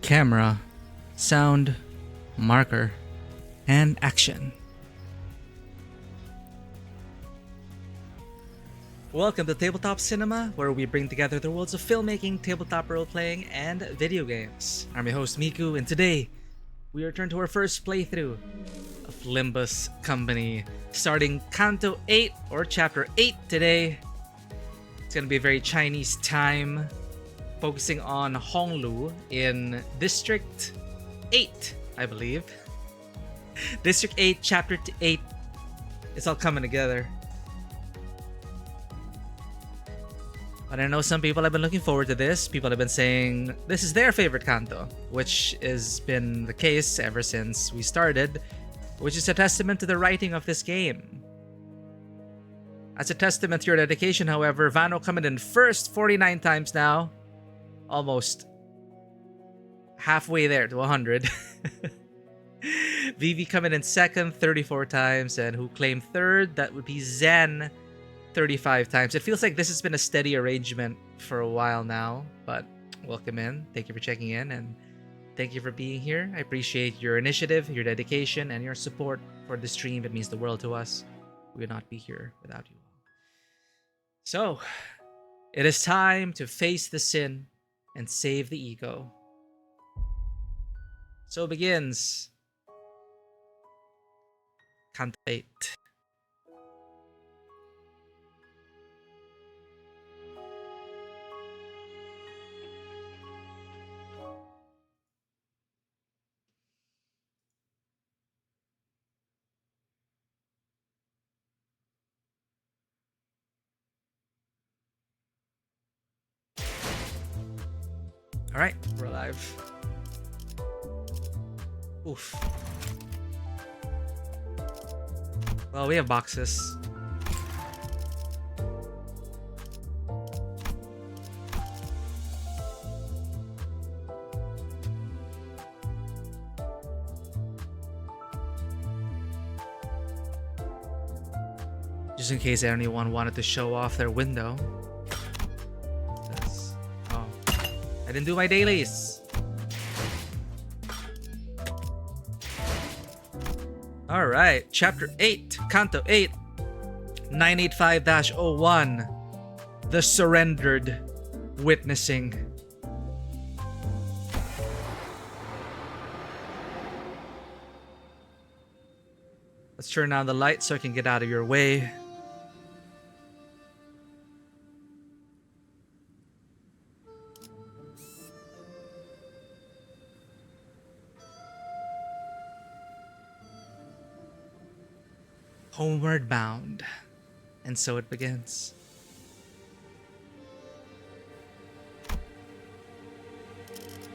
camera, sound, marker, and action. Welcome to Tabletop Cinema, where we bring together the worlds of filmmaking, tabletop role-playing, and video games. I'm your host Miku, and today we return to our first playthrough of Limbus Company, starting Canto 8, or Chapter 8 today. It's gonna be a very Chinese time, focusing on Honglu in District 8, I believe. District 8, Chapter 8. It's all coming together. But I know some people have been looking forward to this. People have been saying this is their favorite Canto, which has been the case ever since we started, which is a testament to the writing of this game. As a testament to your dedication, however, Vano coming in first 49 times now. Almost halfway there to 100. Vivi coming in second 34 times, and who claimed third, that would be Zen 35 times. It feels like this has been a steady arrangement for a while now, but welcome in. Thank you for checking in, and thank you for being here. I appreciate your initiative, your dedication, and your support for the stream. It means the world to us. We would not be here without you all. So, it is time to face the sin and save the ego. So begins Canto 8. Alright, we're live. Oof. Well, we have boxes. Just in case anyone wanted to show off their window. I didn't do my dailies. Alright, Chapter 8, Canto 8, 985-01. The Surrendered Witnessing. Let's turn down the light so I can get out of your way. Homeward bound. And so it begins.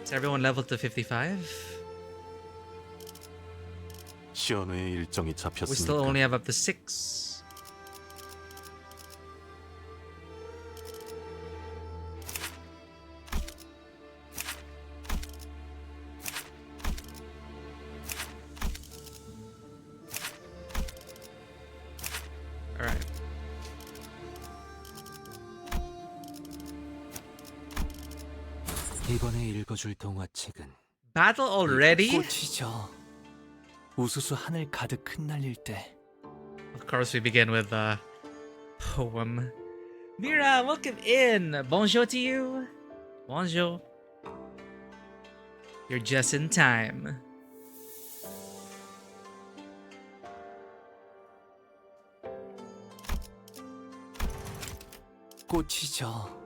Is everyone leveled to 55? 시연회의 일정이 We 잡혔으니까 still only have up to 6. Alright. 이번에 읽어줄 동화책은 Battle already? 꽃이죠. 우수수 하늘 가득 흩날릴 때. Of course, we begin with a poem. Mira, welcome in. Bonjour to you. Bonjour. You're just in time. 꽃이죠.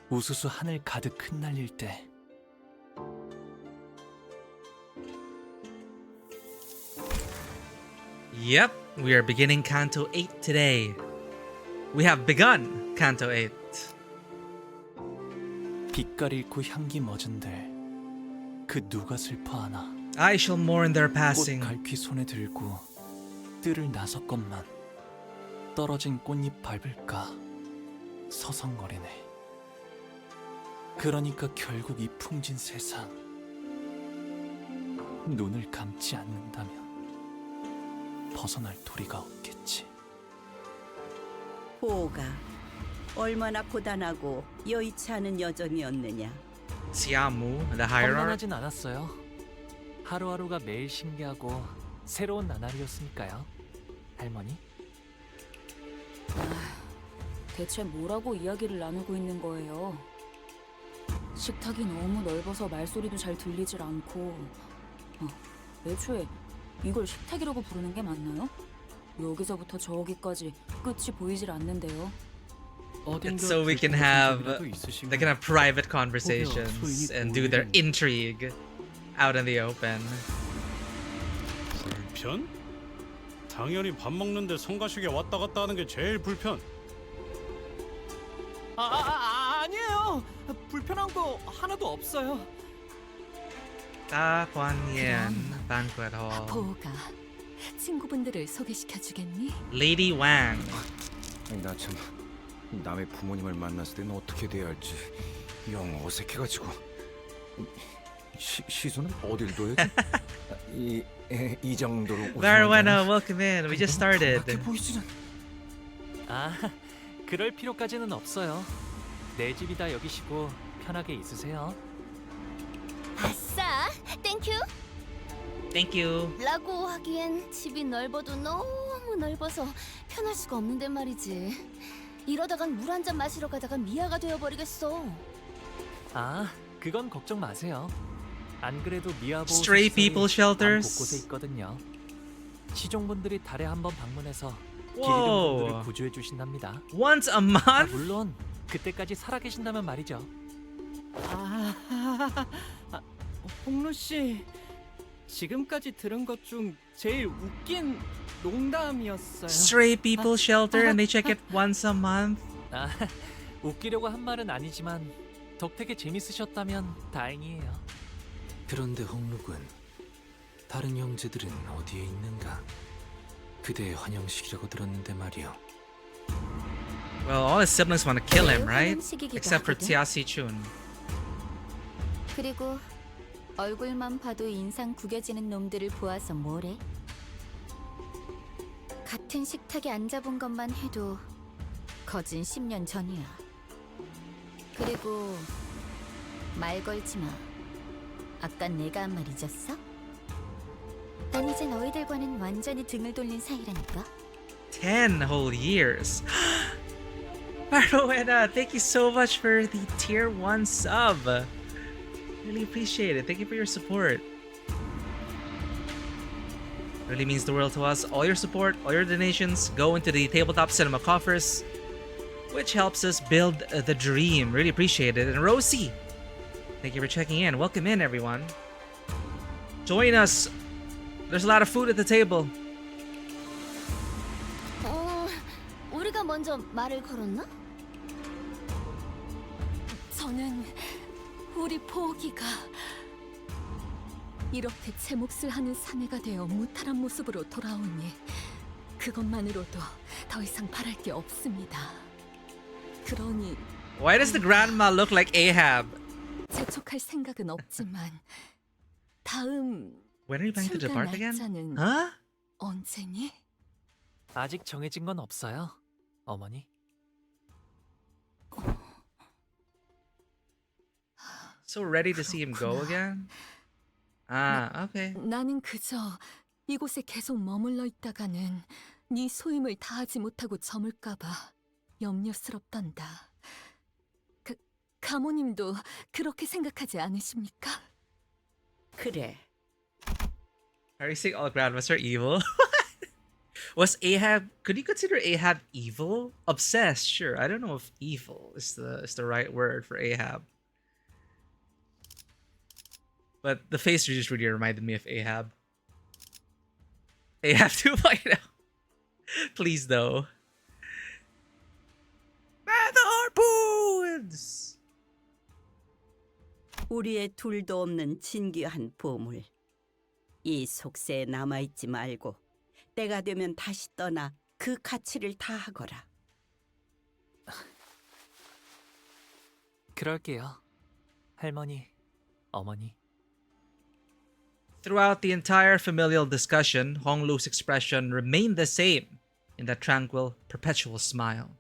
우수수 하늘 가득 흩날릴 때. Yep, we are beginning Canto 8 today. We have begun Canto 8. 빛깔 잃고 향기 멎은들 그 누가 슬퍼하나. I shall mourn their 꽃 passing. 갈퀴 손에 들고 뜰을 나섰건만 떨어진 꽃잎 밟을까 서성거리네. 그러니까 결국 이 풍진 세상 눈을 감지 않는다면 벗어날 도리가 없겠지. 보호가 얼마나 고단하고 여의치 않은 여정이었느냐. Xiamu, the hierarch. 험난하진 않았어요. 하루하루가 매일 신기하고 새로운 나날이었으니까요. 할머니. 대체 뭐라고 이야기를 나누고 있는 거예요? 식탁이 너무 넓어서 말소리도 잘 들리질 않고 애초에 이걸 식탁이라고 부르는 게 맞나요? 여기서부터 저기까지 끝이 보이질 않는데요. It's so we can have they can have private conversations and do their intrigue out in the open. 불편? 당연히 밥 먹는데 성가시게 왔다 갔다 하는 게 제일 불편. 아니에요. 불편한 거 하나도 없어요. Ta Kuan Yin Banquet Hall. 보호가 친구분들을 소개시켜주겠니? Lady Wang. 나 참 남의 부모님을 만났을 때는 어떻게 돼야 할지 영 어색해가지고. 시선은 어딜 둬야지? 이 정도로. Varwana, welcome in. We just started. 그렇게 보이지는. 그럴 필요까지는 없어요. 내 집이다 여기시고 편하게 있으세요. 아싸, 땡큐. Thank you. 라고 하기엔 집이 넓어도 너무 넓어서 편할 수가 없는데 말이지. 이러다간 물 한 잔 마시러 가다가 미아가 되어버리겠어. 그건 걱정 마세요. 안 그래도 미아보 Stray people shelters? 곳곳에 있거든요. 시종분들이 달에 한 번 방문해서 Whoa. 길이동 분들을 구조해 주신답니다. Once a month? 물론 그때까지 살아계신다면 말이죠. 홍루 씨, 지금까지 들은 것 중 제일 웃긴 농담이었어요. Stray people shelter and they check it once a month? 웃기려고 한 말은 아니지만 덕택에 재밌으셨다면 다행이에요. 그런데 홍루군, 다른 형제들은 어디에 있는가? 그대의 환영식이라고 들었는데 말이오. Well, all his siblings want to kill him, right? Except for Tia Si-chun. 그리고 얼굴만 봐도 인상 구겨지는 놈들을 보아서 뭐래? 같은 식탁에 앉아본 것만 해도 거진 10년 전이야. 그리고 말 걸지 마. 아까 내가 한 말 잊었어? 난 이제 너희들과는 완전히 등을 돌린 사이라니까. 10 whole years. Varwana, thank you so much for the tier 1 sub. Really appreciate it. Thank you for your support. Really means the world to us. All your support, all your donations go into the Tabletop Cinema coffers, which helps us build the dream. Really appreciate it. And Rosie, thank you for checking in. Welcome in, everyone. Join us. There's a lot of food at the table. 우리가 먼저 말을 걸었나? 저는 우리 보기가 이렇게 제 몫을 하는 사내가 되어 무탈한 모습으로 돌아오니 그것만으로도 더 이상 바랄 게 없습니다. 그러니 Why does the grandma look like Ahab? 재촉할 생각은 없지만 다음 When are you planning to 출가 depart again? 날짜는 Huh? 언제니? 아직 정해진 건 없어요, 어머니. So ready to see him go again? Okay. 나는 그저 이곳에 계속 머물러 있다가는 네 소임을 다하지 못하고 저물까봐 염려스럽단다. 가모님도 그렇게 생각하지 않으십니까? 그래. Are you saying all grandmas are evil? Was Ahab? Could you consider Ahab evil? Obsessed, sure. I don't know if evil is the right word for Ahab. But the face just really reminded me of Ahab. Ahab 2.0. Please though. The harpoons. 우리의 둘도 없는 진귀한 보물. 이 속세에 남아있지 말고 때가 되면 다시 떠나 그 가치를 다하거라. 그럴게요, 할머니, 어머니. Throughout the entire familial discussion, Honglu's expression remained the same in that tranquil, perpetual smile.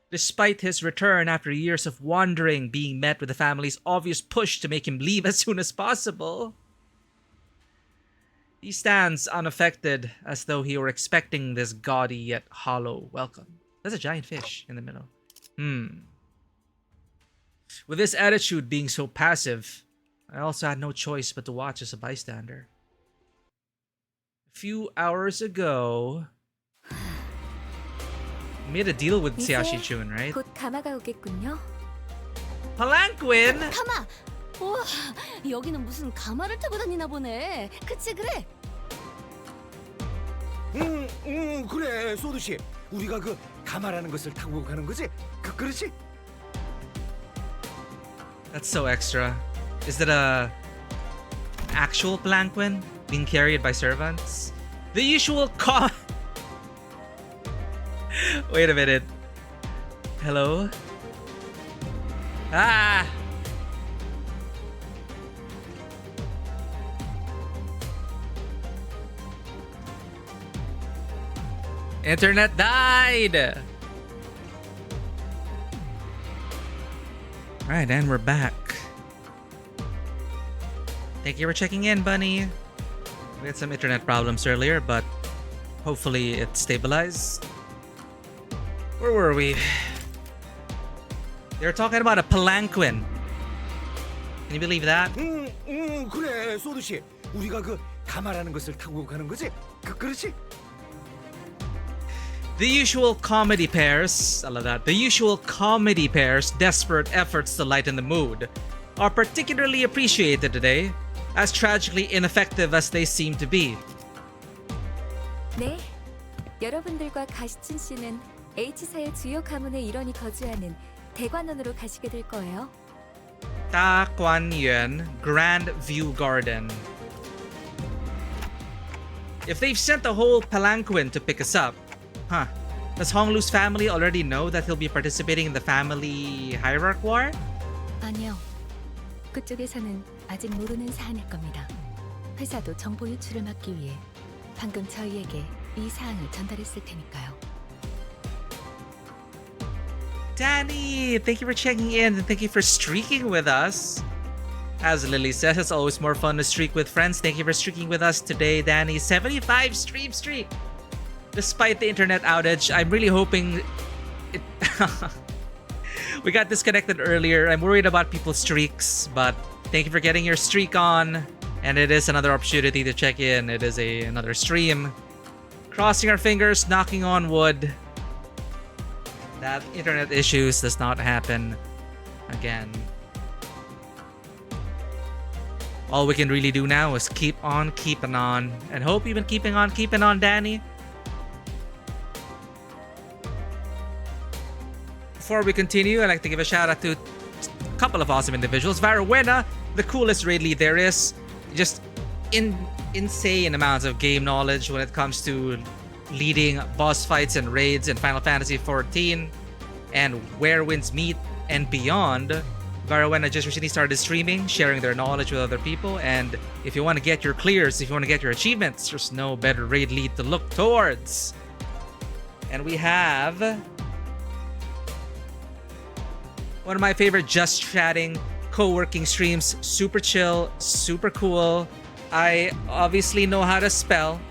Despite his return after years of wandering, being met with the family's obvious push to make him leave as soon as possible, he stands unaffected, as though he were expecting this gaudy yet hollow welcome. There's a giant fish in the middle. With this attitude being so passive, I also had no choice but to watch as a bystander. A few hours ago, we made a deal with Seashi Chun, right? 곧 가마가 오겠군요. Palanquin! 가마! 우와, 여기는 무슨 가마를 타고 다니나 보네. 그치 그래? 그래, 소두 씨. 우리가 그 가마라는 것을 타고 가는 거지? 그렇지? That's so extra. Is that a actual palanquin being carried by servants? The usual Wait a minute. Hello? Ah! Internet died! Alright, and we're back. Thank you for checking in, Bunny. We had some internet problems earlier, but hopefully it stabilized. Where were we? They were talking about a palanquin. Can you believe that? 그래, 소두 씨. 우리가 그 가마라는 것을 타고 가는 거지? 그렇지? The usual comedy pairs, I love that. The usual comedy pairs' desperate efforts to lighten the mood are particularly appreciated today, as tragically ineffective as they seem to be. 네, 여러분들과 가시춘 씨는 H사의 주요 가문의 일원이 거주하는 대관원으로 가시게 될 거예요. Ta Quan Yuan Grand View Garden. If they've sent a whole palanquin to pick us up, huh? Does Honglu's family already know that he'll be participating in the family hierarch war? 아니요. 그쪽에서는 아직 모르는 사안일 겁니다. 회사도 정보 유출을 막기 위해 방금 저희에게 이 사항을 전달했을 테니까요. Danny, thank you for checking in and thank you for streaking with us. As Lily says, it's always more fun to streak with friends. Thank you for streaking with us today, Danny. 75 stream streak! Despite the internet outage, I'm really hoping it... We got disconnected earlier. I'm worried about people's streaks, but thank you for getting your streak on. And it is another opportunity to check in. It is another stream. Crossing our fingers, knocking on wood, that internet issues does not happen again. All we can really do now is keep on keeping on, and hope you've been keeping on, Danny. Before we continue, I'd like to give a shout out to a couple of awesome individuals. Varawena, the coolest raid lead there is. Just insane amounts of game knowledge when it comes to leading boss fights and raids in Final Fantasy XIV and Where Winds Meet and beyond. Varawena just recently started streaming, sharing their knowledge with other people, and if you want to get your clears, if you want to get your achievements, there's no better raid lead to look towards. And we have one of my favorite just chatting co-working streams, super chill, super cool. I obviously know how to spell.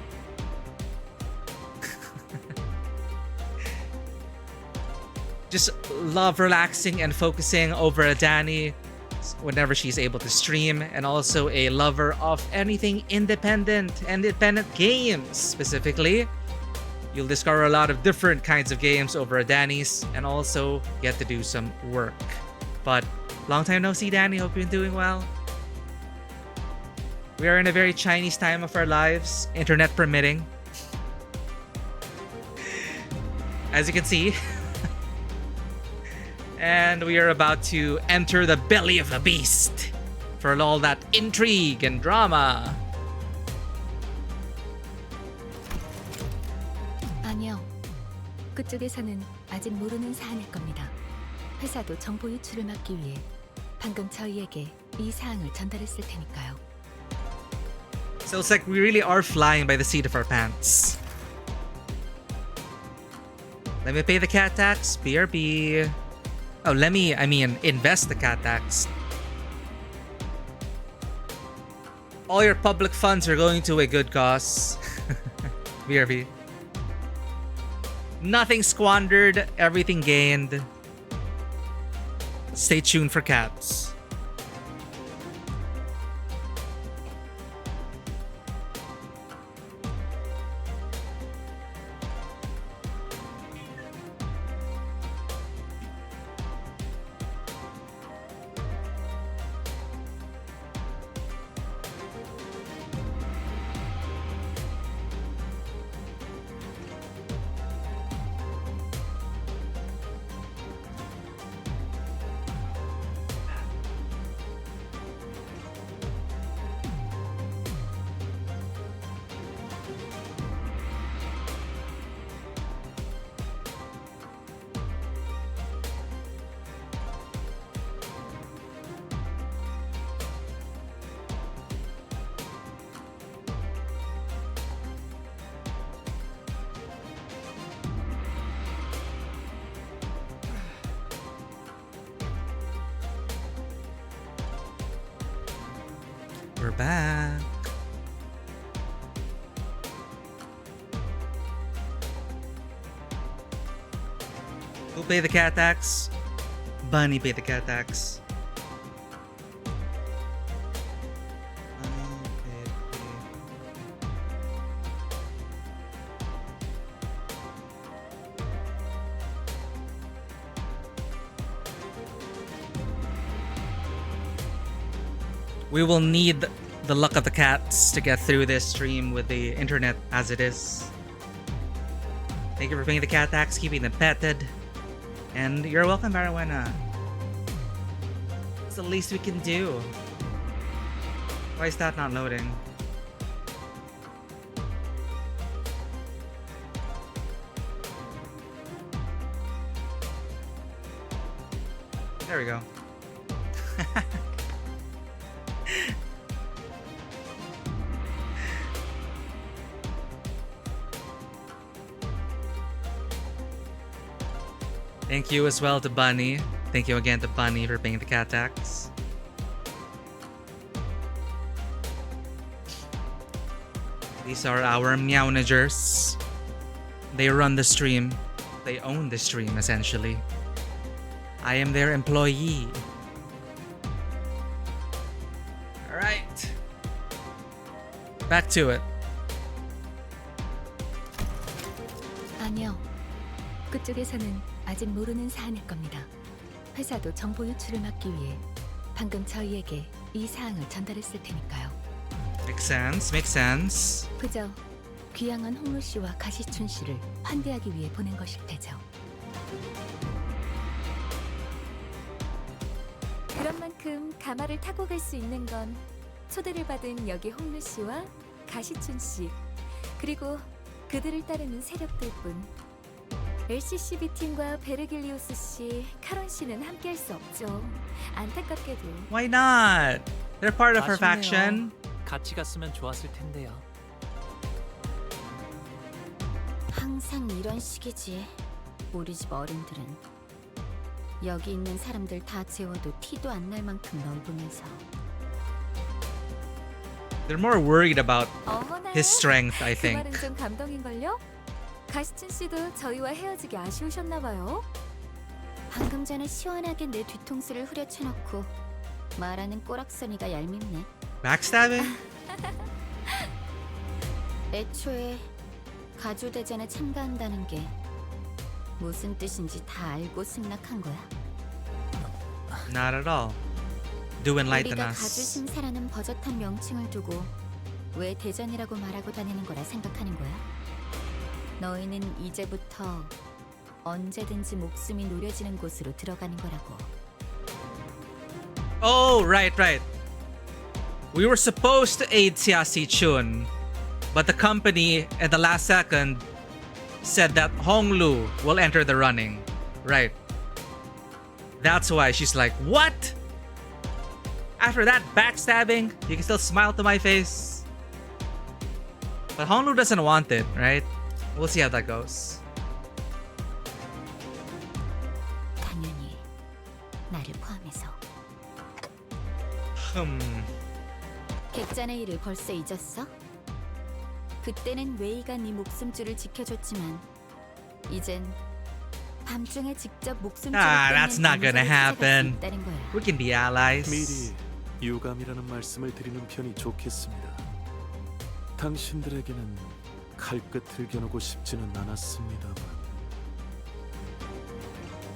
Just love relaxing and focusing over a Danny whenever she's able to stream, and also a lover of anything independent games specifically. You'll discover a lot of different kinds of games over a Danny's and also get to do some work. But long time no see, Danny. Hope you're doing well. We are in a very Chinese time of our lives, internet permitting. As you can see. And we are about to enter the belly of the beast for all that intrigue and drama. 아니요. 그쪽에서는 아직 모르는 사안일 겁니다. 회사도 정보 유출을 막기 위해 방금 저희에게 이 사항을 전달했을 테니까요. So it's like we really are flying by the seat of our pants. Let me pay the cat tax. BRB. Oh, invest the cat tax. All your public funds are going to a good cause. BRB. Nothing squandered, everything gained. Stay tuned for cats. We're back. Who pay the cat tax? Bunny pay the cat tax. We will need the luck of the cats to get through this stream with the internet as it is. Thank you for paying the cat tax, keeping them petted. And you're welcome, Marijuana. It's the least we can do. Why is that not loading? There we go. Thank you as well to Bunny. Thank you again to Bunny for paying the cat tax. These are our meownagers. They run the stream. They own the stream, essentially. I am their employee. Alright. Back to it. 아니요. 그쪽에서는 아직 모르는 사안일 겁니다. 회사도 정보 유출을 막기 위해 방금 저희에게 이 사항을 전달했을 테니까요. Makes sense, makes sense. 그저 귀향한 홍루 씨와 가시춘 씨를 환대하기 위해 보낸 것일 테죠. 그런 만큼 가마를 타고 갈 수 있는 건 초대를 받은 여기 홍루 씨와 가시춘 씨, 그리고 그들을 따르는 세력들 뿐. LCCB 팀과 베르길리우스 씨, 카론 씨는 함께할 수 없죠. 안타깝게도. Why not? They're part of her 아쉽네요. faction. 같이 갔으면 좋았을 텐데요. 항상 이런 식이지. 우리 집 어른들은 여기 있는 사람들 다 재워도 티도 안 날 만큼 넓으면서. They're more worried about 어머나. his strength, I 그 think. 말은 좀 감동인걸요? 가시춘 씨도 저희와 헤어지기 아쉬우셨나 봐요. 방금 전에 시원하게 내 뒤통수를 후려쳐놓고 말하는 꼬락서니가 얄밉네. Backstabbing? 애초에 가주대전에 참가한다는 게 무슨 뜻인지 다 알고 승낙한 거야. Not at all. Do enlighten 우리가 us. 가주심사라는 버젓한 명칭을 두고 왜 대전이라고 말하고 다니는 거라 생각하는 거야? 너희는 이제부터 언제든지 목숨이 노려지는 곳으로 들어가는 거라고. Oh, right. We were supposed to aid Siasi Chun, but the company at the last second said that Honglu will enter the running. Right. That's why she's like, what? After that backstabbing, you can still smile to my face. But Honglu doesn't want it, right? We'll see how that goes. 있어서. 객잔의 일을 벌써 잊었어? 그때는 웨이가 네 목숨줄을 지켜줬지만 이젠 밤중에 직접 목숨줄을 that's not gonna happen. 있다는 거야. We can be allies. 미리 유감이라는 말씀을 드리는 편이 좋겠습니다. 당신들에게는 칼끝을 겨누고 싶지는 않았습니다만.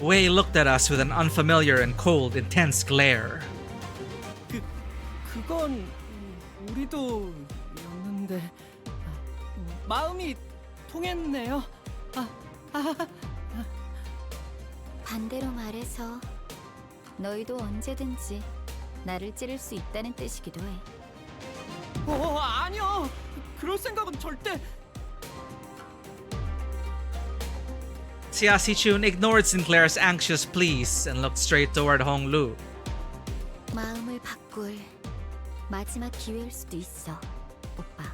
Wei looked at us with an unfamiliar and cold, intense glare. 그건 우리도 였는데 마음이 통했네요. 반대로 말해서 너희도 언제든지 나를 찌를 수 있다는 뜻이기도 해. 아니요. 그럴 생각은 절대. Xia Sichun ignored Sinclair's anxious pleas and looked straight toward Honglu. 마음을 바꿀 마지막 기회일 수도 있어, 오빠.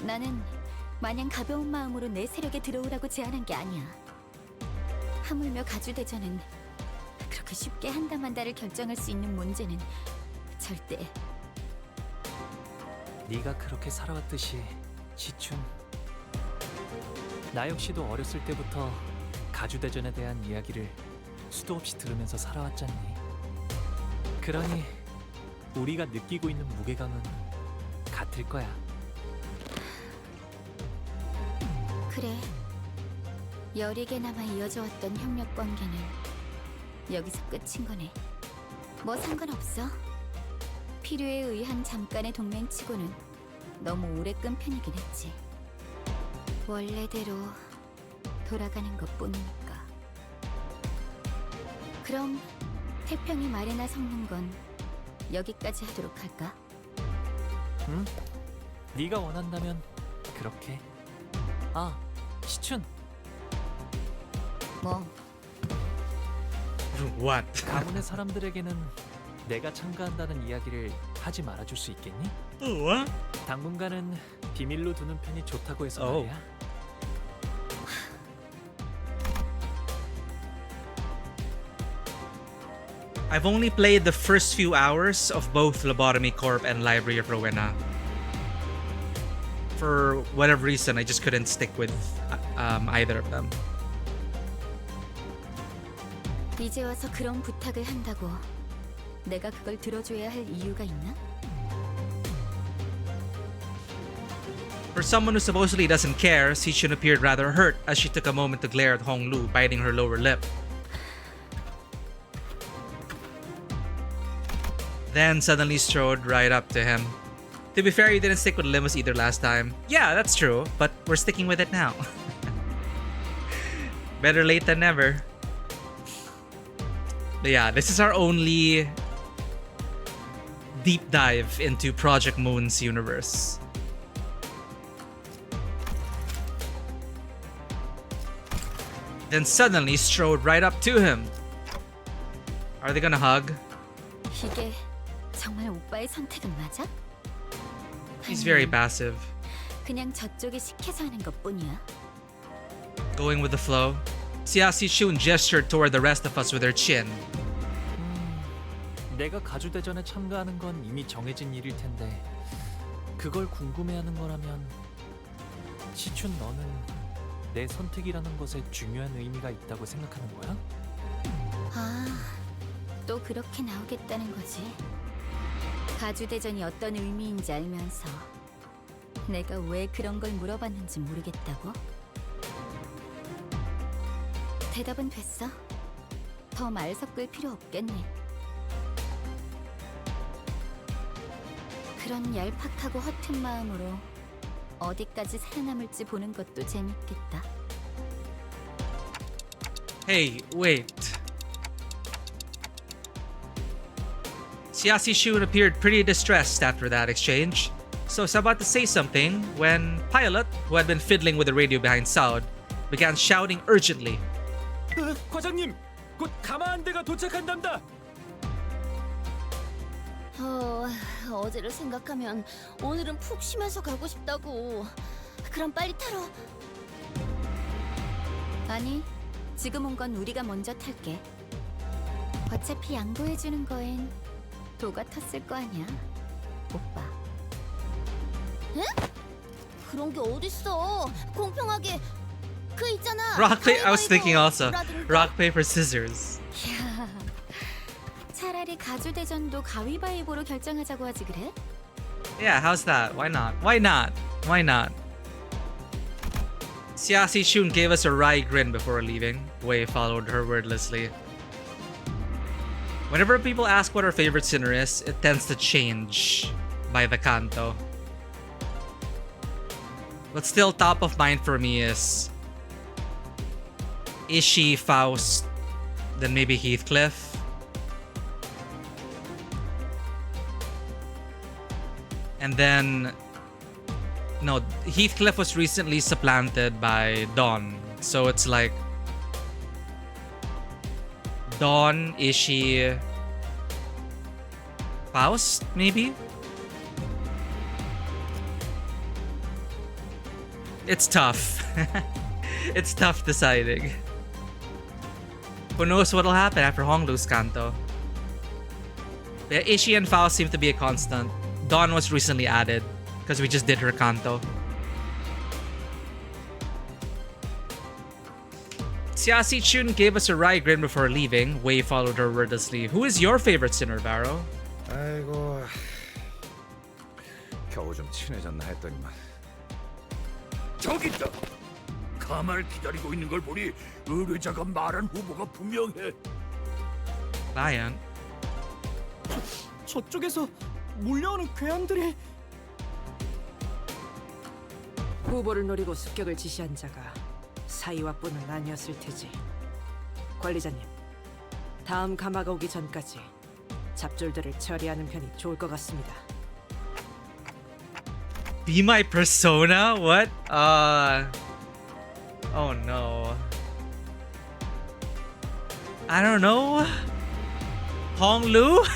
나는 마냥 가벼운 마음으로 내 세력에 들어오라고 제안한 게 아니야. 하물며 가주대전은 그렇게 쉽게 한다만다를 결정할 수 있는 문제는 절대. 네가 그렇게 살아왔듯이 시춘. 나 역시도 어렸을 때부터 가주대전에 대한 이야기를 수도 없이 들으면서 살아왔잖니. 그러니 우리가 느끼고 있는 무게감은 같을 거야. 그래. 여리게나마 이어져 왔던 협력 관계는 여기서 끝인 거네. 뭐 상관없어. 필요에 의한 잠깐의 동맹치고는 너무 오래 끈 편이긴 했지. 원래대로 돌아가는 것뿐이니까. 그럼 태평이 말이나 섞는 건 여기까지 하도록 할까? 응? 네가 원한다면 그렇게. 아, 시춘. 뭐? What? 가문의 사람들에게는 내가 참가한다는 이야기를 하지 말아줄 수 있겠니? What? 당분간은 비밀로 두는 편이 좋다고 해서 말이야. I've only played the first few hours of both Lobotomy Corp and Library of Rowena. For whatever reason, I just couldn't stick with either of them. 이제 와서 그런 부탁을 한다고 내가 그걸 들어줘야 할 이유가 있나? For someone who supposedly doesn't care, Sichun appeared rather hurt as she took a moment to glare at Honglu, biting her lower lip. Then suddenly strode right up to him. To be fair, you didn't stick with Limbus either last time. Yeah, that's true, but we're sticking with it now. Better late than never. But yeah, this is our only deep dive into Project Moon's universe. Then suddenly strode right up to him. Are they gonna hug? 이게 정말 오빠의 선택은 맞아? He's very passive. 그냥 저쪽이 시켜서 하는 것뿐이야. Going with the flow. Xia Sichun gestured toward the rest of us with her chin. 내가 가주대전에 참가하는 건 이미 정해진 일일 텐데 그걸 궁금해하는 거라면 시춘 너는 내 선택이라는 것에 중요한 의미가 있다고 생각하는 거야? 아, 또 그렇게 나오겠다는 거지. 가주대전이 어떤 의미인지 알면서 내가 왜 그런 걸 물어봤는지 모르겠다고? 대답은 됐어. 더 말 섞을 필요 없겠네. 그런 얄팍하고 허튼 마음으로 어디까지 살아남을지 보는 것도 재밌겠다. Hey, wait. Xia Sichun appeared pretty distressed after that exchange, so I was about to say something when Pilot, who had been fiddling with the radio behind Saud, began shouting urgently. 과장님, 곧 가마한대가 도착한답니다. 어제를 생각하면 오늘은 푹 쉬면서 가고 싶다고. 그럼 빨리 타러. 아니, 지금 온 건 우리가 먼저 탈게. 어차피 양보해주는 거엔 도가 텄을 거 아니야, 오빠. 응? 그런 게 어딨어? 공평하게 그 있잖아. Rock paper. I was thinking also. 가위바위보라든가. Rock paper scissors. 야, 차라리 가주대전도 가위바위보로 결정하자고 하지 그래? Yeah, how's that? Why not? Why not? Why not? Siasi Shun gave us a wry grin before leaving. Wei followed her wordlessly. Whenever people ask what our favorite sinner is, it tends to change by the Canto. But still top of mind for me is Ishii, Faust, then maybe Heathcliff. And then no, Heathcliff was recently supplanted by Dawn. So it's like Dawn, Ishii, Faust, maybe? It's tough. It's tough deciding. Who knows what'll happen after Honglu's Canto? Yeah, Ishii and Faust seem to be a constant. Dawn was recently added because we just did her Canto. Siasi Chun gave us a wry grin before leaving. Wei followed her wordlessly. Who is your favorite sinner, Varro? 아이고, 겨우 좀 친해졌나 했더니만. 저기 있다. 가마를 기다리고 있는 걸 보니 의뢰자가 말한 후보가 분명해. Lion. 저쪽에서 몰려오는 괴한들이. 후보를 노리고 습격을 지시한 자가 사이와뿐은 아니었을 테지. 관리자님, 다음 가마가 오기 전까지 잡졸들을 처리하는 편이 좋을 것 같습니다. Be my persona? What? Oh no. I don't know. Honglu?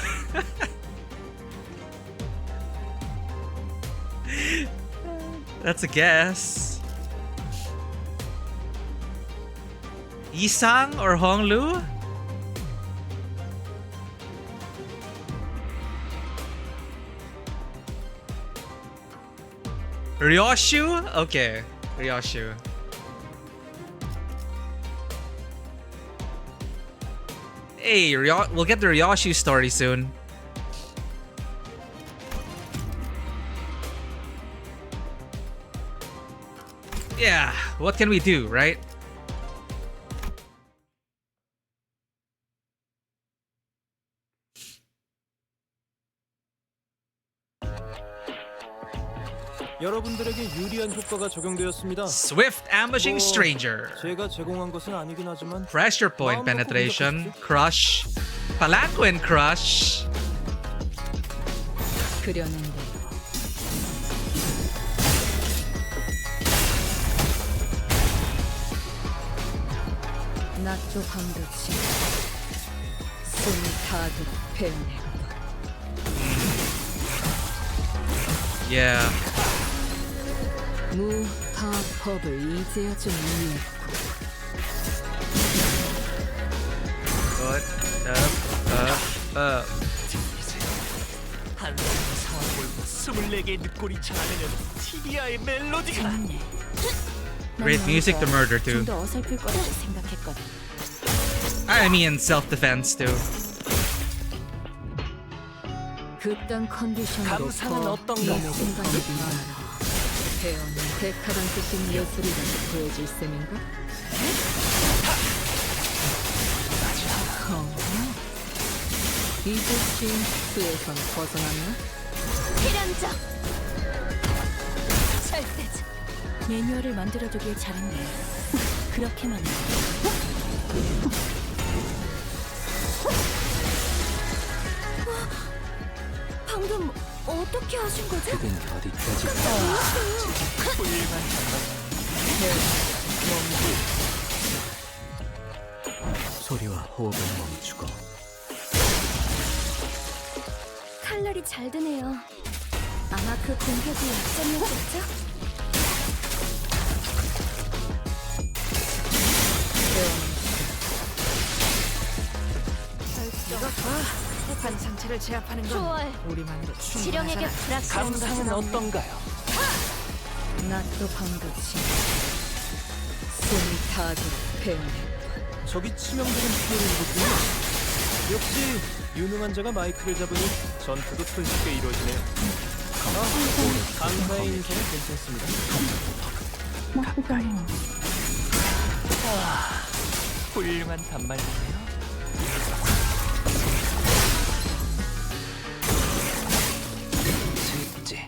That's a guess. Isang or Honglu? Ryoshu? Okay, Ryoshu. Hey, we'll get the Ryoshu story soon. Yeah, what can we do, right? 여러분들에게 유리한 효과가 적용되었습니다. Swift ambushing stranger. 제가 제공한 것은 아니긴 하지만 Pressure point penetration. Crush. Palanquin crush. 그려낸 대 낮조 밤도치 숨이 타도록 배내고. Yeah. 무파법을 이제야 좀 이해했고. 한 사골과 24개의 늑골이 자아내는 티비아의 멜로디가. Great music to murder too. 좀더 어설플 거라고 생각했거든. I mean self-defense too. 그딴 컨디션으로 감사는 어떤가? 순간이 빛나라. 태어는 데카던트식 예술이라 보여질 셈인가? 이곳이 수에선 벗어나면 필연적 절대적. 매뉴얼을 만들어두길 잘했네. 그렇게만 해. 방금 어떻게 하신 거죠? 그건 어디까지 소리와 호흡을 멈추고 칼날이 잘 드네요. 아마 그 공격이 약점이었겠죠? 한 상체를 제압하는 건 초월. 우리만으로 지령에게 충분하잖아. 불확실한 감상은 것은 어떤가요? 낫도 밤같이 숨이 타도록 배운다. 저기 치명적인 피해를 입었군요. 역시 유능한 자가 마이크를 잡으니 전투도 손쉽게 이루어지네요. 감사의 인사는 괜찮습니다. 훌륭한 단말이네요. 쉽지.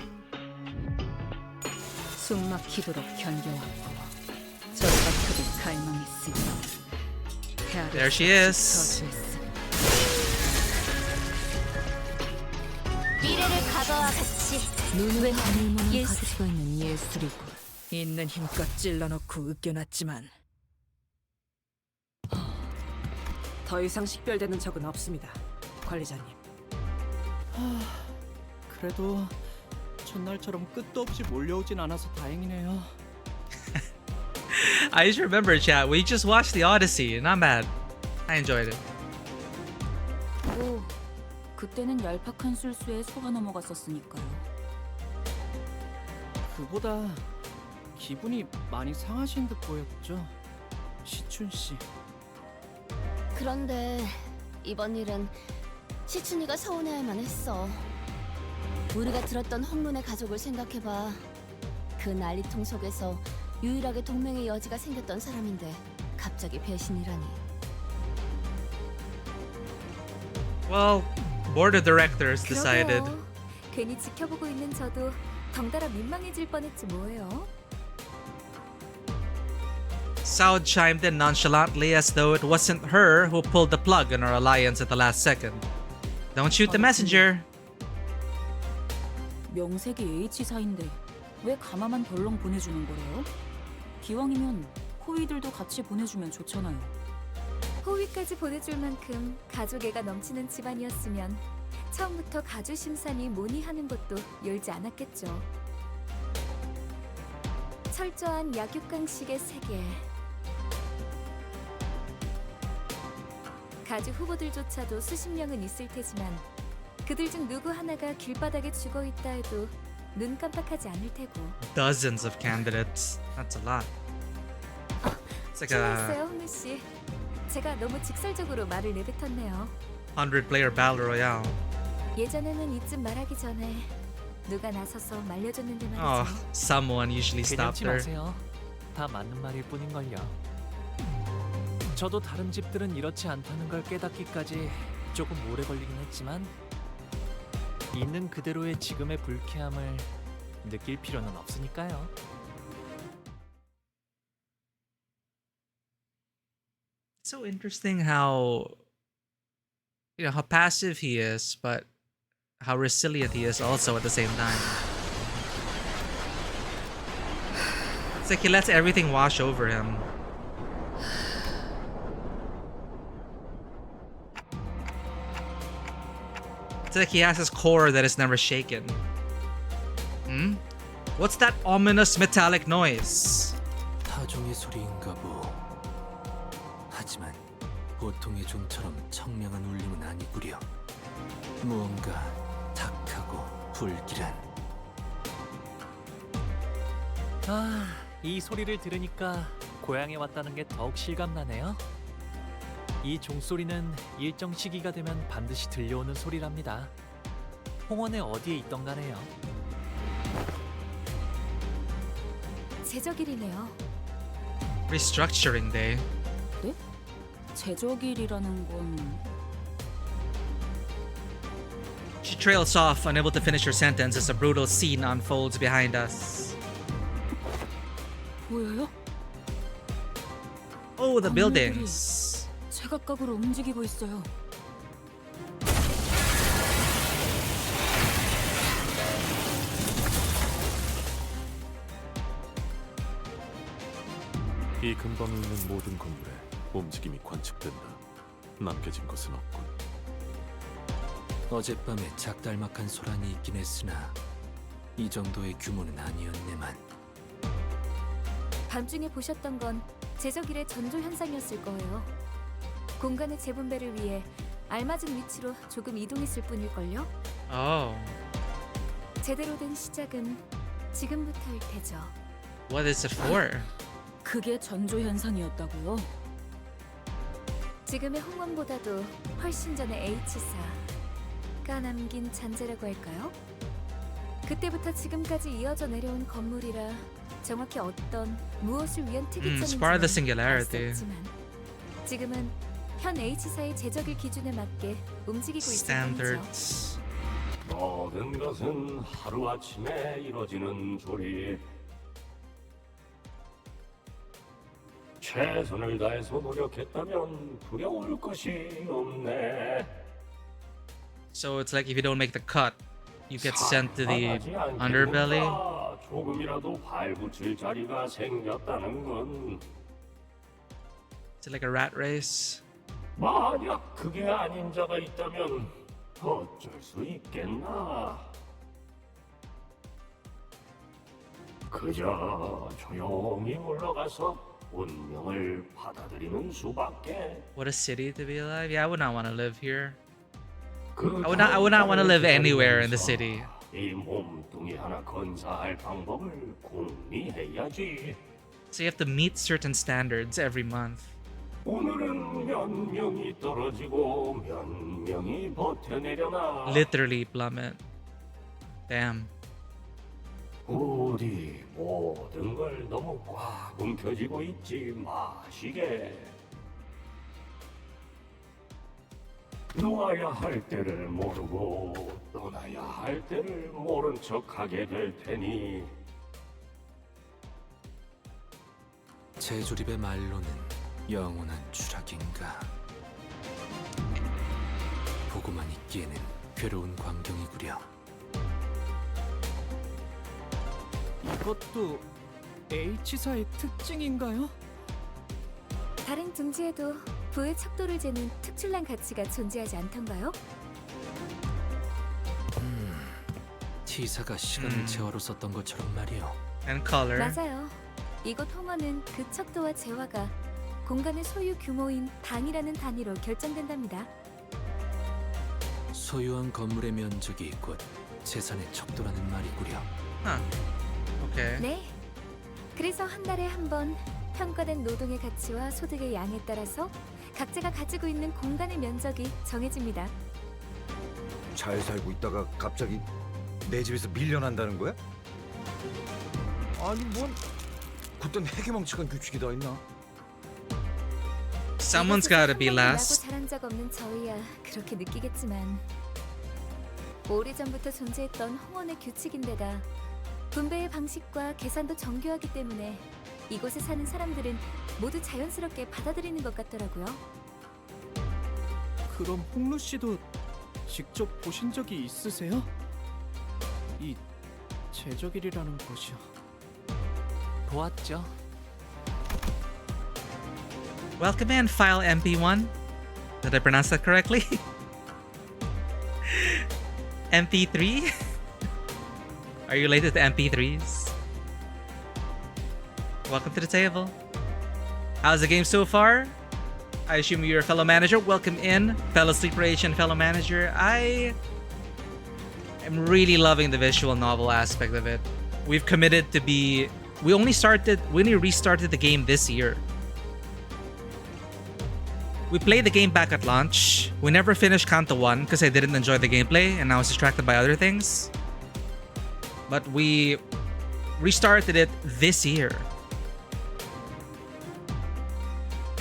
숨막히도록 견뎌왔고 저희가 그를 갈망했으니 There she is. 미래를 과거와 같이 눈왜 하늘문을 예술. 가지고 있는 예술이고 있는 힘껏 찔러놓고 으겨놨지만 더 이상 식별되는 적은 없습니다, 관리자님. 그래도 전날처럼 끝도 없이 몰려오진 않아서 다행이네요. I just remember, chat. We just watched the Odyssey. Not bad. I enjoyed it. 뭐 그때는 얄팍한 술수에 속아 넘어갔었으니까요. 그보다 기분이 많이 상하신 듯 보였죠, 시춘 씨. 그런데 이번 일은 시춘이가 서운해할 만했어. 우리가 들었던 홍문의 가족을 생각해봐. 그 난리통 속에서 유일하게 동맹의 여지가 생겼던 사람인데 갑자기 배신이라니. Well, board of directors decided. 그러게요. 괜히 지켜보고 있는 저도 덩달아 민망해질 뻔했지 뭐예요. Saud chimed in nonchalantly as though it wasn't her who pulled the plug on our alliance at the last second. Don't shoot the messenger. 명색이 H사인데 왜 가마만 덜렁 보내주는 거래요? 기왕이면 호위들도 같이 보내주면 좋잖아요. 호위까지 보내줄 만큼 가족애가 넘치는 집안이었으면 처음부터 가주 심산이 뭐니 하는 것도 열지 않았겠죠. 철저한 약육강식의 세계. 가주 후보들조차도 수십 명은 있을 테지만 그들 중 누구 하나가 길바닥에 죽어 있다 해도 눈 깜빡하지 않을 테고. Dozens of candidates. That's a lot. It's like a 좋았어요, 홍루 씨. 제가 너무 직설적으로 말을 내뱉었네요. 100-player battle royale. 예전에는 이쯤 말하기 전에 누가 나서서 말려줬는데 말이죠. Oh, someone usually stopped 개념치 her. 마세요. 다 맞는 말일 뿐인걸요. 저도 다른 집들은 이렇지 않다는 걸 깨닫기까지 조금 오래 걸리긴 했지만 있는 그대로의 지금의 불쾌함을 느낄 필요는 없으니까요. It's so interesting how how passive he is, but how resilient he is also at the same time. It's like he lets everything wash over him. It's like he has his core that is never shaken. Hmm? What's that ominous metallic noise? 타종의 소리인가 보. 하지만 보통의 종처럼 청명한 울림은 아니구려. 무언가 탁하고 불길한. 아, 이 소리를 들으니까 고향에 왔다는 게 더욱 실감나네요. 이 종소리는 일정 시기가 되면 반드시 들려오는 소리랍니다. 홍원의 어디에 있던 가네요. 제적일이네요. Restructuring day. 네? 제적일이라는 건... She trails off, unable to finish her sentence as a brutal scene unfolds behind us. 보여요? Oh, the 건물들이 buildings. 제각각으로 움직이고 있어요. 이 근방에 있는 모든 건물에 움직임이 관측된다. 남겨진 것은 없군. 어젯밤에 작달막한 소란이 있긴 했으나 이 정도의 규모는 아니었네만. 밤중에 보셨던 건 제적일의 전조 현상이었을 거예요. 공간의 재분배를 위해 알맞은 위치로 조금 이동했을 뿐일걸요? Oh. 제대로 된 시작은 지금부터일 테죠. What is it for? 그게 전조 현상이었다고요? 지금의 홍원보다도 훨씬 전에 H사가 남긴 잔재라고 할까요? 그때부터 지금까지 이어져 내려온 건물이라 정확히 어떤 무엇을 위한 It's part of the 특이점인지는 singularity. 없었지만 지금은 현 H사의 제적일 기준에 맞게 움직이고 있을 뿐이죠. Standards. 모든 것은 하루아침에 이루어지는 소리. 최선을 다해서 노력했다면 두려울 것이 없네. So it's like if you don't make the cut, you get sent to the underbelly. 조금이라도 발붙일 자리가 생겼다는 건 Is it like a rat race? 만약 그게 아닌 자가 있다면 어쩔 수 있겠나? 그저 조용히 물러가서 운명을 받아들이는 수밖에. What a city to be alive. Yeah, I would not want to live here. I would not want to live anywhere in the city. 이 몸뚱이 하나 건사할 방법을 궁리해야지. So you have to meet certain standards every month. 오늘은 몇 명이 떨어지고 몇 명이 버텨내려나. Literally plummet. Damn. 우리 모든 걸 너무 꽉 움켜쥐고 있지 마시게. 놓아야 할 때를 모르고 떠나야 할 때를 모른 척하게 될 테니. 제조립의 말로는 영원한 추락인가. 보고만 있기에는 괴로운 광경이구려. 이것도 H사의 특징인가요? 다른 둥지에도 부의 척도를 재는 특출난 가치가 존재하지 않던가요? T사가 시간을 재화로 썼던 것처럼 말이요. And color. 맞아요. 이곳 홍어는 그 척도와 재화가 공간의 소유 규모인 당이라는 단위로 결정된답니다. 소유한 건물의 면적이 곧 재산의 척도라는 말이구려. Okay. 네. 그래서 한 달에 한 번 평가된 노동의 가치와 소득의 양에 따라서 각자가 가지고 있는 공간의 면적이 정해집니다. 잘 살고 있다가 갑자기 내 집에서 밀려난다는 거야? 아니 뭔 그땐 해괴망측한 규칙이 다 있나? Someone's gotta be last. 잘한 적 없는 저희야 그렇게 느끼겠지만 오래전부터 존재했던 홍원의 규칙인데다 분배의 방식과 계산도 정교하기 때문에 이곳에 사는 사람들은 모두 자연스럽게 받아들이는 것 같더라고요. 그럼 홍루 씨도 직접 보신 적이 있으세요? 이 제적일이라는 곳이요. 보았죠. Welcome in, file MP1. Did I pronounce that correctly? MP3? Are you related to MP3s? Welcome to the table. How's the game so far? I assume you're a fellow manager. Welcome in, fellow Sleeper Asian fellow manager. I am really loving the visual novel aspect of it. We've committed to be... We only restarted the game this year. We played the game back at launch. We never finished Canto 1 because I didn't enjoy the gameplay and I was distracted by other things. But we restarted it this year.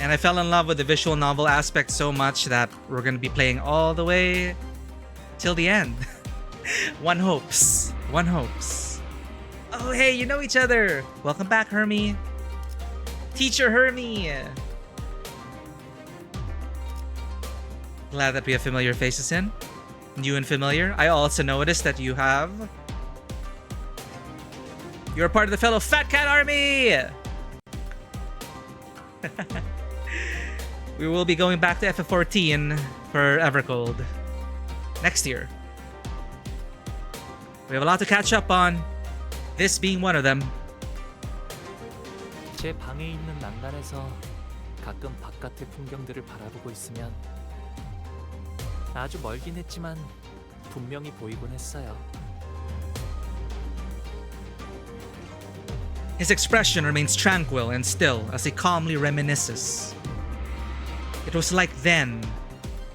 And I fell in love with the visual novel aspect so much that we're going to be playing all the way till the end. One hopes. One hopes. Oh, hey, you know each other. Welcome back, Hermie. Teacher Hermie. Glad that we have familiar faces in. New and familiar. I also noticed that you have... You're part of the fellow Fat Cat Army! We will be going back to FF14 for Evercold next year. We have a lot to catch up on, this being one of them. 제 방에 있는 난간에서 가끔 바깥의 풍경들을 바라보고 있으면 아주 멀긴 했지만 분명히 보이곤 했어요. His expression remains tranquil and still as he calmly reminisces. It was like then,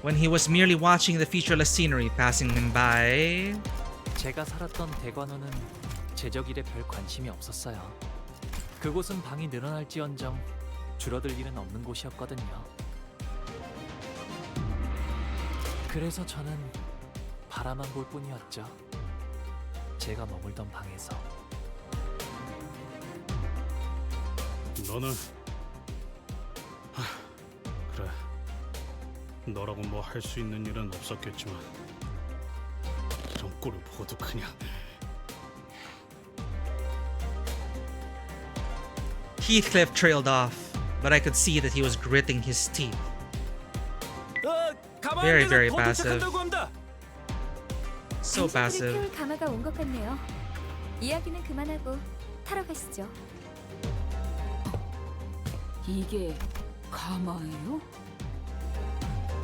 when he was merely watching the featureless scenery passing him by. 제가 살았던 대관호는 제적 일에 별 관심이 없었어요. 그곳은 방이 늘어날지언정 줄어들 일은 없는 곳이었거든요. 그래서 저는 바라만 볼 뿐이었죠. 제가 머물던 방에서. 너는 그래. 너라고 뭐 할 수 있는 일은 없었겠지만 이런 꼴을 보고도 그냥. Heathcliff trailed off, but I could see that he was gritting his teeth. Very, very passive. So passive. 태울 가마가 온 것 같네요. 이야기는 그만하고 타러 가시죠. 이게 가마예요?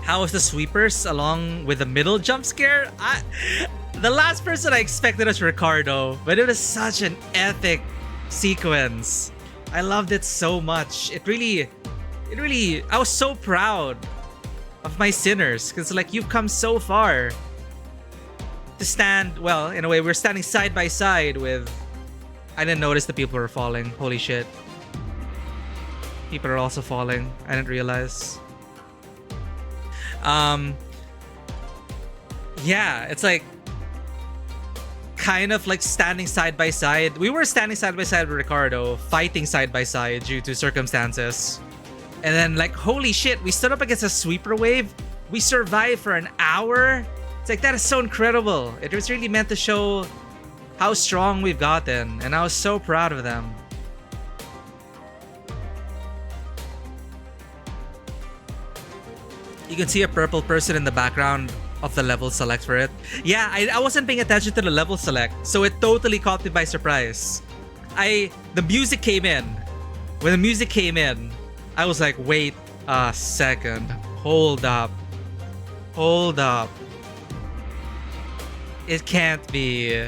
How was the sweepers along with the middle jump scare? The last person I expected was Ricardo, but it was such an epic sequence. I loved it so much. It really, I was so proud of my sinners because like you've come so far to stand, well, in a way, we're standing side by side with, I didn't notice the people were falling. Holy shit. People are also falling. I didn't realize. Yeah, it's like kind of like standing side by side. We were standing side by side with Ricardo, fighting side by side due to circumstances. And then like, holy shit, we stood up against a sweeper wave. We survived for an hour. It's like, that is so incredible. It was really meant to show how strong we've gotten. And I was so proud of them. You can see a purple person in the background of the level select for it. Yeah, I wasn't paying attention to the level select, so it totally caught me by surprise. The music came in. When the music came in, I was like, wait a second. Hold up. Hold up. It can't be.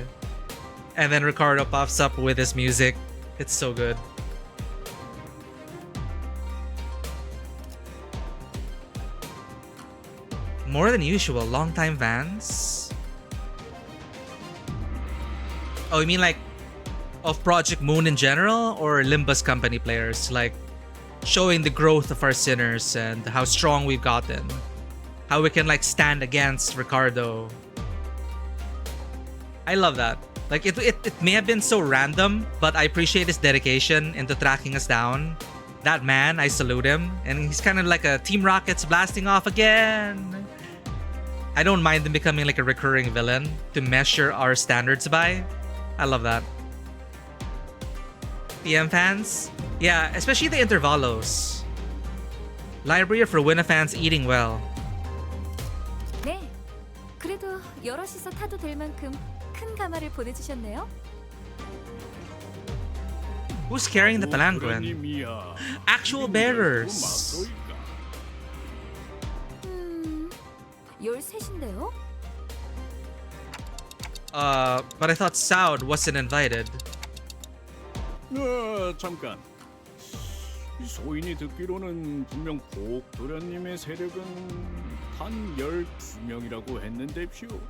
And then Ricardo pops up with his music. It's so good. More than usual, long-time fans? Oh, you mean like of Project Moon in general, or Limbus company players? Like showing the growth of our sinners and how strong we've gotten. How we can like stand against Ricardo. I love that. Like it may have been so random, but I appreciate his dedication into tracking us down. That man, I salute him. And he's kind of like a Team Rocket's blasting off again. I don't mind them becoming like a recurring villain to measure our standards by. I love that. PM fans? Yeah, especially the intervalos. Library for Winna fans eating well. 네, 그래도 여럿이서 타도 될 만큼 큰 가마를 보내주셨네요. Who's carrying the palanquin? Actual bearers. 13인데요? But I thought Saud wasn't invited. 잠깐. 소인이 듣기로는 분명 복도련님의 세력은 단 12명이라고 했는데요.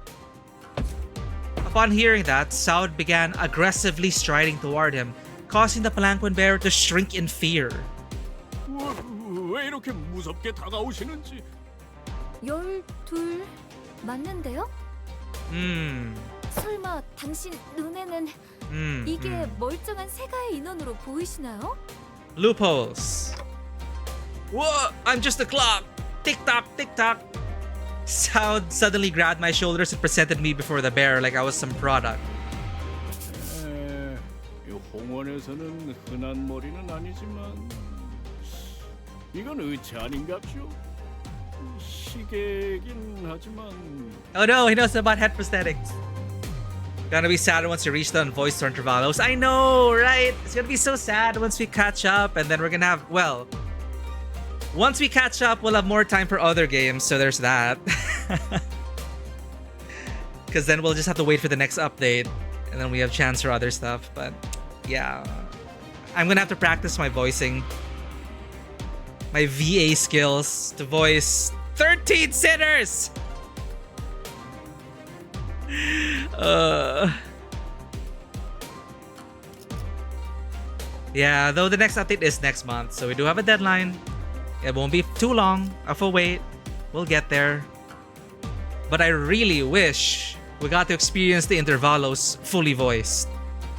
Upon hearing that, Saud began aggressively striding toward him, causing the palanquin bearer to shrink in fear. 왜 이렇게 무섭게 다가오시는지. 12 맞는데요? 설마 당신 눈에는 이게 멀쩡한 세가의 인원으로 보이시나요? Loopholes. Whoa! I'm just a clock. Tick tock, tick tock. Saud suddenly grabbed my shoulders and presented me before the bear like I was some product. 이 홍원에서는 흔한 머리는 아니지만 이건 의체 아닌갑쇼? 시계긴 하지만. Oh no, he knows about head prosthetics. Gonna be sad once you reach the voice to intervalos. I know, right? It's gonna be so sad once we catch up, and then we're gonna have, well, once we catch up, we'll have more time for other games, so there's that. Because then we'll just have to wait for the next update, and then we have chance for other stuff. But yeah, I'm gonna have to practice my voicing, my VA skills to voice 13 sinners. Yeah, though the next update is next month, so we do have a deadline. It won't be too long of a wait. We'll get there. But I really wish we got to experience the intervalos fully voiced.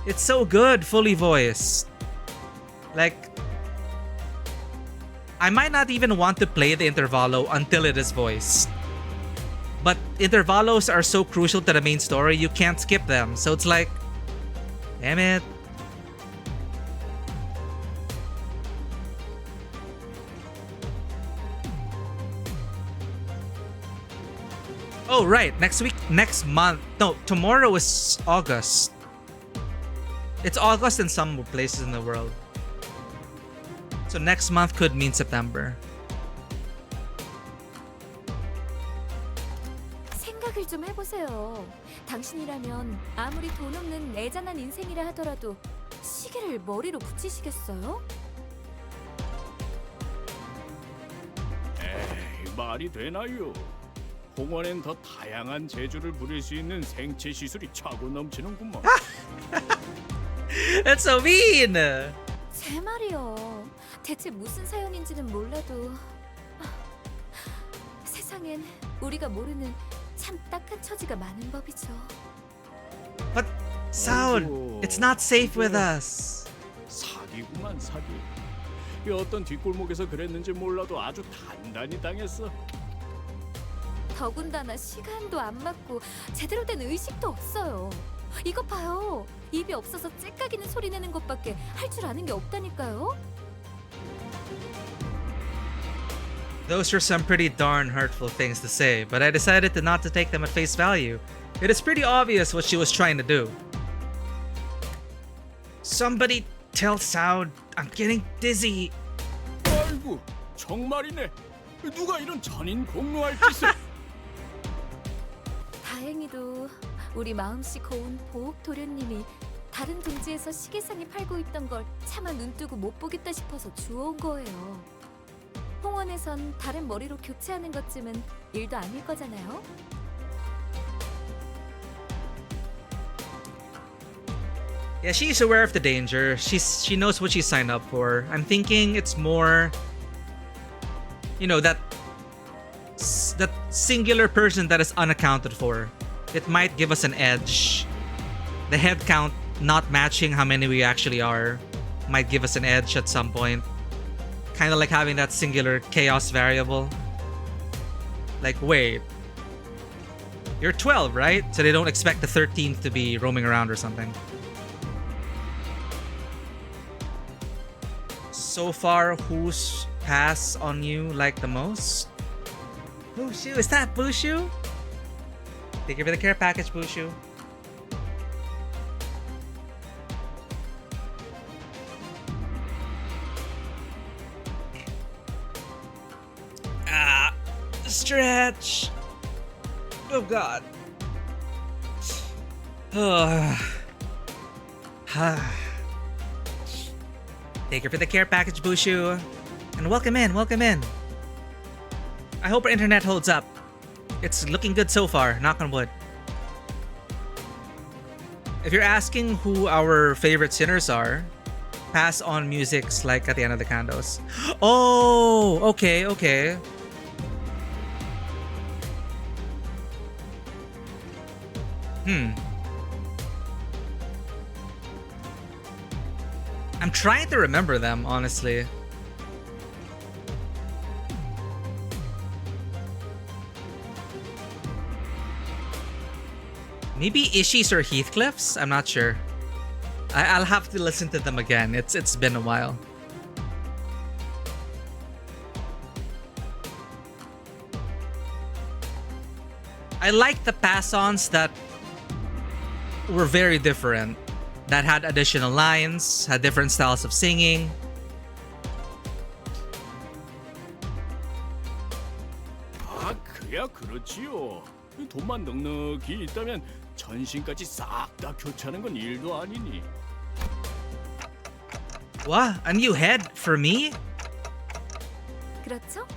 It's so good fully voiced. Like, I might not even want to play the intervalo until it is voiced. But intervalos are so crucial to the main story, you can't skip them. So it's like, damn it. Oh, right. Next month. No, tomorrow is August. It's August in some places in the world. So next month could mean September. 생각을 좀 해보세요. 당신이라면 아무리 돈 없는 애잔한 인생이라 하더라도 시계를 머리로 붙이시겠어요? 에이, 말이 되나요? 홍원엔 더 다양한 재주를 부릴 수 있는 생체 시술이 차고 넘치는구먼. That's so mean. 제 말이요. 대체 무슨 사연인지는 몰라도 세상엔 우리가 모르는 참 딱한 처지가 많은 법이죠. But Sound, it's not safe with us. 사기구만 사기. 이 어떤 뒷골목에서 그랬는지 몰라도 아주 단단히 당했어. 더군다나 시간도 안 맞고 제대로 된 의식도 없어요. 이것 봐요. 입이 없어서 째까기는 소리 내는 것밖에 할 줄 아는 게 없다니까요. Those are some pretty darn hurtful things to say, but I decided to not to take them at face value. It is pretty obvious what she was trying to do. Somebody tell Sound I'm getting dizzy. 아이고, 정말이네. 누가 이런 잔인 공로할 짓을. 다행히도 우리 마음씨 고운 보옥 도련님이 다른 등지에서 시계상에 팔고 있던 걸 차마 눈뜨고 못 보겠다 싶어서 주워온 거예요. 홍원에선 다른 머리로 교체하는 것쯤은 일도 아닐 거잖아요. Yeah, she's aware of the danger. She knows what she signed up for. I'm thinking it's more, you know, that singular person that is unaccounted for. It might give us an edge. The head count not matching how many we actually are might give us an edge at some point. Kind of like having that singular chaos variable. Like, wait, you're 12, right? So they don't expect the 13th to be roaming around or something. So far, whose pass on you like the most? Bushu, is that Bushu? Thank you for the care package, Bushu. Stretch. Oh god. Thank you for the care package, Bushu. And welcome in, welcome in. I hope our internet holds up. It's looking good so far, knock on wood. If you're asking who our favorite sinners are, pass on musics like at the end of the Cantos. Oh, okay, okay. I'm trying to remember them, honestly. Maybe Ishi's or Heathcliff's? I'm not sure. I'll have to listen to them again. It's been a while. I like the pass-ons that were very different. That had additional lines, had different styles of singing. 아, 그야 그렇지요. 돈만 넉넉히 있다면 전신까지 싹 다 교체하는 건 일도 아니니. What? A new head for me? 그렇죠?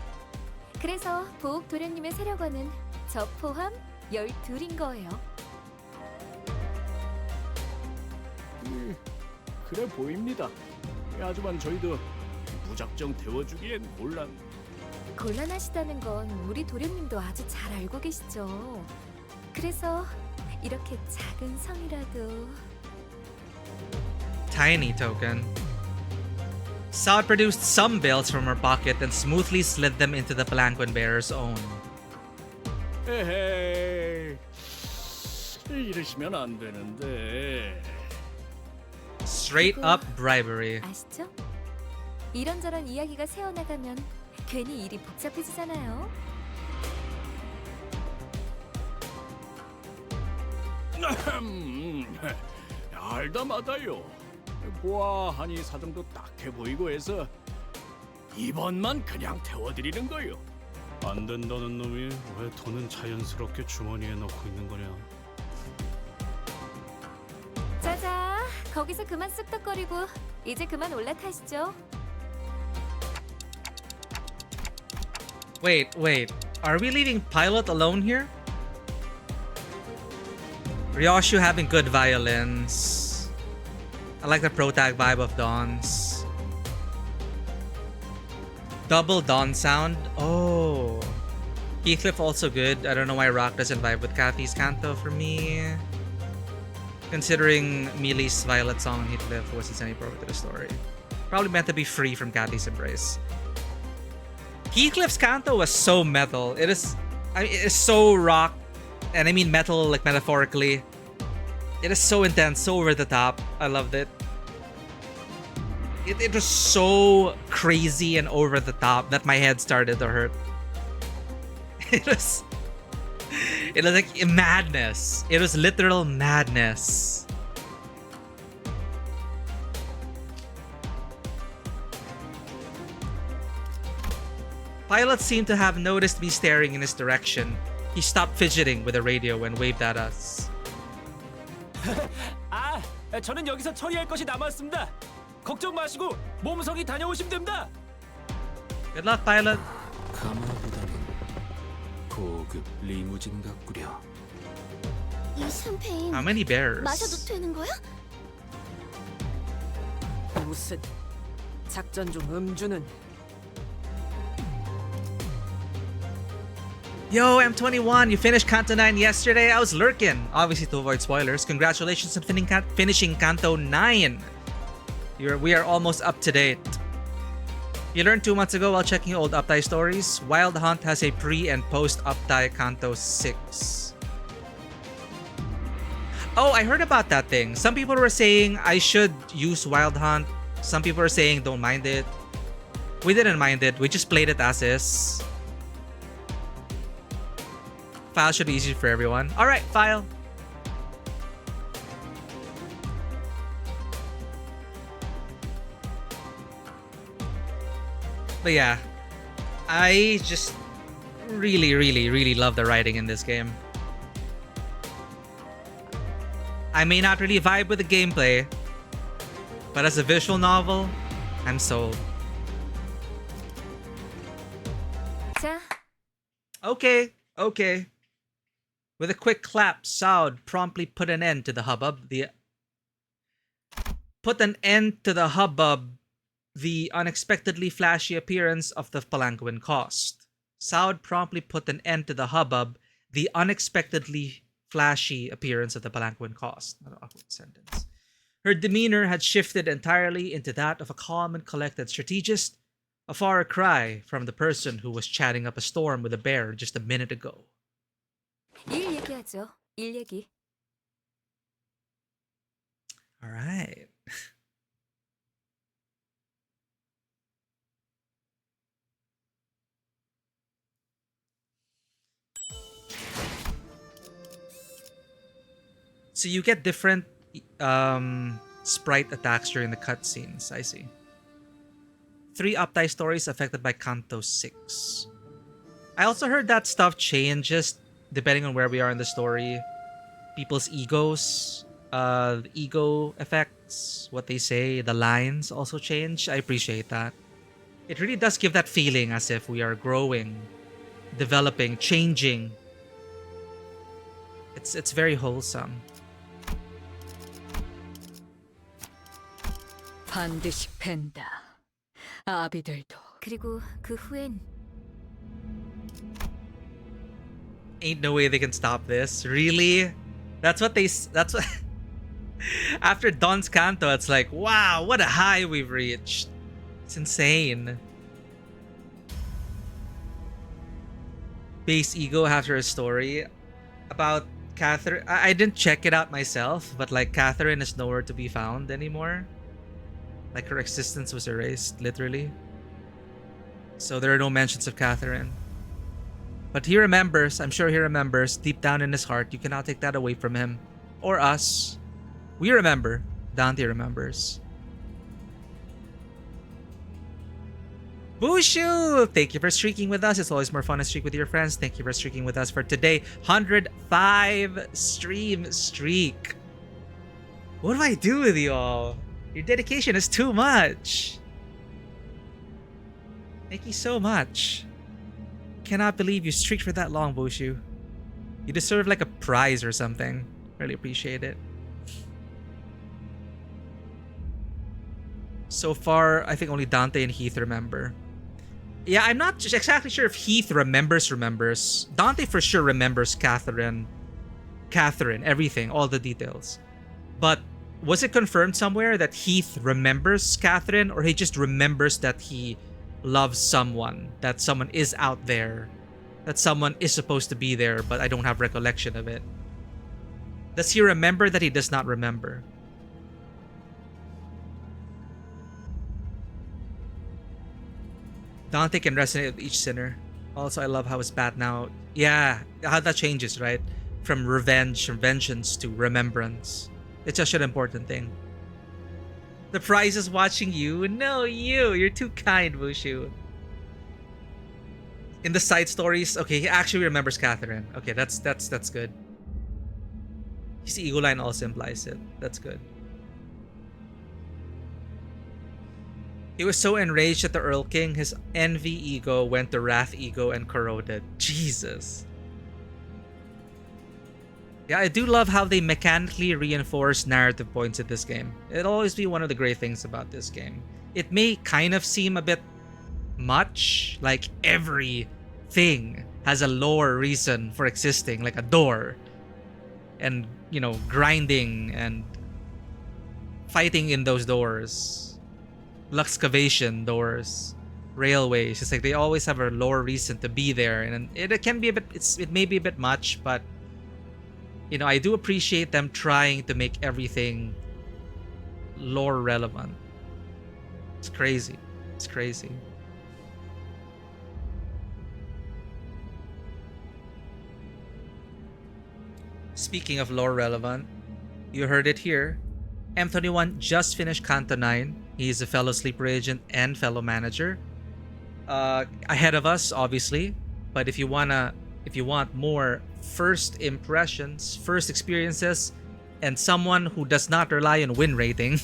그래서 보옥 도련님의 세력원은 저 포함 12인 거예요. 그래 보입니다. 하지만 저희도 무작정 태워주기엔 곤란하시다는 건 우리 도련님도 아주 잘 알고 계시죠. 그래서 이렇게 작은 성이라도 Tiny token. Saud produced some belts from her pocket and smoothly slid them into the palanquin bearer's own. 에헤이, 이러시면 안 되는데. Straight up bribery. 아시죠? 이런저런 이야기가 새어나가면 괜히 일이 복잡해지잖아요. 알다마다요. 보아하니 사정도 딱해 보이고 해서 이번만 그냥 태워드리는 거요. 안 된다는 놈이 왜 돈은 자연스럽게 주머니에 넣고 있는 거냐? 자자, 거기서 그만 쑥덕거리고 이제 그만 올라타시죠. Wait. Are we leaving Pilot alone here? Ryoshu having good violins. I like the protag vibe of Dawn's. Double Dawn sound. Oh. Heathcliff also good. I don't know why Rock doesn't vibe with Kathy's Canto for me. Considering Mealy's Violet song on Heathcliff wasn't any appropriate to the story. Probably meant to be free from Kathy's embrace. Heathcliff's Canto was so metal. It is so rock. And I mean metal like metaphorically. It is so intense, so over the top. I loved it. It was so crazy and over the top that my head started to hurt. It was like madness. It was literal madness. Pilot seemed to have noticed me staring in his direction. He stopped fidgeting with the radio and waved at us. 저는 여기서 처리할 것이 남았습니다. 걱정 마시고 몸성이 다녀오시면 됩니다. Good luck, Pilot. 가마보다는 고급 리무진 같구려. 이 샴페인 How many bears? 마셔도 되는 거야? 무슨 작전 중 음주는 Yo, M21, you finished Canto 9 yesterday? I was lurking. Obviously, to avoid spoilers. Congratulations on finishing Canto 9. We are almost up to date. You learned 2 months ago while checking old Updike stories. Wild Hunt has a pre and post Updike Canto 6. Oh, I heard about that thing. Some people were saying I should use Wild Hunt. Some people were saying don't mind it. We didn't mind it. We just played it as is. File should be easy for everyone. Alright, file. But yeah, I just really love the writing in this game. I may not really vibe with the gameplay, but as a visual novel, I'm sold. 자, Okay. With a quick clap, Saud promptly put an end to the hubbub. The unexpectedly flashy appearance of the palanquin cost. Saud promptly put an end to the hubbub. The unexpectedly flashy appearance of the palanquin cost. Not an awkward sentence. Her demeanor had shifted entirely into that of a calm and collected strategist, a far cry from the person who was chatting up a storm with a bear just a minute ago. 일 얘기하죠. 일 얘기. All right. So you get different sprite attacks during the cutscenes. I see. 3 Updike stories affected by Canto 6. I also heard that stuff changes depending on where we are in the story, people's egos, the ego effects, what they say, the lines also change. I appreciate that. It really does give that feeling as if we are growing, developing, changing. It's very wholesome. 반드시 팬다. 아비들도. 그리고 그 후엔 Ain't no way they can stop this. Really? That's what after Don's Canto, it's like, wow, what a high we've reached. It's insane. Base ego after a story about Catherine. I didn't check it out myself, but like Catherine is nowhere to be found anymore. Like her existence was erased, literally. So there are no mentions of Catherine. But he remembers, I'm sure he remembers, deep down in his heart. You cannot take that away from him. Or us. We remember. Dante remembers. Bushu! Thank you for streaking with us. It's always more fun to streak with your friends. Thank you for streaking with us for today. 105 stream streak. What do I do with you all? Your dedication is too much. Thank you so much. Cannot believe you streaked for that long, Bushu. You deserve like a prize or something. Really appreciate it. So far, I think only Dante and Heath remember. Yeah, I'm not exactly sure if Heath remembers. Dante for sure remembers Catherine, everything, all the details. But was it confirmed somewhere that Heath remembers Catherine, or he just remembers that he loves someone, that someone is out there, that someone is supposed to be there, but I don't have recollection of it? Does he remember that he does not remember? Dante can resonate with each sinner. Also, I love how it's bad now. Yeah, how that changes, right? From revenge, from vengeance to remembrance. It's such an important thing. The prize is watching you. No, you. You're too kind, Bushu. In the side stories, okay, he actually remembers Catherine. Okay, that's good. His ego line also implies it. That's good. He was so enraged at the Earl King, his envy ego went to wrath ego and corroded. Jesus. Yeah, I do love how they mechanically reinforce narrative points in this game. It'll always be one of the great things about this game. It may kind of seem a bit much, like everything has a lore reason for existing, like a door. And, you know, grinding and fighting in those doors. Luxcavation doors, railways. It's like they always have a lore reason to be there, and it can be a bit. It may be a bit much, but you know, I do appreciate them trying to make everything lore relevant. It's crazy. It's crazy. Speaking of lore relevant, you heard it here. M21 just finished Canto 9. He's a fellow sleeper agent and fellow manager. Ahead of us, obviously. But if you want more first impressions, first experiences, and someone who does not rely on win rating,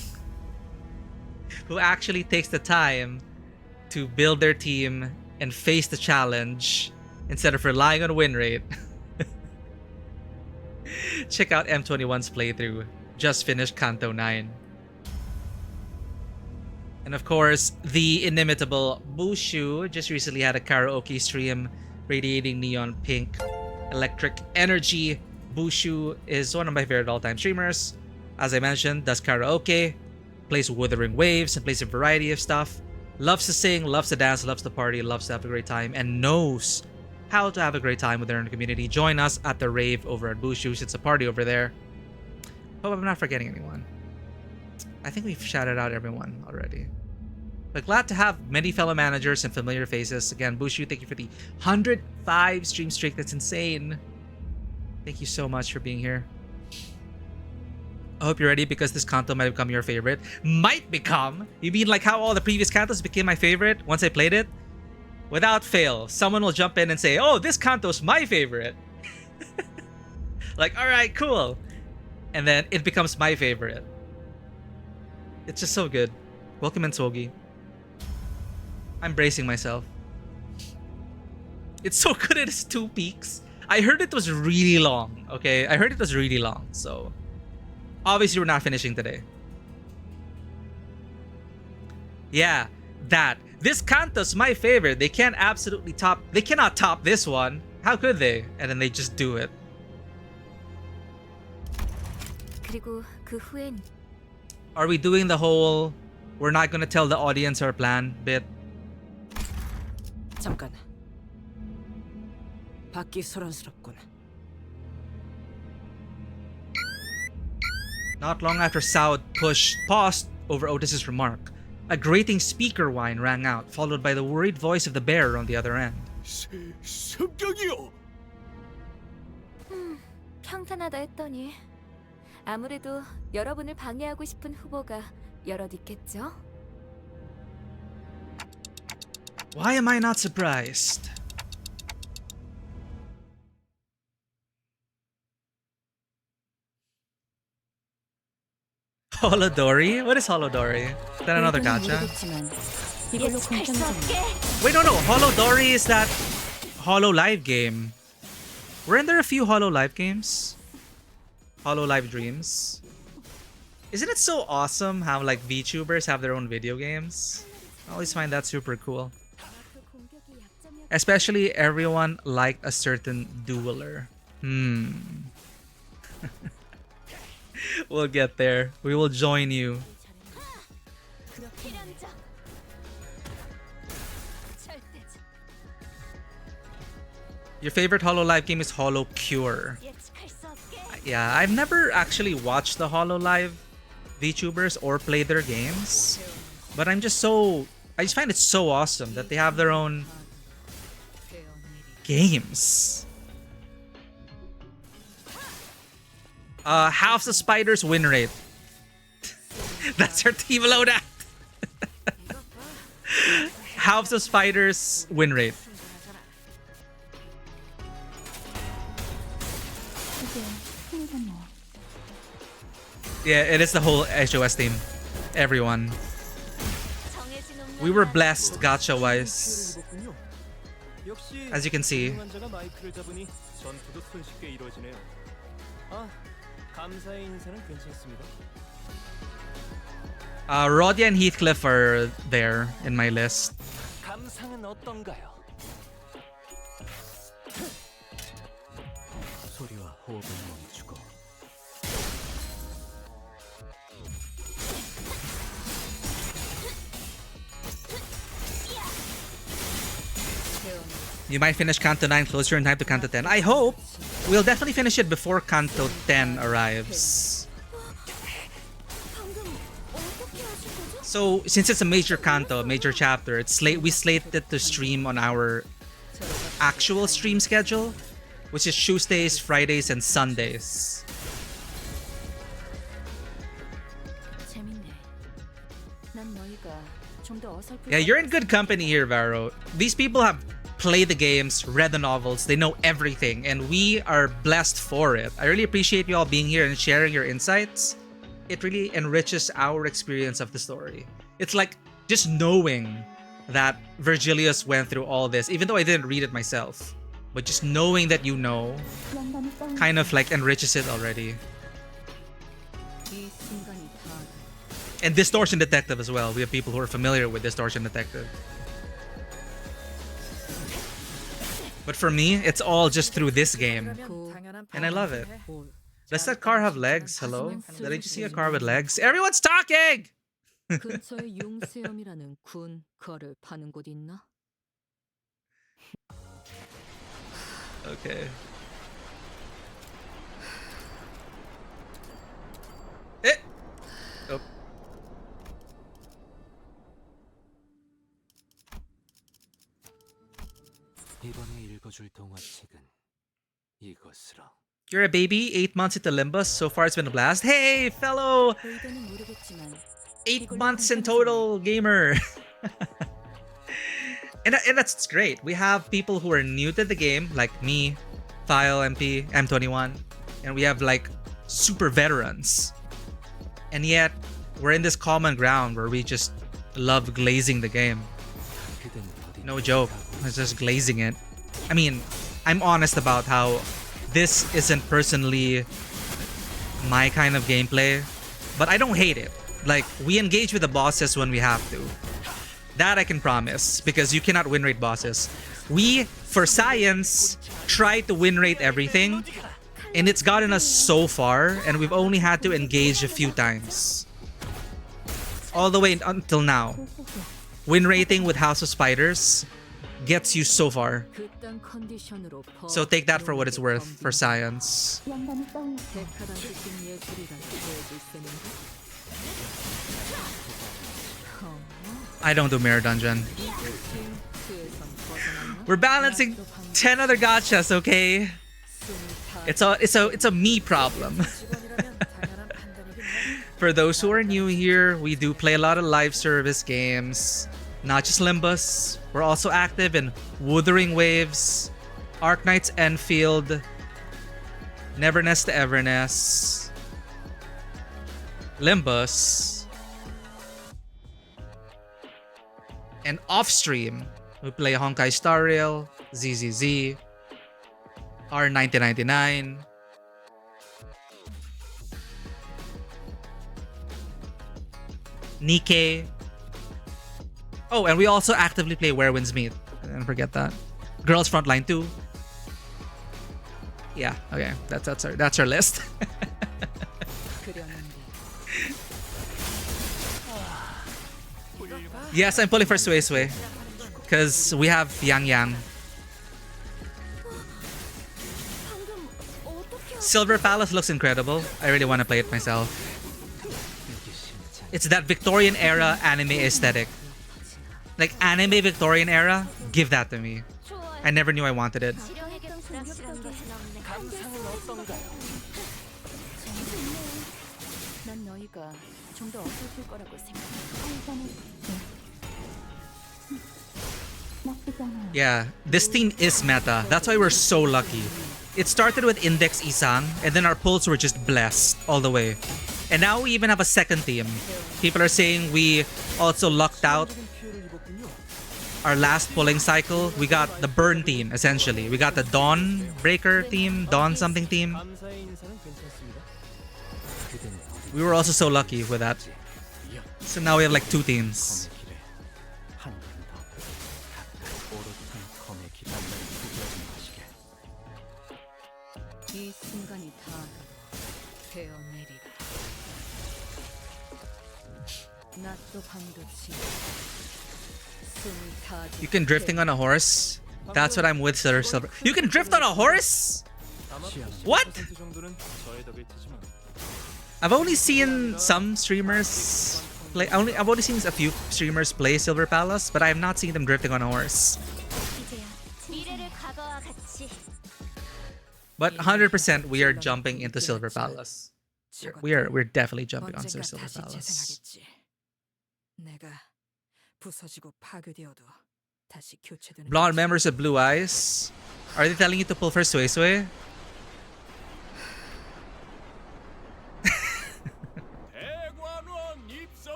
who actually takes the time to build their team and face the challenge instead of relying on win rate, check out M21's playthrough. Just finished Canto 9. And of course, the inimitable Bushu just recently had a karaoke stream radiating neon pink electric energy. Bushu is one of my favorite all-time streamers. As I mentioned, does karaoke, plays Wuthering Waves, and plays a variety of stuff. Loves to sing, loves to dance, loves to party, loves to have a great time, and knows how to have a great time with their own community. Join us at the rave over at Bushu's. It's a party over there. Hope I'm not forgetting anyone. I think we've shouted out everyone already. But glad to have many fellow managers and familiar faces. Again, Bushu, thank you for the 105 stream streak. That's insane. Thank you so much for being here. I hope you're ready because this Canto might become your favorite. Might become? You mean like how all the previous Cantos became my favorite once I played it? Without fail, someone will jump in and say, oh, this Canto's my favorite. Like, all right, cool. And then it becomes my favorite. It's just so good. Welcome in, Sogi. I'm bracing myself. It's so good at its 2 peaks. I heard it was really long, okay? I heard it was really long, so... Obviously, we're not finishing today. Yeah, that. This Canto's my favorite. They can't absolutely top... They cannot top this one. How could they? And then they just do it. 그리고 그 후엔 Are we doing the whole... We're not gonna tell the audience our plan bit? 잠깐. 받기 소란스럽군. Not long after Saud paused over Otis's remark, a grating speaker whine rang out, followed by the worried voice of the bearer on the other end. 습격이요. 평탄하다 했더니 아무래도 여러분을 방해하고 싶은 후보가 여럿 있겠죠? Why am I not surprised? Holodori? What is Holodori? Is that another gacha? Wait, no. Holodori is that Hololive game. Weren't there a few Hololive games? Hololive Dreams. Isn't it so awesome how like VTubers have their own video games? I always find that super cool. Especially everyone liked a certain dueler. We'll get there. We will join you. Your favorite Hololive game is Hollow Cure. Yeah, I've never actually watched the Hololive VTubers or played their games. But I just find it so awesome that they have their own games. Half the spider's win rate. That's her team loadout. Half the spider's win rate. Yeah, it is the whole HOS team. Everyone. We were blessed gacha-wise. As you can see. Rodia and Heathcliff are there in my list. You might finish Canto 9 closer in time to Canto 10. I hope! We'll definitely finish it before Canto 10 arrives. So, since it's a major canto, a major chapter, we slated it to stream on our actual stream schedule, which is Tuesdays, Fridays, and Sundays. Yeah, you're in good company here, Varo. These people have played the games, read the novels, they know everything, and we are blessed for it. I really appreciate you all being here and sharing your insights. It really enriches our experience of the story. It's like just knowing that Virgilius went through all this, even though I didn't read it myself. But just knowing that you know kind of like enriches it already. And Distortion Detective as well. We have people who are familiar with Distortion Detective. But for me, it's all just through this game. And I love it. Does that car have legs? Hello? Did I just see a car with legs? Everyone's talking! 근처에 융수염이라는 군 거를 파는 곳 있나? Okay. Eh! Oh. You're a baby, 8 months into Limbus. So far it's been a blast. Hey, fellow 8 months in total gamer. and that's great. We have people who are new to the game, like me, File MP, M21, and we have like super veterans. And yet, we're in this common ground where we just love glazing the game. No joke, it's just glazing it. I mean, I'm honest about how this isn't personally my kind of gameplay, but I don't hate it. Like, we engage with the bosses when we have to. That I can promise, because you cannot win rate bosses. We, for science, try to win rate everything, and it's gotten us so far, and we've only had to engage a few times. All the way until now. Win rating with House of Spiders gets you so far. So take that for what it's worth for science. I don't do Mirror Dungeon. We're balancing 10 other gachas, okay? It's a me problem. For those who are new here, we do play a lot of live service games. Not just Limbus. We're also active in Wuthering Waves, Arknight's Enfield, Neverness to Everness, Limbus, and off-stream, we play Honkai Star Rail, ZZZ, R1999, Nikkei. Oh, and we also actively play Where Winds Meet. Don't forget that. Girls Frontline 2. Yeah, okay. That's our list. Yes, I'm pulling for Sui Sui. Because we have Yang Yang. Silver Palace looks incredible. I really want to play it myself. It's that Victorian era anime aesthetic. Like anime Victorian era, give that to me. I never knew I wanted it. Yeah, this team is meta. That's why we're so lucky. It started with Index Isang, and then our pulls were just blessed all the way. And now we even have a second team. People are saying we also lucked out our last pulling cycle. We got the Burn team, essentially. We got the Dawn Breaker team, Dawn something team. We were also so lucky with that. So now we have like two teams. You can drifting on a horse? That's what I'm with, Silver. You can drift on a horse? What? I've only seen some streamers play. I've only seen a few streamers play Silver Palace, but I have not seen them drifting on a horse. But 100% we are jumping into Silver Palace. We're definitely jumping on Silver Palace. Blonde members with blue eyes? Are they telling you to pull for Sui Sui?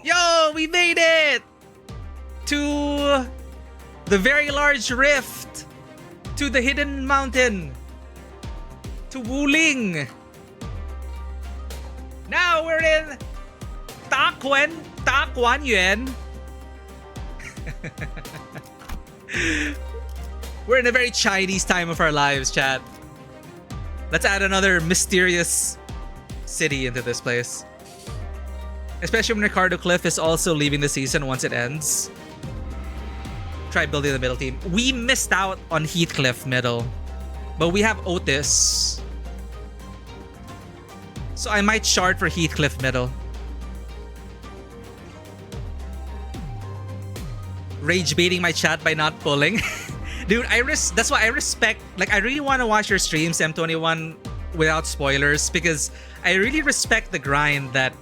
Yo, we made it! To the very large rift! To the hidden mountain! To Wuling! Now we're in Taquanyuan. We're in a very Chinese time of our lives, chat. Let's add another mysterious city into this place. Especially when Ricardo Cliff is also leaving the season once it ends. Try building the middle team. We missed out on Heathcliff middle. But we have Otis. So I might shard for Heathcliff middle. Rage baiting my chat by not pulling. Dude, that's why I respect, like, I really want to watch your streams, M21, without spoilers, because I really respect the grind that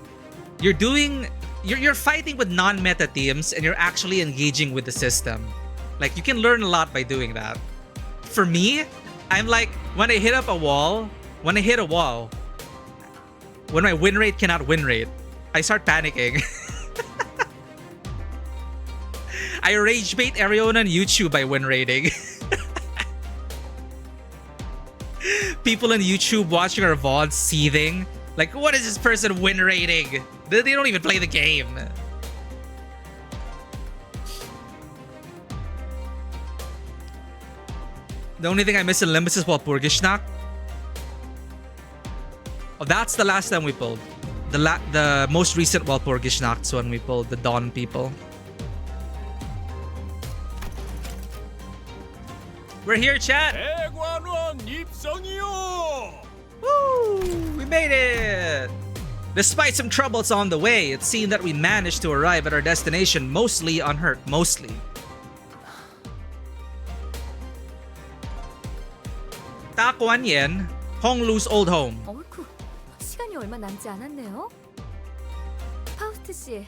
you're doing. You're fighting with non-meta teams and you're actually engaging with the system. Like, you can learn a lot by doing that. For me, I'm like, when I hit a wall, when my win rate cannot win rate, I start panicking. I rage bait everyone on YouTube by win rating. People on YouTube watching our VODs seething. Like, what is this person win rating? They don't even play the game. The only thing I miss in Limbus is Walpurgisnacht. Oh, that's the last time we pulled. The most recent Walpurgisnacht's when we pulled the Dawn people. We're here, chat! Woo! We made it! Despite some troubles on the way, it seemed that we managed to arrive at our destination mostly unhurt. Mostly. Takuan Yen, Honglu's old home. 어이쿠, 시간이 얼마 남지 않았네요. 파우스트 씨,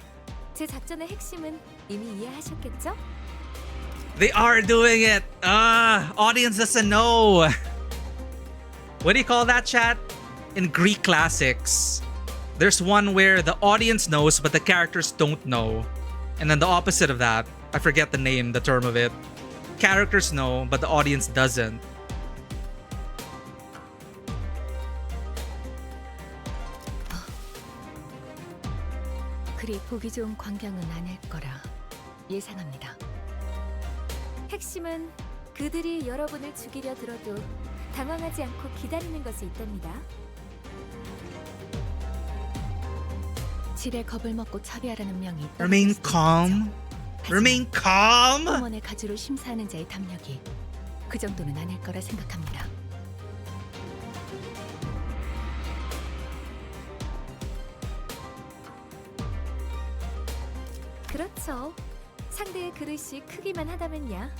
제 작전의 핵심은 이미 이해하셨겠죠? They are doing it! Audience doesn't know. What do you call that, chat? In Greek classics, there's one where the audience knows but the characters don't know. And then the opposite of that, I forget the name, the term of it. Characters know but the audience doesn't. 그리 보기 좋은 광경은 아닐 거라 예상합니다. 핵심은 그들이 여러분을 죽이려 들어도 당황하지 않고 기다리는 것에 있답니다. 질에 겁을 먹고 처리하라는 명이 Remain calm. Remain calm. 음원의 가주를 심사하는 자의 담력이 그 정도는 아닐 거라 생각합니다. 그렇죠. 상대의 그릇이 크기만 하다면야.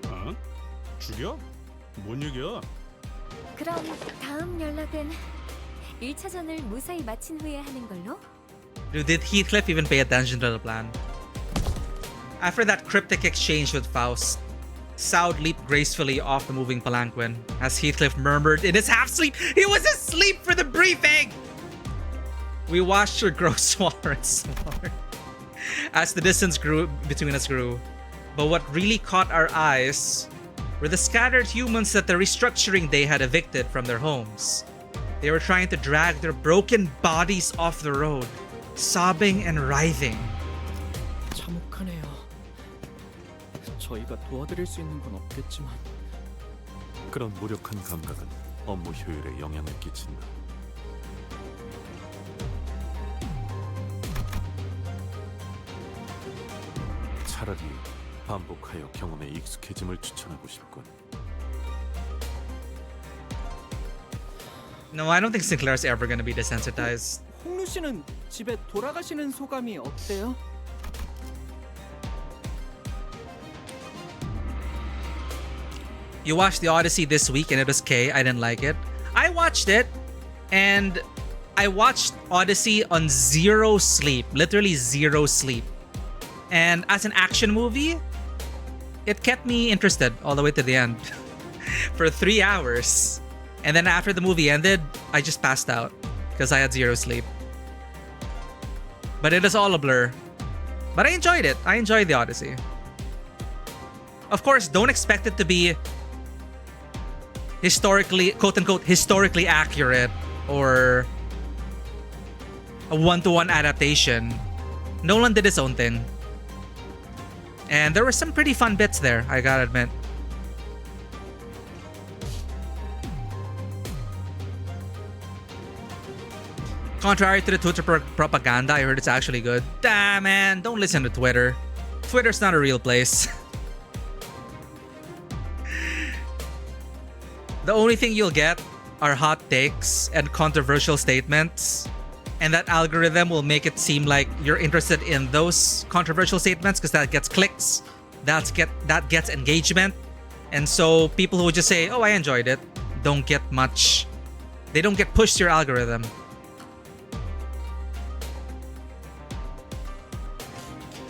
어? 죽여? 뭔 얘기야? 그럼 다음 연락은 1차전을 무사히 마친 후에 하는 걸로? Dude, did Heathcliff even pay attention to the plan? After that cryptic exchange with Faust, Saud leaped gracefully off the moving palanquin as Heathcliff murmured in his half-sleep, "He was asleep for the briefing!" We watched her grow smaller and smaller as the distance between us grew. But what really caught our eyes were the scattered humans that the restructuring day had evicted from their homes. They were trying to drag their broken bodies off the road, sobbing and writhing. 참혹하네요. 저희가 도와드릴 수 있는 건 없겠지만 그런 무력한 감각은 업무 효율에 영향을 끼친다. 차라리 반복하여 경험에 익숙해짐을 추천하고 싶군. No, I don't think Sinclair's ever gonna be desensitized. 홍루 씨는 집에 돌아가시는 소감이 어때요? You watched The Odyssey this week and it was K. I didn't like it. I watched it and I watched Odyssey on zero sleep. Literally zero sleep. And as an action movie, it kept me interested all the way to the end for 3 hours. And then after the movie ended, I just passed out because I had zero sleep. But it is all a blur. But I enjoyed it. I enjoyed The Odyssey. Of course, don't expect it to be historically, quote-unquote, historically accurate or a one-to-one adaptation. Nolan did his own thing. And there were some pretty fun bits there, I gotta admit. Contrary to the Twitter propaganda, I heard it's actually good. Damn, man, don't listen to Twitter. Twitter's not a real place. The only thing you'll get are hot takes and controversial statements. And that algorithm will make it seem like you're interested in those controversial statements because that gets clicks, that gets engagement. And so people who just say, "Oh, I enjoyed it," don't get much. They don't get pushed to your algorithm.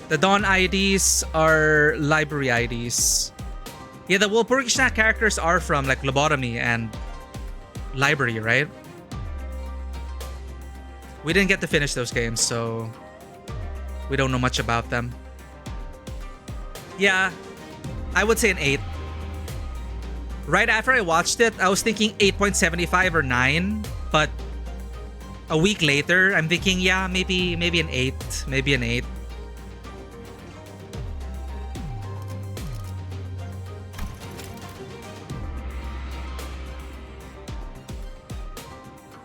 The Dawn IDs are library IDs. Yeah, the Walpurgisnacht characters are from like Lobotomy and Library, right? We didn't get to finish those games, so we don't know much about them. Yeah, I would say an 8. Right after I watched it, I was thinking 8.75 or 9, but a week later, I'm thinking, yeah, maybe an 8, maybe an 8.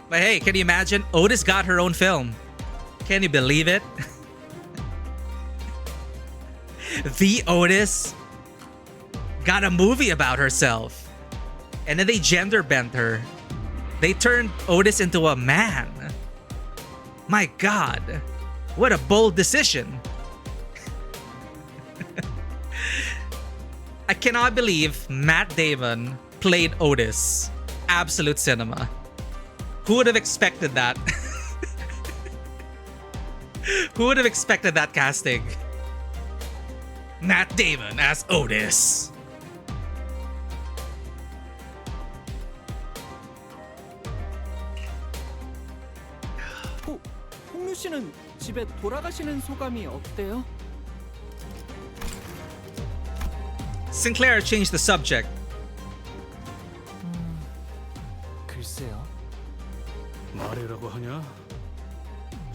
But hey, can you imagine? Otis got her own film. Can you believe it? The Otis got a movie about herself. And then they gender bent her. They turned Otis into a man. My God. What a bold decision. I cannot believe Matt Damon played Otis. Absolute cinema. Who would have expected that? Who would have expected that casting? Matt Damon as Otis. 홍류 씨는 집에 돌아가시는 소감이 어때요? Sinclair changed the subject. 글쎄요. 말이라고 하냐?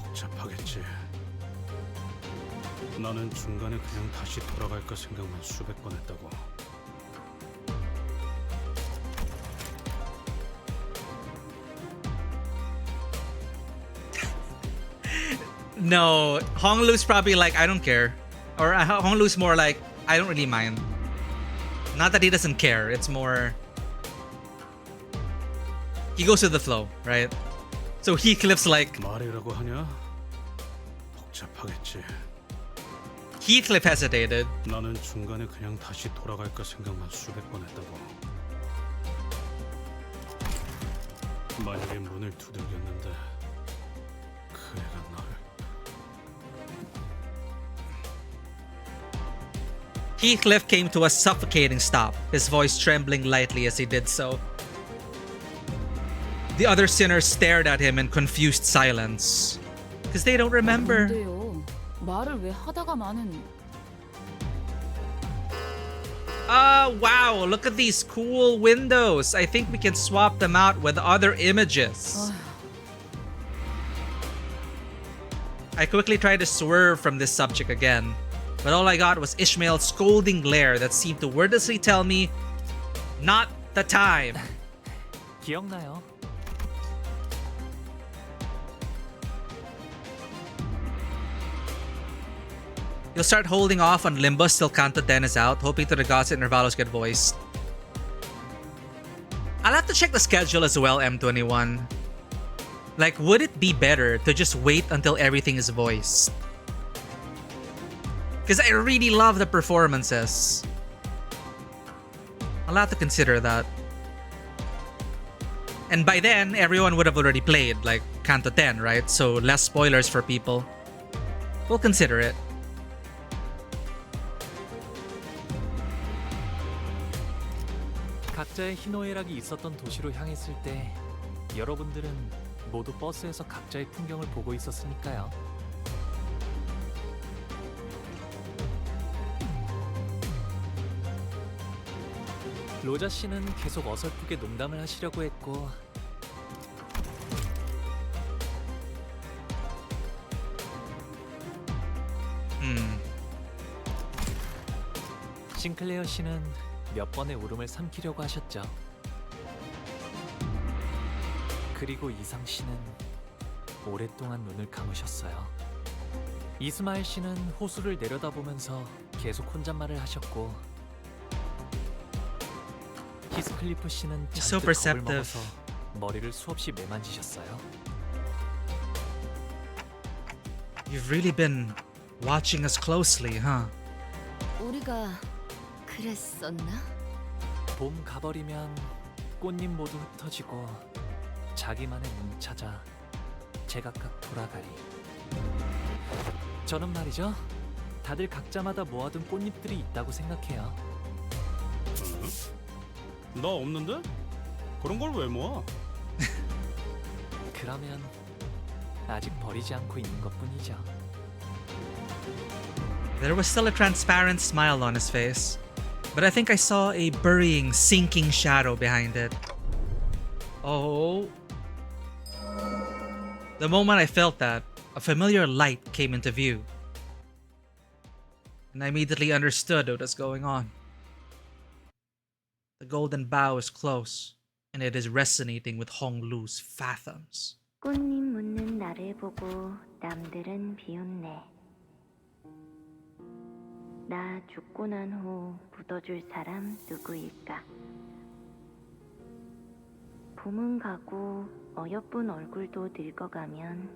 복잡하겠지. 나는 중간에 그냥 다시 돌아갈까 생각만 수백 번 했다고. No, Honglu's probably like, I don't care. Or Honglu's more like, I don't really mind. Not that he doesn't care, it's more... He goes with the flow, right? So Heathcliff's like... 말이라고 하냐? 복잡하겠지. Heathcliff hesitated. 나는 중간에 그냥 다시 돌아갈까 생각만 수백 번 했다고. 만약에 문을 두들겼는데 그 애가 나를... Heathcliff came to a suffocating stop, his voice trembling lightly as he did so. The other sinners stared at him in confused silence. Because they don't remember. 근데요. 말을 왜 하다가 마는... Wow, look at these cool windows. I think we can swap them out with other images. I quickly tried to swerve from this subject again, but all I got was Ishmael's scolding glare that seemed to wordlessly tell me, not the time. 기억나요? You'll start holding off on Limbus till Canto 10 is out, hoping to the gods and Nervalos get voiced. I'll have to check the schedule as well, M21. Like, would it be better to just wait until everything is voiced? Because I really love the performances. I'll have to consider that. And by then, everyone would have already played, like, Canto 10, right? So less spoilers for people. We'll consider it. 각자의 희노애락이 있었던 도시로 향했을 때 여러분들은 모두 버스에서 각자의 풍경을 보고 있었으니까요. 로자 씨는 계속 어설프게 농담을 하시려고 했고 싱클레어 씨는 몇 번의 울음을 삼키려고 하셨죠. 그리고 이상 씨는 오랫동안 눈을 감으셨어요. 이스마일 씨는 호수를 내려다보면서 계속 혼잣말을 하셨고 히스클리프 씨는 so 잔뜩 겁을 perceptive. 먹어서 머리를 수없이 매만지셨어요. You've really been watching us closely, huh? 우리가 그랬었나? 봄 가버리면 꽃잎 모두 흩어지고 자기만의 문 찾아 제각각 돌아가리. 저는 말이죠. 다들 각자마다 모아둔 꽃잎들이 있다고 생각해요. 나 없는데? 그런 걸 왜 모아? 그러면 아직 버리지 않고 있는 것뿐이죠. There was still a transparent smile on his face, but I think I saw a burying, sinking shadow behind it. Oh. The moment I felt that, a familiar light came into view. And I immediately understood what was going on. The golden bow is close, and it is resonating with Hong Lu's fathoms. 꽃잎 묻는 나를 보고 남들은 비웃네. 나 죽고 난 후 묻어줄 사람 누구일까? 봄은 가고 어여쁜 얼굴도 늙어가면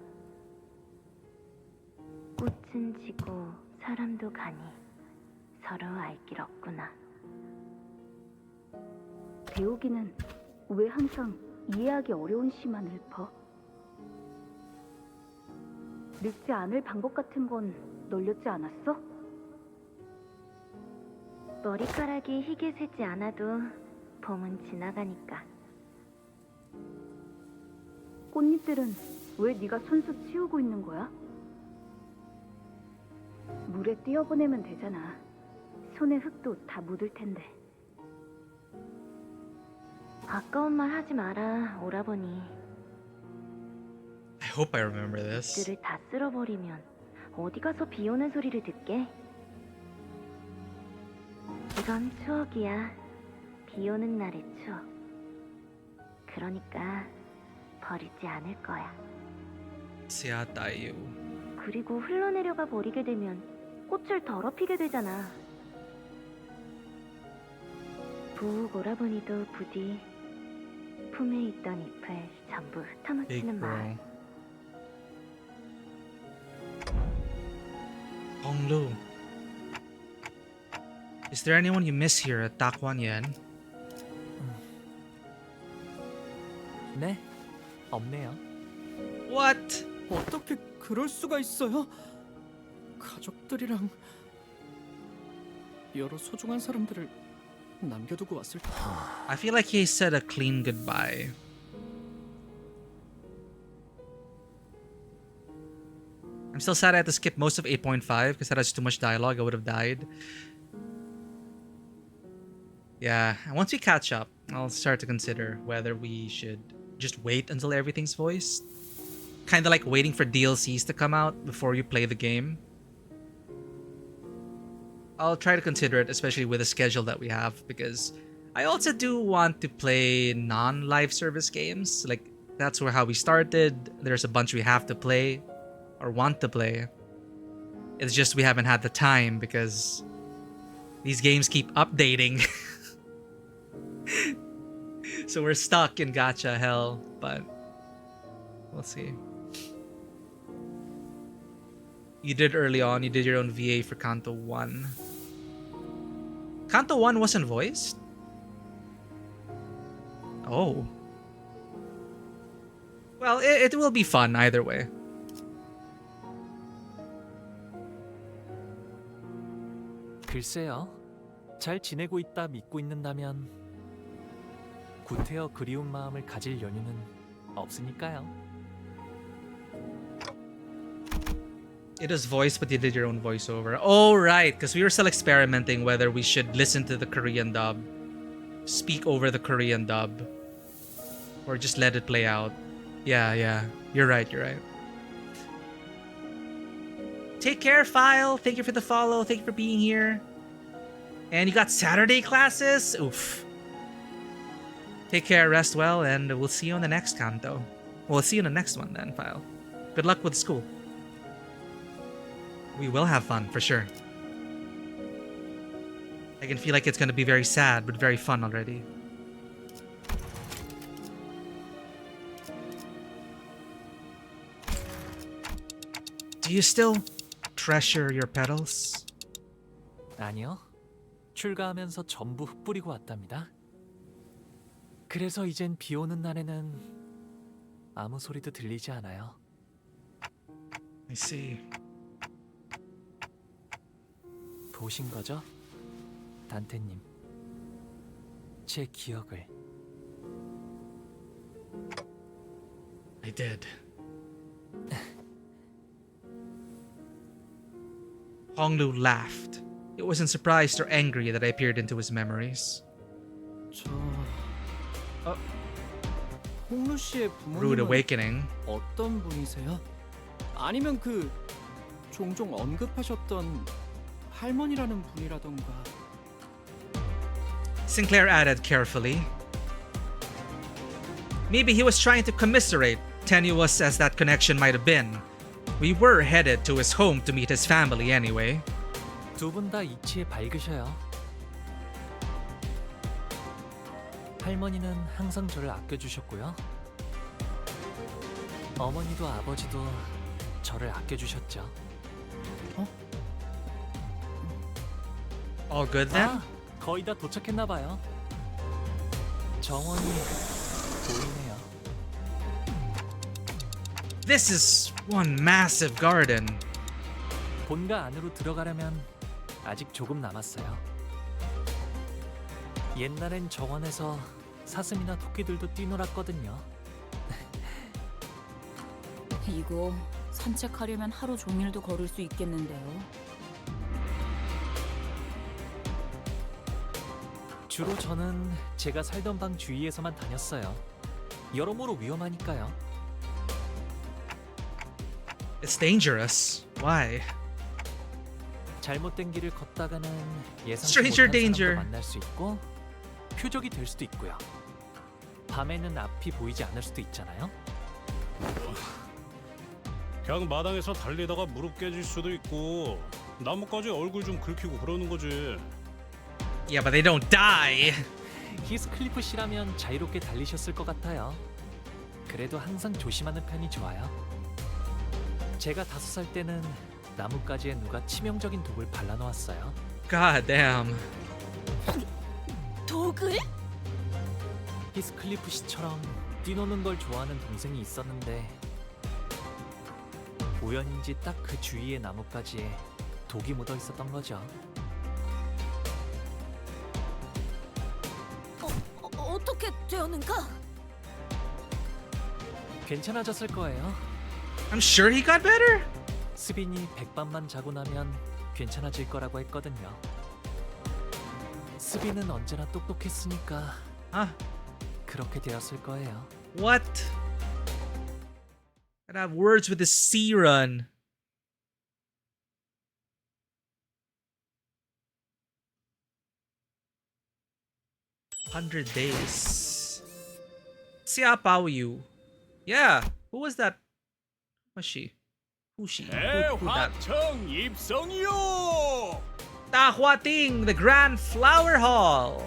꽃은 지고 사람도 가니 서로 알 길 없구나. 배우기는 왜 항상 이해하기 어려운 시만 읊어? 늙지 않을 방법 같은 건 널렸지 않았어? 머리카락이 희게 새지 않아도 봄은 지나가니까. 꽃잎들은 왜 네가 손수 치우고 있는 거야? 물에 띄어보내면 되잖아. 손에 흙도 다 묻을 텐데. 아까운 말 하지 마라, 오라버니. I hope I remember this. 들을 다 쓸어버리면 어디 가서 비 오는 소리를 듣게? 이건 추억이야. 비 오는 날의 추억. 그러니까 버리지 않을 거야. Siya tayo. 그리고 흘러내려가 버리게 되면 꽃을 더럽히게 되잖아. 부욱 오라버니도 부디 품에 있던 잎을 전부 흩어놓치는 마을. Hong Lu. Is there anyone you miss here at Takwon Yen? 네, 없네요. What? 어떻게 그럴 수가 있어요? 가족들이랑 여러 소중한 사람들을 남겨두고 왔을 때. I feel like he said a clean goodbye. I'm still sad I had to skip most of 8.5 because that has too much dialogue. I would have died. Yeah, and once we catch up, I'll start to consider whether we should just wait until everything's voiced. Kind of like waiting for DLCs to come out before you play the game. I'll try to consider it, especially with the schedule that we have, because I also do want to play non-live service games. Like, that's how we started. There's a bunch we have to play or want to play. It's just we haven't had the time because these games keep updating. So we're stuck in gacha hell, but we'll see. You did early on, you did your own VA for Canto 1. Canto 1 wasn't voiced? Oh. Well, it will be fun either way. 글쎄요. 잘 지내고 있다 믿고 있는다면 구태여 그리운 마음을 가질 연유는 없으니까요. It is voiced, but you did your own voiceover. Oh, right, because we were still experimenting whether we should listen to the Korean dub, speak over the Korean dub, or just let it play out. Yeah, you're right. Take care, File. Thank you for the follow. Thank you for being here. And you got Saturday classes? Oof. Take care, rest well, and we'll see you on the next Canto. We'll see you in the next one then, File. Good luck with school. We will have fun, for sure. I can feel like it's gonna be very sad, but very fun already. Do you still treasure your petals? 아니요. 출가하면서 전부 흩뿌리고 왔답니다. 그래서 이젠 비 오는 날에는 아무 소리도 들리지 않아요. I see. 보신 거죠? 단테님. 제 기억을. I did. Honglu laughed. He wasn't surprised or angry that I peered into his memories. 홍루 씨의 Rude 부모님은 awakening. 어떤 분이세요? 아니면 그 종종 언급하셨던 할머니라는 분이라던가. Sinclair added carefully. Maybe he was trying to commiserate, tenuous as that connection might have been. We were headed to his home to meet his family anyway. 두 분 다 이치에 밝으셔요. 할머니는 항상 저를 아껴주셨고요. 어머니도 아버지도 저를 아껴주셨죠. All good then? 아, 거의 다 도착했나 봐요. 정원이 보이네요. This is one massive garden. 본가 안으로 들어가려면 아직 조금 남았어요. 옛날엔 정원에서 사슴이나 토끼들도 뛰놀았거든요. 이거 산책하려면 하루 종일도 걸을 수 있겠는데요. 주로 저는 제가 살던 방 주위에서만 다녔어요. 여러모로 위험하니까요. It's dangerous. Why? 잘못된 길을 걷다가는 예상치 Stranger 못한 danger. 사람도 만날 수 있고 표적이 될 수도 있고요. 밤에는 앞이 보이지 않을 수도 있잖아요. 그냥 마당에서 달리다가 무릎 깨질 수도 있고 나뭇가지 얼굴 좀 긁히고 그러는 거지. Yeah, but they don't die. 히스클리프 씨라면 자유롭게 달리셨을 것 같아요. 그래도 항상 조심하는 편이 좋아요. 제가 5살 때는 나뭇가지에 누가 치명적인 독을 발라놓았어요. God damn. 독을? 히스클리프 씨처럼 뛰노는 걸 좋아하는 동생이 있었는데 우연인지 딱 그 주위의 나뭇가지에 독이 묻어 있었던 거죠. 어떻게 되었는가? 괜찮아졌을 거예요. I'm sure he got better. 스빈이 백밤만 자고 나면 괜찮아질 거라고 했거든요. 스빈은 언제나 똑똑했으니까 그렇게 되었을 거예요. What? I'd have words with the sea run. "100 days. Xia Pao Yu. Yeah, who was that? Was she? Who's she? Who that? 대화청 입성이요. Da Huating, the Grand Flower Hall.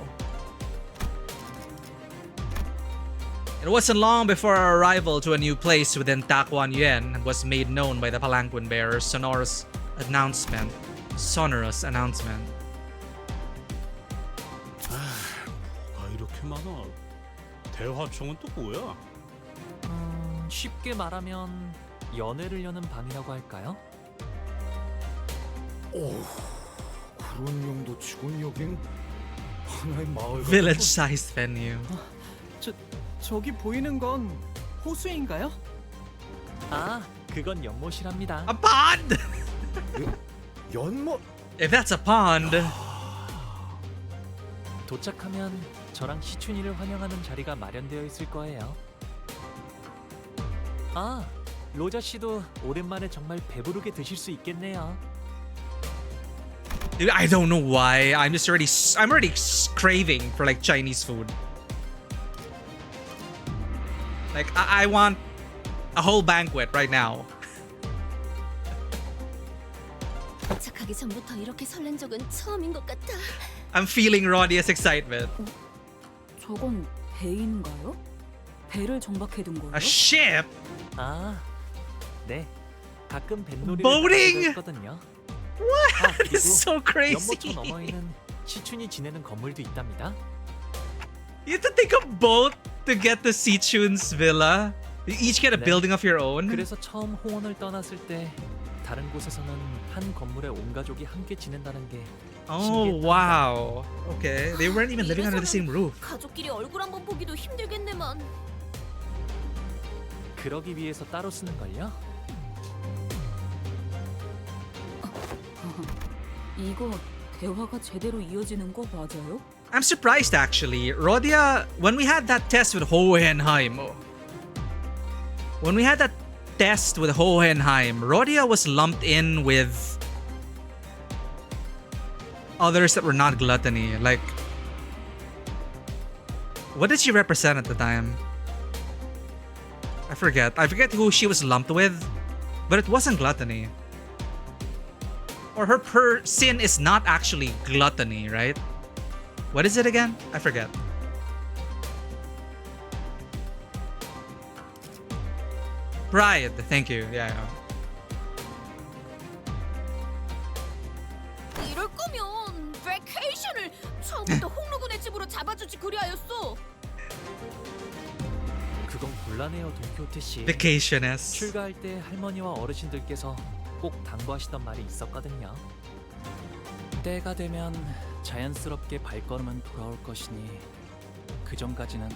It wasn't long before our arrival to a new place within Takuan Yuan was made known by the palanquin bearer's sonorous announcement. 뭐가 이렇게 많아? 대화청은 또 뭐야? 쉽게 말하면 연애를 여는 방이라고 할까요? 오, 그런 용도 치곤 여긴 하나의 마을. Village-sized venue. 저기 보이는 건 호수인가요? 아, 그건 연못이랍니다. A pond! 연못? If that's a pond. 도착하면 저랑 시춘이를 환영하는 자리가 마련되어 있을 거예요. 아, 로자 씨도 오랜만에 정말 배부르게 드실 수 있겠네요. Dude, I don't know why. I'm already craving for like Chinese food. Like I want a whole banquet right now. 도착하기 전부터 이렇게 설렌 적은 처음인 것 같아. I'm feeling Rodia's excitement. 저건 배인가요? 배를 정박해둔 거예요? A ship? 아, 네. 가끔 뱃놀이를 Boating? 했거든요. What? This is so crazy. 연못 저 너머에는 시춘이 지내는 건물도 있답니다. You have to take a boat to get to Sichun's villa. You each get a 네. building of your own. 그래서 처음 홍원을 떠났을 때 다른 곳에서는 한 건물에 온 가족이 함께 지낸다는 게 Oh, wow. Okay, they weren't even living under the same roof. 가족끼리 얼굴 한번 보기도 힘들겠네만. 그러기 위해서 따로 쓰는 걸요? 이거 대화가 제대로 이어지는 거 맞아요? I'm surprised actually. Rodia, when we had that test with Hohenheim, Rodia was lumped in with others that were not gluttony. Like, what did she represent at the time? I forget who she was lumped with, but it wasn't gluttony. Or her sin is not actually gluttony, right? What is it again? I forget. Pride, thank you. Yeah. 이럴 거면 베케이션을 처음부터 홍로군의 집으로 잡아주지 그리하였어. 그건 곤란해요, 돈키호테 씨. Vacationist. 출가할 때 할머니와 어르신들께서 꼭 당부하시던 말이 있었거든요. 때가 되면 자연스럽게 발걸음은 돌아올 것이니 그 전까지는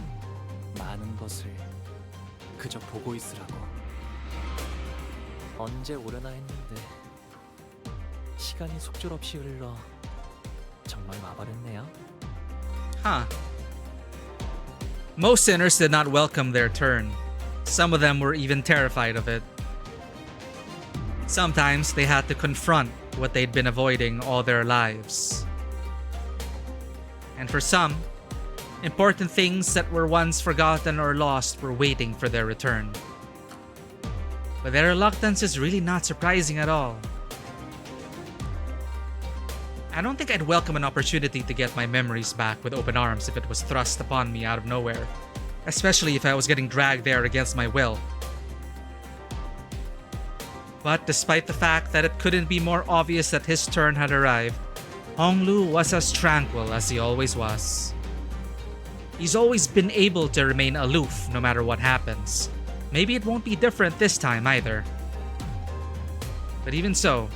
많은 것을 그저 보고 있으라고. 언제 오려나 했는데 시간이 속절없이 흘러 정말 와버렸네요. Huh. Most sinners did not welcome their turn. Some of them were even terrified of it. Sometimes they had to confront what they'd been avoiding all their lives. And for some, important things that were once forgotten or lost were waiting for their return. But their reluctance is really not surprising at all. I don't think I'd welcome an opportunity to get my memories back with open arms if it was thrust upon me out of nowhere, especially if I was getting dragged there against my will. But despite the fact that it couldn't be more obvious that his turn had arrived, Honglu was as tranquil as he always was. He's always been able to remain aloof no matter what happens. Maybe it won't be different this time either. But even so,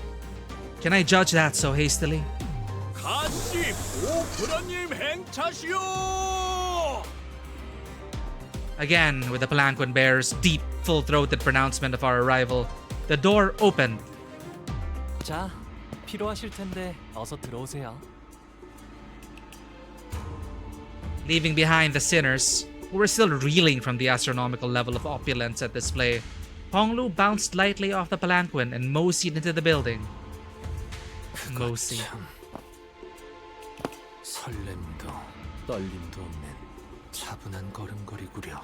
can I judge that so hastily? 가시 보프라님 행차시오! Again, with the Palanquin Bear's deep, full-throated pronouncement of our arrival, the door opened. 자, 필요하실 텐데 어서 들어오세요. Leaving behind the sinners, who were still reeling from the astronomical level of opulence at display, Honglu bounced lightly off the palanquin and moseyed into the building. Mosey. 설렘도 떨림도 없는 차분한 걸음걸이구려.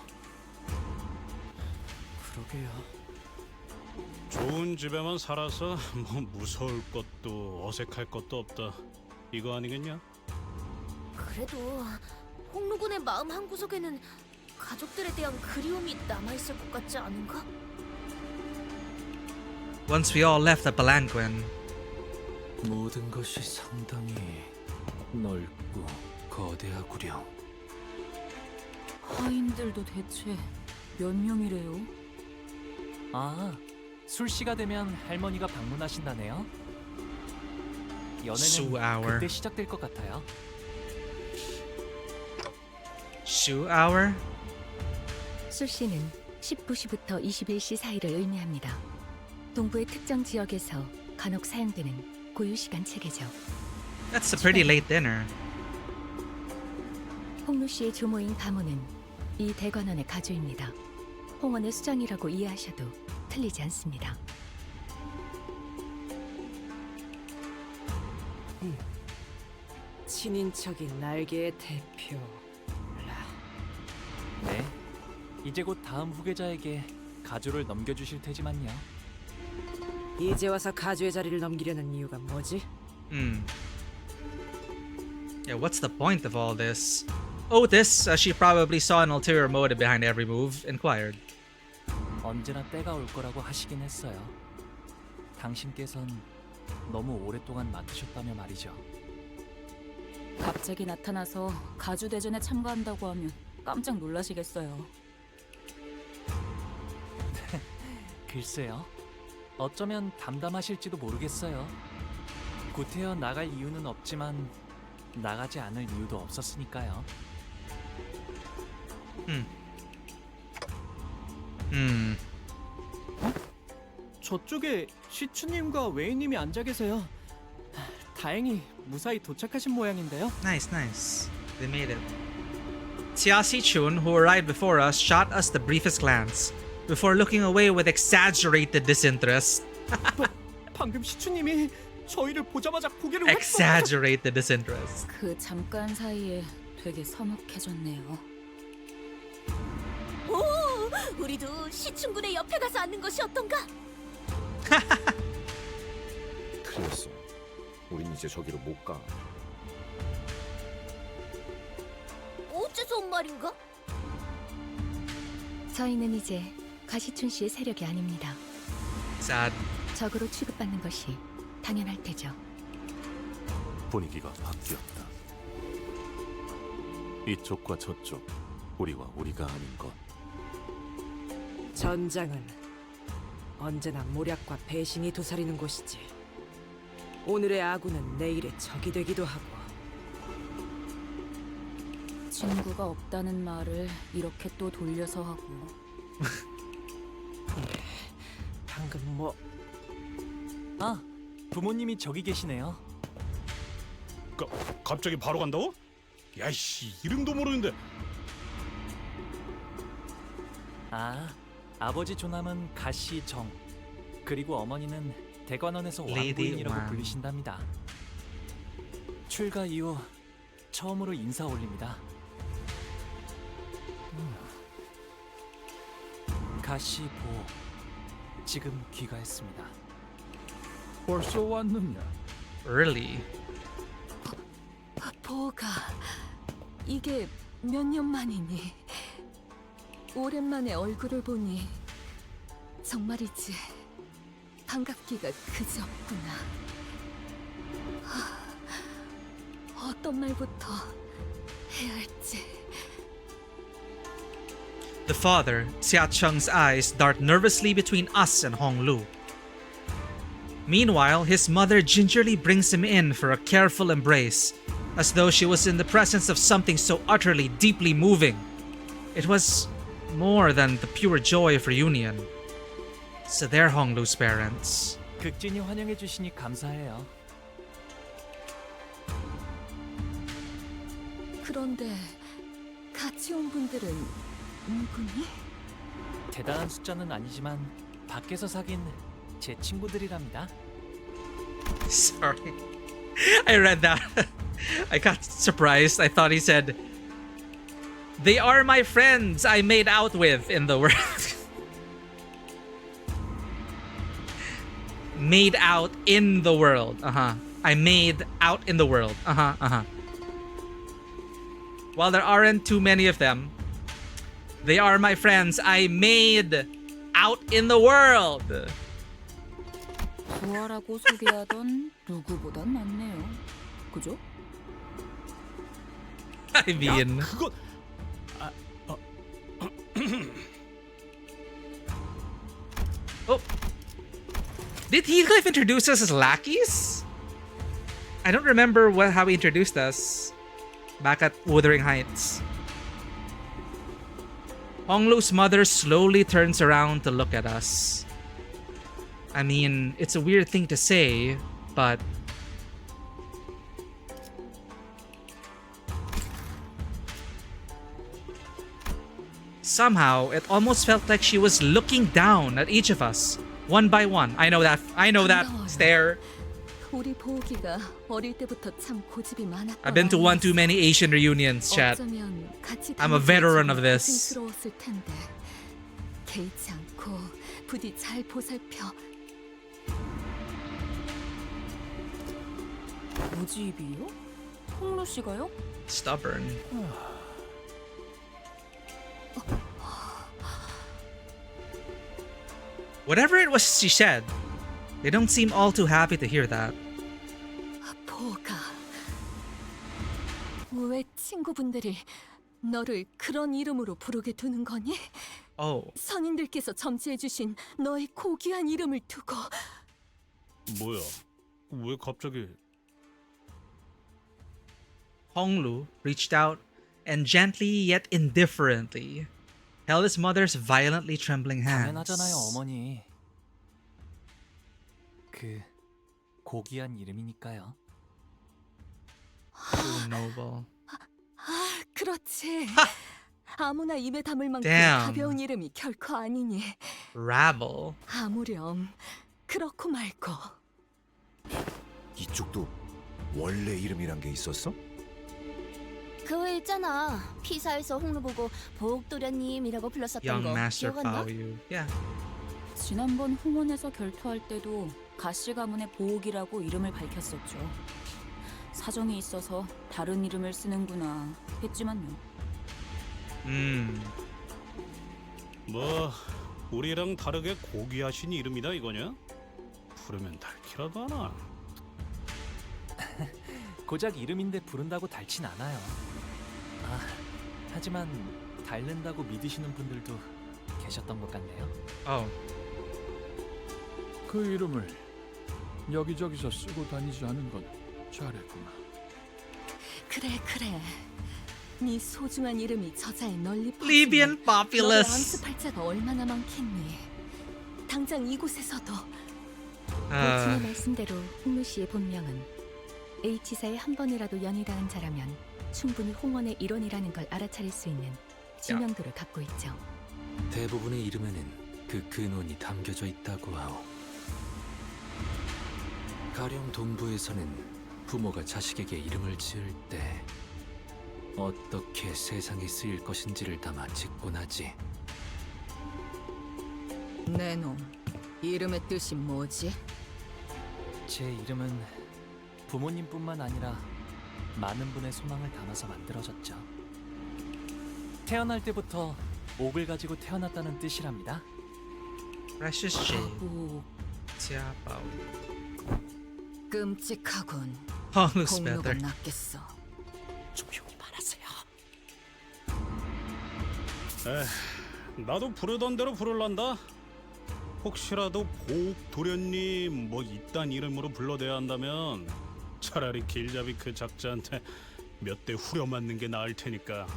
그러게요. 좋은 집에만 살아서 뭐 무서울 것도 어색할 것도 없다. 이거 아니겠냐? 그래도 홍로군의 마음 한구석에는 가족들에 대한 그리움이 남아있을 것 같지 않은가? Once we all left the palanquin, 모든 것이 상당히 넓고 거대하구려. 하인들도 대체 몇 명이래요? 아, 술시가 되면 할머니가 방문하신다네요. 연애는 그때 시작될 것 같아요. Shoe hour? 술시는 19시부터 21시 사이를 의미합니다. 동부의 특정 지역에서 간혹 사용되는 고유시간 체계죠. That's a pretty late dinner. 홍루 씨의 조모인 가모는 이 대관원의 가주입니다. 홍원의 수장이라고 이해하셔도 틀리지 않습니다. 친인척인 날개의 대표. 네, 이제 곧 다음 후계자에게 가주를 넘겨주실 테지만요. 이제 와서 가주의 자리를 넘기려는 이유가 뭐지? Yeah, what's the point of all this? Otis, as she probably saw an ulterior motive behind every move, inquired. 언제나 때가 올 거라고 하시긴 했어요. 당신께선 너무 오랫동안 맡으셨다며 말이죠. 갑자기 나타나서 가주 대전에 참가한다고 하면 깜짝 놀라시겠어요. 글쎄요. 어쩌면 담담하실지도 모르겠어요. 구태여 나갈 이유는 없지만 나가지 않을 이유도 없었으니까요. 저쪽에 시추님과 웨이님이 앉아 계세요. 다행히 무사히 도착하신 모양인데요. Nice, nice. They made it. Xia Sichun, who arrived before us, shot us the briefest glance before looking away with exaggerated disinterest. 방금 시추님이 저희를 보자마자 고개를 Exaggerated disinterest. 그 잠깐 사이에 되게 서먹해졌네요. 오, 우리도 시춘군의 옆에 가서 앉는 것이 어떤가? 그랬어. 우린 이제 저기로 못 가. 어째서 온 말인가? 저희는 이제 가시춘 씨의 세력이 아닙니다. Sad. 적으로 취급받는 것이 당연할 테죠. 분위기가 바뀌었다. 이쪽과 저쪽, 우리와 우리가 아닌 것. 전장은 언제나 모략과 배신이 도사리는 곳이지. 오늘의 아군은 내일의 적이 되기도 하고. 친구가 없다는 말을 이렇게 또 돌려서 하고. 방금 뭐... 아, 부모님이 저기 계시네요. 갑자기 바로 간다고? 야이씨, 이름도 모르는데. 아, 아버지 조남은 가시정, 그리고 어머니는 대관원에서 왕부인이라고 왕. 불리신답니다. 출가 이후 처음으로 인사 올립니다. 가시보, 지금 귀가했습니다. 벌써 왔느냐? Really? 보가 이게 몇 년 만이니? 오랜만에 얼굴을 보니 정말이지 반갑기가 그지없구나. 어떤 말부터 해야 할지. The father, Xia Cheng's eyes dart nervously between us and Hong Lu. Meanwhile, his mother gingerly brings him in for a careful embrace, as though she was in the presence of something so utterly, deeply moving. It was more than the pure joy of reunion. So they're Hong Lu's parents. 극진히 환영해 주시니 감사해요. 그런데 같이 온 분들은 누구니? 대단한 숫자는 아니지만 밖에서 사귄 제 친구들이랍니다. Sorry. I read that. I got surprised. I thought he said, "They are my friends I made out with in the world." Made out in the world. I made out in the world. While there aren't too many of them, they are my friends I made out in the world. 부하라고 소개하던 누구보단 낫네요. 그죠? I mean, 그거 oh, did Heathcliff introduce us as lackeys? I don't remember how he introduced us back at Wuthering Heights. Hong Lu's mother slowly turns around to look at us. I mean, it's a weird thing to say, but somehow it almost felt like she was looking down at each of us, one by one. I know that stare. 우리 보기가 어릴 때부터 참 고집이 많았던. I've been to one too many Asian reunions, chat. 어쩌면 같이 I'm a veteran of this. 고생스러웠을 텐데 개의치 않고 부디 잘 보살펴. 고집이요? 홍루 씨가요? Stubborn. Whatever it was she said, they don't seem all too happy to hear that. 보가 왜 친구분들이 너를 그런 이름으로 부르게 두는 거니? Oh. 선인들께서 점지해주신 너의 고귀한 이름을 두고 뭐야? 왜 갑자기? Honglu reached out and gently yet indifferently held his mother's violently trembling 당연하잖아요, hands. 어머니. 그 고귀한 이름이니까요. So noble. 아, 그렇지. 아무나 입에 담을 만큼 Damn. 가벼운 이름이 결코 아니니. Rabble. 아무렴 그렇고 말고. 이쪽도 원래 이름이란 게 있었어? 그 왜 있잖아. 피사에서 홍루 보고 보옥도련님이라고 불렀었던 Young 거 Master 기억한다? Pao-yu. Yeah. 지난번 홍원에서 결투할 때도 가시 가문의 보옥이라고 이름을 밝혔었죠. 사정이 있어서 다른 이름을 쓰는구나 했지만요. 뭐 우리랑 다르게 고귀하신 이름이다 이거냐? 부르면 닳기라도 하나. 고작 이름인데 부른다고 닳진 않아요. 아, 하지만 닳는다고 믿으시는 분들도 계셨던 것 같네요. Oh. 그 이름을 여기저기서 쓰고 다니지 않은 건 잘했구나. 그래. 네 소중한 이름이 저자에 널리 Plebeian 퍼지면 populace. 너를 암습할 자가 얼마나 많겠니. 당장 이곳에서도. 모친의 말씀대로 홍루 씨의 본명은 H사에 한 번이라도 연이닿은 자라면 충분히 홍원의 일원이라는 걸 알아차릴 수 있는 지명도를 갖고 있죠. 대부분의 이름에는 그 근원이 담겨져 있다고 하오. 가령 동부에서는 부모가 자식에게 이름을 지을 때 어떻게 세상에 쓰일 것인지를 담아 짓곤 하지. 내 놈, 이름의 뜻이 뭐지? 제 이름은 부모님뿐만 아니라 많은 분의 소망을 담아서 만들어졌죠. 태어날 때부터 옥을 가지고 태어났다는 뜻이랍니다. Precious Jade. Jia Pao. 끔찍하군. Honglu's 홍루가 better. 낫겠어. 조용히 말하세요. 나도 부르던 대로 부를란다. 혹시라도 보옥도련님 뭐 이딴 이름으로 불러대야 한다면 차라리 길잡이 그 작자한테 몇 대 후려맞는 게 나을 테니까.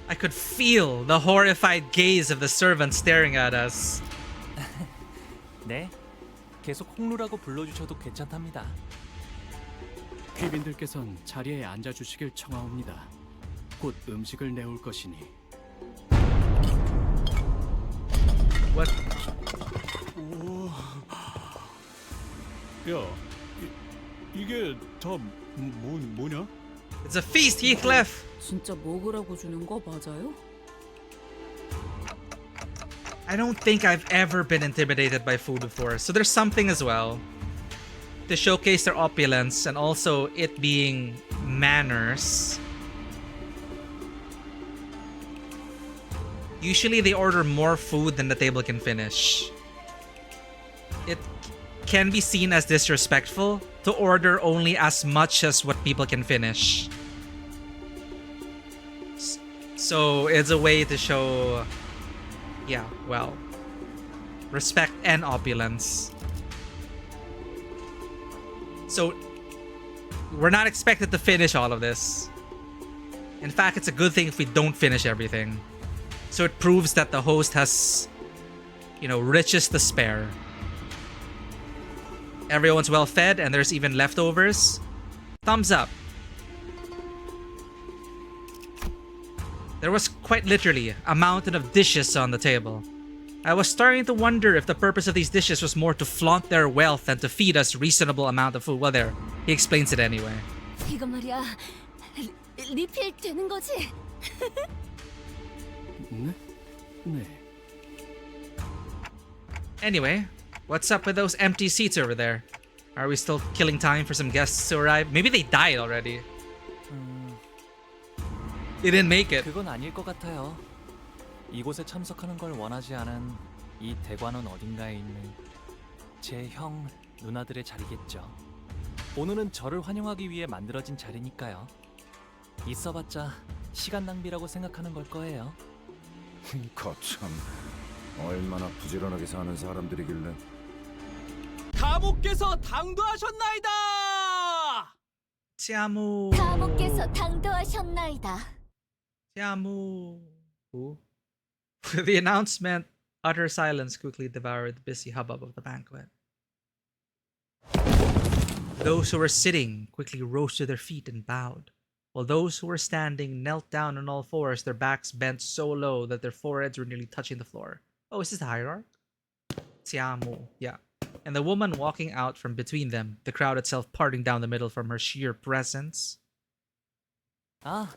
I could feel the horrified gaze of the servant staring at us. 네, 계속 홍루라고 불러주셔도 괜찮답니다. 귀빈들께선 자리에 앉아주시길 청하옵니다. 곧 음식을 내올 것이니. What? 야, 이게 다 뭐냐? It's a feast, Heathcliff. 진짜 먹으라고 주는 거 맞아요? I don't think I've ever been intimidated by food before, so there's something as well to showcase their opulence and also it being manners. Usually they order more food than the table can finish. It can be seen as disrespectful to order only as much as what people can finish. So it's a way to show, yeah, well, respect and opulence. So we're not expected to finish all of this. In fact, it's a good thing if we don't finish everything. So it proves that the host has, you know, riches to spare. Everyone's well fed and there's even leftovers. Thumbs up. There was quite literally a mountain of dishes on the table. I was starting to wonder if the purpose of these dishes was more to flaunt their wealth than to feed us reasonable amount of food. Well, there, he explains it anyway. 이거 말이야. 리필 되는 거지? 네. Anyway, what's up with those empty seats over there? Are we still killing time for some guests to arrive? Maybe they died already. They didn't make it. 그건 아닐 것 같아요. 이곳에 참석하는 걸 원하지 않은 이 대관원 어딘가에 있는 제 형 누나들의 자리겠죠. 오늘은 저를 환영하기 위해 만들어진 자리니까요. 있어봤자 시간 낭비라고 생각하는 걸 거예요. 거참 얼마나 부지런하게 사는 사람들이길래. 가목께서 당도하셨나이다. 치아무. 가목께서 당도하셨나이다. 치아무. Who? With the announcement, utter silence quickly devoured the busy hubbub of the banquet. Those who were sitting quickly rose to their feet and bowed, while those who were standing knelt down on all fours, their backs bent so low that their foreheads were nearly touching the floor. Oh, is this the hierarch? Tiamu, yeah. And the woman walking out from between them, the crowd itself parting down the middle from her sheer presence. 아,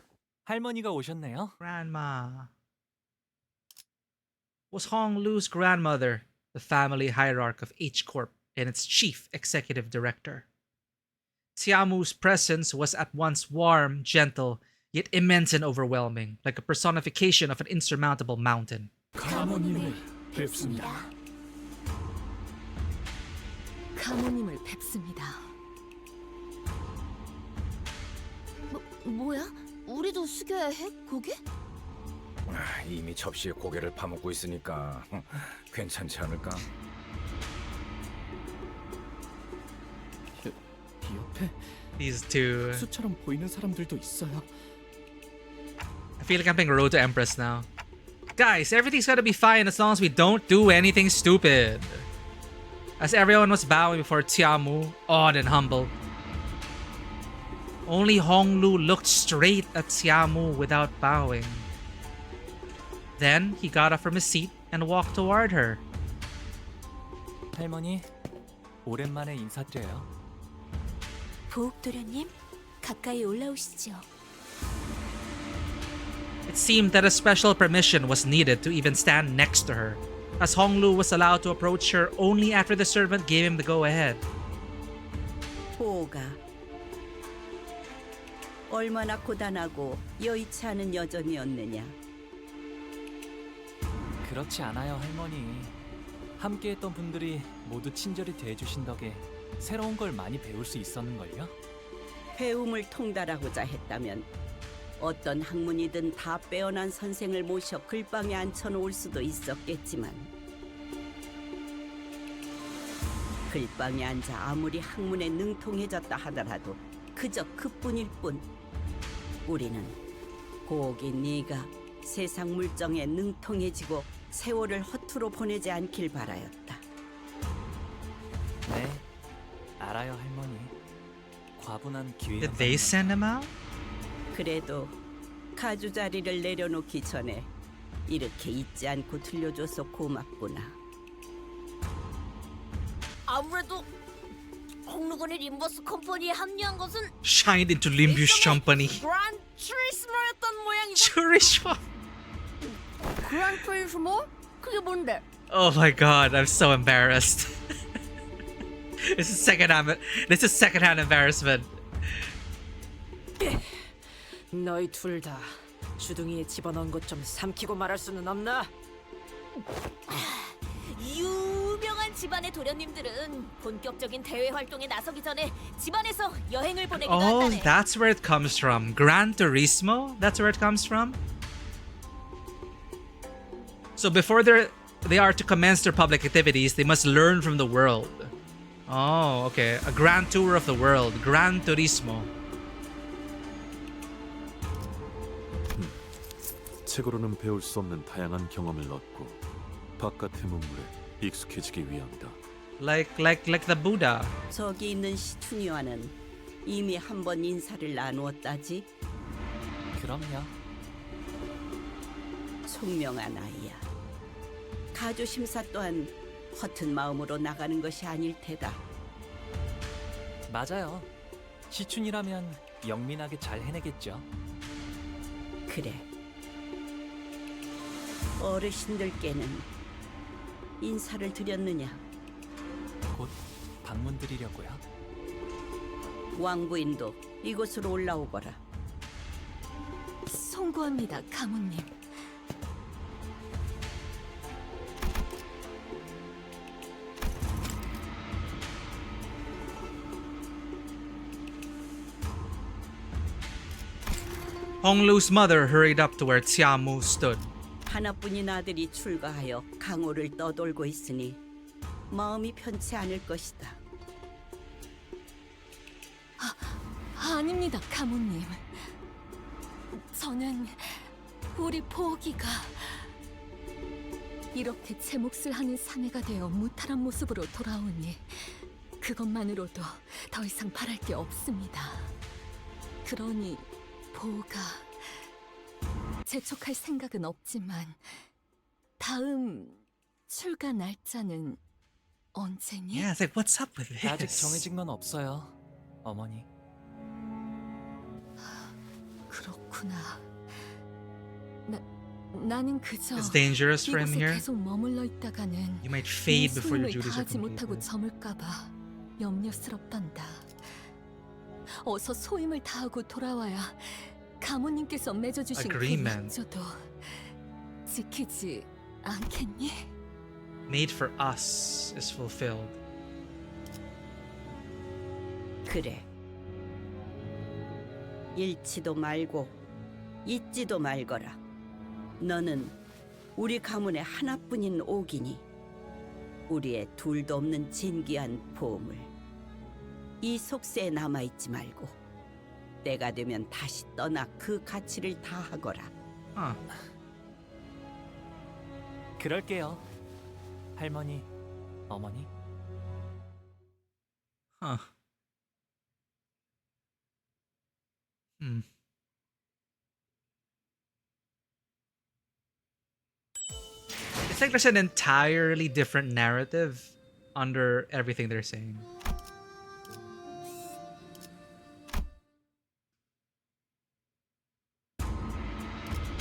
할머니가 오셨네요. Grandma. Was Hong Lu's grandmother, the family hierarch of H Corp and its chief executive director. Tiamu's presence was at once warm, gentle, yet immense and overwhelming, like a personification of an insurmountable mountain. 가모님을 뵙습니다. 가모님을 뵙습니다. 뭐야? 우리도 숙여야 해? 고개? 이미 접시에 고개를 파묻고 있으니까 괜찮지 않을까? 이 옆에 These two. 수처럼 보이는 사람들도 있어요. I feel like I'm playing Road to Empress now. Guys, everything's gonna be fine as long as we don't do anything stupid. As everyone was bowing before Tiamu, awed and humble. Only Honglu looked straight at Tiamu without bowing. Then he got up from his seat and walked toward her. 할머니, 오랜만에 인사드려요. 보옥도련님, 가까이 올라오시죠. It seemed that a special permission was needed to even stand next to her, as Honglu was allowed to approach her only after the servant gave him the go-ahead. 보호가 얼마나 고단하고 여의치 않은 여정이었느냐. 그렇지 않아요, 할머니. 함께했던 분들이 모두 친절히 대해주신 덕에 새로운 걸 많이 배울 수 있었는걸요? 배움을 통달하고자 했다면 어떤 학문이든 다 빼어난 선생을 모셔 글방에 앉혀놓을 수도 있었겠지만 글방에 앉아 아무리 학문에 능통해졌다 하더라도 그저 그뿐일 뿐. 우리는 고기 네가 세상 물정에 능통해지고 세월을 허투루 보내지 않길 바라였다. 네, 알아요, 할머니. 과분한 기회. Did they send him out? 그래도 가주 자리를 내려놓기 전에 이렇게 잊지 않고 들려줘서 고맙구나. 아무래도 홍루군이 림버스 컴퍼니에 합류한 것은 Shined into Limbus Company. 그란 트리스모였던 모양이죠. Turismo. 그란 트리스모? 그게 뭔데? Oh my god, I'm so embarrassed. This is secondhand embarrassment. 너희 둘 다 주둥이에 집어넣은 것 좀 삼키고 말할 수는 없나? 유명한 집안의 도련님들은 본격적인 대외 활동에 나서기 전에 집안에서 여행을 보내기도 Oh, 한다네. that's where it comes from. Gran Turismo? That's where it comes from? So before they are to commence their public activities, they must learn from the world. Oh, okay. A grand tour of the world. Gran Turismo. 책으로는 배울 수 없는 다양한 경험을 얻고 바깥의 문물에 익숙해지기 위함이다. Like the Buddha. 저기 있는 시춘이와는 이미 한 번 인사를 나누었다지. 그럼요. 총명한 아이야. 가주 심사 또한 허튼 마음으로 나가는 것이 아닐 테다. 맞아요. 시춘이라면 영민하게 잘 해내겠죠. 그래. 어르신들께는 인사를 드렸느냐? 곧 방문 드리려고요. 왕부인도 이곳으로 올라오거라. 송구합니다, 가모님. Honglu's mother hurried up to where Tiamu stood. 하나뿐인 아들이 출가하여 강호를 떠돌고 있으니 마음이 편치 않을 것이다. 아닙니다, 가모님. 저는 우리 보기가 이렇게 제 몫을 하는 사내가 되어 무탈한 모습으로 돌아오니 그것만으로도 더 이상 바랄 게 없습니다. 그러니 보가 재촉할 생각은 없지만 다음 출가 날짜는 언제니? Yeah, it's like, what's up with this? 아직 정해진 건 없어요, 어머니. 그렇구나. 나는 그저 It's dangerous for him 이곳에 here. 계속 머물러 있다가는 You might fade 내 before your 소임을 duties are 다하지 못하고 completed. 저물까봐 염려스럽단다. 어서 소임을 다하고 돌아와야 가모님께서 맺어주신 그 Agreement. 약조도 지키지 않겠니? Made for us is fulfilled. 그래. 잃지도 말고 잊지도 말거라. 너는 우리 가문의 하나뿐인 옥이니 우리의 둘도 없는 진귀한 보물. 이 속세에 남아있지 말고 때가 되면 다시 떠나 그 가치를 다하거라. 그럴게요, 할머니, 어머니. It's like there's an entirely different narrative under everything they're saying.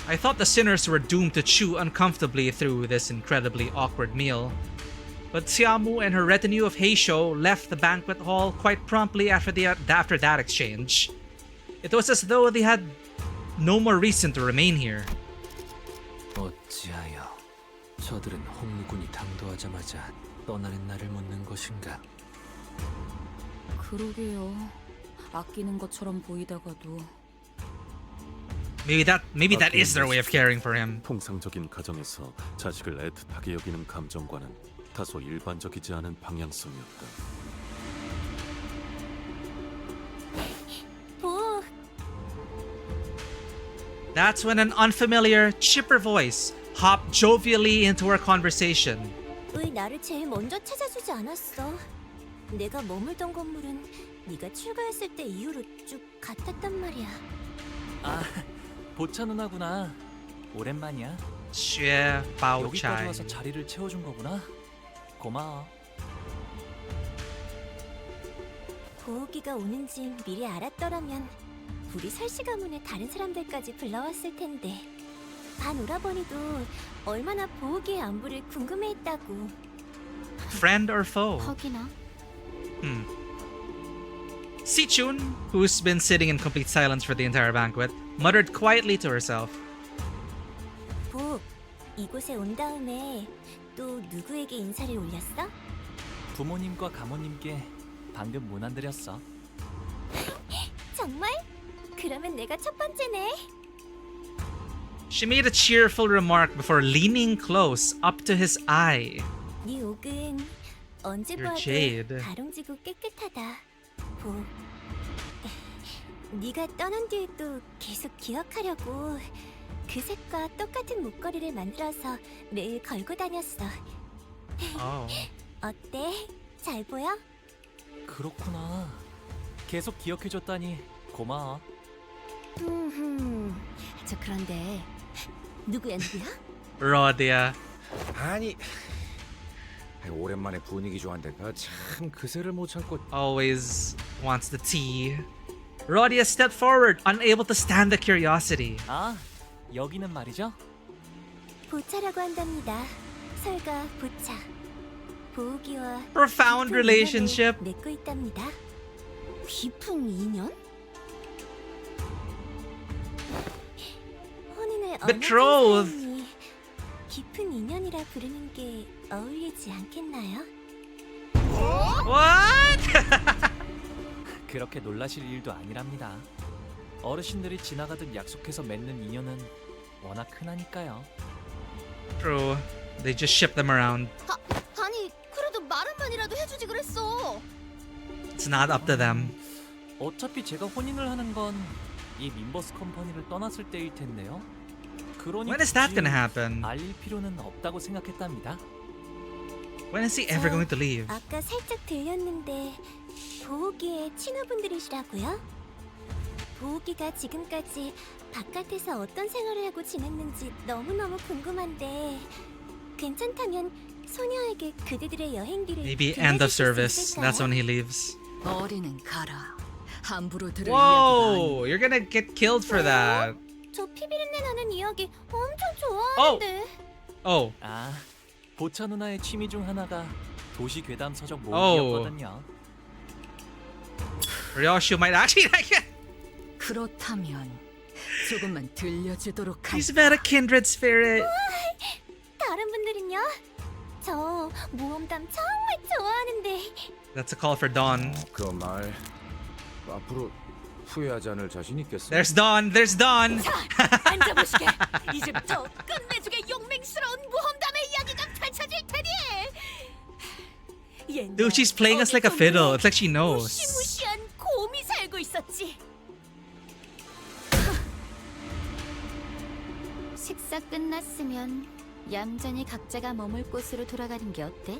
I thought the sinners were doomed to chew uncomfortably through this incredibly awkward meal. But Xiamu and her retinue of Heisho left the banquet hall quite promptly after that exchange. It was as though they had no more reason to remain here. 어찌하여 저들은 홍무군이 당도하자마자 떠나는 날을 묻는 것인가? 그러게요. 아끼는 것처럼 보이다가도. Maybe that is their way of caring for him. 통상적인 가정에서 자식을 애틋하게 여기는 감정과는 다소 일반적이지 않은 방향성이었다. 보, That's when an unfamiliar, chipper voice hopped jovially into our conversation. 왜 나를 제일 먼저 찾아주지 않았어? 내가 머물던 건물은 네가 출가했을 때 이후로 쭉 같았단 말이야. 아, 보차 누나구나. 오랜만이야. 쉐 바오 여기까지 차이. 와서 자리를 채워준 거구나. 고마워. 보호기가 오는지 미리 알았더라면 우리 설씨 가문의 다른 사람들까지 불러왔을 텐데. 반 오라버니도 얼마나 보호기의 안부를 궁금해했다고. Friend or foe? 허기나. Sichun, who's been sitting in complete silence for the entire banquet, muttered quietly to herself. 보, 이곳에 온 다음에 또 누구에게 인사를 올렸어? 부모님과 가모님께 방금 문안 드렸어. 정말? 그러면 내가 첫 번째네. She made a cheerful remark before leaning close up to his eye. 네 옥은 언제 You're jade. 봐도 가롱지고 깨끗하다. 보, 네가 떠난 뒤에도 계속 기억하려고 그 색과 똑같은 목걸이를 만들어서 매일 걸고 다녔어. Oh. 어때? 잘 보여? 그렇구나. 계속 기억해줬다니 고마워. 저 그런데 누구야? Rodia. 아니, 오랜만에 분위기 좋아한데가 참 그새를 못 참고. Always wants the tea. Rodia stepped forward, unable to stand the curiosity. 아, 여기는 말이죠? 보차라고 한답니다. 설가 보차. 보호기와 Profound 깊은 relationship. 인연을 맺고 있답니다. 깊은 인연? 혼인을 Betrothed. 사람이 깊은 인연이라 부르는 게 어울리지 않겠나요? What? 그렇게 놀라실 일도 아니랍니다. 어르신들이 지나가듯 약속해서 맺는 인연은 워낙 흔하니까요. True. They just ship them around. 아니, 그래도 말 한마디라도 해주지 그랬어. It's not up to them. 어차피 제가 혼인을 하는 건 이 림버스 컴퍼니를 떠났을 때일 텐데요. 그러니 When is that 굳이 gonna happen? 알릴 필요는 없다고 생각했답니다. When is he ever going to leave? 아까 살짝 들렸는데 보호기의 친구분들이시라고요? 보호기가 지금까지 바깥에서 어떤 생활을 하고 지냈는지 너무너무 궁금한데 괜찮다면 소녀에게 그대들의 여행기를 Maybe end of 들려주실 수 service. 있을까요? That's when he leaves. 어리는 가라. 함부로 들을 Whoa! You're gonna get killed for that. 저 피비린내 나는 이야기 엄청 좋아하는데. Oh. 아, 보차 누나의 취미 중 하나가 도시 괴담 서적 Oh. 모으기였거든요. Ryoshi might actually like it. 그렇다면 조금만 들려주도록 He's 하자. about a kindred spirit. 다른 분들은요? 저 모험담 정말 좋아하는데. That's a call for Dawn. 그 말 앞으로 후회하지 않을 자신 있겠어? There's Dawn. There's Dawn. 앉아보시게. 이제부터 끝내주게 용맹스러운 모험담의 이야기가 펼쳐질 테니. Dude, she's playing us like a fiddle. It's like she knows. 무시무시한 곰이 살고 있었지. 식사 끝났으면 얌전히 각자가 머물 곳으로 돌아가는 게 어때?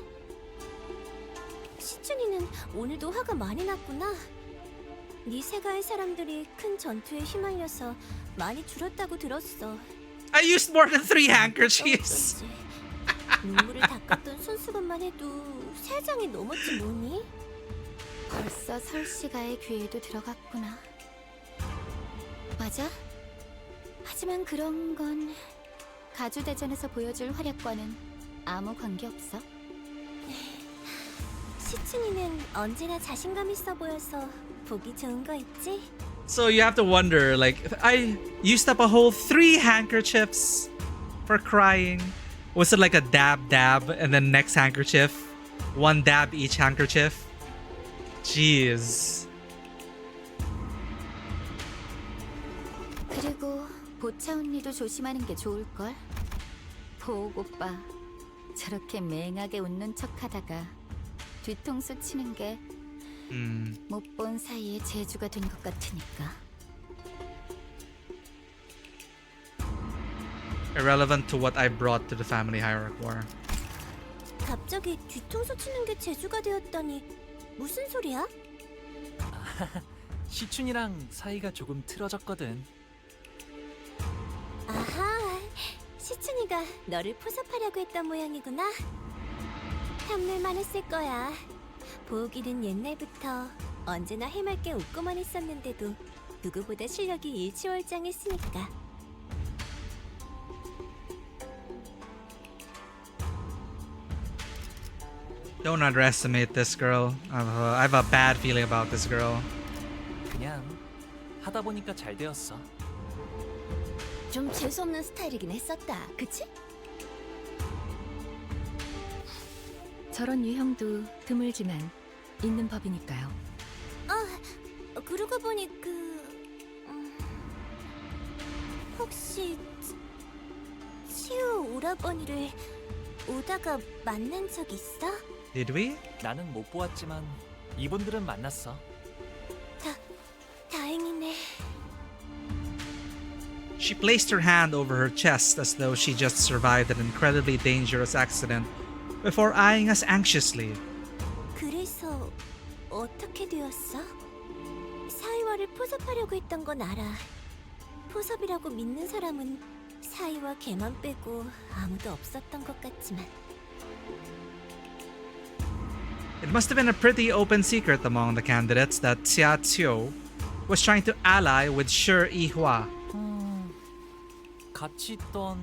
시춘이는 오늘도 화가 많이 났구나. 네 세가의 사람들이 큰 전투에 휘말려서 많이 줄었다고 들었어. I used more than 3 handkerchiefs. 눈물을 닦았던 손수건만 해도 3장이 넘었지 뭐니? 벌써 설씨가의 귀에도 들어갔구나. 맞아? 하지만 그런 건 가주대전에서 보여줄 활약과는 아무 관계없어. 시춘이는 언제나 자신감 있어 보여서 보기 좋은 거 있지? So you have to wonder, like, I used up a whole 3 handkerchiefs for crying. Was it like a dab dab and then next handkerchief? 1 dab each handkerchief? Jeez. 그리고 보차 언니도 조심하는 게 좋을걸. 보옥 오빠 저렇게 맹하게 웃는 척하다가 뒤통수 치는 게 못 본 사이에 재주가 된 것 같으니까. Irrelevant to what I brought to the family hierarch war. 갑자기 뒤통수 치는 게 재주가 되었다니 무슨 소리야? 시춘이랑 사이가 조금 틀어졌거든. 아하, 시춘이가 너를 포섭하려고 했던 모양이구나. 탐낼만 했을 거야. 보기는 옛날부터 언제나 해맑게 웃고만 있었는데도 누구보다 실력이 일취월장했으니까. Don't underestimate this girl. I have a bad feeling about this girl. 그냥 하다 보니까 잘 되었어. 좀 재수없는 스타일이긴 했었다, 그치? 저런 유형도 드물지만 있는 법이니까요. 그러고 보니 혹시 치우 오라버니를 오다가 만난 적 있어? Did we? 나는 못 보았지만 이분들은 만났어. 다행이네. She placed her hand over her chest as though she just survived an incredibly dangerous accident before eyeing us anxiously. 그래서 어떻게 되었어? 사이와를 포섭하려고 했던 건 알아. 포섭이라고 믿는 사람은 사이와 걔만 빼고 아무도 없었던 것 같지만. It must have been a pretty open secret among the candidates that Xia Xiu was trying to ally with Shi Yihua. 같이 있던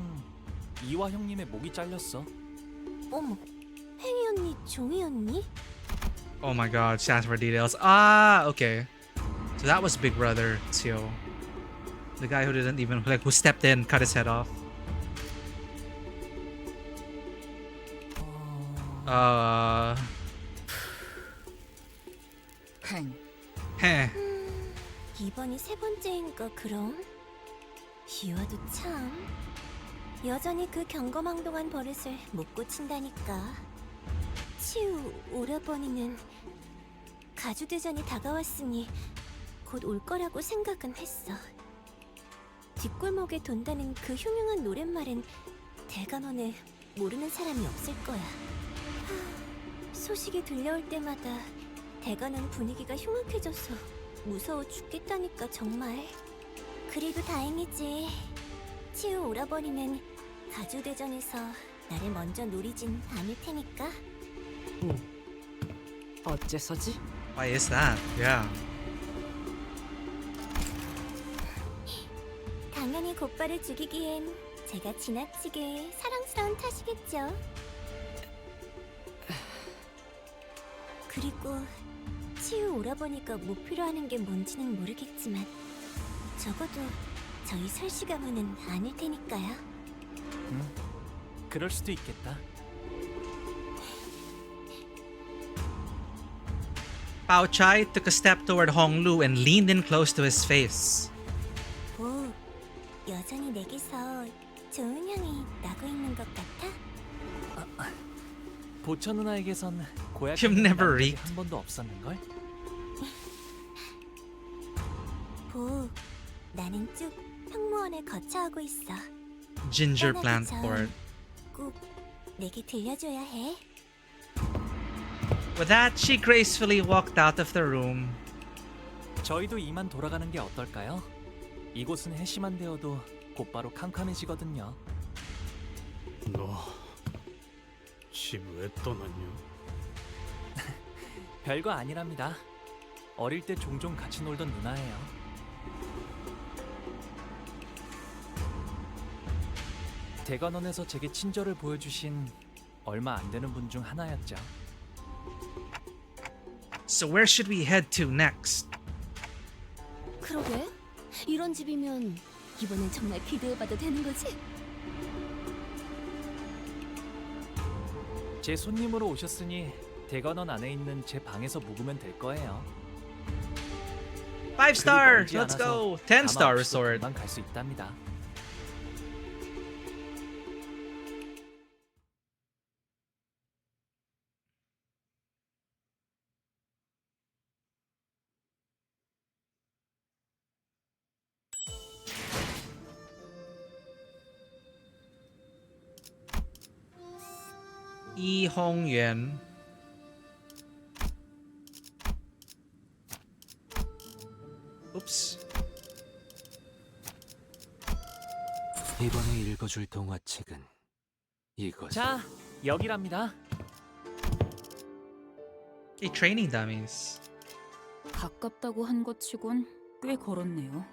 이화 형님의 목이 잘렸어. 어머, 팽이 언니, 종이 언니? Oh my god, she asked for details. Ah, okay. So that was Big Brother Xiu. The guy who didn't even, like, who stepped in, cut his head off. 팽. Heh. 이번이 3번째인가 그럼? 이화도 참 여전히 그 경거망동한 버릇을 못 고친다니까. 치우 오라버니는 가주대전이 다가왔으니 곧 올 거라고 생각은 했어. 뒷골목에 돈다는 그 흉흉한 노랫말은 대감원에 모르는 사람이 없을 거야. 소식이 들려올 때마다 대관원 분위기가 흉악해져서 무서워 죽겠다니까 정말. 그리고 다행이지. 치우 오라버니는 가주대전에서 나를 먼저 노리진 않을 테니까. 어째서지? Why is that? Yeah. 당연히 곧바를 죽이기엔 제가 지나치게 사랑스러운 탓이겠죠. 그리고 치유 오라버니가 목표로 하는 게 뭔지는 모르겠지만 적어도 저희 설씨 가문은 아닐 테니까요. 그럴 수도 있겠다. Pao Chai took a step toward Hong Lu and leaned in close to his face. 오, 여전히 내게서 좋은 향이 나고 있는 것 같아? 보천 누나에게선 고약 You've never reeked. 한 번도 없었는걸? 보, 나는 쭉 형무원을 거쳐하고 있어. Ginger 떠나기 plant 전 port. 꼭 내게 들려줘야 해. With that, she gracefully walked out of the room. 저희도 이만 돌아가는 게 어떨까요? 이곳은 해시만 되어도 곧바로 캄캄해지거든요. 너 집 왜 떠났냐? 별거 아니랍니다. 어릴 때 종종 같이 놀던 누나예요. 대관원에서 제게 친절을 보여주신 얼마 안 되는 분 중 하나였죠. So where should we head to next? 그러게. 이런 집이면 이번엔 정말 기대해봐도 되는 거지? 제 손님으로 오셨으니 대관원 안에 있는 제 방에서 묵으면 될 거예요. 5-star! Let's go! 10-star resort. 금방 갈 수 있답니다. 이홍윤. Oops. 이번에 읽어줄 동화책은 이것. 자, 여기랍니다. 이 training dummies. 가깝다고 한 것 치곤 꽤 걸었네요.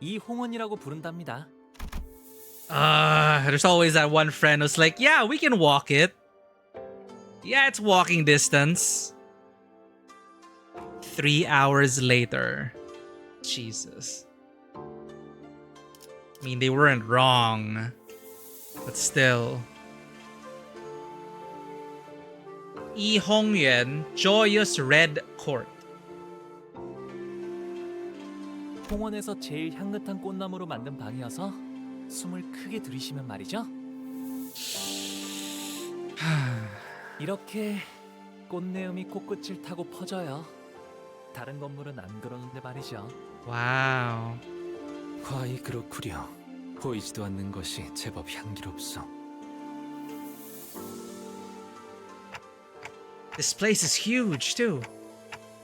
이홍원이라고 부른답니다. There's always that one friend who's like, yeah, we can walk it. Yeah, it's walking distance. 3 hours later. Jesus. I mean, they weren't wrong. But still. Yi Hongyuan, Joyous Red Court. 홍원에서 제일 향긋한 꽃나무로 만든 방이어서 숨을 크게 들이쉬면 말이죠. 이렇게 꽃내음이 코끝을 타고 퍼져요. 다른 건물은 안 그러는데 말이죠. 와우. 과히 그렇구려. 보이지도 않는 것이 제법 향기롭소. This place is huge too.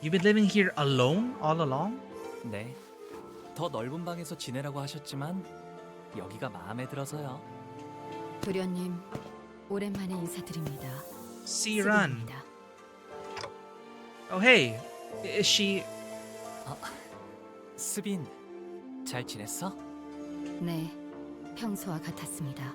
You've been living here alone all along? 네. 더 넓은 방에서 지내라고 하셨지만 여기가 마음에 들어서요. 도련님, 오랜만에 인사드립니다. Run. Oh hey, is she? 스빈, 잘 지냈어? 네, 평소와 같았습니다.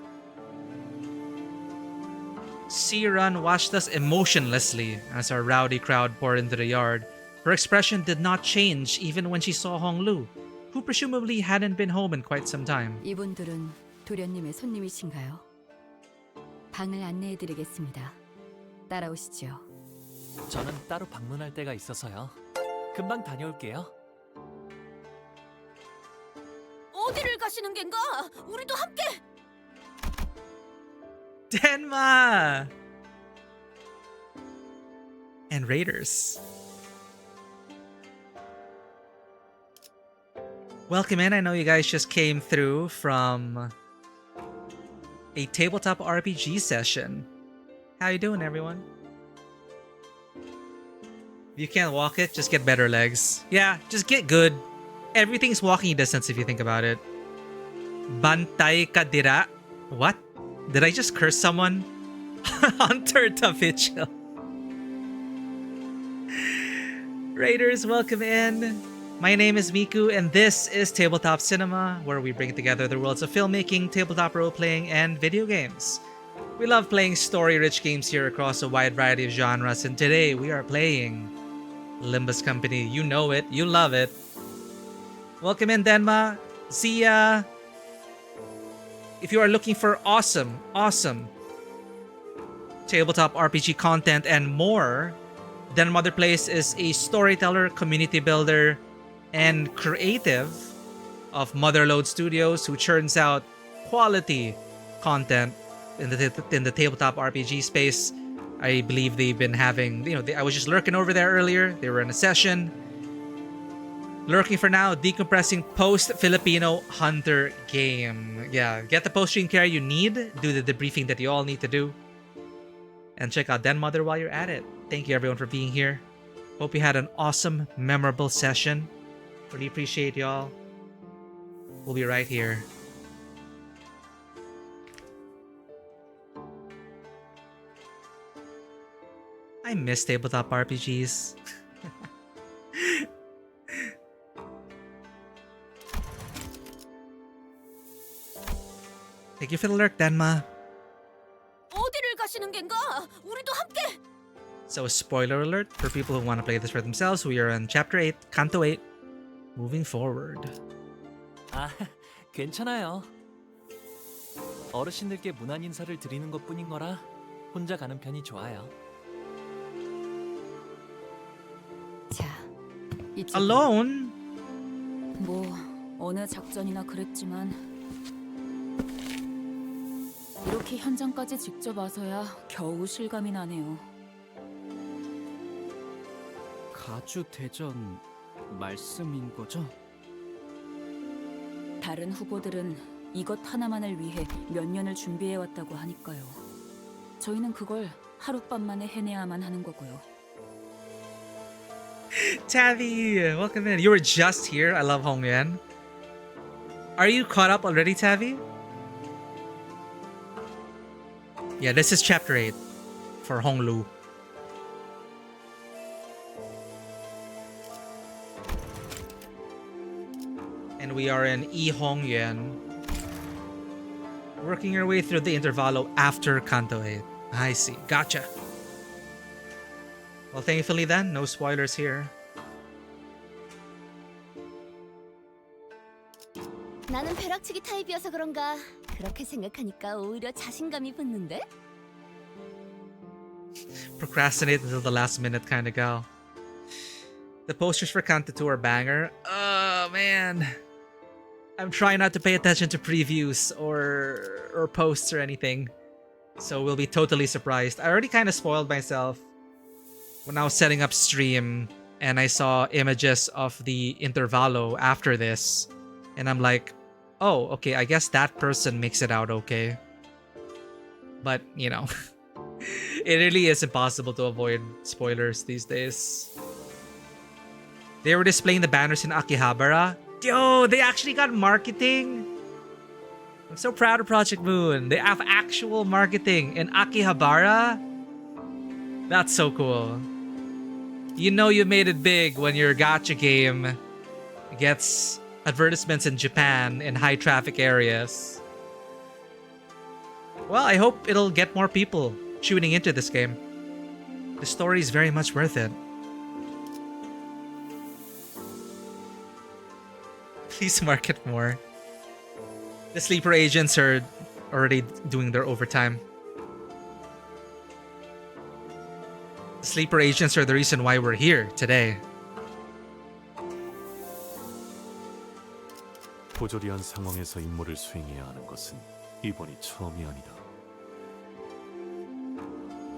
Run watched us emotionlessly as our rowdy crowd poured into the yard. Her expression did not change even when she saw Hong Lu, who presumably hadn't been home in quite some time. 이분들은 도련님의 손님이신가요? 방을 안내해드리겠습니다. 따라오시죠. 저는 따로 방문할 때가 있어서요. 금방 다녀올게요. 어디를 가시는 겐가? 우리도 함께. Denma! And Raiders. Welcome in. I know you guys just came through from a tabletop RPG session. How you doing, everyone? If you can't walk it, just get better legs. Yeah, just get good. Everything's walking distance if you think about it. Bantay ka dira? What? Did I just curse someone? Hunter Tavichel. Raiders, welcome in. My name is Miku, and this is Tabletop Cinema, where we bring together the worlds of filmmaking, tabletop role-playing, and video games. We love playing story-rich games here across a wide variety of genres, and today we are playing Limbus Company. You know it, you love it. Welcome in, Denma. See ya. If you are looking for awesome tabletop RPG content and more, then Mother Place is a storyteller, community builder, and creative of Motherload Studios, who churns out quality content in the tabletop RPG space. I believe they've been having, I was just lurking over there earlier. They were in a session. Lurking for now, decompressing post-Filipino Hunter game. Yeah, get the post-stream care you need, do the debriefing that you all need to do, and check out Den Mother while you're at it. Thank you everyone for being here. Hope you had an awesome, memorable session. Really appreciate y'all. We'll be right here. I miss tabletop RPGs. Thank you for the lurk, Denma. 어디를 가시는 겐가? 우리도 함께. So, spoiler alert for people who want to play this for themselves. We are in Chapter 8, Canto 8. Moving forward. 아, 괜찮아요. 어르신들께 문안 인사를 드리는 것뿐인 거라 혼자 가는 편이 좋아요. 자, Alone? 뭐 어느 작전이나 그랬지만 이렇게 현장까지 직접 와서야 겨우 실감이 나네요. 가주 대전 말씀인 거죠? 다른 후보들은 이것 하나만을 위해 몇 년을 준비해왔다고 하니까요. 저희는 그걸 하룻밤 만에 해내야만 하는 거고요. Tavi, welcome in. You were just here. I love Hongyuan. Are you caught up already, Tavi? Yeah, this is Chapter 8 for Honglu. And we are in E Hongyuan, working our way through the intervalo after Canto 8. I see. Gotcha. Well, thankfully then, no spoilers here. 나는 벼락치기 타입이어서 그런가 그렇게 생각하니까 오히려 자신감이 붙는데? Procrastinate until the last minute kind of gal. The posters for Canto 2 are banger. Oh man, I'm trying not to pay attention to previews or posts or anything, so we'll be totally surprised. I already kind of spoiled myself when I was setting up stream and I saw images of the intervalo after this, and I'm like, oh, okay, I guess that person makes it out okay. But, you know, it really is impossible to avoid spoilers these days. They were displaying the banners in Akihabara. Yo, they actually got marketing. I'm so proud of Project Moon. They have actual marketing in Akihabara. That's so cool. You know you made it big when your gacha game gets advertisements in Japan in high traffic areas. Well, I hope it'll get more people tuning into this game. The story is very much worth it. Please market more. The sleeper agents are already doing their overtime. The sleeper agents are the reason why we're here today. 부조리한 상황에서 임무를 수행해야 하는 것은 이번이 처음이 아니다.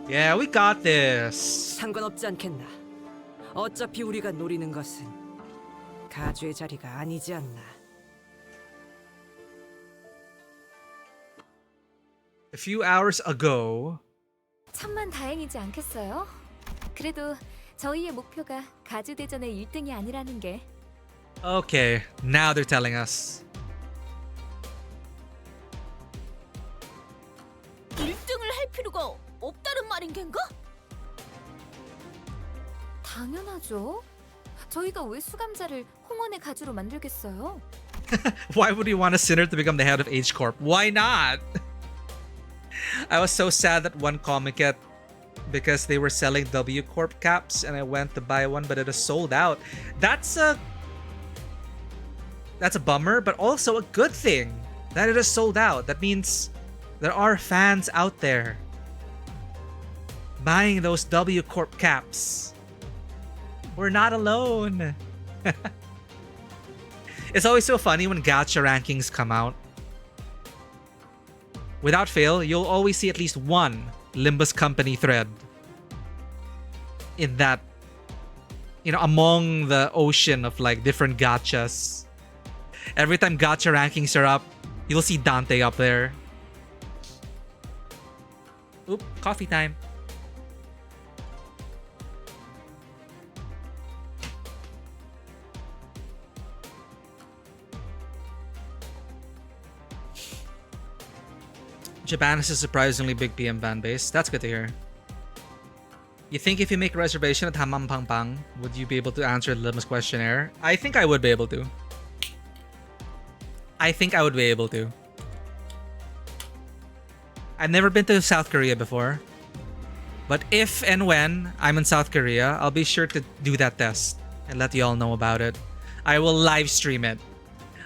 Yeah, we got this. 상관없지 않겠나. 어차피 우리가 노리는 것은 가주의 자리가 아니지 않나. A few hours ago. 천만 다행이지 않겠어요? 그래도 저희의 목표가 가주 대전의 1등이 아니라는 게. Okay, now they're telling us. 1등을 할 필요가 없다는 말인 겐가? 당연하죠. 저희가 왜 수감자를 홍원의 가주로 만들겠어요? Why would we want a sinner to become the head of H Corp? Why not? I was so sad that one comic get because they were selling W Corp caps and I went to buy one but it was sold out. That's a bummer, but also a good thing that it is sold out. That means there are fans out there buying those W Corp caps. We're not alone. It's always so funny when gacha rankings come out. Without fail, you'll always see at least one Limbus company thread in that, you know, among the ocean of like different gachas. Every time gacha rankings are up, you'll see Dante up there. Oop, coffee time. Japan has a surprisingly big PM fan base. That's good to hear. You think if you make a reservation at Hamam Pang Pang, would you be able to answer the Limbus questionnaire? I think I would be able to. I think I would be able to. I've never been to South Korea before. But if and when I'm in South Korea, I'll be sure to do that test and let you all know about it. I will live stream it.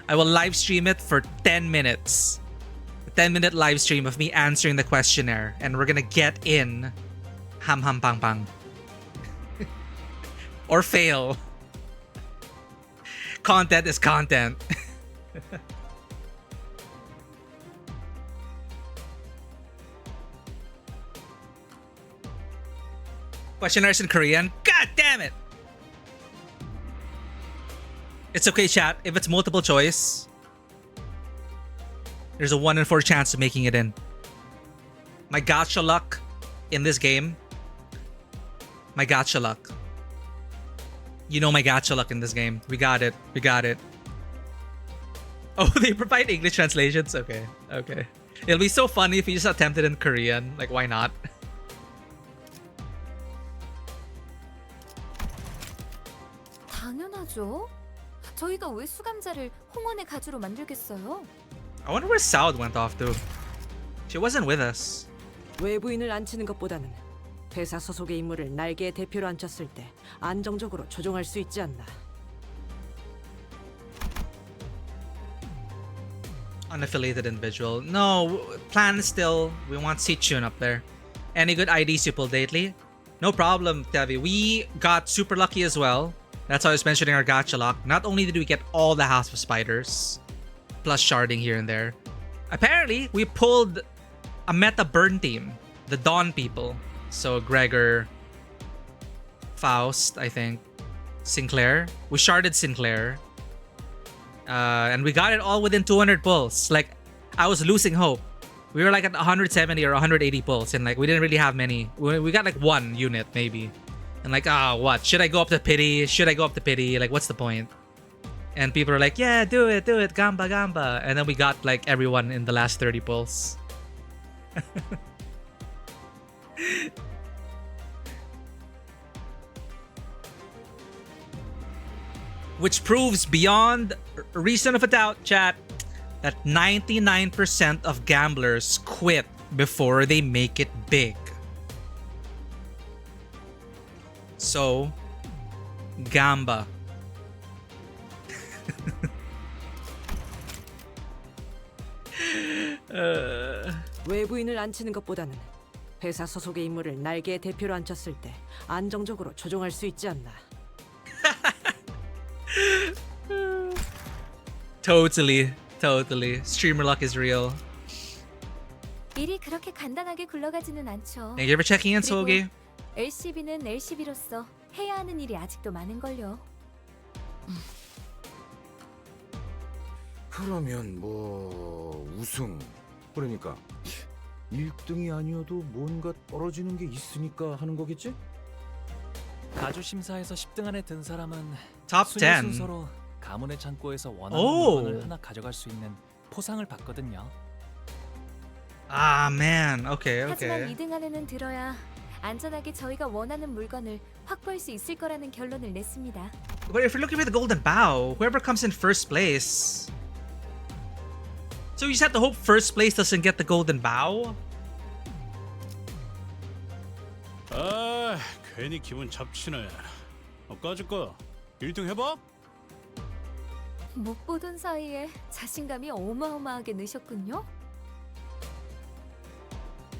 I will live stream it for 10 minutes. 10-minute live stream of me answering the questionnaire, and we're gonna get in Ham Ham Pang Pang. Or fail. Content is content. Questionnaires in Korean? God damn it! It's okay, chat. If it's multiple choice, there's a 1 in 4 chance of making it in. My gacha luck in this game. My gacha luck. You know my gacha luck in this game. We got it. We got it. Oh, they provide English translations? Okay. Okay. It'll be so funny if you just attempt it in Korean. Like, why not? 당연하죠. 저희가 왜 수감자를 홍원의 가주로 만들겠어요? I wonder where Saud went off to. She wasn't with us. 외부인을 앉히는 것보다는 회사 소속의 인물을 날개의 대표로 앉혔을 때 안정적으로 조종할 수 있지 않나. Unaffiliated individual. No, plan is still, we want Sichun up there. Any good IDs you pulled lately? No problem, Tevi. We got super lucky as well. That's why I was mentioning our gacha lock. Not only did we get all the House of Spiders, plus sharding here and there. Apparently, we pulled a meta burn team. The Dawn people. So Gregor, Faust, I think, Sinclair. We sharded Sinclair. And we got it all within 200 pulls. Like, I was losing hope. We were like at 170 or 180 pulls. And like, we didn't really have many. We got like one unit, maybe. And like, what? Should I go up to pity? Should I go up to pity? Like, what's the point? And people are like, yeah, do it, gamba, gamba. And then we got like everyone in the last 30 pulls. Which proves beyond reason of a doubt, chat, that 99% of gamblers quit before they make it big. So, gamba. 외부인을 앉히는 것보다는 회사 소속의 인물을 날개의 대표로 앉혔을 때 안정적으로 조종할 수 있지 않나. Totally. Streamer luck is real. 일이 그렇게 간단하게 굴러가지는 않죠. Thank you for checking in, Sogi. LCB는 LCB로서 해야 하는 일이 아직도 많은걸요. 그러면 뭐 우승 그러니까 1등이 아니어도 뭔가 떨어지는 게 있으니까 하는 거겠지? 가주 심사에서 10등 안에 든 사람은 Top 순위 10. 순서로 가문의 창고에서 원하는 오. 물건을 하나 가져갈 수 있는 포상을 받거든요. Ah, man. Okay. 하지만 2등 안에는 들어야 안전하게 저희가 원하는 물건을 확보할 수 있을 거라는 결론을 냈습니다. But if you're looking for the golden bow, whoever comes in first place. So you just have to hope first place doesn't get the golden bow? 아, 괜히 기분 잡치네. 까짓거 1등 해봐? 못 보던 사이에 자신감이 어마어마하게 느셨군요.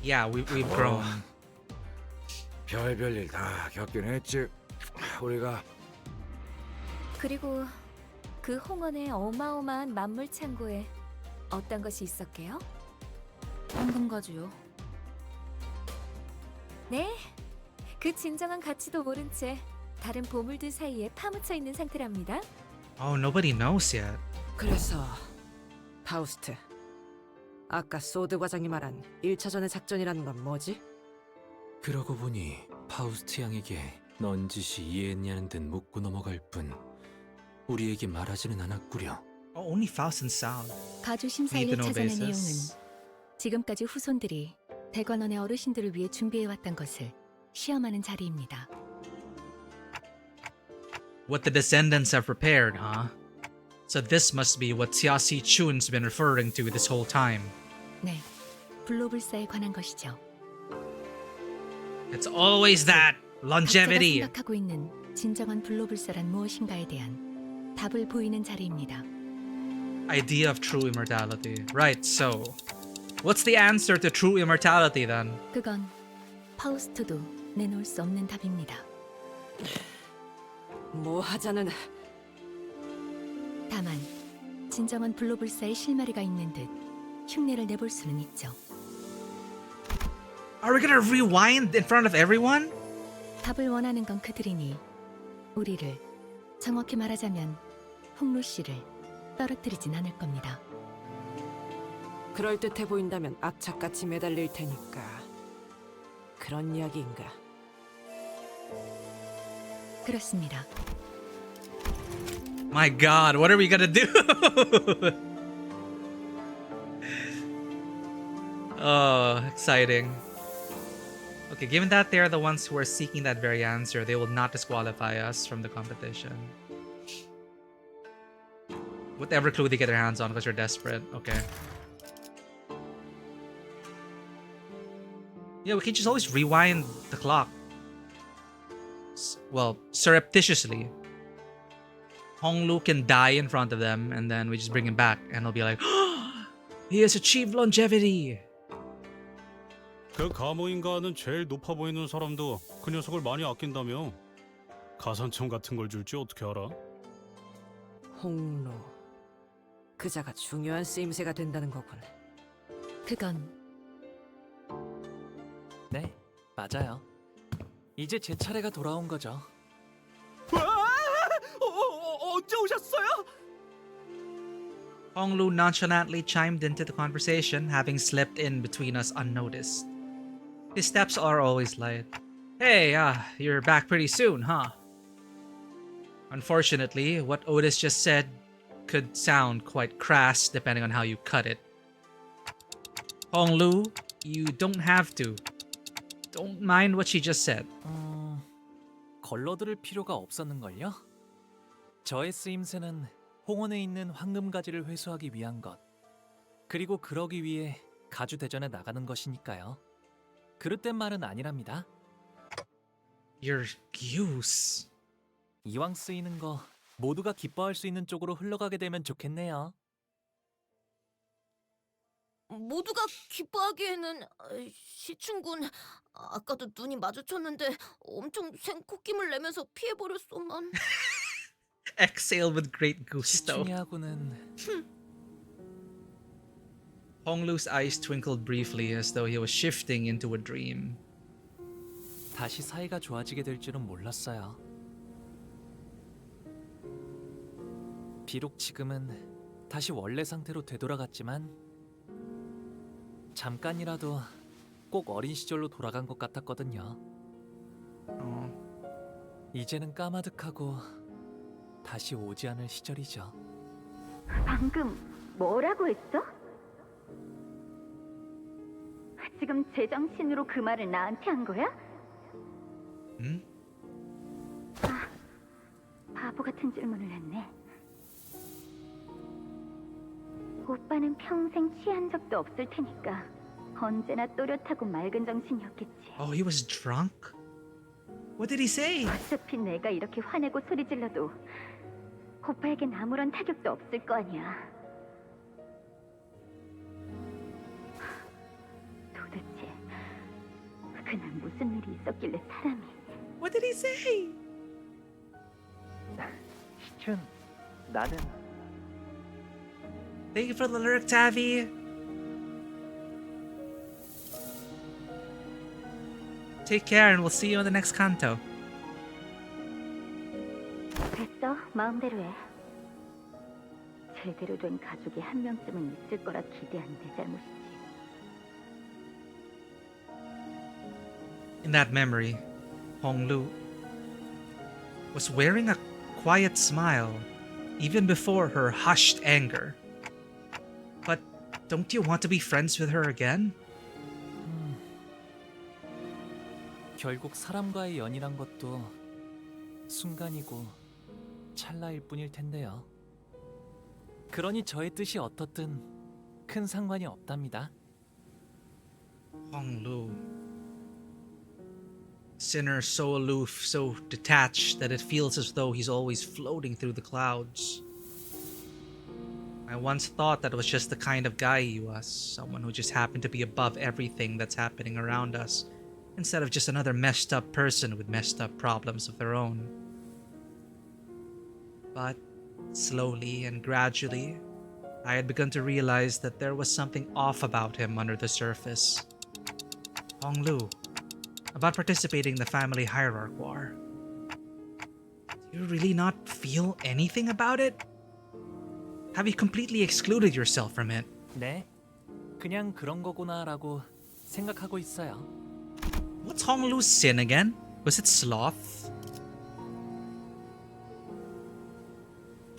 Yeah, we've grown. 별별 일 다 겪긴 했지. 우리가 그리고 그 홍원의 어마어마한 만물 창고에 어떤 것이 있었게요? 황금가지요. 네, 그 진정한 가치도 모른 채 다른 보물들 사이에 파묻혀 있는 상태랍니다. Oh, nobody knows yet. 그래서 파우스트, 아까 소드 과장이 말한 1차전의 작전이라는 건 뭐지? 그러고 보니 파우스트 양에게 넌 짓이 이해했냐는 듯 묻고 넘어갈 뿐 우리에게 말하지는 않았구려. Oh, only Faust and Sound. 가주 심사 Need to know 1차전의 basis. 내용은 지금까지 후손들이 대관원의 어르신들을 위해 준비해왔던 것을 시험하는 자리입니다. What the descendants have prepared, huh? So this must be what Tiasi Chun's been referring to this whole time. 네, 불로불사에 관한 것이죠. It's always that 각자가 longevity. 생각하고 있는 진정한 불로불사란 무엇인가에 대한 답을 보이는 자리입니다. Idea of true immortality. Right, so what's the answer to true immortality then? 그건 파우스트도 내놓을 수 없는 답입니다. 뭐 하자는 다만 진정한 불로불사의 실마리가 있는 듯 흉내를 내볼 수는 있죠. Are we gonna rewind in front of everyone? 답을 원하는 건 그들이니 우리를, 정확히 말하자면 홍루 씨를 떨어뜨리진 않을 겁니다. 그럴듯해 보인다면 악착같이 매달릴 테니까 그런 이야기인가? 그렇습니다. My god, what are we gonna do? Oh, exciting. Okay, given that they're the ones who are seeking that very answer, they will not disqualify us from the competition. Whatever clue they get their hands on because they're desperate. Okay. Yeah, we can just always rewind the clock. Well, surreptitiously. Honglu can die in front of them, and then we just bring him back, and they'll be like, he has achieved longevity! 그 감호인가는 제일 높아 보이는 사람도 그 녀석을 많이 아낀다며. 가산점 같은 걸 줄지 어떻게 알아? 홍로, 그자가 중요한 쓰임새가 된다는 거군. 그건 네, 맞아요. 이제 제 차례가 돌아온 거죠. 언제 오셨어요? Honglu nonchalantly chimed into the conversation, having slipped in between us unnoticed. His steps are always light. Hey, you're back pretty soon, huh? Unfortunately, what Otis just said could sound quite crass depending on how you cut it. Honglu, you don't have to. Don't mind what she just said. 걸러들을 필요가 없었는걸요? 저의 쓰임새는 홍원에 있는 황금가지를 회수하기 위한 것, 그리고 그러기 위해 가주 대전에 나가는 것이니까요. 그릇된 말은 아니랍니다. Your use. 이왕 쓰이는 거 모두가 기뻐할 수 있는 쪽으로 흘러가게 되면 좋겠네요. 모두가 기뻐하기에는 시춘군 아까도 눈이 마주쳤는데 엄청 생코김을 내면서 피해버렸소만. Exhale with great gusto. 시춘이하고는 Honglu's eyes twinkled briefly as though he was shifting into a dream. 다시 사이가 좋아지게 될 줄은 몰랐어요. 비록 지금은 다시 원래 상태로 되돌아갔지만 잠깐이라도 꼭 어린 시절로 돌아간 것 같았거든요. 이제는 까마득하고 다시 오지 않을 시절이죠. 방금 뭐라고 했어? 지금 제정신으로 그 말을 나한테 한 거야? 응? 아, 바보 같은 질문을 했네. 오빠는 평생 취한 적도 없을 테니까 언제나 또렷하고 맑은 정신이었겠지. Oh, he was drunk? What did he say? 어차피 내가 이렇게 화내고 소리 질러도 오빠에겐 아무런 타격도 없을 거 아니야. 도대체 그날 무슨 일이 있었길래 사람이... What did he say? 시춘, 나는... Thank you for the lyric, Tavi. Take care and we'll see you in the next Canto. 됐어, 마음대로 해. 제대로 된 가족이 한 명쯤은 있을 거라 기대한 내 잘못이지. In that memory, Honglu was wearing a quiet smile even before her hushed anger. But don't you want to be friends with her again? 결국 사람과의 연이란 것도 순간이고 찰나일 뿐일 텐데요. 그러니 저의 뜻이 어떻든 큰 상관이 없답니다. Honglu. Sinner so aloof, so detached that it feels as though he's always floating through the clouds. I once thought that was just the kind of guy he was, someone who just happened to be above everything that's happening around us, instead of just another messed up person with messed up problems of their own. But slowly and gradually, I had begun to realize that there was something off about him under the surface. Honglu, about participating in the family hierarch war. Do you really not feel anything about it? Have you completely excluded yourself from it? 네, 그냥 그런 거구나라고 생각하고 있어요. What's Honglu's sin again? Was it sloth?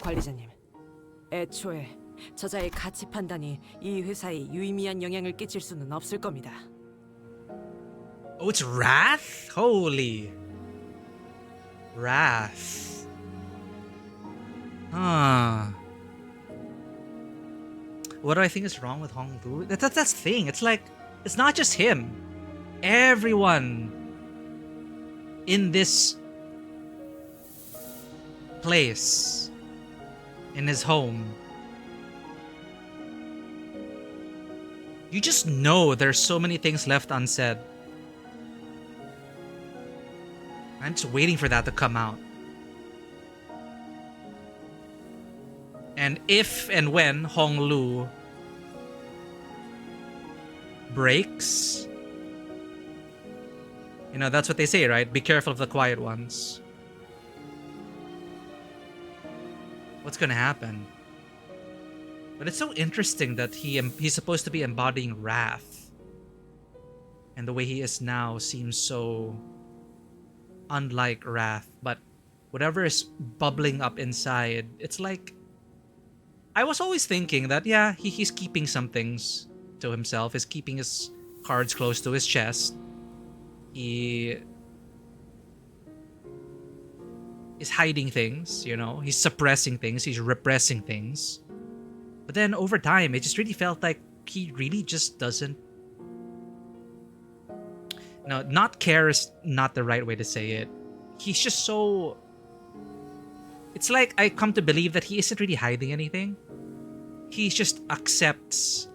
관리자님, 애초에 저자의 가치 판단이 이 회사에 유의미한 영향을 끼칠 수는 없을 겁니다. Oh, it's wrath? Holy. Wrath. What do I think is wrong with Honglu? That's the thing. It's like, it's not just him. Everyone in this place, in his home, you just know there's so many things left unsaid. I'm just waiting for that to come out. And if and when Honglu breaks, you know, that's what they say, right? Be careful of the quiet ones. What's gonna happen? But it's so interesting that he's supposed to be embodying wrath. And the way he is now seems so unlike wrath. But whatever is bubbling up inside, it's like... I was always thinking that, yeah, he's keeping some things to himself. He's keeping his cards close to his chest. He is hiding things, you know? He's suppressing things. He's repressing things. But then over time, it just really felt like he really just doesn't... No, not care is not the right way to say it. He's just so... It's like I come to believe that he isn't really hiding anything. He just accepts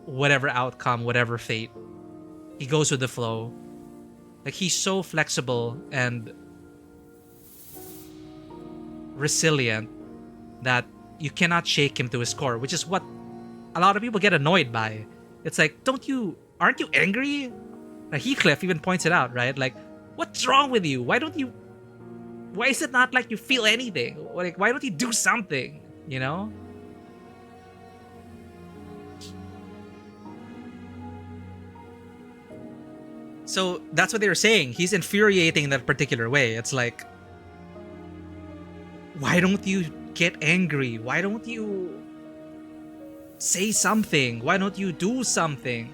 whatever outcome, whatever fate. He goes with the flow. Like, he's so flexible and resilient that you cannot shake him to his core, which is what a lot of people get annoyed by. It's like, aren't you angry? Like Heathcliff even points it out, right? Like, what's wrong with you? Why is it not like you feel anything? Like, why don't you do something? You know? So that's what they were saying. He's infuriating in that particular way. It's like, why don't you get angry? Why don't you say something? Why don't you do something?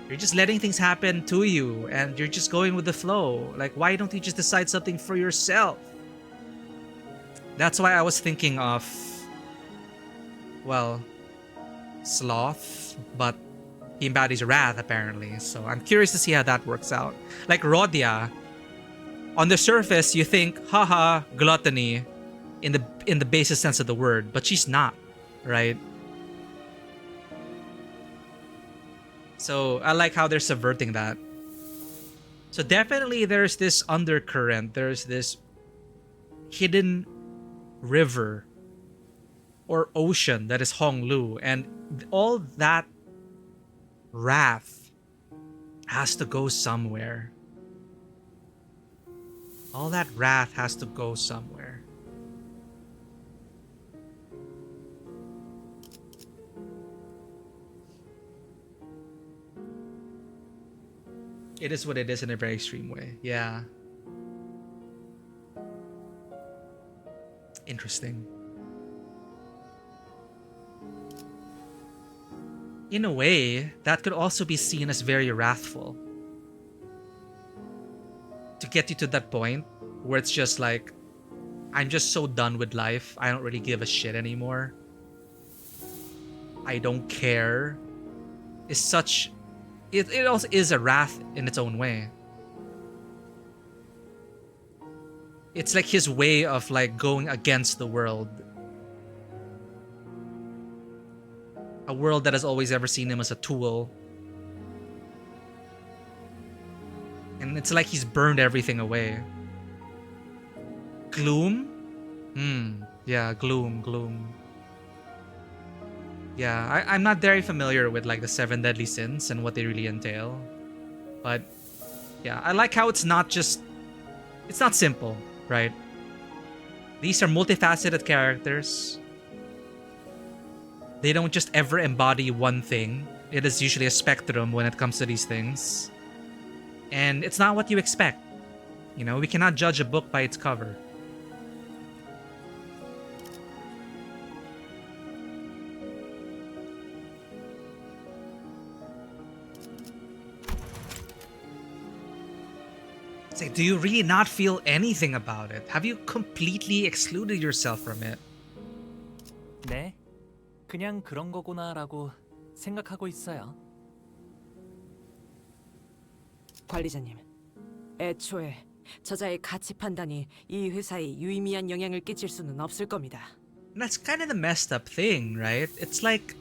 You're just letting things happen to you and you're just going with the flow. Like, why don't you just decide something for yourself? That's why I was thinking of, well, Sloth, but he embodies wrath apparently. So I'm curious to see how that works out. Like Rhodia, on the surface you think, haha, gluttony in the basis sense of the word, but she's not, right? So I like how they're subverting that. So definitely there's this undercurrent, there's this hidden river or ocean that is Honglu, and all that wrath has to go somewhere. All that wrath has to go somewhere. It is what it is in a very extreme way. Yeah. Interesting. In a way, that could also be seen as very wrathful. To get you to that point where it's just like, I'm just so done with life. I don't really give a shit anymore. I don't care. Is such... It also is a wrath in its own way. It's like his way of like going against the world. A world that has always ever seen him as a tool. And it's like he's burned everything away. Gloom? Yeah, gloom. Yeah, I'm not very familiar with like the 7 deadly sins and what they really entail. But yeah, I like how it's not simple, right? These are multifaceted characters. They don't just ever embody one thing. It is usually a spectrum when it comes to these things. And it's not what you expect. You know, we cannot judge a book by its cover. It's like, do you really not feel anything about it? Have you completely excluded yourself from it? 네, 그냥 그런 거구나라고 생각하고 있어요. 관리자님, 애초에 저자의 가치 판단이 이 회사에 유의미한 영향을 끼칠 수는 없을 겁니다. And that's kind of the messed up thing, right? It's like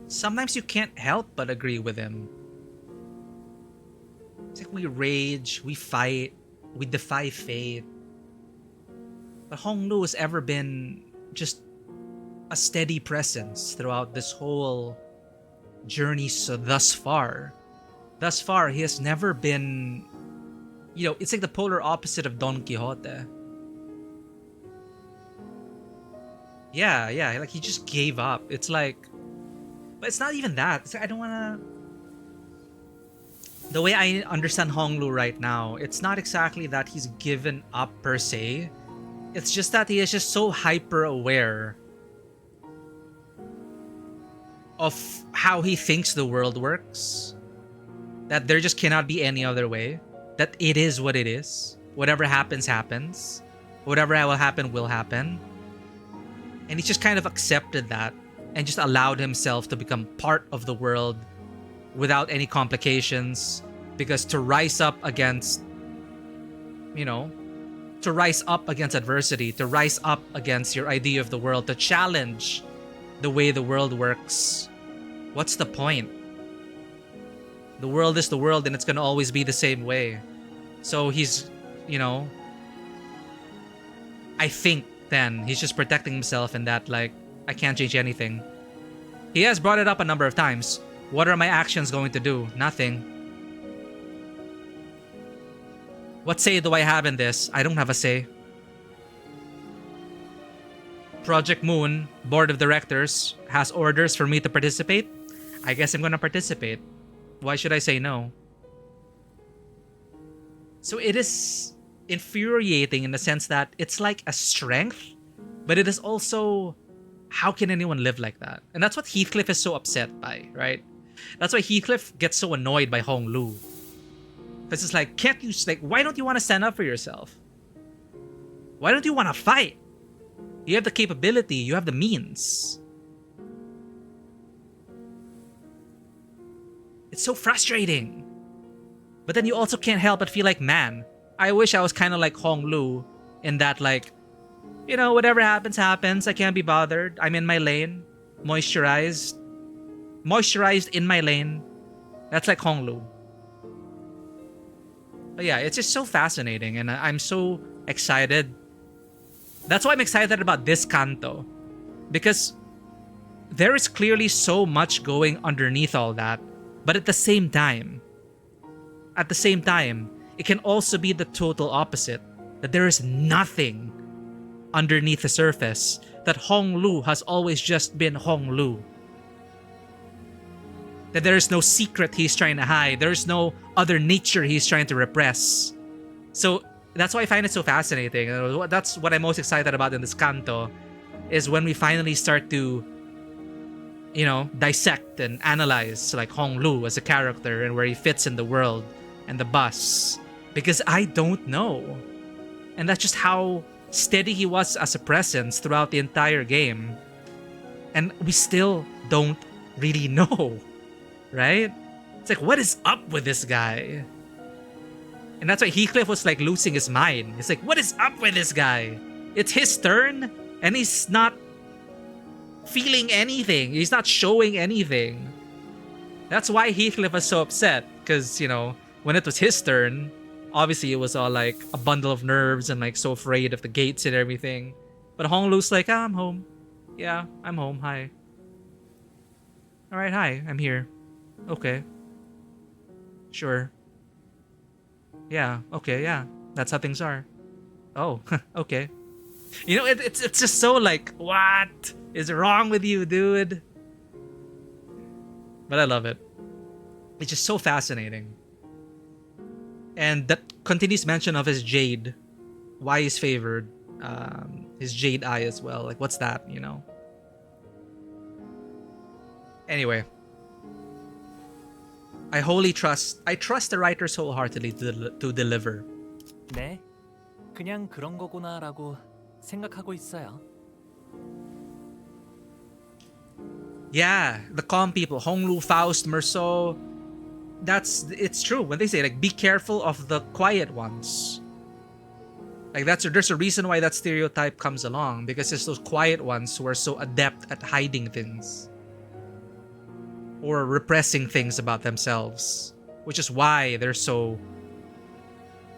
sometimes you can't help but agree with him. It's like we rage, we fight, we defy fate. But Honglu has ever been just a steady presence throughout this whole journey thus far. Thus far, he has never been... You know, it's like the polar opposite of Don Quixote. Yeah, like he just gave up. It's like... But it's not even that. It's like, I don't wanna... The way I understand Honglu right now, it's not exactly that he's given up per se. It's just that he is just so hyper aware of how he thinks the world works, that there just cannot be any other way, that it is what it is. Whatever happens, happens. Whatever will happen. And he just kind of accepted that and just allowed himself to become part of the world without any complications, because to rise up against, you know, to rise up against adversity, to rise up against your idea of the world, to challenge the way the world works, what's the point? The world is the world and it's gonna always be the same way. So he's, you know, I think then he's just protecting himself in that, like, I can't change anything. He has brought it up a number of times. What are my actions going to do? Nothing. What say do I have in this? I don't have a say. Project Moon, board of directors, has orders for me to participate. I guess I'm gonna participate. Why should I say no? So it is infuriating in the sense that it's like a strength, but it is also, how can anyone live like that? And that's what Heathcliff is so upset by, right? That's why Heathcliff gets so annoyed by Hong Lu. Because it's like, can't you, like, why don't you want to stand up for yourself? Why don't you want to fight? You have the capability, you have the means. It's so frustrating. But then you also can't help but feel like, man, I wish I was kind of like Hong Lu in that, like, you know, whatever happens, happens. I can't be bothered. I'm in my lane. Moisturized. Moisturized in my lane. That's like Hong Lu. But yeah, it's just so fascinating and I'm so excited. That's why I'm excited about this Canto. Because there is clearly so much going underneath all that. But at the same time, it can also be the total opposite. That there is nothing underneath the surface. That Hong Lu has always just been Hong Lu. That there is no secret he's trying to hide. There is no other nature he's trying to repress. So that's why I find it so fascinating. That's what I'm most excited about in this Canto. Is when we finally start to, you know, dissect and analyze like Hong Lu as a character and where he fits in the world and the bus. Because I don't know. And that's just how steady he was as a presence throughout the entire game. And we still don't really know. Right? It's like, what is up with this guy? And that's why Heathcliff was like losing his mind. It's like, what is up with this guy? It's his turn and he's not feeling anything. He's not showing anything. That's why Heathcliff was so upset. Because, you know, when it was his turn, obviously it was all like a bundle of nerves and like so afraid of the gates and everything. But Hong Lu's like, I'm home. Yeah, I'm home. Hi. Alright, hi. I'm here. Okay. Sure. Yeah, okay, yeah. That's how things are. Oh, okay. You know, it's just so like, what is wrong with you, dude? But I love it. It's just so fascinating. And that continuous mention of his jade. Why he's favored. His jade eye as well. Like, what's that, you know? Anyway. I trust the writers wholeheartedly to deliver. 네, 그냥 그런 거구나라고 생각하고 있어요. Yeah, the calm people, Hong Lu, Faust, Merceau. It's true when they say like be careful of the quiet ones. Like there's a reason why that stereotype comes along, because it's those quiet ones who are so adept at hiding things. Or repressing things about themselves, which is why they're so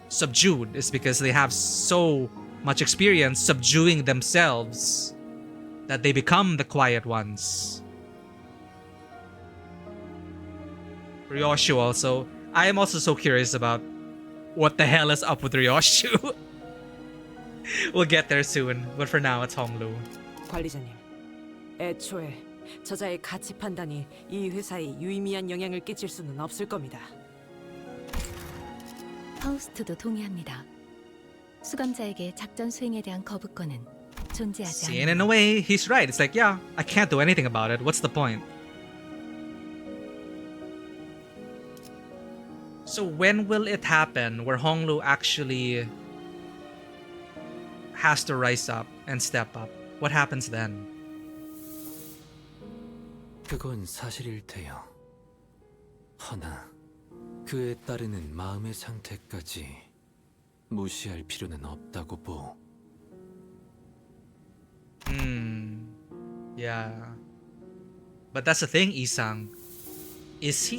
subdued. Is because they have so much experience subduing themselves that they become the quiet ones. Ryoshu also. I am also so curious about what the hell is up with Ryoshu. We'll get there soon, but for now it's Hong Lu. 관리자님, 애초에 저자의 가치 판단이 이 회사에 유의미한 영향을 끼칠 수는 없을 겁니다. 파우스트도 동의합니다. 수감자에게 작전 수행에 대한 거부권은 존재하지 See, and in a way, he's right. It's like, yeah, I can't do anything about it. What's the point? So when will it happen where Hong Lu actually has to rise up and step up? What happens then? 그건 사실일 테요. 허나 그에 따르는 마음의 상태까지 무시할 필요는 없다고 보. Yeah. But that's the thing, Isang. Is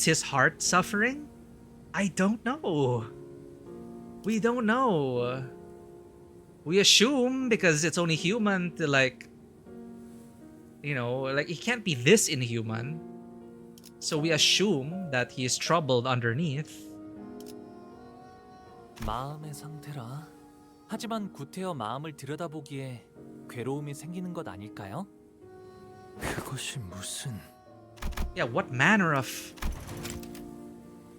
his heart suffering? I don't know. We don't know. we assume because it's only human to like, you know, like he can't be this inhuman. So we assume that he is troubled underneath. 마음의 상태라. 하지만 구태여 마음을 들여다보기에 괴로움이 생기는 것 아닐까요? 그것이 무슨... Yeah, what manner of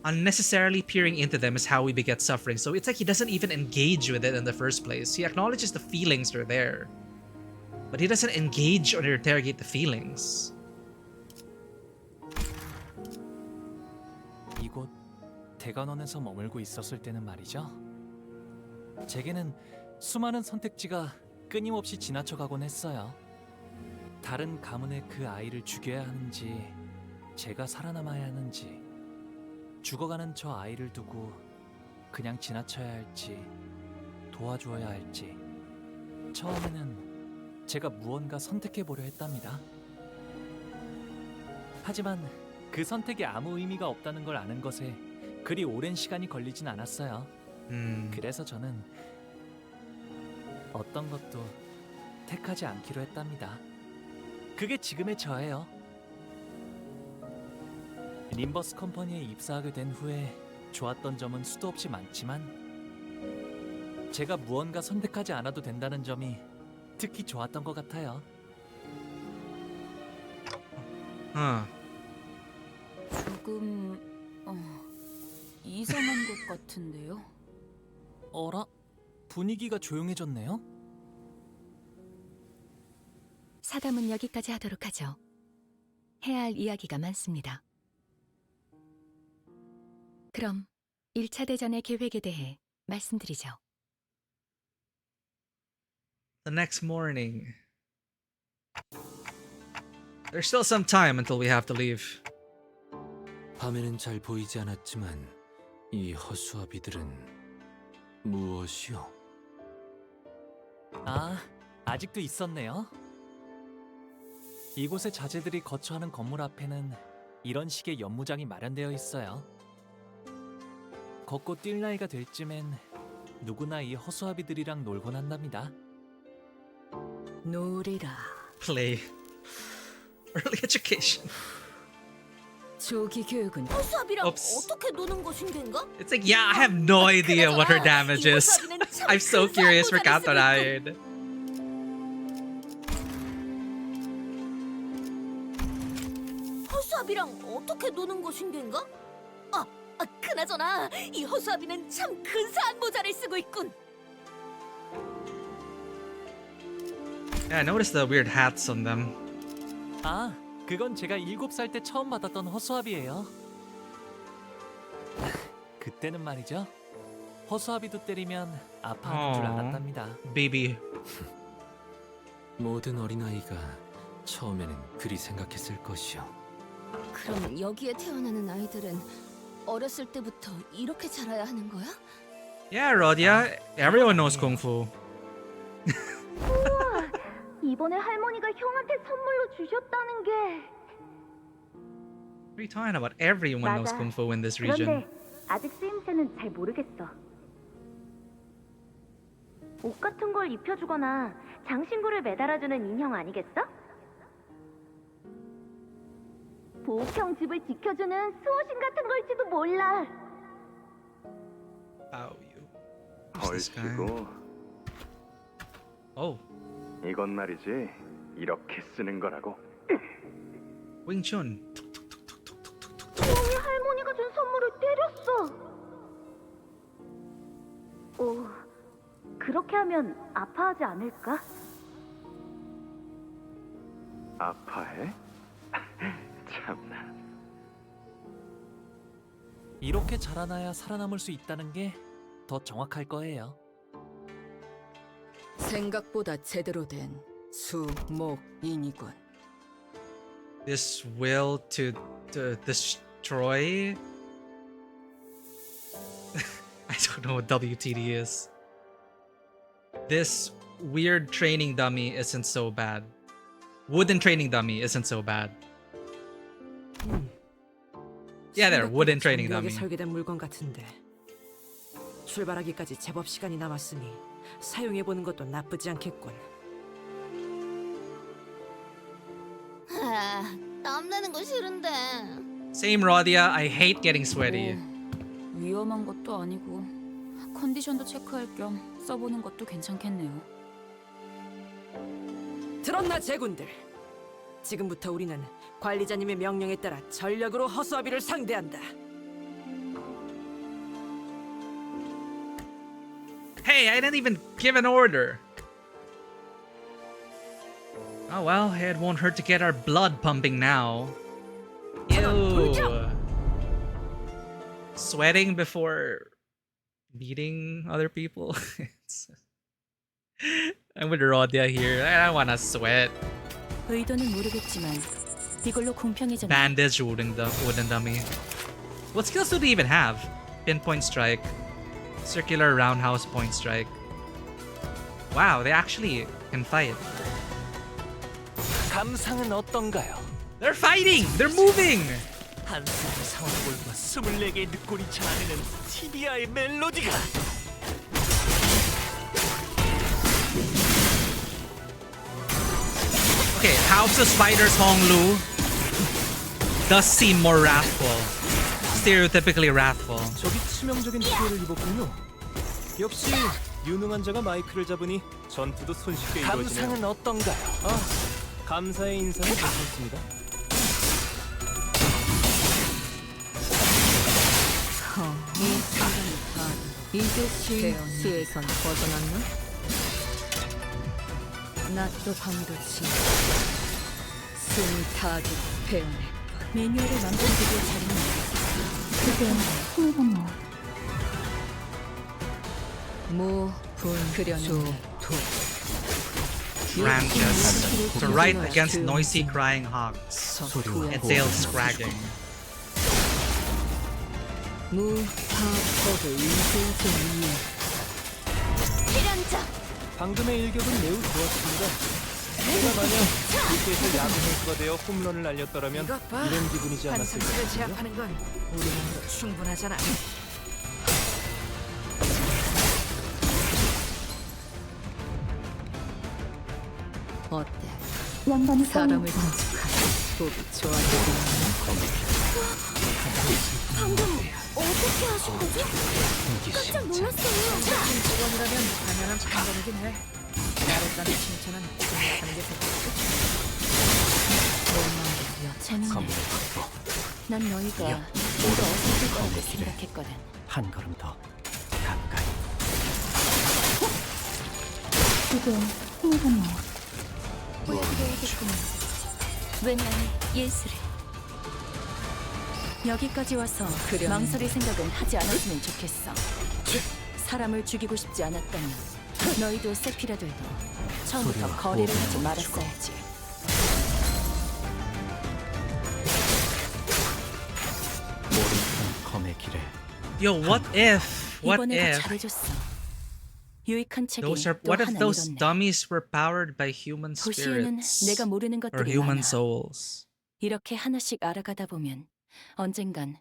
unnecessarily peering into them is how we beget suffering. So it's like he doesn't even engage with it in the first place. He acknowledges the feelings are there, but he doesn't engage or interrogate the feelings. 이곳 대관원에서 머물고 있었을 때는 말이죠. 제게는 수많은 선택지가 끊임없이 지나쳐가곤 했어요. 다른 가문의 그 아이를 죽여야 하는지, 제가 살아남아야 하는지, 죽어가는 저 아이를 두고 그냥 지나쳐야 할지, 도와주어야 할지. 처음에는 제가 무언가 선택해보려 했답니다. 하지만 그 선택이 아무 의미가 없다는 걸 아는 것에 그리 오랜 시간이 걸리진 않았어요. 그래서 저는 어떤 것도 택하지 않기로 했답니다. 그게 지금의 저예요. 림버스 컴퍼니에 입사하게 된 후에 좋았던 점은 수도 없이 많지만 제가 무언가 선택하지 않아도 된다는 점이 특히 좋았던 것 같아요. 조금 이상한 것 같은데요. 어라? 분위기가 조용해졌네요? 사담은 여기까지 하도록 하죠. 해야 할 이야기가 많습니다. 그럼 1차 대전의 계획에 대해 말씀드리죠. The next morning. There's still some time until we have to leave. 밤에는 잘 보이지 않았지만 이 허수아비들은 무엇이요? 아, 아직도 있었네요. 이곳의 자재들이 거처하는 건물 앞에는 이런 식의 연무장이 마련되어 있어요. 걷고 뛸 나이가 될 쯤엔 누구나 이 허수아비들이랑 놀곤 한답니다. 놀이라. Play. Early education. 조기 교육은 허수아비랑 Oops. 어떻게 노는 것인가? It's like, yeah, I have no idea what her damage is. I'm so curious for Canto. 허수아비랑 어떻게 노는 것인가? 그나저나 이 허수아비는 참 근사한 모자를 쓰고 있군. Yeah, I noticed the weird hats on them. 아, 그건 제가 7살 때 처음 받았던 허수아비예요. 그때는 말이죠. 허수아비도 때리면 아파하는 줄 알았답니다. Baby. 모든 어린아이가 처음에는 그리 생각했을 것이요. 그럼 여기에 태어나는 아이들은 어렸을 때부터 이렇게 자라야 하는 거야? Yeah, Rodia. Everyone knows Kung Fu. 우와, 이번에 할머니가 형한테 선물로 주셨다는 게. What are you talking about? Everyone knows 맞아. Kung Fu in this region. 그런데 아직 쓰임새는 잘 모르겠어. 옷 같은 걸 입혀주거나 장신구를 매달아주는 인형 아니겠어? 보호형 집을 지켜주는 수호신 같은 걸지도 몰라. How you? Who's this guy? 얼씨구. Oh, 이건 말이지 이렇게 쓰는 거라고. Wing Chun. 형이 할머니가 준 선물을 때렸어. 그렇게 하면 아파하지 않을까? 아파해? 참나. 이렇게 자라나야 살아남을 수 있다는 게 더 정확할 거예요. 생각보다 제대로 된 수목인이군. This will to destroy. I don't know what WTD is. This weird training dummy isn't so bad. Wooden training dummy isn't so bad. Yeah, there, wooden training dummy. 설계된 물건 같은데 출발하기까지 제법 시간이 남았으니 사용해보는 것도 나쁘지 않겠군. 아, 땀나는 거 싫은데. Same, Rodia. I hate getting sweaty. 위험한 것도 아니고 컨디션도 체크할 겸 써보는 것도 괜찮겠네요. 들었나 제군들? 지금부터 우리는 관리자님의 명령에 따라 전력으로 허수아비를 상대한다. Hey, I didn't even give an order. Oh well, it won't hurt to get our blood pumping now. Ew. Sweating before beating other people. I'm with Rodia here. I don't wanna sweat. 의도는 모르겠지만 이걸로 공평해졌네. Bandage wooden dummy. What skills do they even have? Pinpoint strike. Circular roundhouse point strike. Wow, they actually can fight. 감상은 어떤가요? They're fighting! They're moving! 한 사람의 상황골과 24개의 늑골이 자아내는 티비아의 멜로디가 Okay, House of Spiders Hong Lu does seem more wrathful. Stereotypically wrathful. 저기 치명적인 피해를 입었군요. 역시 유능한 자가 마이크를 잡으니 전투도 손쉽게 이루어지네요. 감상은 어떤가요? 감사의 인사는 괜찮습니다. 이제 실수에선 벗어났나? 낮도 밤도 지 숨이 타듯 배우네. 매뉴얼을 만들기에 잘했네. 그게 흥분모. 모분 그려는 Ramjas. To write against noisy crying hogs. Entails scragging. 무파법을 인수하기 위해 필연자. 방금의 일격은 매우 좋았습니다. 제가 만약 이렇게 야구 선수가 되어 홈런을 날렸더라면 이런 기분이지 않았을까요? 환상을 제압하는 건 우리만으로 충분하잖아. 어때? 양반이 사람을 단축하니 보기 좋아지지 방금 어떻게 하신 거죠? 깜짝 놀랐어요. 직원이라면 당연한 판단이긴 해. 나랬다는 칭찬은 생각하는 게 재밌네. 난 너희가 모두 어색할 거라고 생각했거든. 한 걸음 더 가까이. 그게 흥분모. 보여드려야겠구나. 왜냐면 예술을. 여기까지 와서 망설일 생각은 하지 않았으면 좋겠어. 사람을 죽이고 싶지 않았다면 너희도 세피라들도 처음부터 거래를 하지 말았어야지. 모른 검의 길에. Yo, what if? What 이번에도 if? 잘해줬어. 유익한 책이 What 또 if 하나 those 읽었네. dummies were powered by human 도시에는 spirits 내가 모르는 or 것들이 human 많아. souls? 이렇게 하나씩 알아가다 보면 언젠간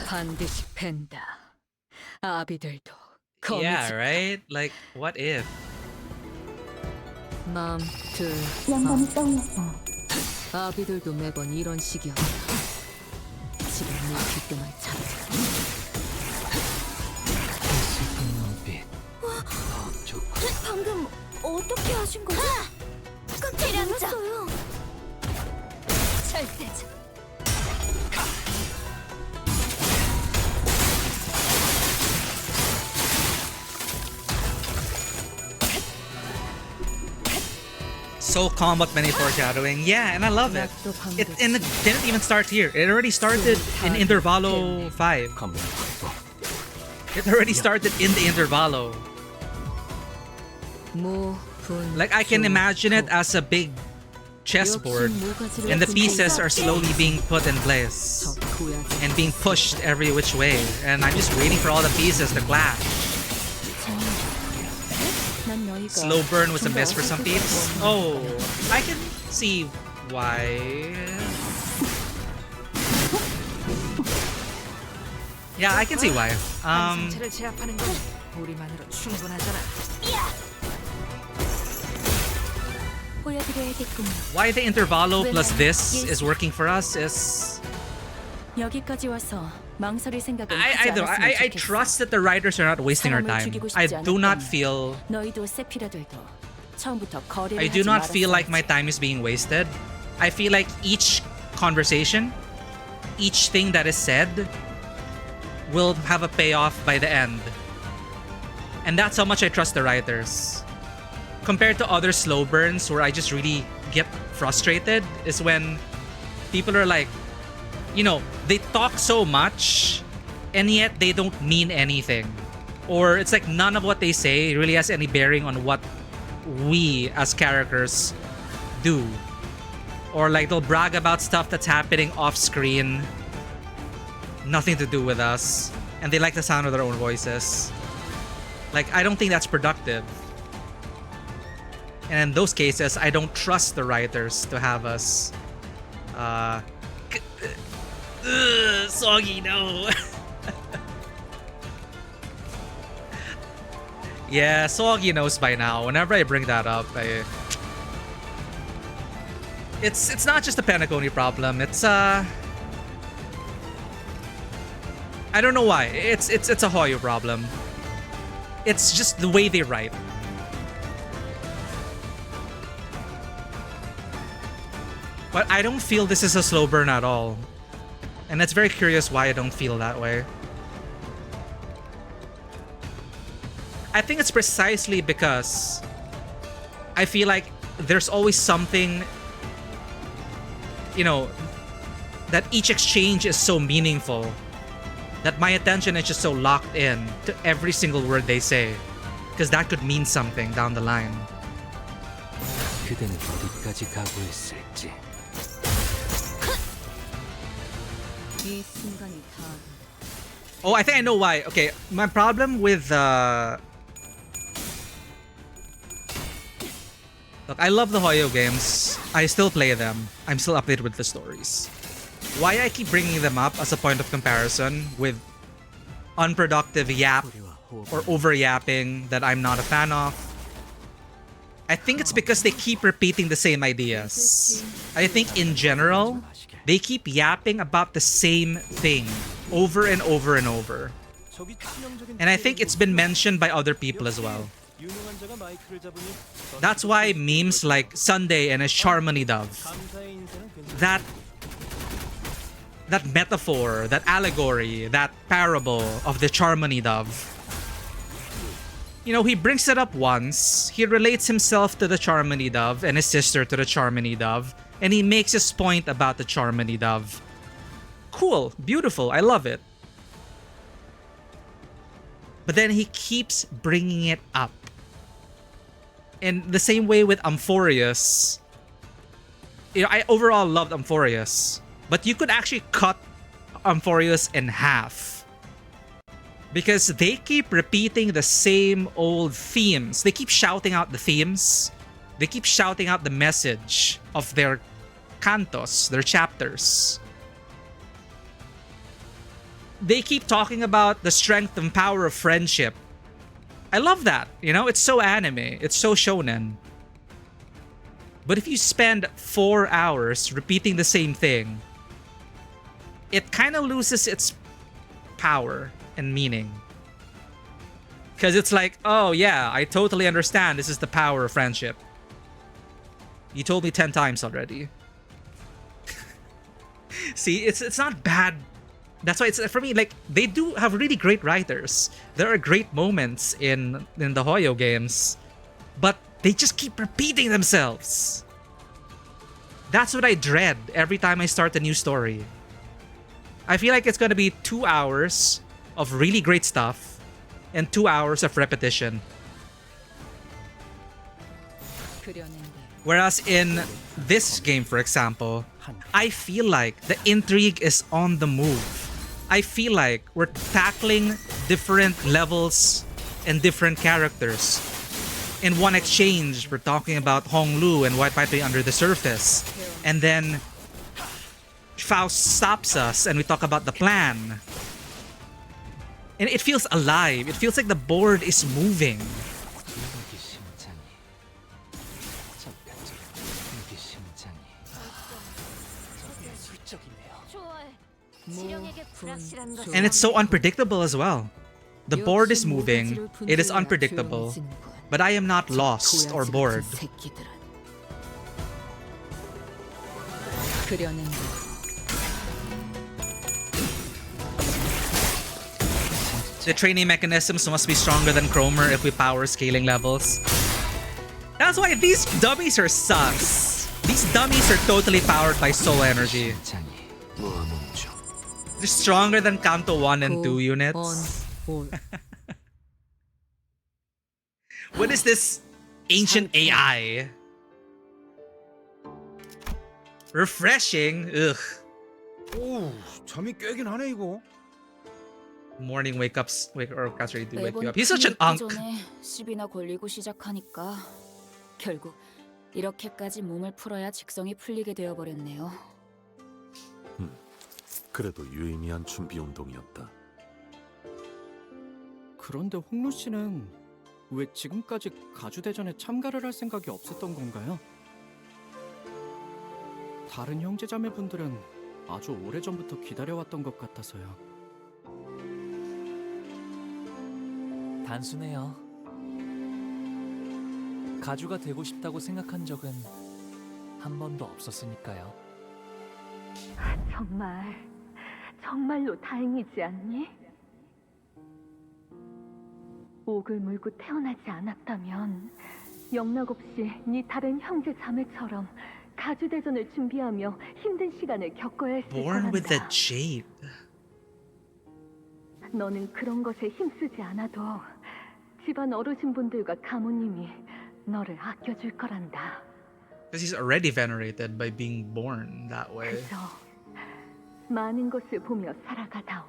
반드시 팬다. 아비들도 Yeah, right? Like, what if? 양반이 떠올랐어. 아비들도 매번 이런 식이었다. 지금 네 귓등을 잡자. 슬픈 눈빛. 방금 어떻게 하신 거죠? 깜짝 놀랐어요. 절대죠. So combat many foreshadowing. Yeah, and I love it. And it didn't even start here. It already started in Intervalo 5. It already started in the Intervalo. Like, I can imagine it as a big chessboard, and the pieces are slowly being put in place and being pushed every which way, and I'm just waiting for all the pieces to clash. Slow burn was a miss for some peeps. Oh, I can see why. Yeah, I can see why. 상체를 제압하는 건 우리만으로 충분하잖아. 보여드려야겠군요. Why the intervalo plus this is working for us is 여기까지 와서 망설일 생각은 I trust that the writers are not wasting our time. I do not feel 너희도 세피라들도 처음부터 거리를 I do not feel like my time is being wasted. I feel like each conversation, each thing that is said will have a payoff by the end. And that's how much I trust the writers. Compared to other slow burns where I just really get frustrated is when people are like, you know, they talk so much and yet they don't mean anything. Or it's like none of what they say really has any bearing on what we as characters do. Or like they'll brag about stuff that's happening off screen, nothing to do with us, and they like the sound of their own voices. Like, I don't think that's productive. And in those cases, I don't trust the writers to have us soggy, no. Yeah, Soggy knows by now. Whenever I bring that up, it's not just a Penacony problem. It's I don't know why. It's a Hoyo problem. It's just the way they write. But I don't feel this is a slow burn at all. And it's very curious why I don't feel that way. I think it's precisely because I feel like there's always something, you know, that each exchange is so meaningful that my attention is just so locked in to every single word they say, because that could mean something down the line. 그대는 어디까지 각오했을지. 이 순간이 다. Oh, I think I know why. Okay, my problem with look, I love the Hoyo games. I still play them. I'm still updated with the stories. Why I keep bringing them up as a point of comparison with unproductive yap or over yapping that I'm not a fan of, I think it's because they keep repeating the same ideas. I think in general, they keep yapping about the same thing over and over and over. And I think it's been mentioned by other people as well. That's why memes like Sunday and his Charmony Dove, that metaphor, that allegory, that parable of the Charmony Dove, you know, he brings it up once, he relates himself to the Charmony Dove and his sister to the Charmony Dove, and he makes his point about the Charmony Dove. Cool, beautiful, I love it. But then he keeps bringing it up. In the same way with Amphorius, you know, I overall loved Amphorius, but you could actually cut Amphorius in half because they keep repeating the same old themes. They keep shouting out the themes. They keep shouting out the message of their cantos, their chapters. They keep talking about the strength and power of friendship. I love that, you know, it's so anime, it's so shonen. But if you spend 4 hours repeating the same thing, it kind of loses its power and meaning. Because it's like, oh yeah, I totally understand this is the power of friendship. You told me 10 times already. See, it's not bad. That's why it's, for me, like, they do have really great writers. There are great moments in the Hoyo games, but they just keep repeating themselves. That's what I dread every time I start a new story. I feel like it's gonna be 2 hours of really great stuff and 2 hours of repetition. Whereas in this game, for example, I feel like the intrigue is on the move. I feel like we're tackling different levels and different characters. In one exchange, we're talking about Hong Lu and what might be under the surface. and then Faust stops us and we talk about the plan. And it feels alive. It feels like the board is moving. And it's so unpredictable as well. The board is moving. It is unpredictable. But I am not lost or bored. The training mechanisms must be stronger than Cromer if we power scaling levels. That's why these dummies are sus. These dummies are totally powered by soul energy. They're stronger than Canto 1 and 2 units. What is this ancient AI? Refreshing? Ugh. 오, 잠이 깨긴 하네 이거. Morning wake-ups or ready to wake you up. He's such an unk. 전에 시비나 걸리고 시작하니까 결국 이렇게까지 몸을 풀어야 직성이 풀리게 되어 버렸네요. 그래도 유의미한 준비 운동이었다. 그런데 홍루 씨는 왜 지금까지 가주대전에 참가를 할 생각이 없었던 건가요? 다른 형제자매분들은 아주 오래전부터 기다려왔던 것 같아서요. 단순해요. 가주가 되고 싶다고 생각한 적은 한 번도 없었으니까요. 정말로 다행이지 않니? 옥을 물고 태어나지 않았다면 영락 없이 네 다른 형제 자매처럼 가주대전을 준비하며 힘든 시간을 겪어야 했을 Born with the 거란다. jade. 너는 그런 것에 힘쓰지 않아도 집안 어르신분들과 가모님이 너를 아껴줄 거란다. Because he's already venerated by being born that way. 그저 많은 것을 보며 살아가다오.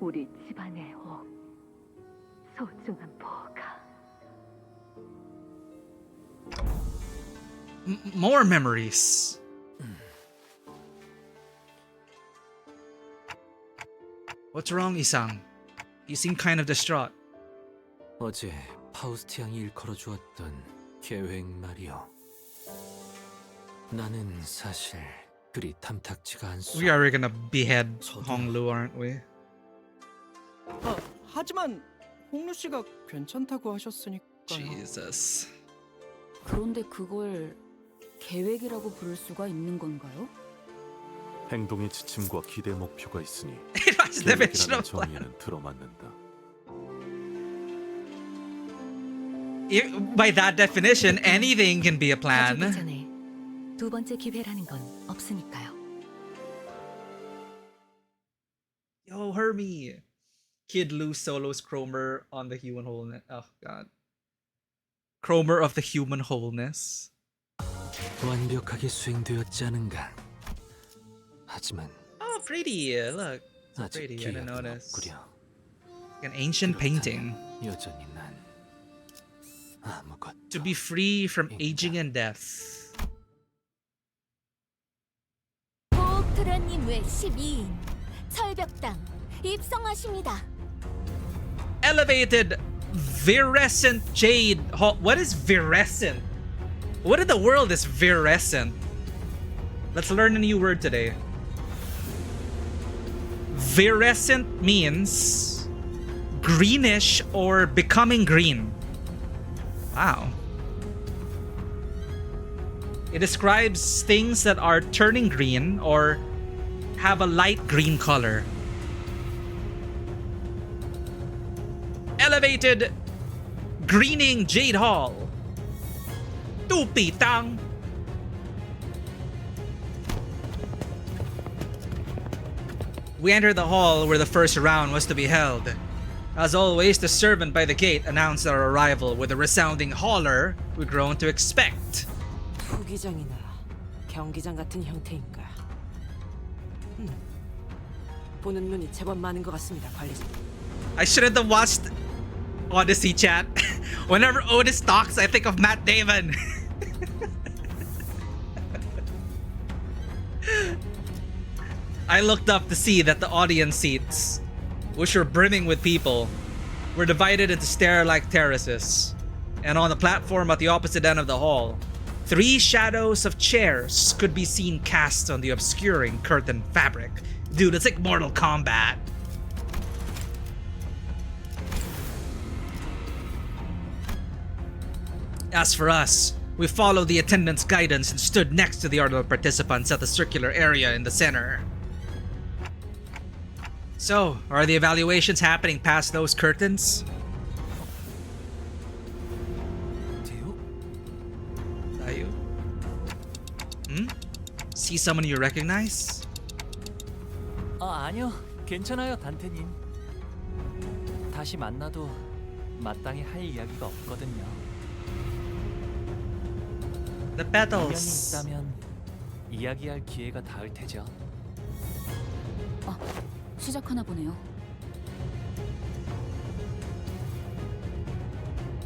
우리 집안의 옥, 소중한 보가. More memories. What's wrong, Isang? You seem kind of distraught. 어제 파우스트 양이 일컬어 주었던 계획 말이요. 나는 사실 그리 탐탁지가 않소. We are gonna behead Honglu, aren't we? 하지만 홍루 씨가 괜찮다고 하셨으니까요. Jesus. 그런데 그걸 계획이라고 부를 수가 있는 건가요? 행동의 지침과 기대 목표가 있으니 It's the 계획이라는 original plan. 정의에는 들어맞는다. By that definition, anything can be a plan. 가주기 전에 두 번째 기회라는 건 없으니까요. Yo, Hermie. Kid Lou solos Cromer on the human wholeness. Oh, God. Cromer of the human wholeness. 완벽하게 수행되었지 않은가. 하지만 Oh, pretty. Look. So 아직 pretty. I didn't 기회가 notice. 없구려. An ancient painting. 여전히 난 아무것. To be free from aging and death. 보옥토라님 외 12인 철벽당 입성하십니다. Elevated virescent jade. What is virescent? What in the world is virescent? Let's learn a new word today. Virescent means greenish or becoming green. Wow. It describes things that are turning green or have a light green color. Elevated greening jade hall. Tupitang. We entered the hall where the first round was to be held. As always, the servant by the gate announced our arrival with a resounding holler we'd grown to expect. 투기장이나 경기장 같은 형태인가. 보는 눈이 제법 많은 것 같습니다, 관리자. I shouldn't have watched Odyssey, chat. Whenever Otis talks, I think of Matt Damon. I looked up to see that the audience seats, which were brimming with people, were divided into stair-like terraces. And on the platform at the opposite end of the hall, 3 shadows of chairs could be seen cast on the obscuring curtain fabric. Dude, it's like Mortal Kombat. As for us, we followed the attendant's guidance and stood next to the other participants at the circular area in the center. So, are the evaluations happening past those curtains? Tayo? See someone you recognize? 아니요. 괜찮아요, 단테님. 다시 만나도 마땅히 할 이야기가 없거든요. The 인연이 petals. 있다면 이야기할 기회가 닿을 테죠. 시작하나 보네요.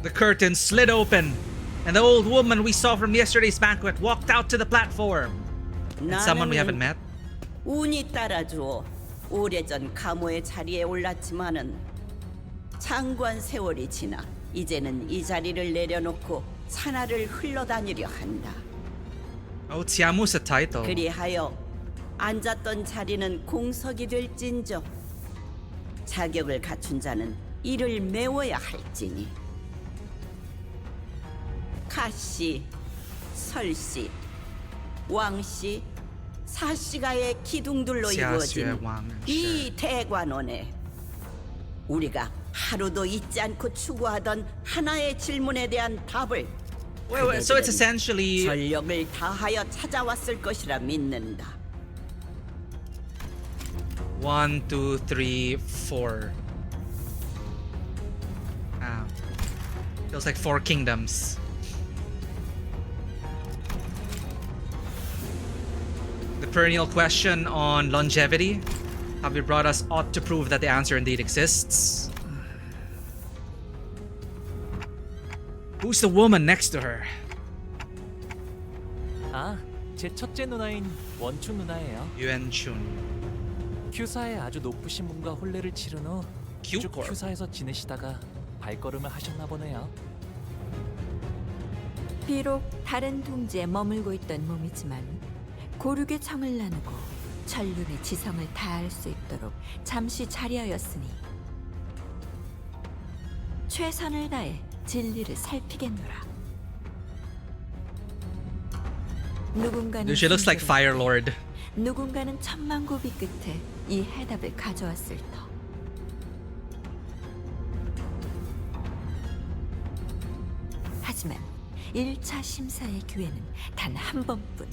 The curtain slid open, and the old woman we saw from yesterday's banquet walked out to the platform. And someone we haven't met. 운이 따라주어 오래전 감호의 자리에 올랐지만은 장관 세월이 지나 이제는 이 자리를 내려놓고 산하를 흘러다니려 한다. Oh, Tiamu's a title. 그리하여 앉았던 자리는 공석이 될진저 자격을 갖춘 자는 이를 메워야 할지니 가씨, 설씨, 왕씨, 사씨가의 기둥들로 이루어진 이 대관원에 우리가 하루도 잊지 않고 추구하던 하나의 질문에 대한 답을 Wait, so it's essentially 전력을 다하여 찾아왔을 것이라 믿는다. 1, 2, 3, 4. Feels like 4 kingdoms. The perennial question on longevity. Have you brought us ought to prove that the answer indeed exists? Who's the woman next to her? 제 첫째 누나인 원춘 누나예요. 유엔춘. 큐사의 아주 높으신 분과 혼례를 치른 후 쭉 큐사에서 지내시다가 발걸음을 하셨나 보네요. 비록 다른 둥지에 머물고 있던 몸이지만 고륙의 정을 나누고 천륜의 지성을 다할 수 있도록 잠시 자리하였으니 최선을 다해 진리를 살피겠노라. 누군가는 Dude, she looks like Fire Lord. 누군가는 천만 고비 끝에 이 해답을 가져왔을 터. 하지만 1차 심사의 기회는 단 한 번뿐.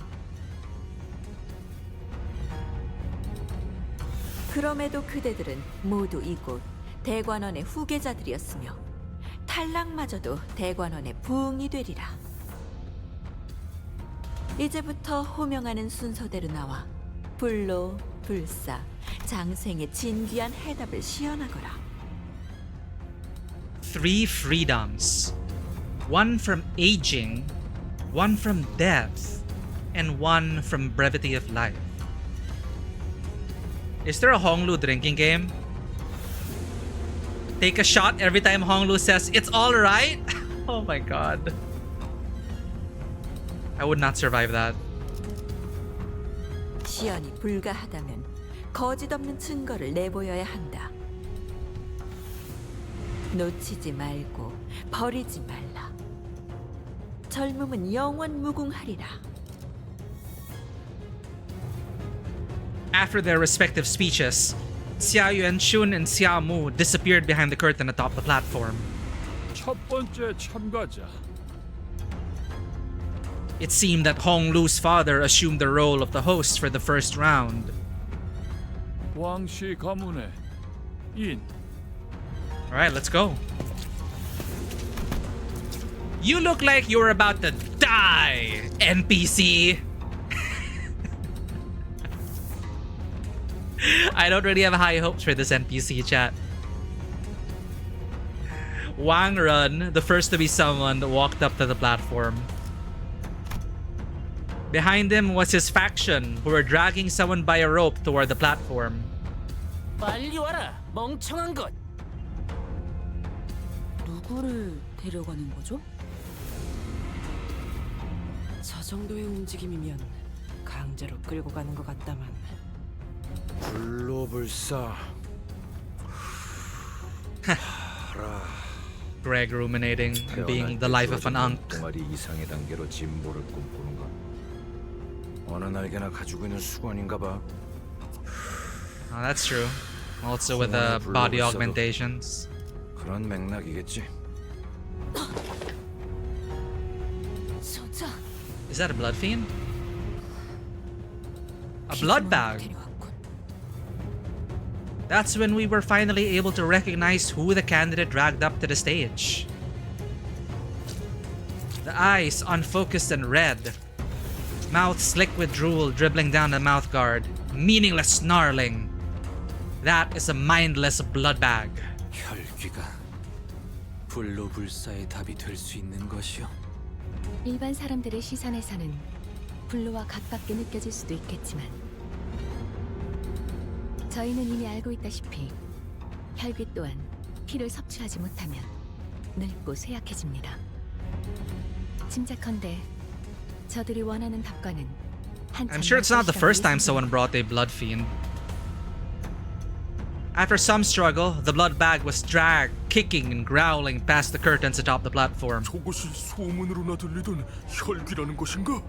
그럼에도 그대들은 모두 이곳 대관원의 후계자들이었으며 탈락마저도 대관원의 부흥이 되리라. 이제부터 호명하는 순서대로 나와 불로, 불사, 장생의 진귀한 해답을 시연하거라. 3 freedoms. 1 from aging, 1 from death, and 1 from brevity of life. Is there a Honglu drinking game? Take a shot every time Honglu says, "It's alright"? Oh my god. I would not survive that. 시연이 불가하다면 거짓 없는 증거를 내보여야 한다. 놓치지 말고 버리지 말라. 젊음은 영원 무궁하리라. After their respective speeches, Xia Yuanchun and Xia Mu disappeared behind the curtain atop the platform. 첫 번째 참가자. It seemed that Honglu's father assumed the role of the host for the first round. 왕씨 가문의 인. Alright, let's go. You look like you were about to die, NPC. I don't really have high hopes for this NPC, chat. Wang Run, the first to be summoned, walked up to the platform. Behind him was his faction, who were dragging someone by a rope toward the platform. 빨리 와라, 멍청한 것. 누구를 데려가는 거죠? 저 정도의 움직임이면 강제로 끌고 가는 것 같다만. 불로불사. Greg ruminating and being the life of an unk. 동아리 이상의 단계로 진보를 꿈꾸는가? 어느 날개나 가지고 있는 수건인가 봐. Oh, that's true. Also with the body augmentations. 그런 맥락이겠지. 저자. Is that a blood fiend? A blood bag. That's when we were finally able to recognize who the candidate dragged up to the stage. The eyes unfocused and red. Mouth slick with drool dribbling down the mouth guard. Meaningless snarling. That is a mindless blood bag. 혈귀가 불로불사의 답이 될 수 있는 것이요. 일반 사람들의 시선에서는 불로와 같밖에 느껴질 수도 있겠지만 저희는 이미 알고 있다시피 혈귀 또한 피를 섭취하지 못하면 늙고 쇠약해집니다. 짐작컨대 저들이 원하는 답과는 I'm sure it's not the first time someone brought a blood fiend. After some struggle, the blood bag was dragged, kicking and growling past the curtains atop the platform. 저것이 소문으로나 들리던 혈귀라는 것인가?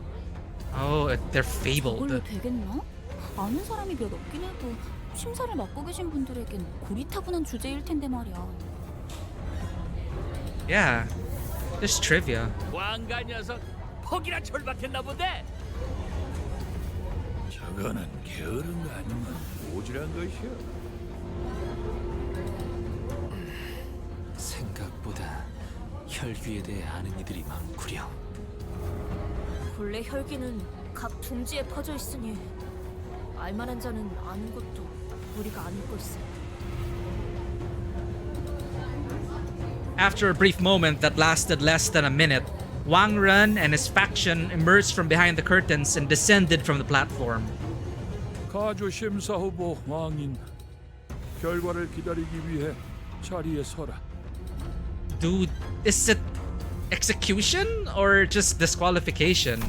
Oh, they're fabled. 저걸로 되겠나? 아는 사람이 몇 없긴 해도 심사를 맡고 계신 분들에겐 고리타분한 주제일 텐데 말이야. Yeah, just trivia. 왕가 녀석 퍽이나 절박했나 본데. 저거는 게으른 거 아니면 오지랖 것이야. 생각보다 혈귀에 대해 아는 이들이 많구려. 본래 혈기는 각 둥지에 퍼져 있으니 알만한 자는 아는 것도 우리가 아는 걸세. After a brief moment that lasted less than a minute, Wang Ren and his faction emerged from behind the curtains and descended from the platform. 가주 심사 후보 왕인 결과를 기다리기 위해 자리에 서라. Dude, is it execution or just disqualification?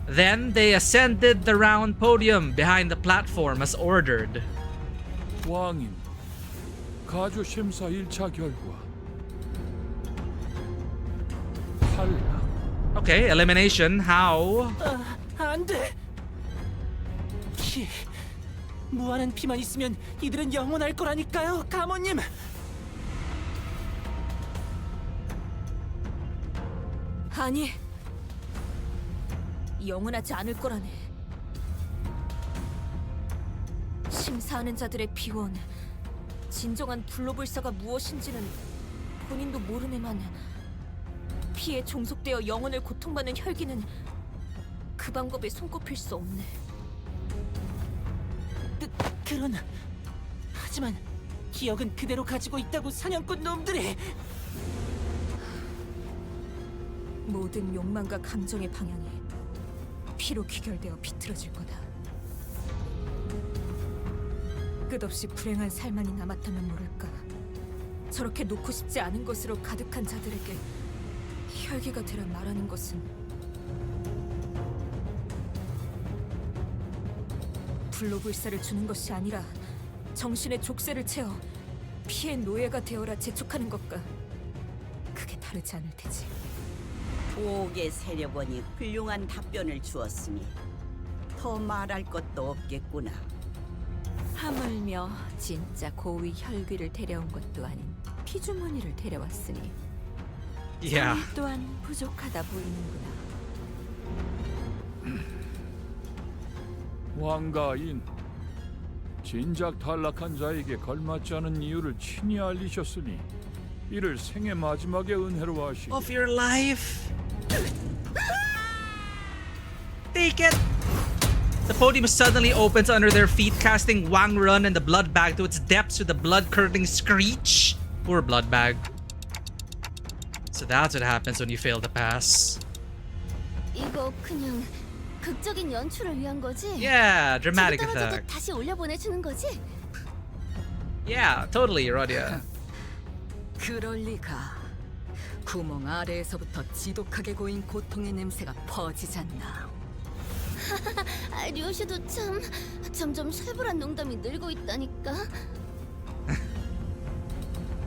Then they ascended the round podium behind the platform as ordered. 왕인 가주 심사 1차 결과 탈락. Okay, elimination. How? 안 돼. 피. 무한한 피만 있으면 이들은 영원할 거라니까요, 가모님. 아니, 영원하지 않을 거라네. 심사하는 자들의 비원, 진정한 불로불사가 무엇인지는 본인도 모르네만 피에 종속되어 영혼을 고통받는 혈기는 그 방법에 손꼽힐 수 없네. 그러나 하지만 기억은 그대로 가지고 있다고 사냥꾼 놈들이. 모든 욕망과 감정의 방향이 피로 귀결되어 비틀어질 거다. 끝없이 불행한 삶만이 남았다면 모를까. 저렇게 놓고 싶지 않은 것으로 가득한 자들에게 혈기가 되라 말하는 것은 불로불사를 주는 것이 아니라 정신의 족쇄를 채워 피의 노예가 되어라 재촉하는 것과 크게 다르지 않을 테지. 보옥의 세력원이 훌륭한 답변을 주었으니 더 말할 것도 없겠구나. 하물며 진짜 고위 혈귀를 데려온 것도 아닌 피주머니를 데려왔으니 Yeah. 이 또한 부족하다 보이는구나. 왕가인 진작 탈락한 자에게 걸맞지 않은 이유를 친히 알리셨으니 이를 생애 마지막의 은혜로 하시기. Of your life. Take it. The podium suddenly opens under their feet, casting Wang Run and the blood bag to its depths with a blood-curdling screech. Poor blood bag. So that's what happens when you fail to pass. 이거 그냥 극적인 연출을 위한 거지? Yeah, dramatic 저기 떨어져도 effect. 다시 올려보내주는 거지? Yeah, totally, Rodia. 그럴 리가. 구멍 아래에서부터 지독하게 고인 고통의 냄새가 퍼지잖나. 류슈도 참 점점 살벌한 농담이 늘고 있다니까.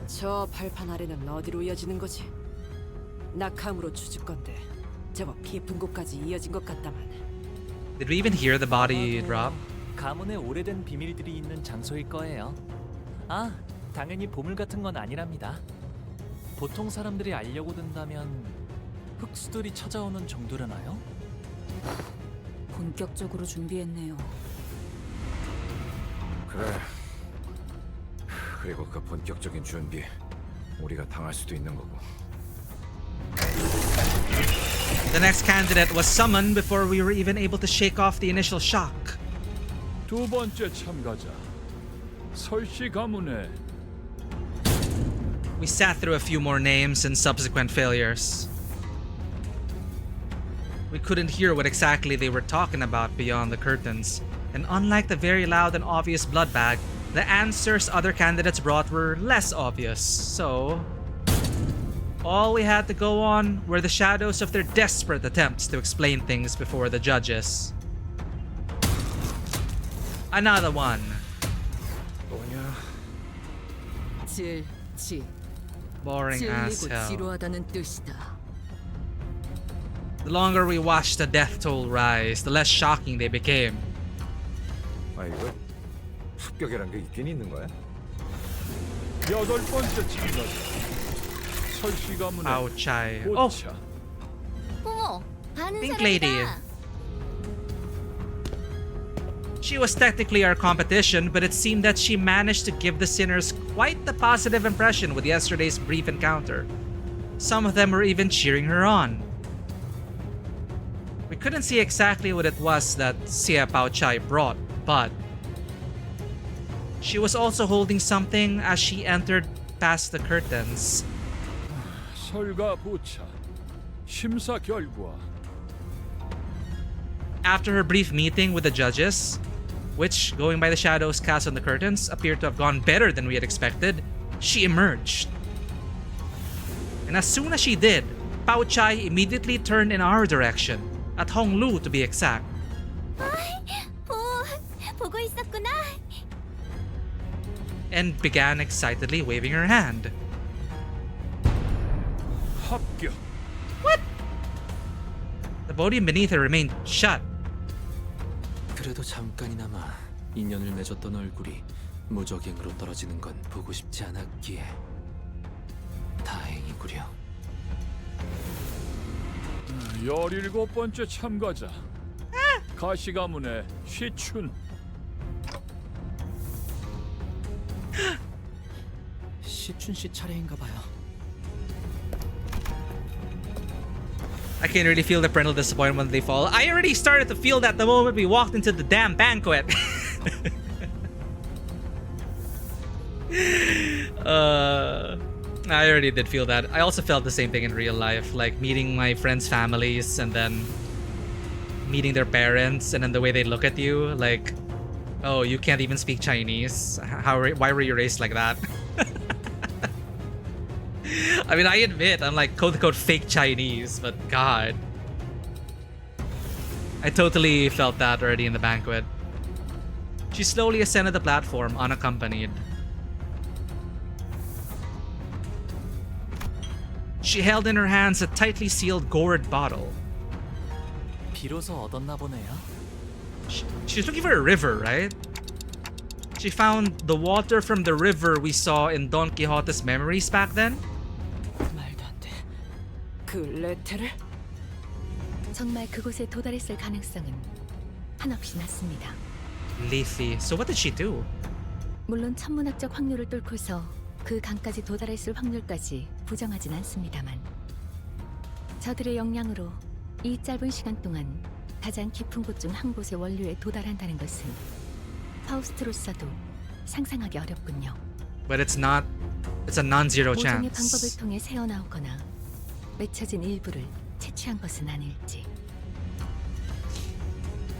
저 발판 아래는 어디로 이어지는 거지? 낙함으로 추측건데 제법 깊은 곳까지 이어진 것 같다만. Did we even hear the body drop? 가문에 오래된 비밀들이 있는 장소일 거예요. 아, 당연히 보물 같은 건 아니랍니다. 보통 사람들이 알려고 든다면 흑수들이 찾아오는 정도려나요? 본격적으로 준비했네요. 그래. 그리고 그 본격적인 준비 우리가 당할 수도 있는 거고. The next candidate was summoned before we were even able to shake off the initial shock. 두 번째 참가자 설씨 가문의 We sat through a few more names and subsequent failures. We couldn't hear what exactly they were talking about beyond the curtains, and unlike the very loud and obvious blood bag, the answers other candidates brought were less obvious, so all we had to go on were the shadows of their desperate attempts to explain things before the judges. Another one. 질지. Boring as 찔리고 hell. 지루하다는 뜻이다. The longer we watched the death toll rise, the less shocking they became. 아 이거 합격이란 게 있긴 있는 거야? 여덟 번째 참가자 설씨 가문의 Ouchai. 고차. 어머, 아는 Pink 사람이다. Lady. She was technically our competition, but it seemed that she managed to give the sinners quite the positive impression with yesterday's brief encounter. Some of them were even cheering her on. We couldn't see exactly what it was that Sia Pao Chai brought, but she was also holding something as she entered past the curtains. 설과 부차 심사 결과 After her brief meeting with the judges, which, going by the shadows cast on the curtains, appeared to have gone better than we had expected, she emerged. And as soon as she did, Pao Chai immediately turned in our direction, at Honglu to be exact. 보고 있었구나. And began excitedly waving her hand. 합격. What? The podium beneath her remained shut. 그래도 잠깐이나마 인연을 맺었던 얼굴이 무적행으로 떨어지는 건 보고 싶지 않았기에 다행이구려. 17번째 참가자 가시 가문의 시춘. 시춘 씨 차례인가 봐요. I can really feel the parental disappointment when they fall. I already started to feel that the moment we walked into the damn banquet. I already did feel that. I also felt the same thing in real life, like meeting my friends' families and then meeting their parents and then the way they look at you, like, oh, you can't even speak Chinese. Why were you raised like that? I mean, I admit I'm like quote-unquote fake Chinese, but God. I totally felt that already in the banquet. She slowly ascended the platform unaccompanied. She held in her hands a tightly sealed gourd bottle. 비로소 얻었나 보네요. She's looking for a river, right? She found the water from the river we saw in Don Quixote's memories back then? 그 레테를? 정말 그곳에 도달했을 가능성은 한없이 낮습니다. Leafy. So what did she do? 물론 천문학적 확률을 뚫고서 그 강까지 도달했을 확률까지 부정하진 않습니다만 저들의 역량으로 이 짧은 시간 동안 가장 깊은 곳 중 한 곳의 원료에 도달한다는 것은 파우스트로서도 상상하기 어렵군요. But it's a non-zero 모종의 chance. 방법을 통해 새어나오거나 맺혀진 일부를 채취한 것은 아닐지.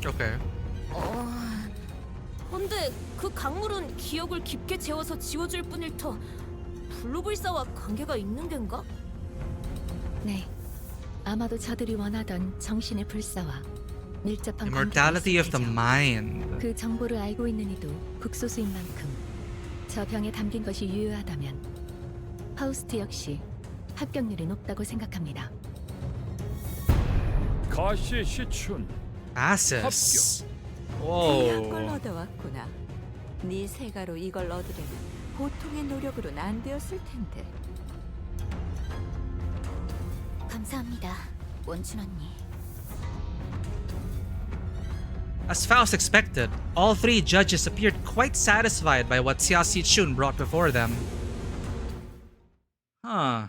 Okay. 근데 그 강물은 기억을 깊게 재워서 지워줄 뿐일 터 블루불사와 관계가 있는 겐가? 네, 아마도 저들이 원하던 정신의 불사와 밀접한 Immortality of the mind. 그 정보를 알고 있는 이도 극소수인 만큼 저 병에 담긴 것이 유효하다면 파우스트 역시 합격률이 높다고 생각합니다. 가시 시춘. Asus. 중요한 걸 Whoa. 얻어왔구나. 네 세가로 이걸 얻으려면 보통의 노력으로는 안 되었을 텐데. 감사합니다, 원춘 언니. As Faust expected, all three judges appeared quite satisfied by what Xia Sichun brought before them. Huh.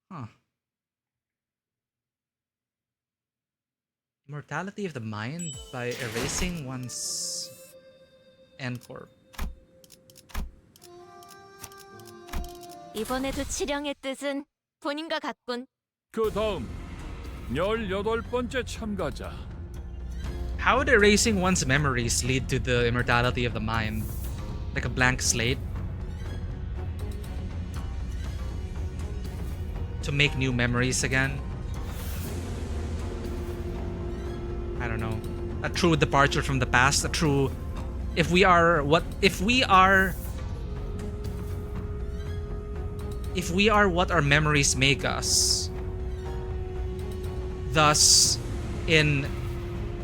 Huh. Immortality of the mind by erasing one's N-Corp. 이번에도 치령의 뜻은 본인과 같군. 그 다음 18번째 참가자. How would erasing one's memories lead to the immortality of the mind? Like a blank slate? To make new memories again? I don't know. A true departure from the past, a true... If we are what our memories make us, thus in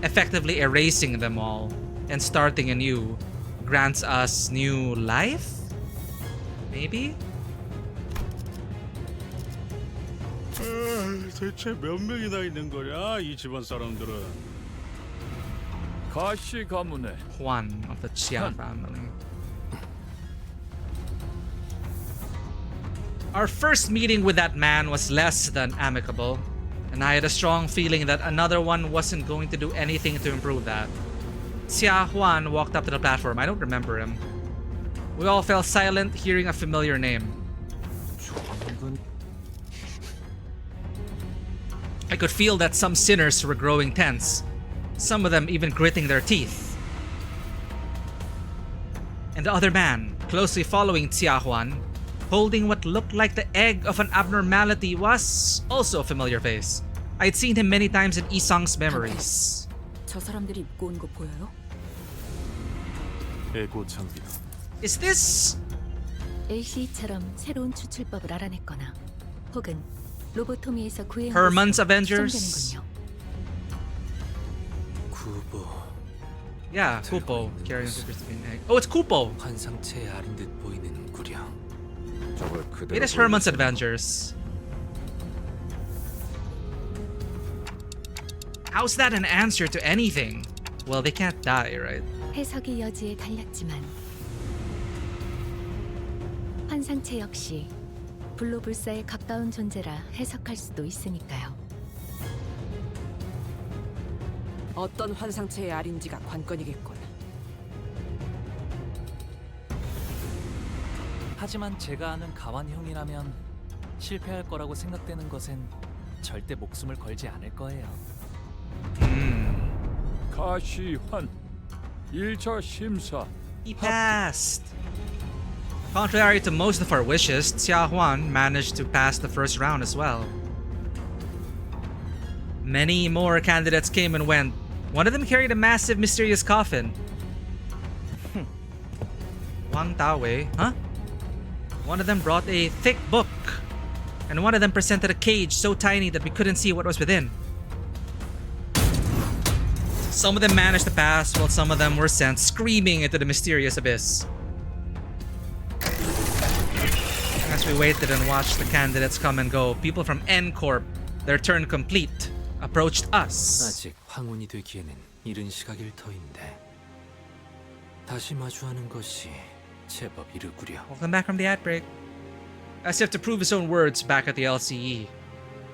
effectively erasing them all and starting anew grants us new life? Maybe? 대체 몇 명이나 있는 거냐 이 집안 사람들은? 가시 가문의 Juan of the Chia family. Our first meeting with that man was less than amicable, and I had a strong feeling that another one wasn't going to do anything to improve that. Xia Juan walked up to the platform. I don't remember him. We all fell silent, hearing a familiar name. I could feel that some sinners were growing tense, some of them even gritting their teeth. And the other man, closely following Xia Juan, holding what looked like the egg of an abnormality, was also a familiar face. I'd seen him many times in Isang's memories. 저 사람들이 입고 온 거 보여요? 에고 장비다. Is this... LCE처럼 새로운 추출법을 알아냈거나 혹은 로보토미에서 구해온 Herman's 것으로 Avengers? 추정되는군요. Yeah, Kupo carrying the crystalline egg. Oh, it's Kupo! 환상체에 아린 듯 보이는 구려. 저걸 그대로 It is Herman's Avengers. How's that an answer to anything? Well, they can't die, right? 해석의 여지에 달렸지만 환상체 역시 블로불사에 가까운 존재라 해석할 수도 있으니까요. 어떤 환상체의 알인지가 관건이겠군. 하지만 제가 아는 가완 형이라면 실패할 거라고 생각되는 것엔 절대 목숨을 걸지 않을 거예요. 가시환 1차 심사. He passed. Contrary to most of our wishes, Xia Huan managed to pass the first round as well. Many more candidates came and went. One of them carried a massive, mysterious coffin. Wang Taowei, huh? One of them brought a thick book. And one of them presented a cage so tiny that we couldn't see what was within. Some of them managed to pass, while some of them were sent screaming into the mysterious abyss. As we waited and watched the candidates come and go, people from N-Corp, their turn complete, approached us. 아직 황혼이 되기에는 이른 시각일 터인데 다시 마주하는 것이 제법 이르구려. Welcome back from the ad break. As if to prove his own words back at the LCE,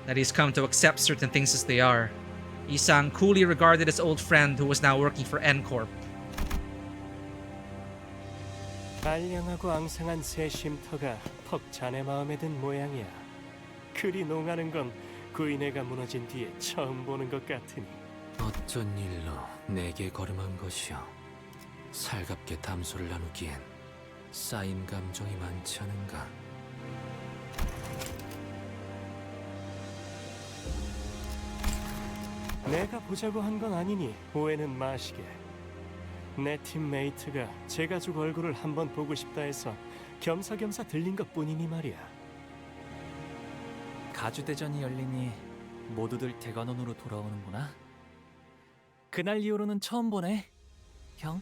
that he's come to accept certain things as they are, Isang coolly regarded his old friend who was now working for N-Corp. 알량하고 앙상한 새 쉼터가 퍽 자네 마음에 든 모양이야. 그리 농하는 건 구인회가 무너진 뒤에 처음 보는 것 같으니. 어쩐 일로 내게 걸음한 것이여. 살갑게 담소를 나누기엔 쌓인 감정이 많지 않은가. 내가 보자고 한 건 아니니 오해는 마시게. 내 팀메이트가 제 가족 얼굴을 한번 보고 싶다 해서 겸사겸사 들린 것뿐이니 말이야. 가주대전이 열리니 모두들 대관원으로 돌아오는구나. 그날 이후로는 처음 보네, 형.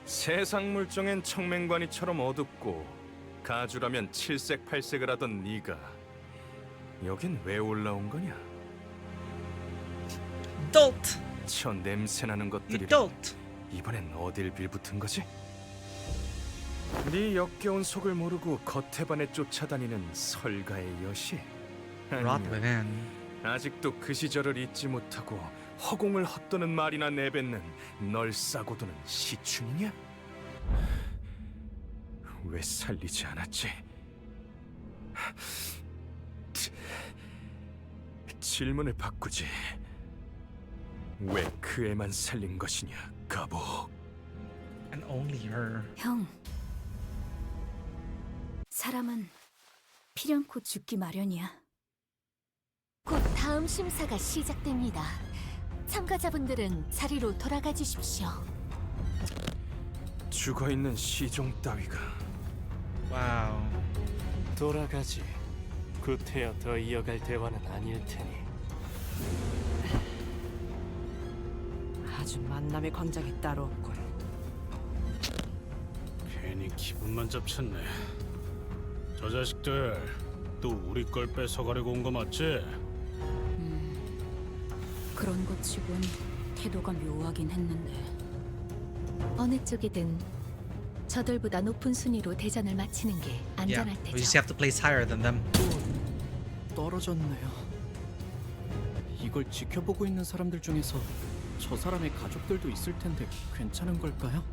세상 물정엔 청맹관이처럼 어둡고 가주라면 칠색팔색을 하던 네가 여긴 왜 올라온 거냐? Dolt. 저 냄새나는 것들이 Dolt. 이번엔 어딜 빌붙은 거지? 네 역겨운 속을 모르고 겉에 반해 쫓아다니는 설가의 여시? Rot within. 아직도 그 시절을 잊지 못하고 허공을 헛도는 말이나 내뱉는 널 싸고 도는 시춘이냐? 왜 살리지 않았지? 질문을 바꾸지. 왜 그 애만 살린 것이냐, 가보. And only her. 형, 사람은 필연코 죽기 마련이야. 곧 다음 심사가 시작됩니다. 참가자분들은 자리로 돌아가 주십시오. 죽어있는 시종 따위가. 와우. 돌아가지. 구태여 더 이어갈 대화는 아닐 테니. 아주 만남의 광장이 따로 없군. 괜히 기분만 잡쳤네. 저 자식들 또 우리 걸 뺏어가려고 온 거 맞지? 그런 것 치곤 태도가 묘하긴 했는데. 어느 쪽이든 저들보다 높은 순위로 대전을 마치는 게 Yeah, 안전할 we 테죠. just have to place higher than them. 떨어졌네요. 이걸 지켜보고 있는 사람들 중에서 저 사람의 가족들도 있을 텐데 괜찮은 걸까요?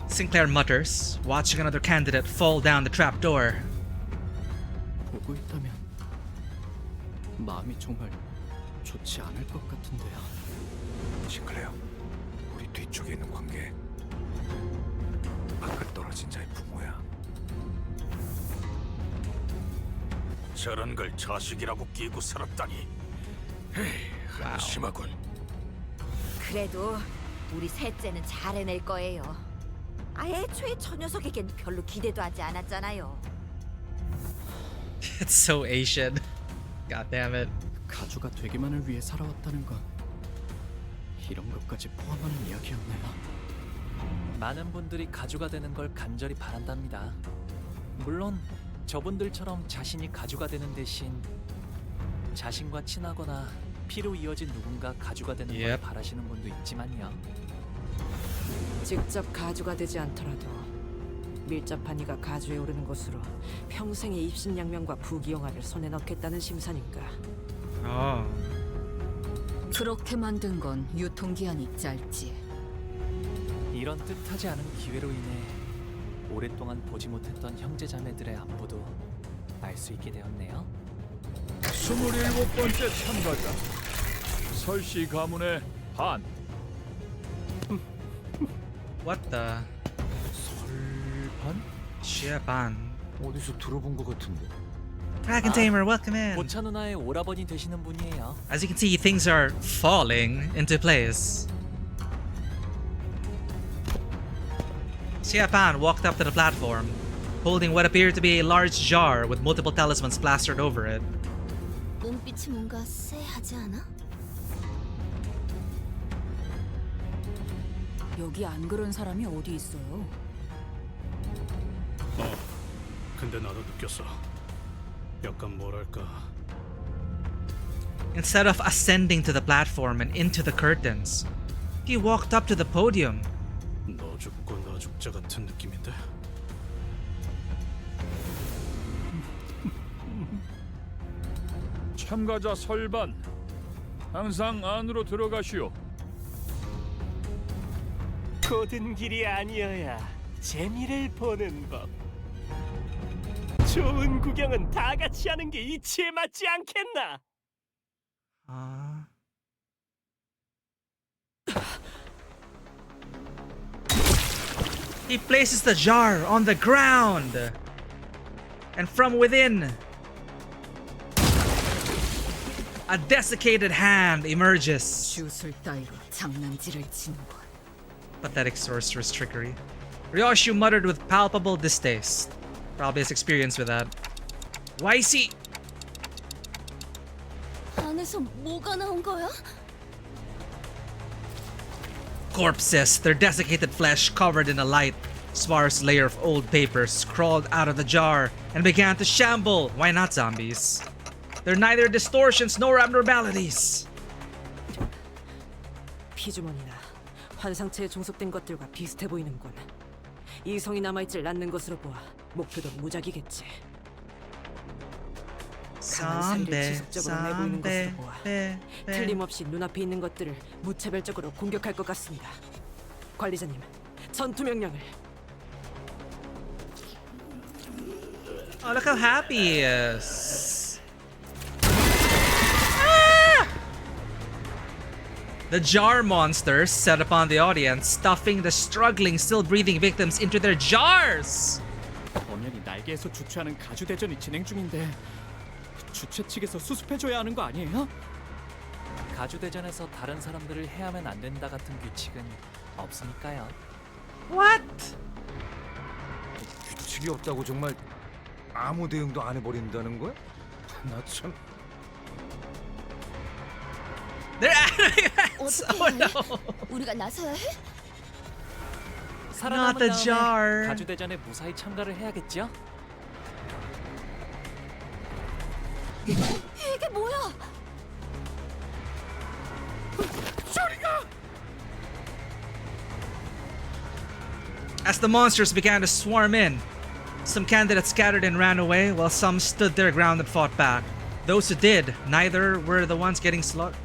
Sinclair mutters, watching another candidate fall down the trapdoor. 보고 있다면 마음이 정말 좋지 않을 것 같은데요. 싱클레어, 우리 뒤쪽에 있는 관계 아까 떨어진 자의 부모야. 저런 걸 자식이라고 끼고 살았다니. 한심하군. 그래도 우리 셋째는 잘 해낼 거예요. 애초에 저 녀석에겐 별로 기대도 하지 않았잖아요. It's so Asian. God damn it. 가주가 되기만을 위해 살아왔다는 건 이런 것까지 포함하는 이야기였네요. 많은 분들이 가주가 되는 걸 간절히 바란답니다. 물론 저분들처럼 자신이 가주가 되는 대신 자신과 친하거나 피로 이어진 누군가 가주가 되는 걸 바라시는 분도 있지만요. 직접 가주가 되지 않더라도 밀접한 이가 가주에 오르는 것으로 평생의 입신양명과 부귀영화를 손에 넣겠다는 심사니까. 그렇게 만든 건 유통기한이 짧지. 이런 뜻하지 않은 기회로 인해 오랫동안 보지 못했던 형제자매들의 안부도 알 수 있게 되었네요. 27번째 참가자 설씨 가문의 반. What the? 설반? 반. 어디서 들어본 것 같은데. Dragon Tamer, welcome in. 모차 누나의 오라버니 되시는 분이에요. As you can see, things are falling into place. Pan walked up to the platform, holding what appeared to be a large jar with multiple talismans plastered over it. 눈빛이 뭔가 쎄하지 않아? 여기 안 그런 사람이 어디 있어요? 근데 나도 느꼈어. 약간 뭐랄까. Instead of ascending to the platform and into the curtains, he walked up to the podium. 너 죽고 나 죽자 같은 느낌인데. 참가자 설반 항상 안으로 들어가시오. 고든 길이 아니어야 재미를 보는 법. 좋은 구경은 다 같이 하는 게 이치에 맞지 않겠나? He places the jar on the ground, and from within, a desiccated hand emerges. 주술 따위로 장난질을 치는군. Pathetic sorceress trickery. Ryoshu muttered with palpable distaste. Probably has experience with that. Why is he? 안에서 뭐가 나온 거야? Corpses, their desiccated flesh covered in a light, sparse layer of old papers, crawled out of the jar and began to shamble. Why not zombies? They're neither distortions nor abnormalities. 피주머니나 환상체에 종속된 것들과 비슷해 보이는군. 이성이 남아있질 않는 것으로 보아 목표도 무작이겠지. 강한 사리를 지속적으로 내보이는 것으로 보아 틀림없이 눈앞에 있는 것들을 무차별적으로 공격할 것 같습니다. 관리자님, 전투 명령을. Oh, look how happy he is. The jar monsters set upon the audience, stuffing the struggling, still breathing victims into their jars. 엄연히 날개에서 주최하는 가주 대전이 진행 중인데 주최 측에서 수습해줘야 하는 거 아니에요? 가주 대전에서 다른 사람들을 해하면 안 된다 같은 규칙은 없으니까요. What? 규칙이 없다고 정말 아무 대응도 안 해버린다는 거야? 나 참. They're out 어떻게 해? 우리가 나서야 해? 살아남은 the 다음에 jar. 가주 대전에 무사히 참가를 해야겠죠? 이게 뭐야? As the monsters began to swarm in, some candidates scattered and ran away, while some stood their ground and fought back. Those who did, neither were the ones getting slaughtered.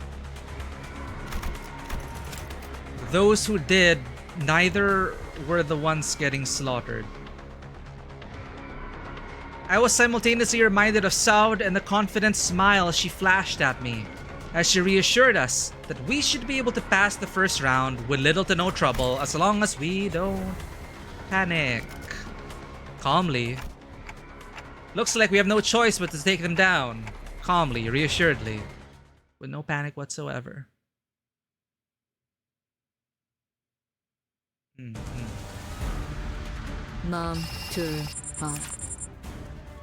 Those who did, neither were the ones getting slaughtered. I was simultaneously reminded of Saud and the confident smile she flashed at me, as she reassured us that we should be able to pass the first round with little to no trouble as long as we don't panic. Calmly. Looks like we have no choice but to take them down. Calmly, reassuredly, with no panic whatsoever.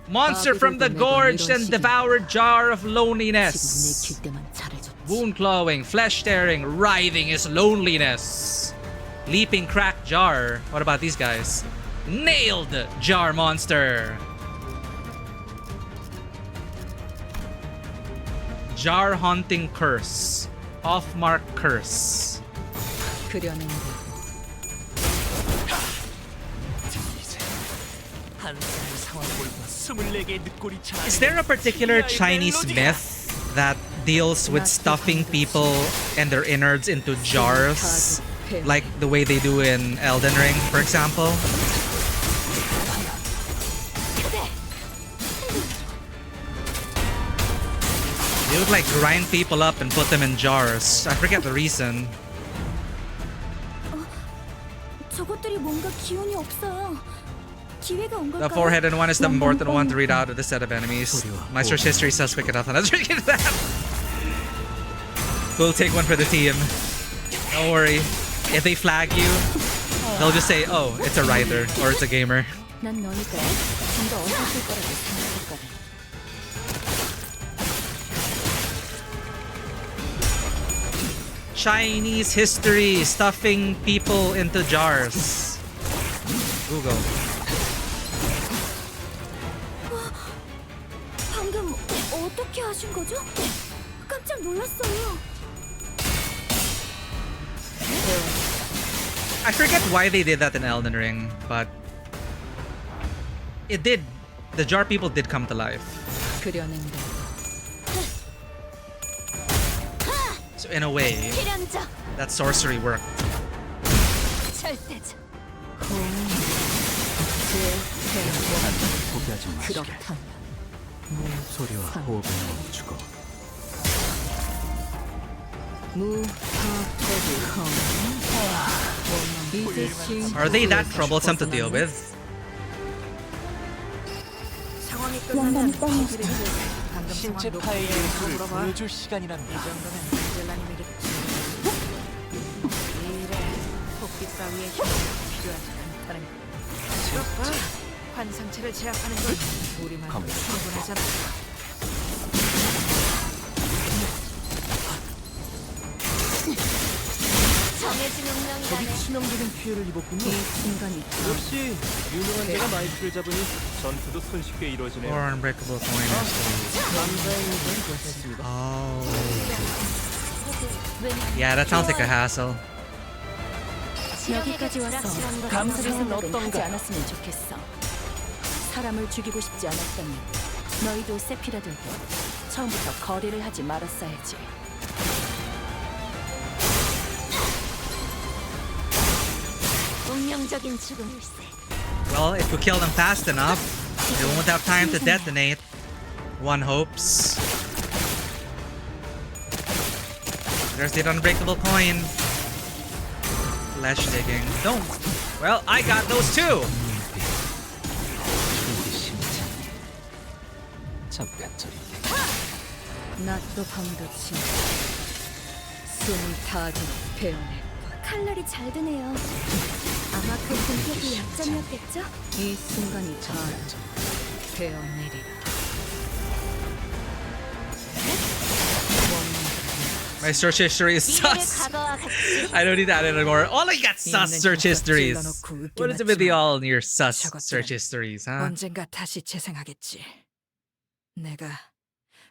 Monster from the gorged and devoured jar of loneliness. Wound clawing, flesh tearing, writhing his loneliness. Leaping cracked jar. What about these guys? Nailed jar monster. Jar haunting curse. Off mark curse. Is there a particular Chinese myth that deals with stuffing people and their innards into jars? Like the way they do in Elden Ring, for example? They would like grind people up and put them in jars. I forget the reason. 저것들이 뭔가 기운이 없어요. 기회가 온 The 걸까요? four-headed one is the important one to read out of the set of enemies. My search history says quick enough, and let's read that. We'll take one for the team. Don't worry. If they flag you, they'll just say, oh, it's a writer or it's a gamer. 난 너니까 좀더 어색할 거라고 생각했거든. Chinese history stuffing people into jars. Google. 방금 어떻게 하신 거죠? 깜짝 놀랐어요. I forget why they did that in Elden Ring, but it did. The jar people did come to life. So in a way, that sorcery worked. 절대적. 포기하지 마시게. 그렇다면 소리와 호흡을 멈추고 Are they that troublesome to deal with? 상황이 끝나면 거기를 신체 파일 요소를 보여줄 시간이랍니다. 이 정도면 안젤라님이겠지. 이래 토끼 따위의 힘이 필요하지 않다는 거. 이것 봐. 환상체를 제압하는 건 우리만으로 충분하잖아. 정해진 운명이라네. 적이 치명적인 피해를 입었군요. 이 순간이 역시 유명한 자가 마이크를 잡으니 전투도 손쉽게 이루어지네요. Or unbreakable coin. Oh. Yeah, that sounds like a hassle. 여기까지 와서 감수를 생각은 않았으면 좋겠어. 사람을 죽이고 싶지 않았다면 너희도 세피라들도 처음부터 거래를 하지 말았어야지. 운명적인 죽음일세. Well, if we kill them fast enough, they won't have time to detonate. One hopes. There's the unbreakable coin. Flesh digging. Don't. Well, I got those too. 잠깐 저리. 낮도 밤도 치 숨을 다하도록 배워내. 칼날이 잘 드네요. 아마 그 공격이 약점이었겠죠? 이 순간이 다 배워내리라. My search history is sus. I don't need that anymore. All I got sus search histories. What is it with you all in your sus search histories, huh? 언젠가 다시 재생하겠지. 내가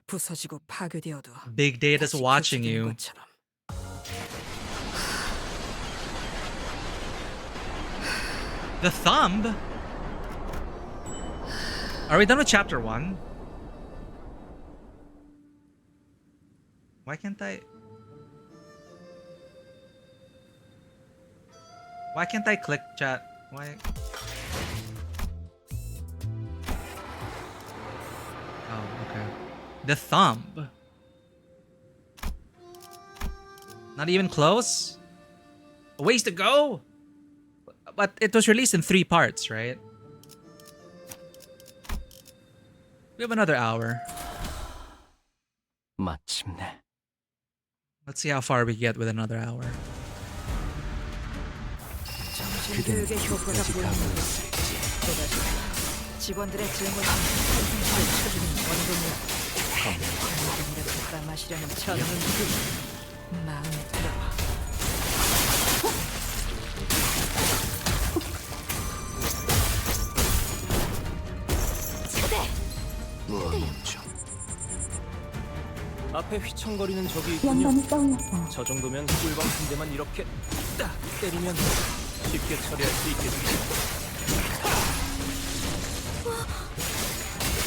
부서지고 파괴되어도 Big Data's 다시 watching 구축되는 you. 것처럼. The thumb? Are we done with chapter 1? Why can't I click chat? Why? Oh, okay. The thumb. Not even close? A ways to go? But it was released in 3 parts, right? We have another hour. 마침내. Let's see how far we get with another hour. 정신교육의 효과가 보이는 또다시 직원들의 질문에 환상체를 쳐주는 원동력. 건강이라도 마시려는 전문기 마음에 들어. 앞에 휘청거리는 적이 있군요. 저 정도면 꿀밤 한 대만 이렇게 딱 때리면 쉽게 처리할 수 있겠습니다.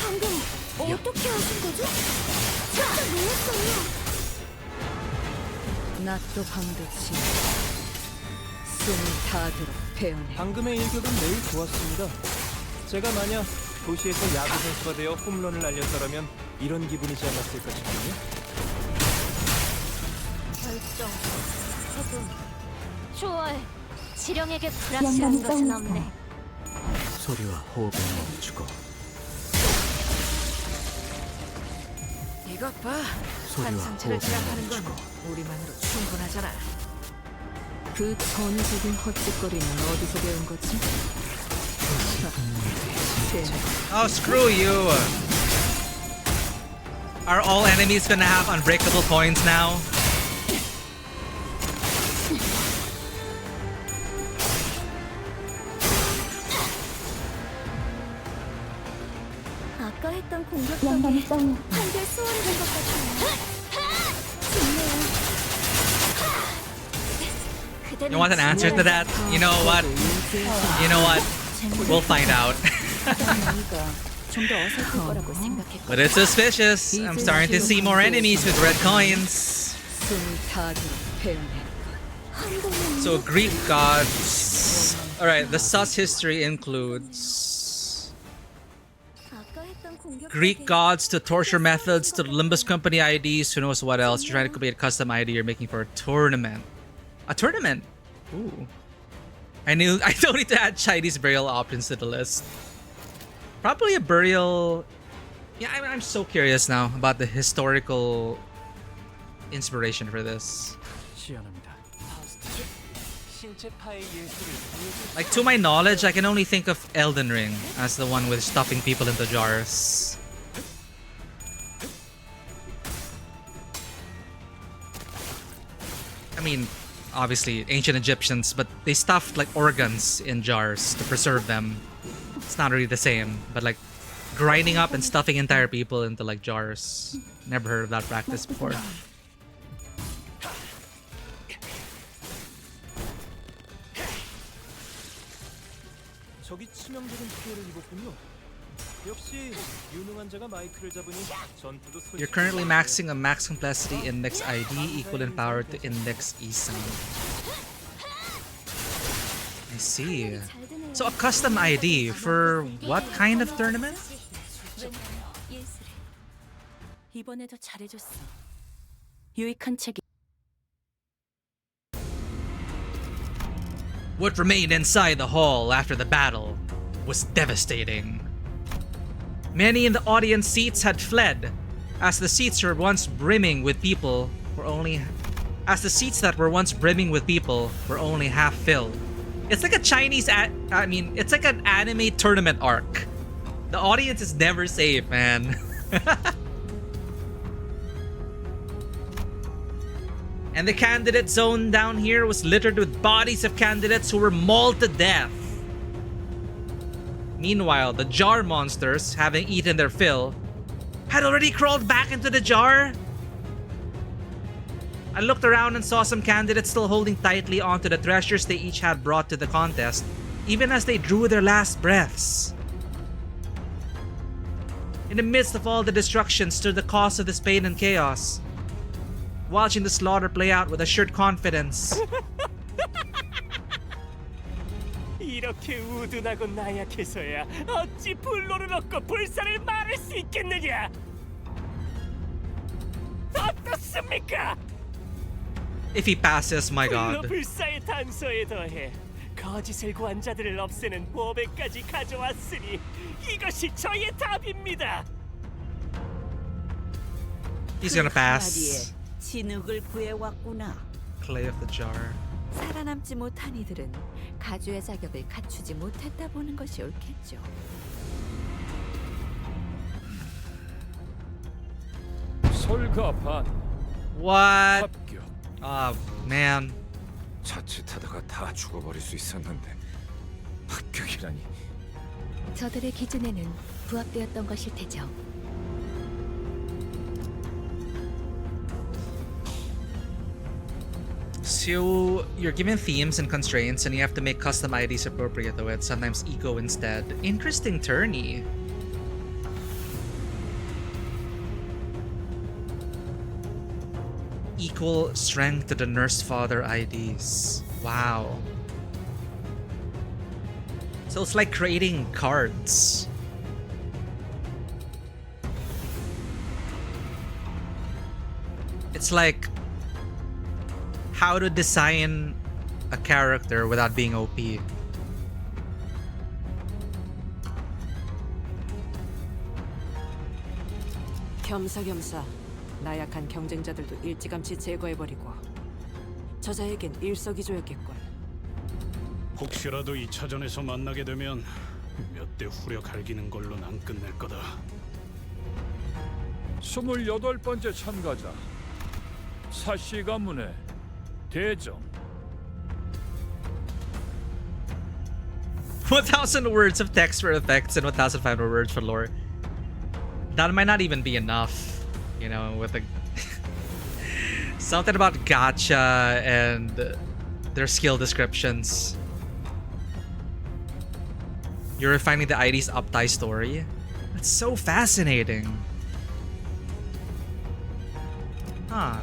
방금 어떻게 하신 거죠? 진짜 놀랐어요. 낮도 밤도 치 숨을 다하도록 배워내. 방금의 일격은 매우 좋았습니다. 제가 만약 도시에서 야구 선수가 되어 홈런을 날렸더라면 이런 기분이지 않았을까 싶군요. 결정, 해본, 초월, 지령에게 불확실한 것은 없네. 소리와 호흡을 멈추고 이것 봐. 소리와 환상체를 호흡을 제압하는 건 멈추고 우리만으로 충분하잖아. 그 전위적인 헛짓거리는 어디서 배운 거지? Oh, screw you! Are all enemies gonna have unbreakable coins now? 아까 했던 공격 덕에 한결 수월해진 것 같아요. 좋네요. You want an answer to that? You know what? You know what? We'll find out. But it's suspicious. I'm starting to see more enemies with red coins. So Greek gods. Alright, the sus history includes Greek gods to torture methods to Limbus company IDs. Who knows what else? You're trying to complete a custom ID you're making for a tournament. A tournament? Ooh. I don't need to add Chinese burial options to the list. Probably a burial. Yeah, I'm so curious now about the historical inspiration for this. Like, to my knowledge, I can only think of Elden Ring as the one with stuffing people into jars. I mean, obviously ancient Egyptians, but they stuffed like organs in jars to preserve them. It's not really the same, but like grinding up and stuffing entire people into like jars. Never heard of that practice before. 적이 치명적인 피해를 입었군요. 역시 유능한 자가 마이크를 잡으니 전투도 You're currently maxing a max complexity index ID equal in power to index E sound. I see. So a custom ID for what kind of tournament? 이번에도 잘해줬어. 유익한 책이. What remained inside the hall after the battle was devastating. Many in the audience seats had fled, as the seats that were once brimming with people were only half filled. It's like a Chinese it's like an anime tournament arc. The audience is never safe, man. And the candidate zone down here was littered with bodies of candidates who were mauled to death. Meanwhile, the jar monsters, having eaten their fill, had already crawled back into the jar. I looked around and saw some candidates still holding tightly onto the treasures they each had brought to the contest, even as they drew their last breaths. In the midst of all the destruction stood the cause of this pain and chaos, watching the slaughter play out with assured confidence. 이렇게 우둔하고 나약해서야 어찌 불로를 얻고 불사를 말할 수 있겠느냐? 어떻습니까? If he passes, my 불로 god. 불사의 단서에 더해 거짓을 구한 자들을 없애는 보배까지 가져왔으니 이것이 저의 답입니다. He's gonna pass. 진흙을 구해왔구나. Clay of the jar. 살아남지 못한 이들은 가주의 자격을 갖추지 못했다 보는 것이 옳겠죠. 설가반. What? Oh, man. 자칫하다가 다 죽어버릴 수 있었는데 합격이라니. 저들의 기준에는 부합되었던 것일 테죠. So you're given themes and constraints and you have to make custom IDs appropriate to it, sometimes eco instead. Interesting tourney. Equal strength to the nurse father IDs. Wow. So it's like creating cards. It's like how to design a character without being OP. 겸사겸사 나약한 경쟁자들도 일찌감치 제거해버리고 저자에겐 일석이조였겠군. 혹시라도 2차전에서 만나게 되면 몇 대 후려 갈기는 걸로 난 끝낼 거다. 28번째 참가자 사씨 가문의 대정. 1,000 words of text for effects and 1,500 words for lore. That might not even be enough, you know, with the something about gacha and their skill descriptions. You're refining the ID's uptie story. That's so fascinating. Huh.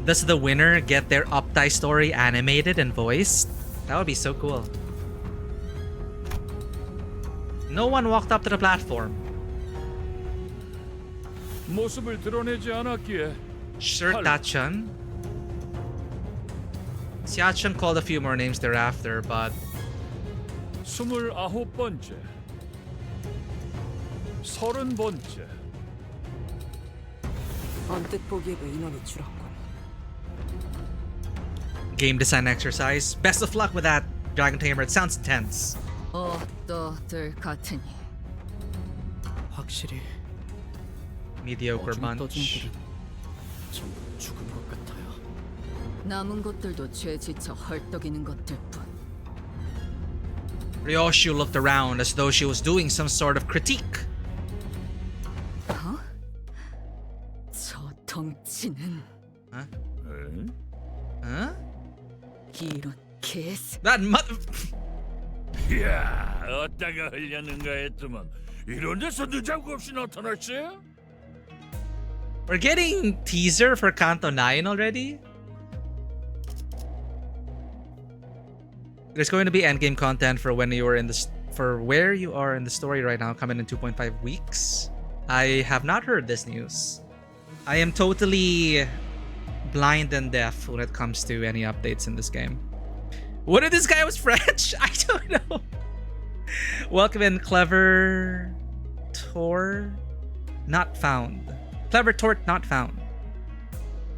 Does the winner get their uptie story animated and voiced? That would be so cool. No one walked up to the platform. 모습을 드러내지 않았기에 Sir Tachan. Xiachun called a few more names thereafter, but 29번째, 30번째. 언뜻 보기에도 인원이 줄었군. game design exercise. Best of luck with that, Dragon Tamer. It sounds intense. 어떠들 같으니 확실히 Mediocre 어중이 떠진 bunch. 길은 전부 죽은 것 같아요. 남은 것들도 죄 지쳐 헐떡이는 것들뿐. Ryoshu looked around as though she was doing some sort of critique. 어? 저 덩치는 Huh? 에? Huh? 이런 개새. That mother. 이야, 어디다가 흘렸는가 했더만 이런 데서 늦장구 없이 나타났지? We're getting teaser for Canto 9 already. There's going to be endgame content for when you are in the for where you are in the story right now, coming in 2.5 weeks. I have not heard this news. I am totally blind and deaf when it comes to any updates in this game. What if this guy was French? I don't know. Welcome in, Clever Tor. Not found. Clever Tort not found.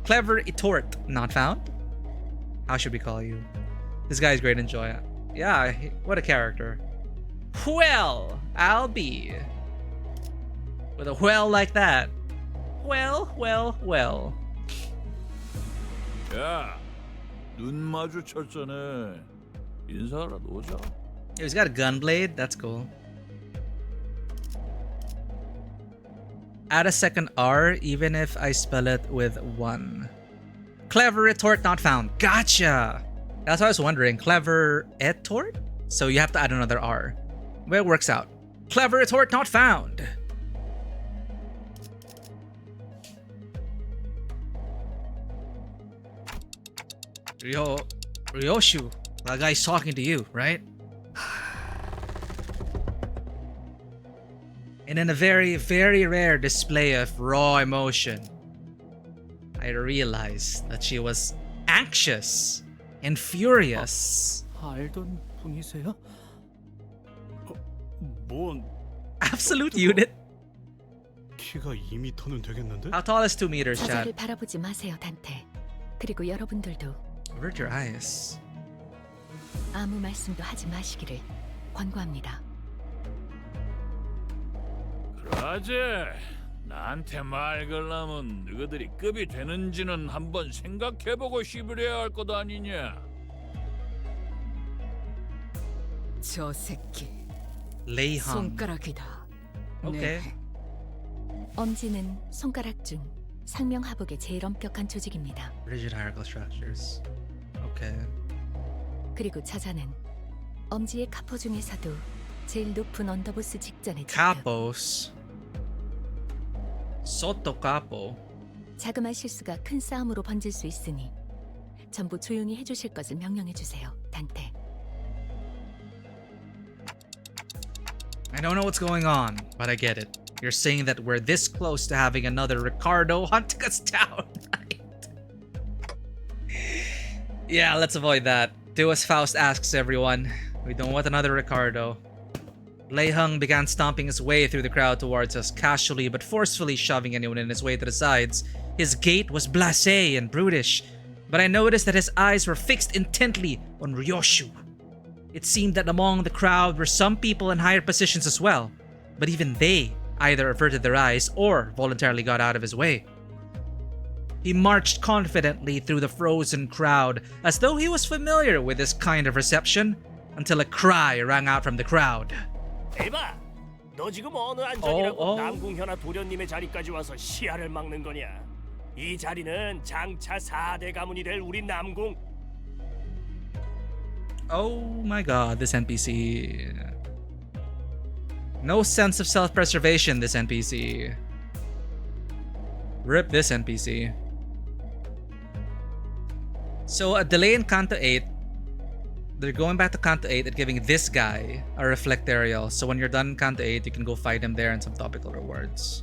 Clever Etort not found. How should we call you? This guy's great. Enjoy it. Yeah, what a character. Well, I'll be. With a well like that. Well. 야, 눈 마주쳤잖아. 인사하러 오자. He's got a gunblade. That's cool. Add a second R, even if I spell it with 1. Clever retort not found. Gotcha! That's what I was wondering. Clever etort? So you have to add another R. Well, it works out. Clever retort not found. Ryoshu, that guy's talking to you, right? And in a very, very rare display of raw emotion, I realized that she was anxious and furious. 알던 분이세요? 뭔 Absolute unit. 키가 2m는 되겠는데? How tall is 2 meters, 저자를 chat? 바라보지 마세요, 단테. 그리고 여러분들도 Avert your eyes. 아무 말씀도 하지 마시기를 권고합니다. 그러지. 나한테 말 걸라면 너희들이 급이 되는지는 한번 생각해보고 씹으려야 할 것 아니냐? 저 새끼 Leihang. 손가락이다. Okay. 네. 엄지는 손가락 중 상명하복의 제일 엄격한 조직입니다. Rigid hierarchical structures. Okay. 그리고 저자는 엄지의 카포 중에서도 제일 높은 언더보스 직전에 Capos. Soto capo. 자그마한 실수가 큰 싸움으로 번질 수 있으니 전부 조용히 해주실 것을 명령해 주세요, 단테. I don't know what's going on, but I get it. You're saying that we're this close to having another Ricardo hunting us down, right? Yeah, let's avoid that. Do as Faust asks, everyone. We don't want another Ricardo. Leihang began stomping his way through the crowd towards us, casually but forcefully shoving anyone in his way to the sides. His gait was blasé and brutish, but I noticed that his eyes were fixed intently on Ryoshu. It seemed that among the crowd were some people in higher positions as well, but even they either averted their eyes or voluntarily got out of his way. He marched confidently through the frozen crowd as though he was familiar with this kind of reception, until a cry rang out from the crowd. 에바, 너 지금 어느 안전이라고 남궁현아 도련님의 자리까지 와서 시야를 막는 거냐? 이 자리는 장차 4대 가문이 될 우리 남궁. Oh my god, this NPC. No sense of self-preservation, this NPC. Rip this NPC. So a delay in Canto 8 they're going back to Canto 8 and giving this guy a reflectorial. So when you're done in Canto 8, you can go fight him there and some topical rewards.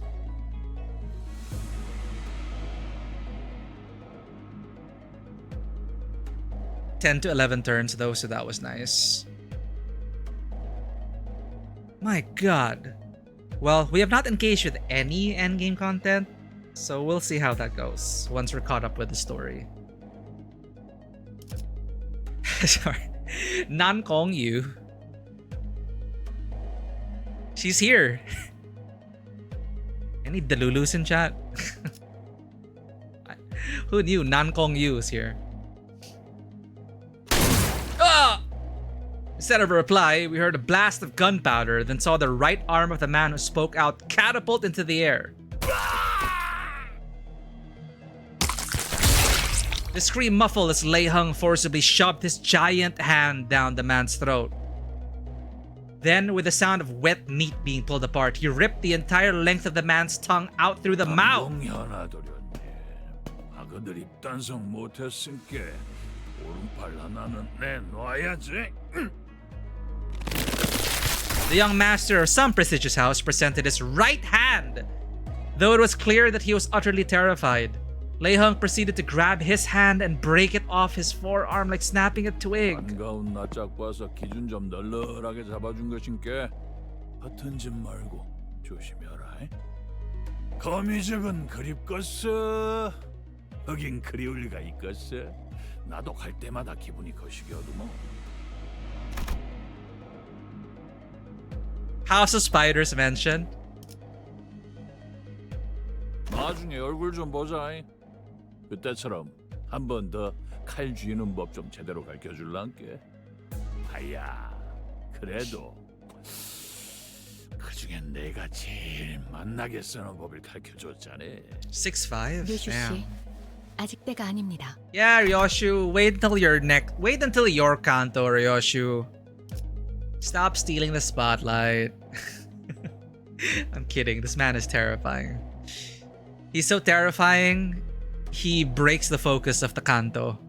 $10 to 11 turns though, so that was nice. My god. Well, we have not engaged with any endgame content, so we'll see how that goes once we're caught up with the story. Sorry. Nan Kong Yu. She's here. Any Delulus in chat? Who knew Nan Kong Yu is here? Ah! Instead of a reply, we heard a blast of gunpowder, then saw the right arm of the man who spoke out catapult into the air. The scream muffled as Lei Hung forcibly shoved his giant hand down the man's throat. Then, with the sound of wet meat being pulled apart, he ripped the entire length of the man's tongue out through the mouth. The young master of some prestigious house presented his right hand, though it was clear that he was utterly terrified. Lei Hung proceeded to grab his hand and break it off his forearm like snapping a twig. 반가운 낯짝 봐서 기준 좀 널널하게 잡아준 것인께 허튼짓 말고 조심해라. 거미적은 그립겠어. 하긴 그리울 리가 있겠어. 나도 갈 때마다 기분이 거시기하더만. House of Spiders mentioned. 나중에 얼굴 좀 보자. 그때처럼 한 번 더 칼 쥐는 법 좀 제대로 가르쳐줄란께. 아야, 그래도 그중엔 내가 제일 만나게 쓰는 법을 가르쳐줬잖아. 6'5"? 류슈 씨, 아직 때가 아닙니다. Yeah, Ryoshu, wait until your Canto, Ryoshu. Stop stealing the spotlight. I'm kidding, this man is terrifying. He's so terrifying, he breaks the focus of the Canto.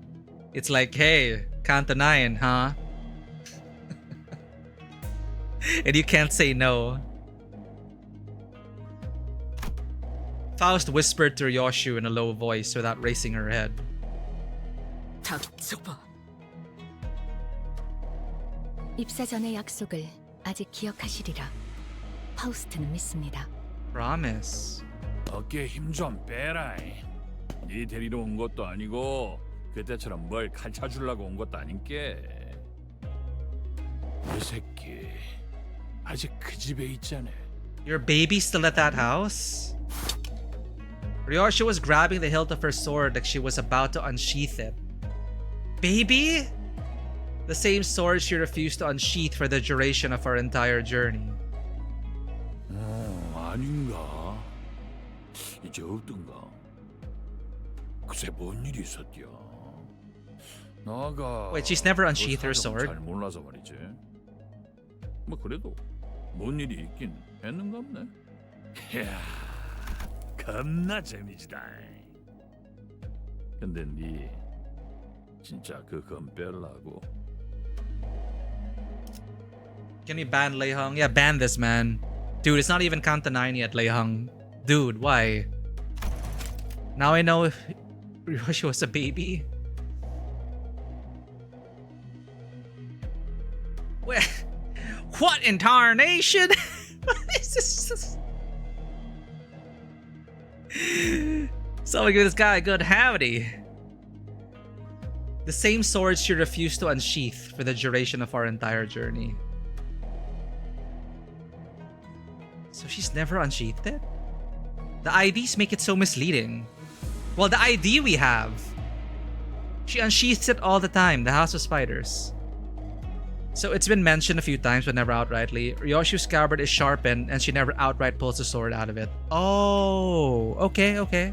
It's like, hey, Canto 9, huh? And you can't say no. Faust whispered to Ryoshu in a low voice without raising her head. 닥쳐봐. 입사 전의 약속을 아직 기억하시리라. 파우스트는 믿습니다. Promise. 어깨에 힘 좀 빼라. 네 데리러 온 것도 아니고 그때처럼 뭘 가르쳐주려고 온 것도 아닌게. 이 새끼 아직 그 집에 있잖아. Your baby still at that house? Ryoshu was grabbing the hilt of her sword like she was about to unsheath it. Baby? The same sword she refused to unsheath for the duration of our entire journey. 아닌가? 이제 없던가? 글쎄 뭔 일이 있었디야? 나가. Wait, she's never unsheathed her sword? 잘 몰라서 말이지. 뭐 그래도 뭔 일이 있긴 했는갑네. 이야, 겁나 재미지다. 근데 니 진짜 그건 뺄라고? Can we ban Lei Hung? Yeah, ban this man. Dude, it's not even Canto 9 yet, Lei Hung. Dude, why? Now I know if Ryoshu was a baby. What in tarnation? What is this? Someone give this guy a good howdy. The same sword she refused to unsheath for the duration of our entire journey. So she's never unsheathed it? The IDs make it so misleading. Well, the ID we have. She unsheaths it all the time, the House of Spiders. So it's been mentioned a few times but never outrightly. Ryoshu's scabbard is sharpened and she never outright pulls the sword out of it. Oh, okay.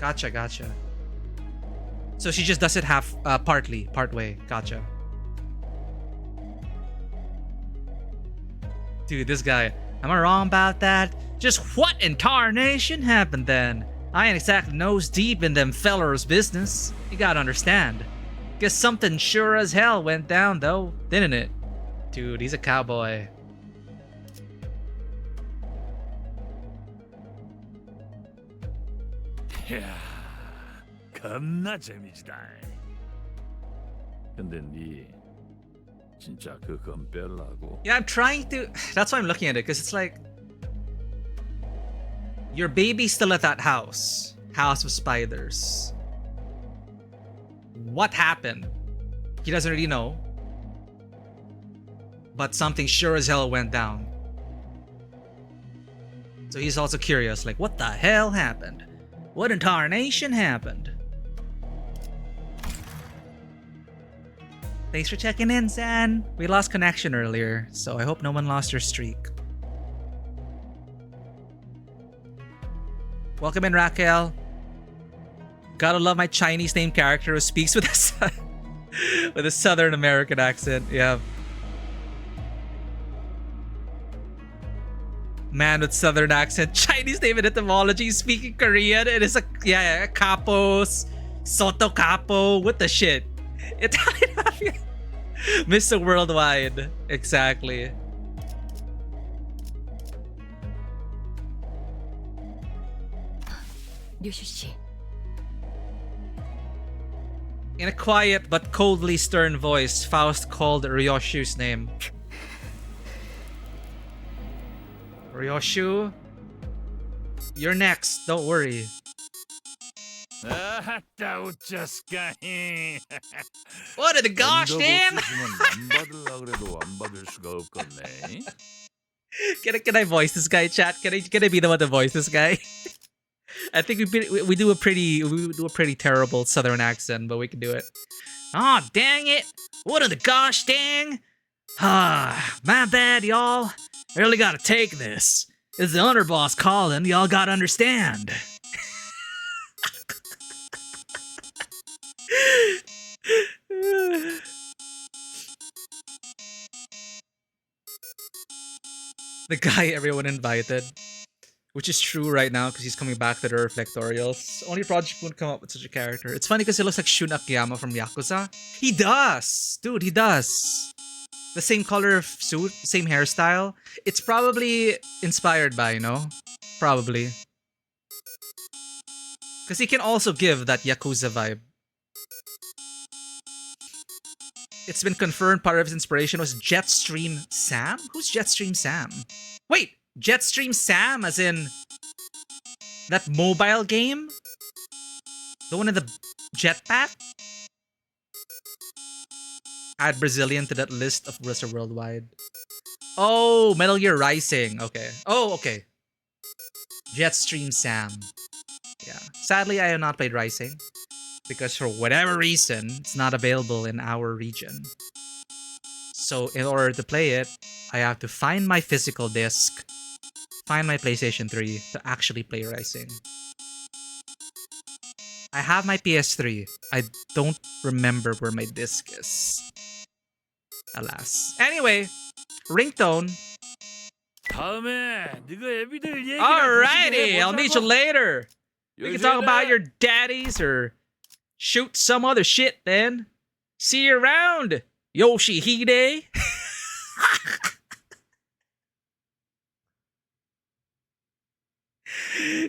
Gotcha. So she just does it part way. Gotcha. Dude, this guy. Am I wrong about that? Just what in tarnation happened then? I ain't exactly nose deep in them fellers' business. You gotta understand. Guess something sure as hell went down though, didn't it? Dude, he's a cowboy. 야, 겁나 재미지다. 근데 니 진짜 그건 뺄라고? Yeah, I'm trying to. That's why I'm looking at it, because it's like your baby's still at that house of spiders. What happened? He doesn't really know, but something sure as hell went down. So he's also curious, like, what the hell happened? What in tarnation happened? Thanks for checking in, Zan. We lost connection earlier, so I hope no one lost their streak. Welcome in, Raquel. Gotta love my Chinese name character who speaks with a Southern American accent. Yeah. Man with Southern accent, Chinese name and etymology, speaking Korean. It is a capos, soto capo. What the shit? Italian mafia. Mr. Worldwide. Exactly. 류슈 씨. In a quiet but coldly stern voice, Faust called Ryoshu's name. Ryoshu, you're next. Don't worry. 아따 웃자스까. What the gosh, damn! 안 받으려 그래도 안 받을 수가 없겠네. Can I voice this guy, chat? Can I be the one to voice this guy? I think we do a pretty terrible Southern accent, but we can do it. Oh dang it! What in the gosh dang? Ah, my bad, y'all. I really gotta take this. It's the underboss calling. Y'all gotta understand. The guy everyone invited. Which is true right now because he's coming back to the Reflectorials. Only Project wouldn't come up with such a character. It's funny because he looks like Shun Akiyama from Yakuza. He does! Dude, he does. The same color of suit, same hairstyle. It's probably inspired by, you know? Probably. Because he can also give that Yakuza vibe. It's been confirmed part of his inspiration was Jetstream Sam? Who's Jetstream Sam? Wait! Jetstream Sam as in that mobile game? The one in the jetpack? Add Brazilian to that list of Russia Worldwide. Oh, Metal Gear Rising. Okay. Oh, okay. Jetstream Sam. Yeah. Sadly, I have not played Rising. Because for whatever reason, it's not available in our region. So in order to play it, I have to find my physical disc, find my PlayStation 3 to actually play Rising. I have my PS3. I don't remember where my disc is. Alas. Anyway, ringtone. Alrighty, I'll meet you later. We can talk about your daddies or shoot some other shit then. See you around, Yoshihide.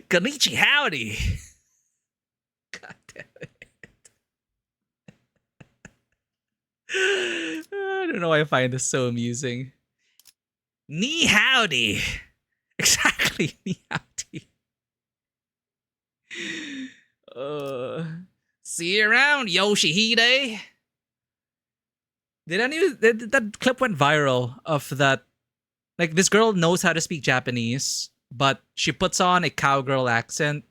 Konnichi howdy. God damn it. I don't know why I find this so amusing. Ni howdy. Exactly, ni howdy. See you around, Yoshihide. Did that clip went viral of that? Like, this girl knows how to speak Japanese, but she puts on a cowgirl accent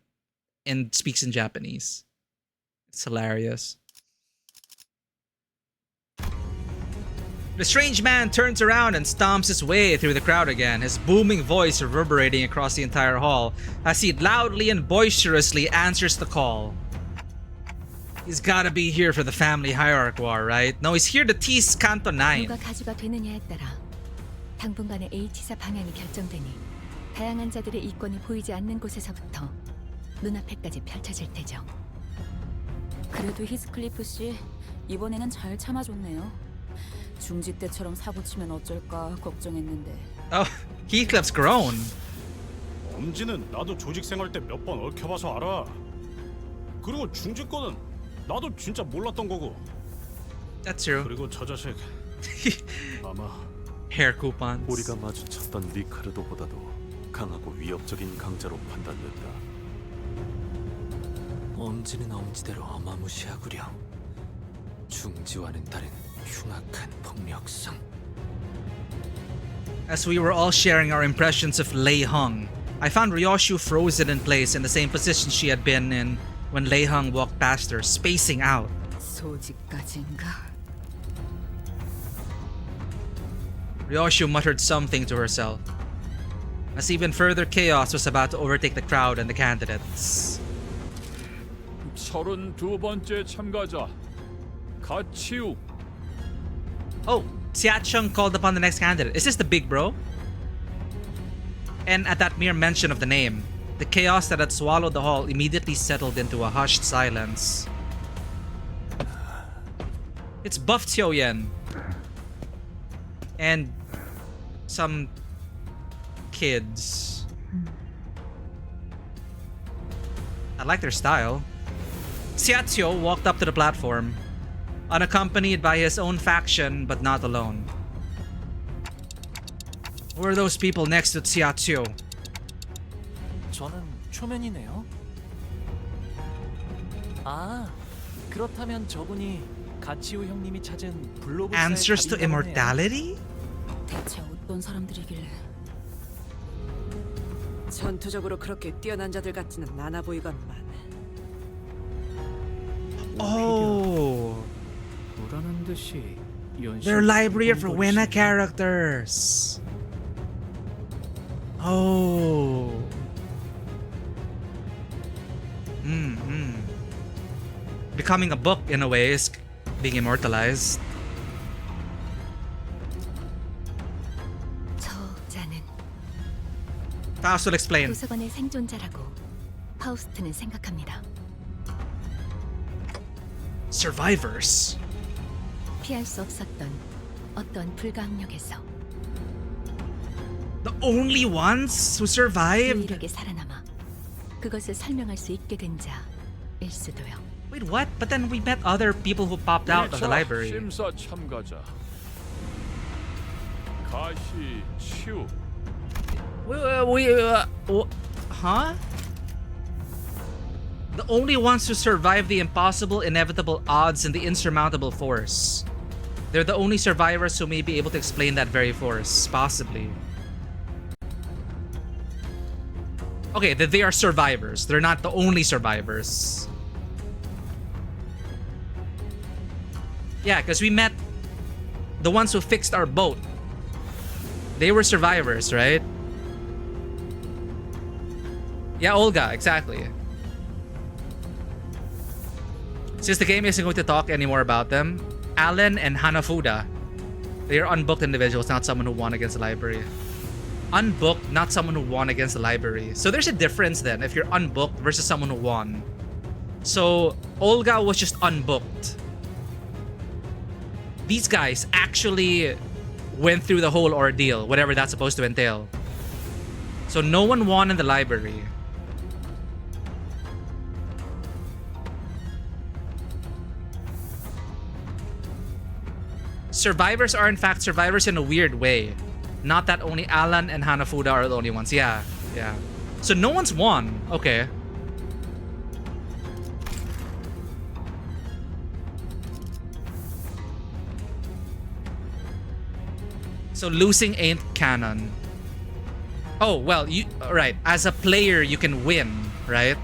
and speaks in Japanese. It's hilarious. The strange man turns around and stomps his way through the crowd again, his booming voice reverberating across the entire hall as he loudly and boisterously answers the call. He's gotta be here for the family hierarch war, right? No, he's here to tease Canto 9. 누가 가주가 되느냐에 따라 당분간의 H사 방향이 결정되니 다양한 자들의 이권이 보이지 않는 곳에서부터 눈앞에까지 펼쳐질 테죠. 그래도 히스클리프 씨 이번에는 잘 참아줬네요. 중지 때처럼 사고 치면 어쩔까 걱정했는데. Oh, Heathcliff's grown. 엄지는 나도 조직 생활 때 몇 번 얽혀봐서 알아. 그리고 중지 거는 나도 진짜 몰랐던 거고. That's true. 그리고 저 자식 아마 Hair coupons. 우리가 마주쳤던 리카르도보다도 강하고 위협적인 강자로 판단됐다. 엄지는 엄지대로 어마무시하구려. 중지와는 다른 흉악한 폭력성. As we were all sharing our impressions of Lei Hung, I found Ryoshu frozen in place in the same position she had been in when Lei Hung walked past her, spacing out. 소집까지인가? Ryoshu muttered something to herself, as even further chaos was about to overtake the crowd and the candidates. 32번째 참가자 가치우. Oh, Xiacheng called upon the next candidate. Is this the big bro? And at that mere mention of the name, the chaos that had swallowed the hall immediately settled into a hushed silence. It's Buff Xiaoyan. And some kids. I like their style. Xiaoxiu walked up to the platform, unaccompanied by his own faction, but not alone. Who are those people next to Xiaoxiu? 저는 초면이네요. 아, 그렇다면 저분이 가치우 형님이 찾은 블로그사의 Answers to immortality? 대체 어떤 사람들이길래? 전투적으로 그렇게 뛰어난 자들 같지는 않아 보이건만. Oh, 보라는 듯이 their library of Rowena characters. Oh. Becoming a book in a way is being immortalized. 저자는 Faust will explain. 도서관의 생존자라고 파우스트는 생각합니다. Survivors. 피할 수 없었던 어떤 불가항력에서 The only ones who survived? 유일하게 살아남아 그것을 설명할 수 있게 된 자일 수도요. Wait, what? But then we met other people who popped out of the library. 심사 참가자 가시치우. Huh? The only ones who survive the impossible, inevitable odds and the insurmountable force. They're the only survivors who may be able to explain that very force, possibly. Okay, they are survivors. They're not the only survivors. Yeah, because we met the ones who fixed our boat. They were survivors, right? Yeah, Olga, exactly. Since the game isn't going to talk anymore about them, Alan and Hanafuda, they are unbooked individuals, not someone who won against the library. Unbooked, not someone who won against the library. So there's a difference then if you're unbooked versus someone who won. So Olga was just unbooked. These guys actually went through the whole ordeal, whatever that's supposed to entail. So no one won in the library. Survivors are in fact survivors in a weird way. Not that only Alan and Hanafuda are the only ones. Yeah. So no one's won. Okay. So losing ain't canon. Oh, well, right. As a player, you can win, right?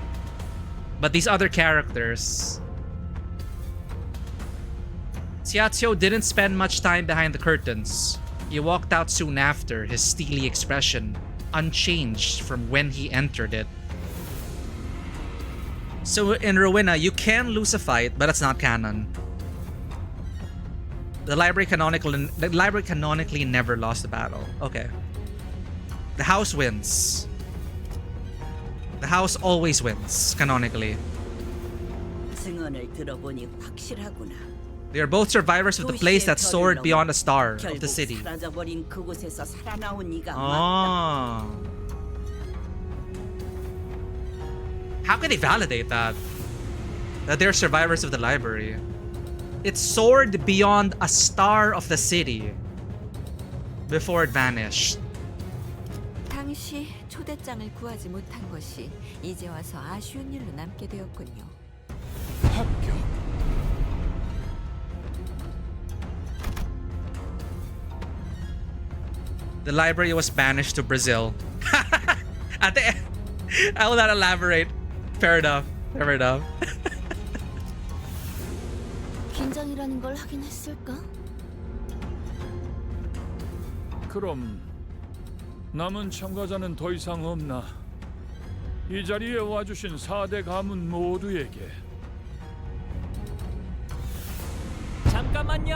But these other characters... Xiaoxiu didn't spend much time behind the curtains. He walked out soon after, his steely expression unchanged from when he entered it. So in Rowena, you can lose a fight, but it's not canon. The library canonically never lost a battle. Okay. The house wins. The house always wins, canonically. 증언을 들어보니 확실하구나. They are both survivors of the place that soared beyond a star of the city. 사라져버린 그곳에서 살아나온 네가 Oh. How can they validate that? That they're survivors of the library. It soared beyond a star of the city before it vanished. 당시 초대장을 구하지 못한 것이 이제 와서 아쉬운 일로 남게 되었군요. 합격. The library was banished to Brazil. At the end, I will not elaborate. Fair enough. Fair enough. 긴장이라는 걸 하긴 했을까? 그럼 남은 참가자는 더 이상 없나? 이 자리에 와주신 4대 가문 모두에게 잠깐만요.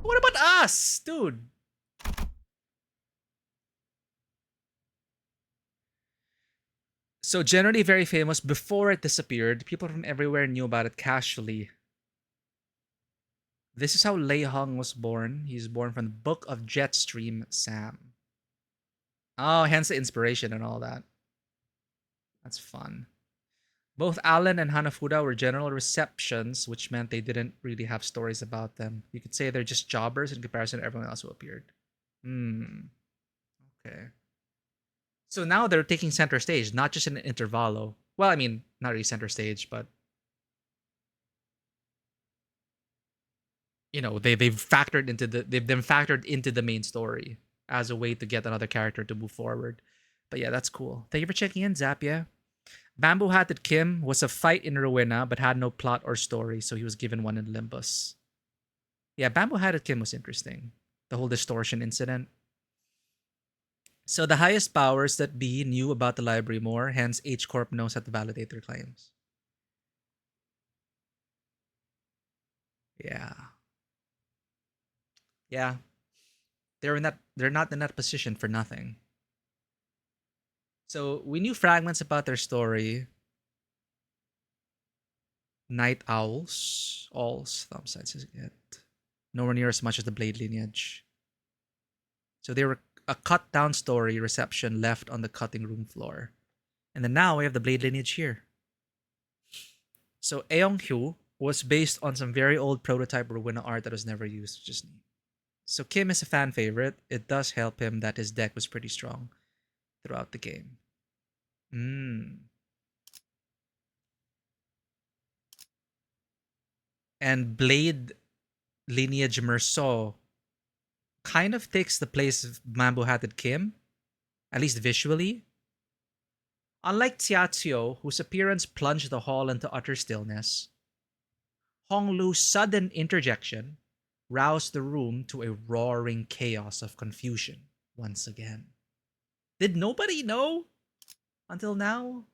What about us, dude? So generally very famous before it disappeared. People from everywhere knew about it casually. This is how Lei Hung was born. He's born from the Book of Jetstream Sam. Oh, hence the inspiration and all that. That's fun. Both Alan and Hanafuda were general receptions, which meant they didn't really have stories about them. You could say they're just jobbers in comparison to everyone else who appeared. Okay. So now they're taking center stage, not just in an intervalo. Well, I mean, not really center stage, but you know, they've been factored into the main story as a way to get another character to move forward. But yeah, that's cool. Thank you for checking in, Zapia. Bamboo Hatted Kim was a fight in Rowena, but had no plot or story, so he was given one in Limbus. Yeah, Bamboo Hatted Kim was interesting. The whole distortion incident. So the highest powers that be knew about the library more, hence H Corp knows how to validate their claims. Yeah. Yeah. They're not in that position for nothing. So we knew fragments about their story. Night owls. Thumb sides is it. Nowhere near as much as the Blade lineage. So they were a cut down story reception left on the cutting room floor. And then now we have the Blade lineage here. So Aeong Hyu was based on some very old prototype Rowena art that was never used, which is neat. So Kim is a fan favorite. It does help him that his deck was pretty strong throughout the game. And Blade lineage Merceau kind of takes the place of Bamboo Hatted Kim, at least visually. Unlike Xiaoxiu, whose appearance plunged the hall into utter stillness, Honglu's sudden interjection roused the room to a roaring chaos of confusion once again. Did nobody know until now?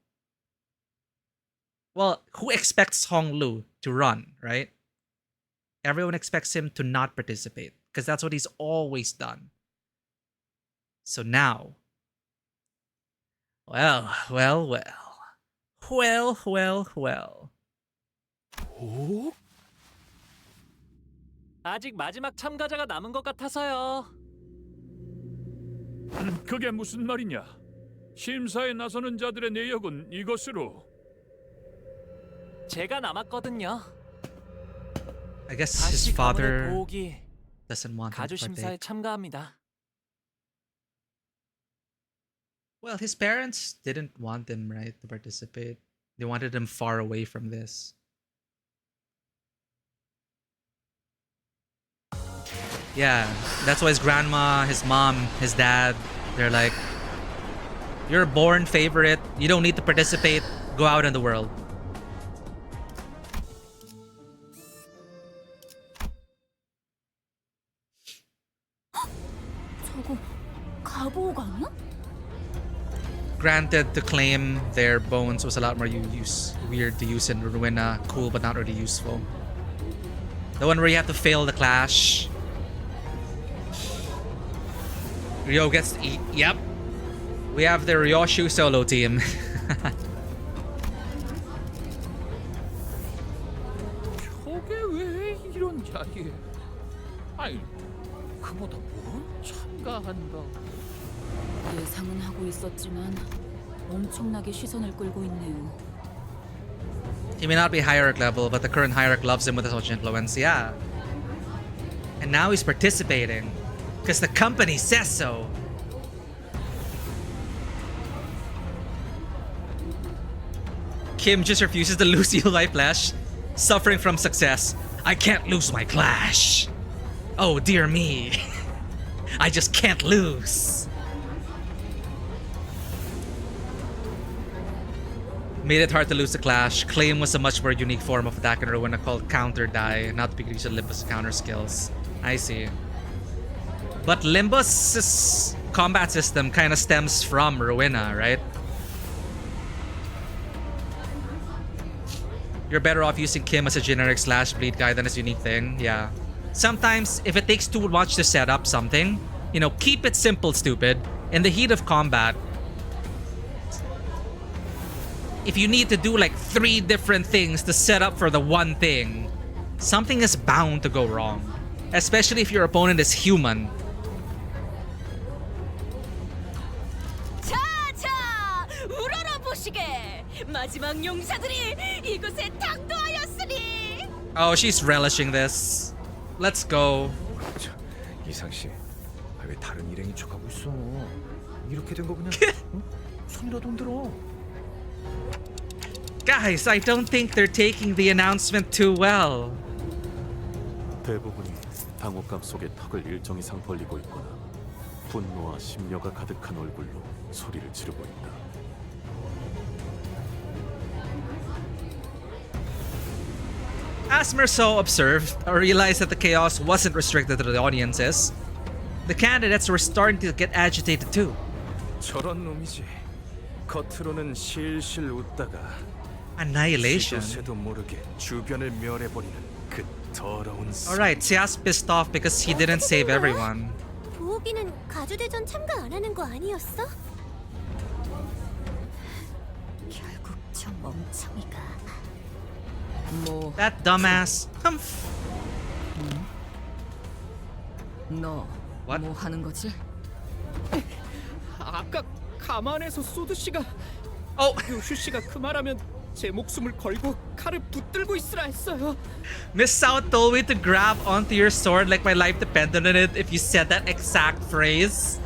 Well, who expects Honglu to run, right? Everyone expects him to not participate because that's what he's always done. So now, well. 오? 아직 마지막 참가자가 남은 것 같아서요. 그게 무슨 말이냐? 심사에 나서는 자들의 내역은 이것으로. 제가 남았거든요. I guess his father 보기 doesn't want him 가주 to 심사에 partake. 참가합니다. Well, his parents didn't want him, right, to participate. They wanted him far away from this. Yeah, that's why his grandma, his mom, his dad, they're like, you're a born favorite. You don't need to participate. Go out in the world. 저거 가보옥 아니야? Granted, to claim their bones was a lot more weird to use in Rowena. Cool, but not really useful. The one where you have to fail the clash. Ryo gets to eat. Yep. We have the Ryoshu solo team. 이런 자리에 아이 그보다 뭘 참가한다. 예상은 하고 있었지만 엄청나게 시선을 끌고 있네요. He may not be hierarch level, but the current hierarch loves him with so much influence. Yeah. And now he's participating because the company says so. Kim just refuses to lose Eli Flash, suffering from success. I can't lose my Clash. Oh dear me. I just can't lose. Made it hard to lose the Clash. Claim was a much more unique form of attack and Rowena called Counter Die, not to be used in Limbus counter skills. I see. But Limbus' combat system kind of stems from Rowena, right? You're better off using Kim as a generic slash bleed guy than as a unique thing, yeah. Sometimes, if it takes too much to set up something, you know, keep it simple, stupid. In the heat of combat, if you need to do like 3 different things to set up for the one thing, something is bound to go wrong. Especially if your opponent is human. 자자, 우러러 보시게. 마지막 용사들이 이곳에 당도하였으니. Oh, she's relishing this. Let's go. 이상 씨, 왜 다른 일행이 척하고 있어? 이렇게 된 거 그냥 손이라도 흔들어. Guys, I don't think they're taking the announcement too well. 대부분이 당혹감 속에 턱을 일정 이상 벌리고 있거나 분노와 심려가 가득한 얼굴로 소리를 지르고 있다. As Merceau observed, or realized that the chaos wasn't restricted to the audiences, the candidates were starting to get agitated too. 저런 놈이지. 겉으로는 실실 웃다가 Annihilation. 새도 모르게 주변을 멸해버리는 그 더러운. Alright, Sia's pissed off because he didn't save everyone. 보호기는 가주대전 참가 안 하는 거 아니었어? 결국 저 멍청이가 That dumbass. Humph. 너 What? 뭐 하는 거지? 아까 가만에서 소드 씨가 요슈 씨가 그 말하면 제 목숨을 걸고 칼을 붙들고 있으라 했어요. Miss Sao told me to grab onto your sword like my life depended on it if you said that exact phrase.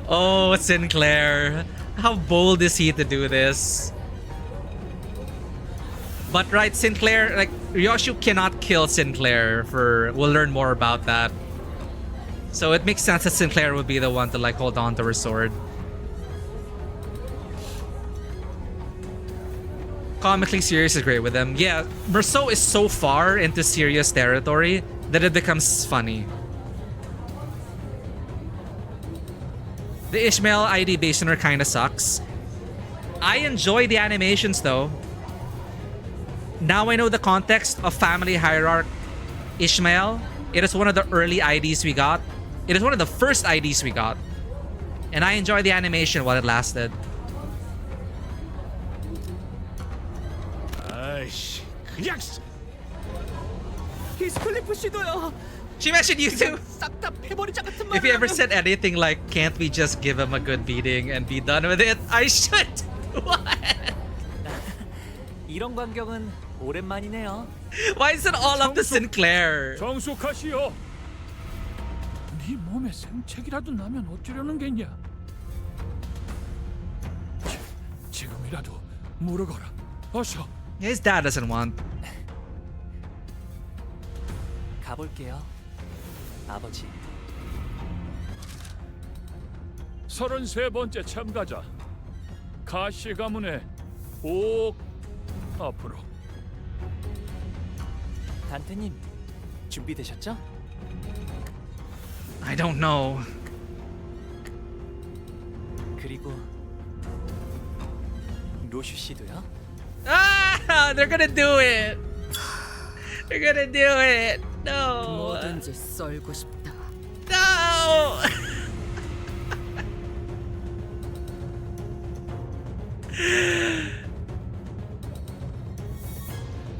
Oh, Sinclair. How bold is he to do this? But right, Sinclair, like, Ryoshu cannot kill Sinclair we'll learn more about that. So it makes sense that Sinclair would be the one to like hold on to her sword. Comically serious is great with him. Yeah, Merceau is so far into serious territory that it becomes funny. The Ishmael ID based on her kinda sucks. I enjoy the animations though. Now I know the context of family hierarch Ishmael. It is one of the early IDs we got. It is one of the first IDs we got. And I enjoyed the animation while it lasted. 아이씨, 그냥 히스클리프 씨도요. She mentioned you too. 싹다 패버리자 같은 말. If he ever said anything like, can't we just give him a good beating and be done with it? I should. What? 이런 광경은 오랜만이네요. Why is it all up to Sinclair? 정숙하시오. 네 몸에 생책이라도 나면 어쩌려는 겠냐? 지금이라도 물어거라. 어서. His dad doesn't want. 가볼게요, 아버지. 33번째 참가자 가시 가문의 꼭 앞으로. 단테님, 준비되셨죠? I don't know. 그리고 로슈 씨도요? Ah, they're gonna do it. They're gonna do it. No. 뭐든지 썰고 싶다. No.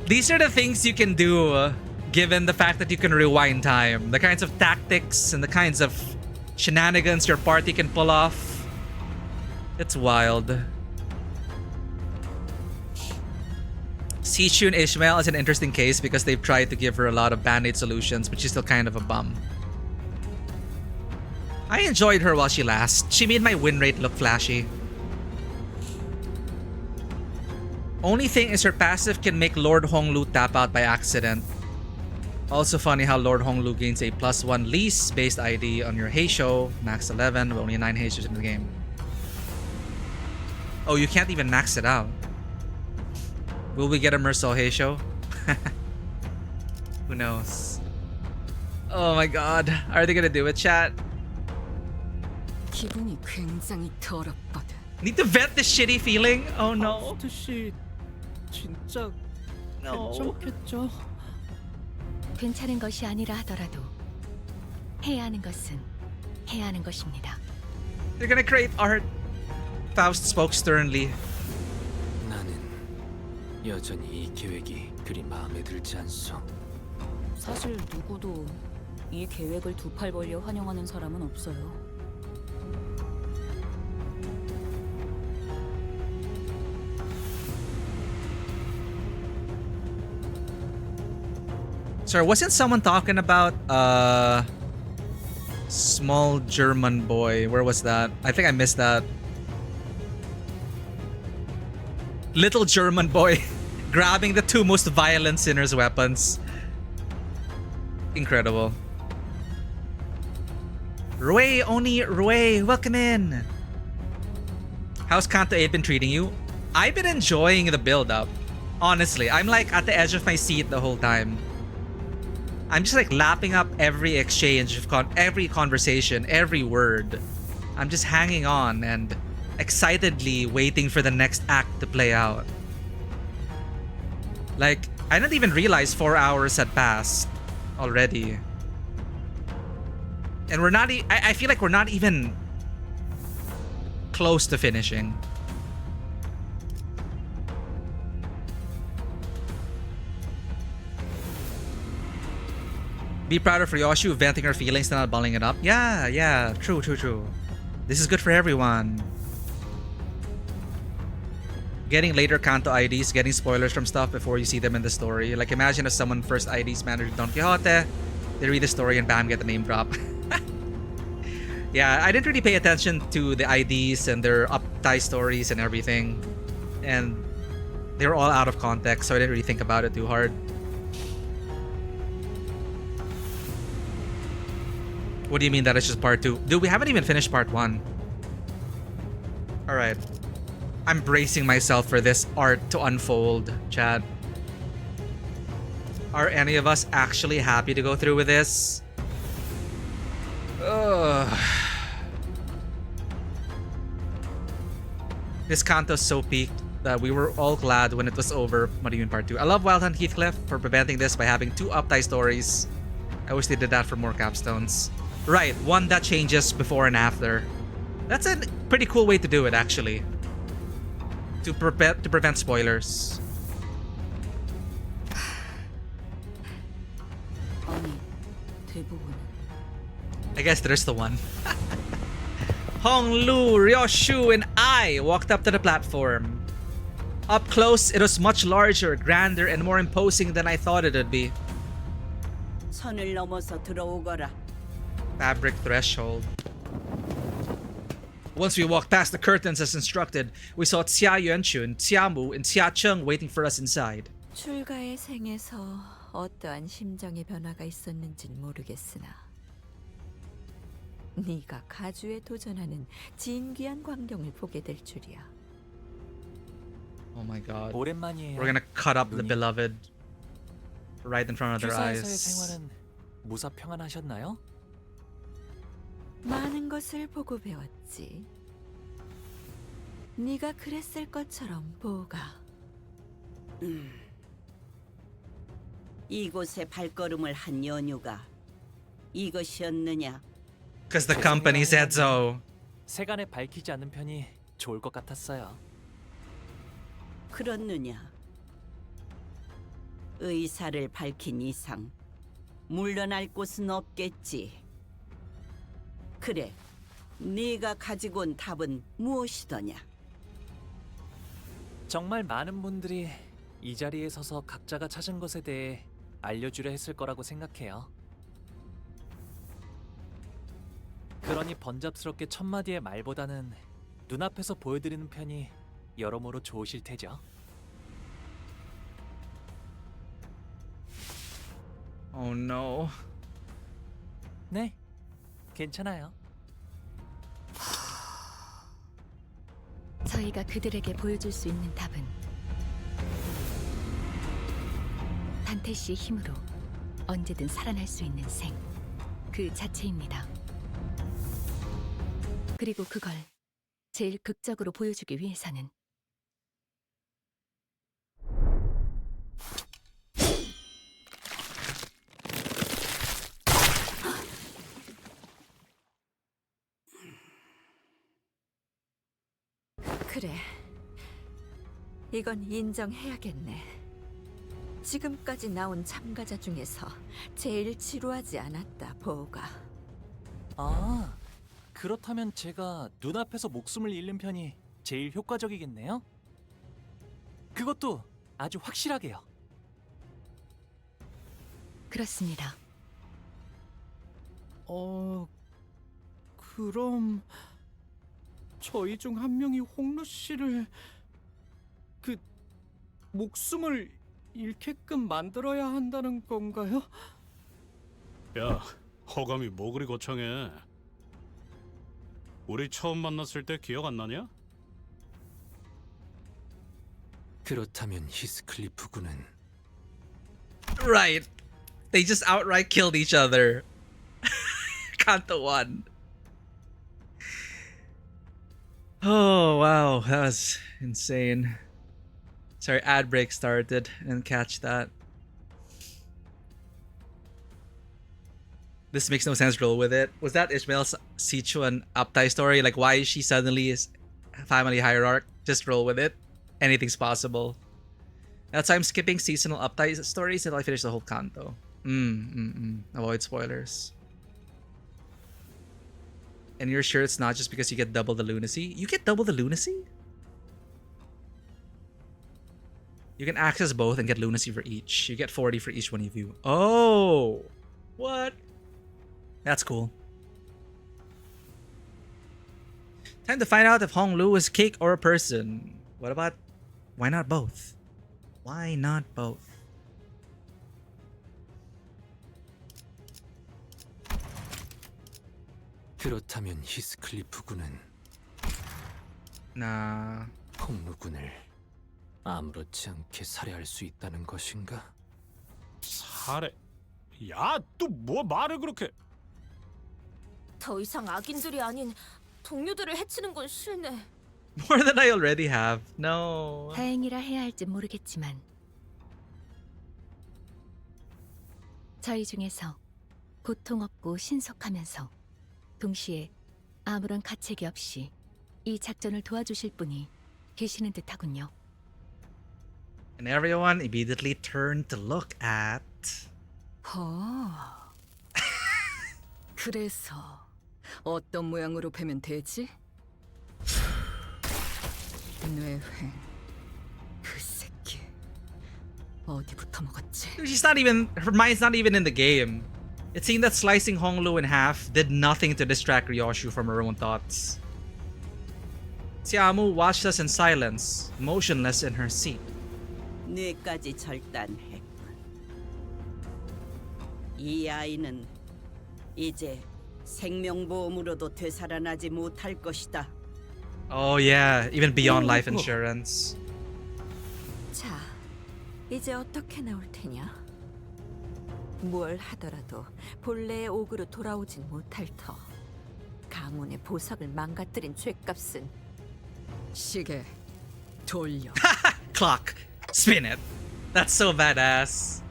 These are the things you can do, given the fact that you can rewind time. The kinds of tactics and the kinds of shenanigans your party can pull off. It's wild. Sichu and Ishmael is an interesting case because they've tried to give her a lot of band-aid solutions, but she's still kind of a bum. I enjoyed her while she lasts. She made my win rate look flashy. Only thing is her passive can make Lord Honglu tap out by accident. Also funny how Lord Honglu gains a +1 lease based ID on your Heisho, max 11, with only 9 Heishos in the game. Oh, you can't even max it out. Will we get a Mercel Heisho? Who knows? Oh my god, are they gonna do it, chat? 기분이 굉장히 더럽거든. Need to vet this shitty feeling? Oh no. 파우스트 씨 진짜 No. 괜찮겠죠? 괜찮은 것이 아니라 하더라도 해야 하는 것은 해야 하는 것입니다. They're gonna create art. Faust spoke sternly. 나는 여전히 이 계획이 그리 마음에 들지 않소. 사실 누구도 이 계획을 두 팔 벌려 환영하는 사람은 없어요. Sir, wasn't someone talking about small German boy? Where was that? I think I missed that. Little German boy grabbing the two most violent sinners' weapons. Incredible. Rui, Oni, Rui, welcome in. How's Canto 8 been treating you? I've been enjoying the build-up. Honestly, I'm like at the edge of my seat the whole time. I'm just like lapping up every exchange of every conversation, every word. I'm just hanging on and excitedly waiting for the next act to play out. Like, I didn't even realize 4 hours had passed already. And we're not I feel like we're not even close to finishing. Be proud of Ryoshu venting her feelings and not balling it up. Yeah, true. This is good for everyone. Getting later Canto IDs, getting spoilers from stuff before you see them in the story. Like imagine if someone first IDs managed Don Quixote, they read the story and bam, get the name drop. Yeah, I didn't really pay attention to the IDs and their up-tie stories and everything. And they were all out of context, so I didn't really think about it too hard. What do you mean that it's just part 2? Dude, we haven't even finished part 1. Alright. I'm bracing myself for this art to unfold, chat. Are any of us actually happy to go through with this? Ugh. This Canto's so peaked that we were all glad when it was over. What do you mean part 2? I love Wild Hunt Heathcliff for preventing this by having 2 up-tie stories. I wish they did that for more capstones. Right, one that changes before and after. That's a pretty cool way to do it, actually. To prevent spoilers. I guess there's the one. Honglu, Ryoshu, and I walked up to the platform. Up close, it was much larger, grander, and more imposing than I thought it would be. 선을 넘어서 들어오거라. Fabric threshold. Once we walked past the curtains as instructed, we saw Xia Yuanchun, Xia Mu, and Xia Cheng waiting for us inside. 출가의 생에서 어떠한 심정의 변화가 있었는진 모르겠으나 네가 가주에 도전하는 진귀한 광경을 보게 될 줄이야. Oh my god. 오랜만이에요. We're gonna cut up the beloved right in front of their 주사에서의 eyes. 생활은 무사 평안하셨나요? 많은 것을 보고 배웠지. 네가 그랬을 것처럼 보가. 이곳에 발걸음을 한 연유가 이것이었느냐? Because the company said so. 세간에 밝히지 않는 편이 좋을 것 같았어요. 그렇느냐? 의사를 밝힌 이상 물러날 곳은 없겠지. 그래, 네가 가지고 온 답은 무엇이더냐? 정말 많은 분들이 이 자리에 서서 각자가 찾은 것에 대해 알려주려 했을 거라고 생각해요. 그러니 번잡스럽게 첫마디의 말보다는 눈앞에서 보여드리는 편이 여러모로 좋으실 테죠. Oh no. 네, 괜찮아요. 저희가 그들에게 보여줄 수 있는 답은 단테 씨의 힘으로 언제든 살아날 수 있는 생, 그 자체입니다. 그리고 그걸 제일 극적으로 보여주기 위해서는 그래, 이건 인정해야겠네. 지금까지 나온 참가자 중에서 제일 지루하지 않았다, 보우가. 아, 그렇다면 제가 눈앞에서 목숨을 잃는 편이 제일 효과적이겠네요? 그것도 아주 확실하게요. 그렇습니다. 그럼 저희 중 한 명이 홍루 씨를 목숨을 잃게끔 만들어야 한다는 건가요? 야, 허감이 뭐 그리 거창해. 우리 처음 만났을 때 기억 안 나냐? 그렇다면 히스클리프 군은 Right. They just outright killed each other. Canto won. Oh wow, that was insane. Sorry, ad break started. I didn't catch that. This makes no sense. Roll with it. Was that Ishmael's Sichuan Aptai story? Like, why is she suddenly is family hierarch? Just roll with it. Anything's possible. That's why I'm skipping seasonal Aptai stories until I finish the whole Canto. Avoid spoilers. And you're sure it's not just because you get double the lunacy? You get double the lunacy? You can access both and get lunacy for each. You get 40 for each one of you. Oh! What? That's cool. Time to find out if Hong Lu is cake or a person. What about... Why not both? Why not both? 그렇다면 히스클리프 군은 Nah. 홍루 군을 아무렇지 않게 살해할 수 있다는 것인가? 살해? 야, 또 뭐 말을 그렇게... 더 이상 악인들이 아닌 동료들을 해치는 건 싫네. More than I already have. No. 다행이라 해야 할지 모르겠지만 저희 중에서 고통 없고 신속하면서 동시에 아무런 가책이 없이 이 작전을 도와주실 분이 계시는 듯하군요. And everyone immediately turned to look at... 그래서 어떤 모양으로 베면 되지? 뇌회, 그 새끼 어디부터 먹었지? She's not even... Her mind's not even in the game. It seemed that slicing Hong Lu in half did nothing to distract Ryoshu from her own thoughts. Xiaomu watched us in silence, motionless in her seat. 뇌까지 절단했군. 이 아이는 이제 생명보험으로도 되살아나지 못할 것이다. Oh yeah, even beyond life insurance. 자, 이제 어떻게 나올 테냐? 뭘 하더라도 본래의 옥으로 돌아오진 못할 터. 가문의 보석을 망가뜨린 죄값은 시계 돌려. Clock. Spin it. That's so badass.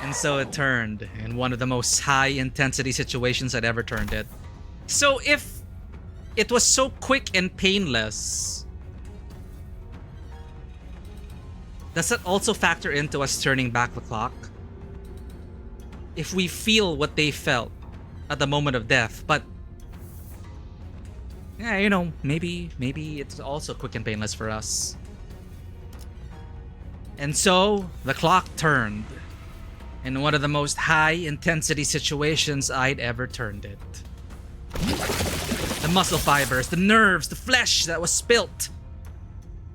And so it turned in one of the most high intensity situations I'd ever turned it. So if it was so quick and painless, Does that also factor into us turning back the clock? If we feel what they felt at the moment of death, but yeah, you know, maybe it's also quick and painless for us. And so the clock turned in one of the most high intensity situations I'd ever turned it. The muscle fibers, the nerves, the flesh that was spilt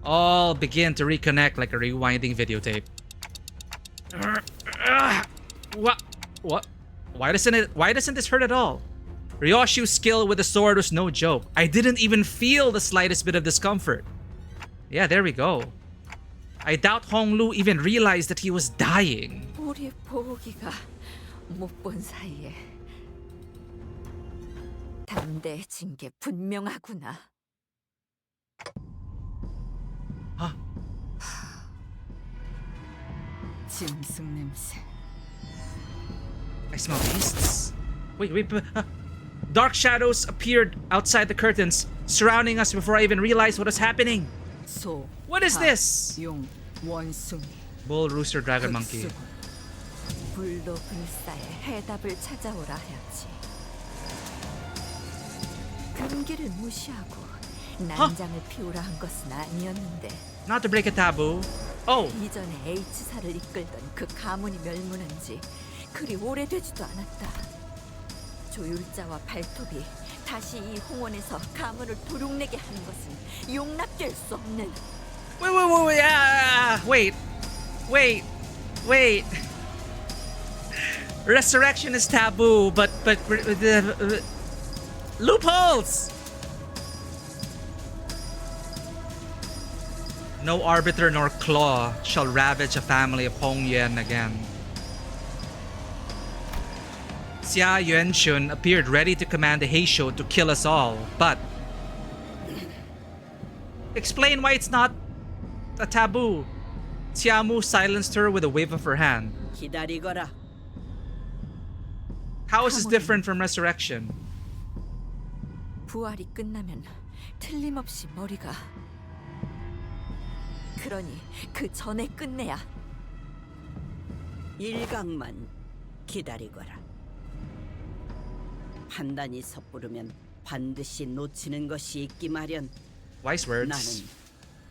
all begin to reconnect like a rewinding videotape. What? Why doesn't this hurt at all? Ryoshu's skill with the sword was no joke. I didn't even feel the slightest bit of discomfort. Yeah, there we go. I doubt Honglu even realized that he was dying. 우리 보기가 못 본 사이에 담대해진 게 분명하구나. 짐승 냄새. I smell beasts. Wait. Dark shadows appeared outside the curtains, surrounding us before I even realized what was happening. What is this? Bull, rooster, dragon, monkey. 불로 불사의 해답을 찾아오라 하였지. 금기를 무시하고 난장을 피우라 한 것은 아니었는데. Not to break a taboo. Oh. 이전에 H사를 이끌던 그 가문이 멸문한 지 그리 오래되지도 않았다. 조율자와 발톱이 다시 이 홍원에서 가문을 도륙내게 하는 것은 용납될 수 없는. Wait. Resurrection is taboo, but loopholes. No arbiter nor claw shall ravage a family of Hong Yuan again. Xia Yuanshun appeared ready to command the Heisho to kill us all, but explain why it's not a taboo. Xiamu silenced her with a wave of her hand. 기다리거라. How is this different from resurrection? 부활이 끝나면 틀림없이 머리가. 그러니 그 전에 끝내야. 일각만 기다리거라. 판단이 섣부르면 반드시 놓치는 것이 있기 마련. Wise words. 나는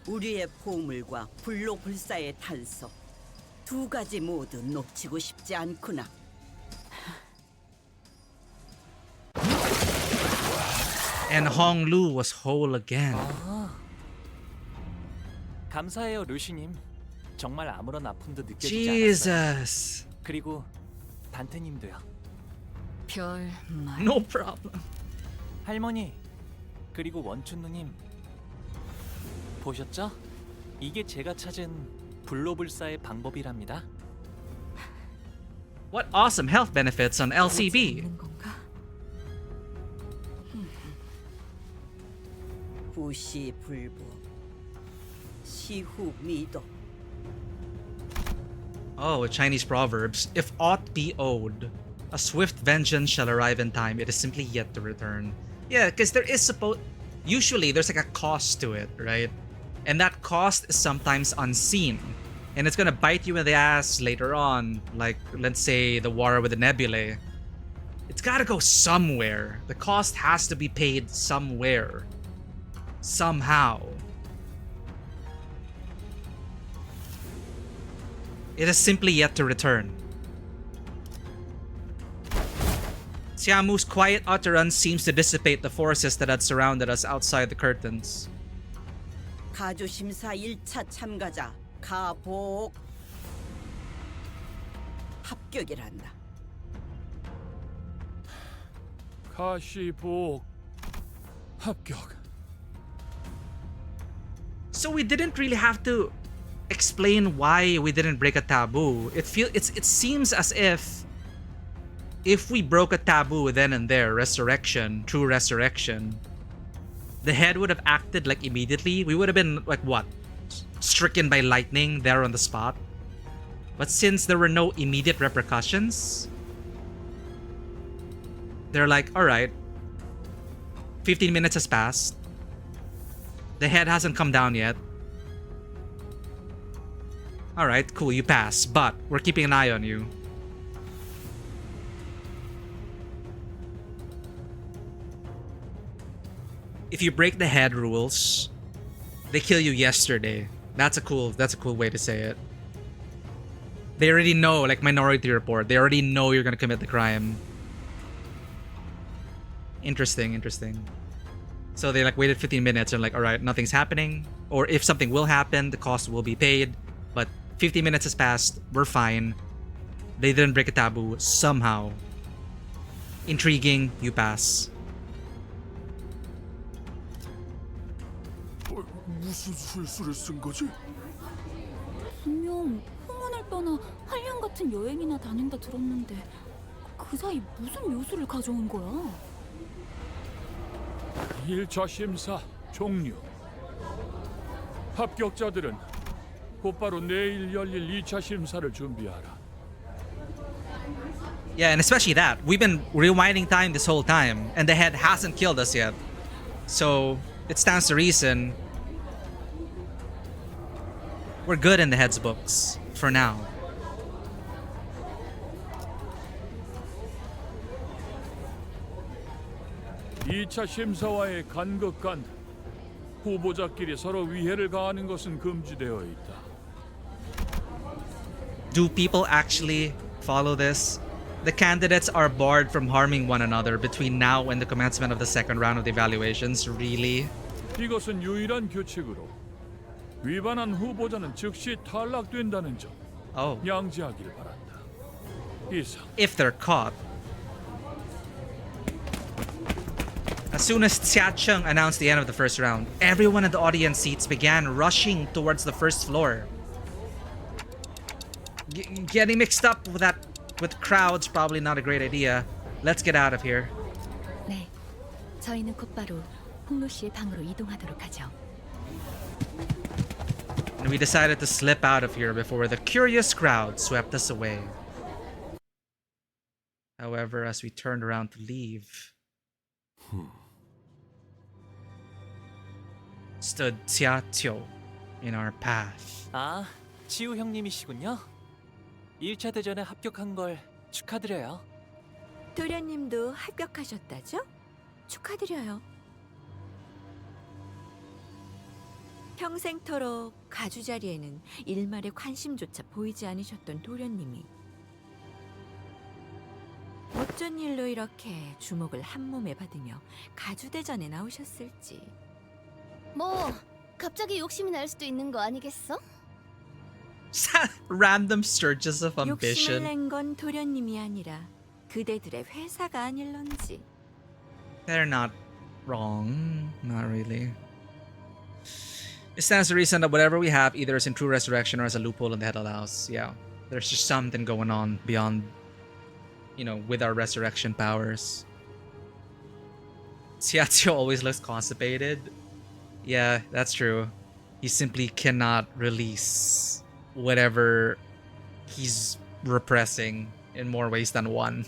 우리의 보물과 불로 불사의 탄소 두 가지 모두 놓치고 싶지 않구나. And Honglu was whole again. 감사해요, 루시님. 정말 아무런 아픔도 느껴지지 Jesus. 않았어요. 그리고 단테님도요. 별 말. No problem. 할머니, 그리고 원춘 누님. 보셨죠? 이게 제가 찾은 불로불사의 방법이랍니다. What awesome health benefits on LCB. 부시불보 시후미도. Oh, Chinese proverbs. If aught be owed, a swift vengeance shall arrive in time. It is simply yet to return. Yeah, because there is usually there's like a cost to it, right? And that cost is sometimes unseen. And it's gonna bite you in the ass later on. Like, let's say, the war with the nebulae. It's gotta go somewhere. The cost has to be paid somewhere. Somehow. It is simply yet to return. Xiamu's quiet utterance seems to dissipate the forces that had surrounded us outside the curtains. 가주심사 1차 참가자 가복 합격이란다. 가시복 합격. So we didn't really have to explain why we didn't break a taboo. It seems as if we broke a taboo then and there, true resurrection, the head would have acted like immediately. We would have been like what? Stricken by lightning there on the spot. But since there were no immediate repercussions, they're like, alright, 15 minutes has passed. The head hasn't come down yet. Alright, cool, you pass, but we're keeping an eye on you. If you break the head rules, they kill you yesterday. That's a cool way to say it. They already know, like Minority Report, they already know you're gonna commit the crime. Interesting. So they like waited 15 minutes and like, alright, nothing's happening. Or if something will happen, the cost will be paid. But 15 minutes has passed, we're fine. They didn't break a taboo somehow. Intriguing, you pass. 무슨 술수를 쓴 거지? 분명 홍원을 떠나 한량 같은 여행이나 다닌다 들었는데 그 사이 무슨 묘수를 가져온 거야? 1차 심사 종료. 합격자들은 곧바로 내일 열릴 2차 심사를 준비하라. Yeah, and especially that. We've been rewinding time this whole time, and the head hasn't killed us yet. So, it stands to reason we're good in the head's books, for now. (2차) 심사와의 간극 간 후보자끼리 서로 위해를 가하는 것은 금지되어 있다. Do people actually follow this? The candidates are barred from harming one another between now and the commencement of the second round of the evaluations. Really? 이것은 유일한 규칙으로 위반한 후보자는 즉시 탈락된다는 점 양지하길 바란다. 이상. If they're caught. As soon as Xia Cheng announced the end of the first round, everyone in the audience seats began rushing towards the first floor. Getting mixed up with crowds probably not a great idea. Let's get out of here. 네, 저희는 곧바로 홍로 씨의 방으로 이동하도록 하죠. And we decided to slip out of here before the curious crowd swept us away. However, as we turned around to leave, stood Xia Qiu in our path. 아, 치우 형님이시군요. 1차 대전에 합격한 걸 축하드려요. 도련님도 합격하셨다죠? 축하드려요. 평생토록 가주 자리에는 일말의 관심조차 보이지 않으셨던 도련님이 어쩐 일로 이렇게 주목을 한몸에 받으며 가주대전에 나오셨을지. 뭐 갑자기 욕심이 날 수도 있는 거 아니겠어? Random surges of 욕심을 ambition. 낸 건 도련님이 아니라 그대들의 회사가 아닐런지. They're not wrong. Not really. It stands to reason that whatever we have either is in true resurrection or as a loophole in the head allows. Yeah. There's just something going on beyond, you know, with our resurrection powers. Xiaoqiu always looks constipated. Yeah, that's true. He simply cannot release whatever he's repressing in more ways than one.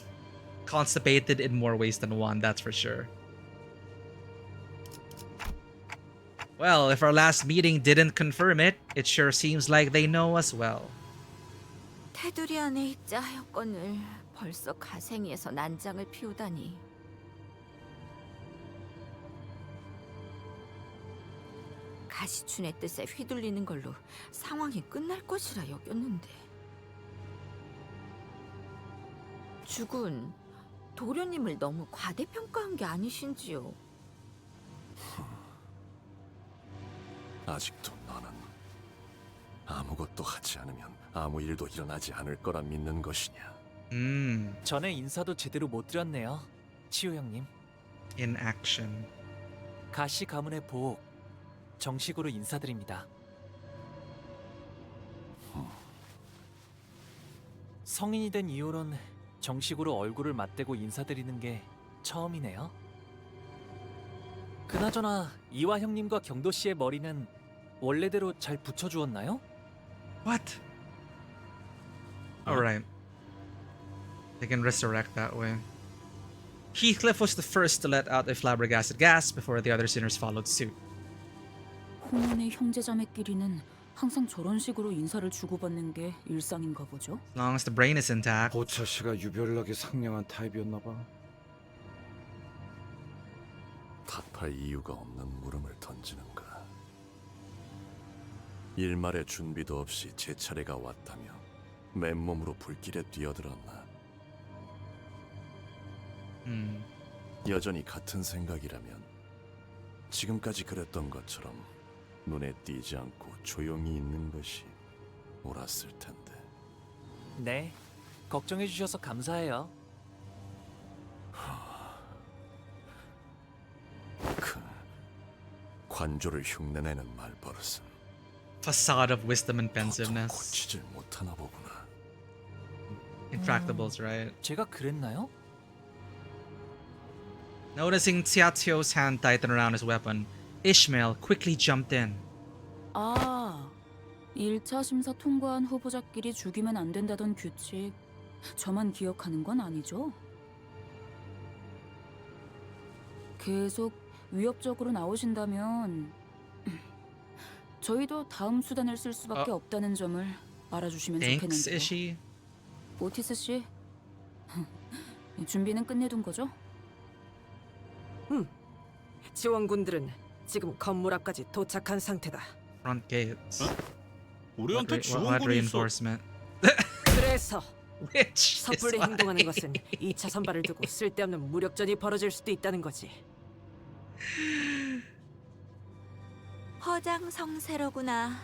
Constipated in more ways than one, that's for sure. Well, if our last meeting didn't confirm it, it sure seems like they know us well. 테두리 안에 입자 하였건을 벌써 가생이에서 난장을 피우다니. 가시춘의 뜻에 휘둘리는 걸로 상황이 끝날 것이라 여겼는데. 죽은 도련님을 너무 과대평가한 게 아니신지요? 아직도 너는 아무것도 하지 않으면 아무 일도 일어나지 않을 거라 믿는 것이냐? 전에 인사도 제대로 못 드렸네요, 치우 형님. In action. 가시 가문의 보옥, 정식으로 인사드립니다. 성인이 된 이후론 정식으로 얼굴을 맞대고 인사드리는 게 처음이네요. 그나저나 이화 형님과 경도 씨의 머리는 원래대로 잘 붙여주었나요? What? Alright. They can resurrect that way. Heathcliff was the first to let out a flabbergasted gasp before the other sinners followed suit. 홍원의 형제자매끼리는 항상 저런 식으로 인사를 주고받는 게 일상인가 보죠. As long as the brain is intact. 보차 씨가 유별나게 상냥한 타입이었나 봐. 탓할 이유가 없는 물음을 던지는가. 일말의 준비도 없이 제 차례가 왔다며 맨몸으로 불길에 뛰어들었나. 여전히 같은 생각이라면 지금까지 그랬던 것처럼 눈에 띄지 않고 조용히 있는 것이 옳았을 텐데. 네, 걱정해 주셔서 감사해요. 관조를 흉내내는 말버릇은 Facade of wisdom and pensiveness. 고치질 못하나 보구나. Intractables, right? 제가 그랬나요? Noticing Xiao's hand tighten around his weapon, Ishmael quickly jumped in. 아, 1차 심사 통과한 후보자끼리 죽이면 안 된다던 규칙 저만 기억하는 건 아니죠? 계속 위협적으로 나오신다면 저희도 다음 수단을 쓸 수밖에 없다는 점을 알아주시면 Thanks, 좋겠는데요. Ishi. 오티스 씨, 준비는 끝내둔 거죠? 지원군들은 지금 건물 앞까지 도착한 상태다. Front gates. 우리한테 What 지원군이 있어. reinforcement? 그래서 Which 섣불리 is 행동하는 why. 것은 2차 선발을 두고 쓸데없는 무력전이 벌어질 수도 있다는 거지. 허장성세로구나.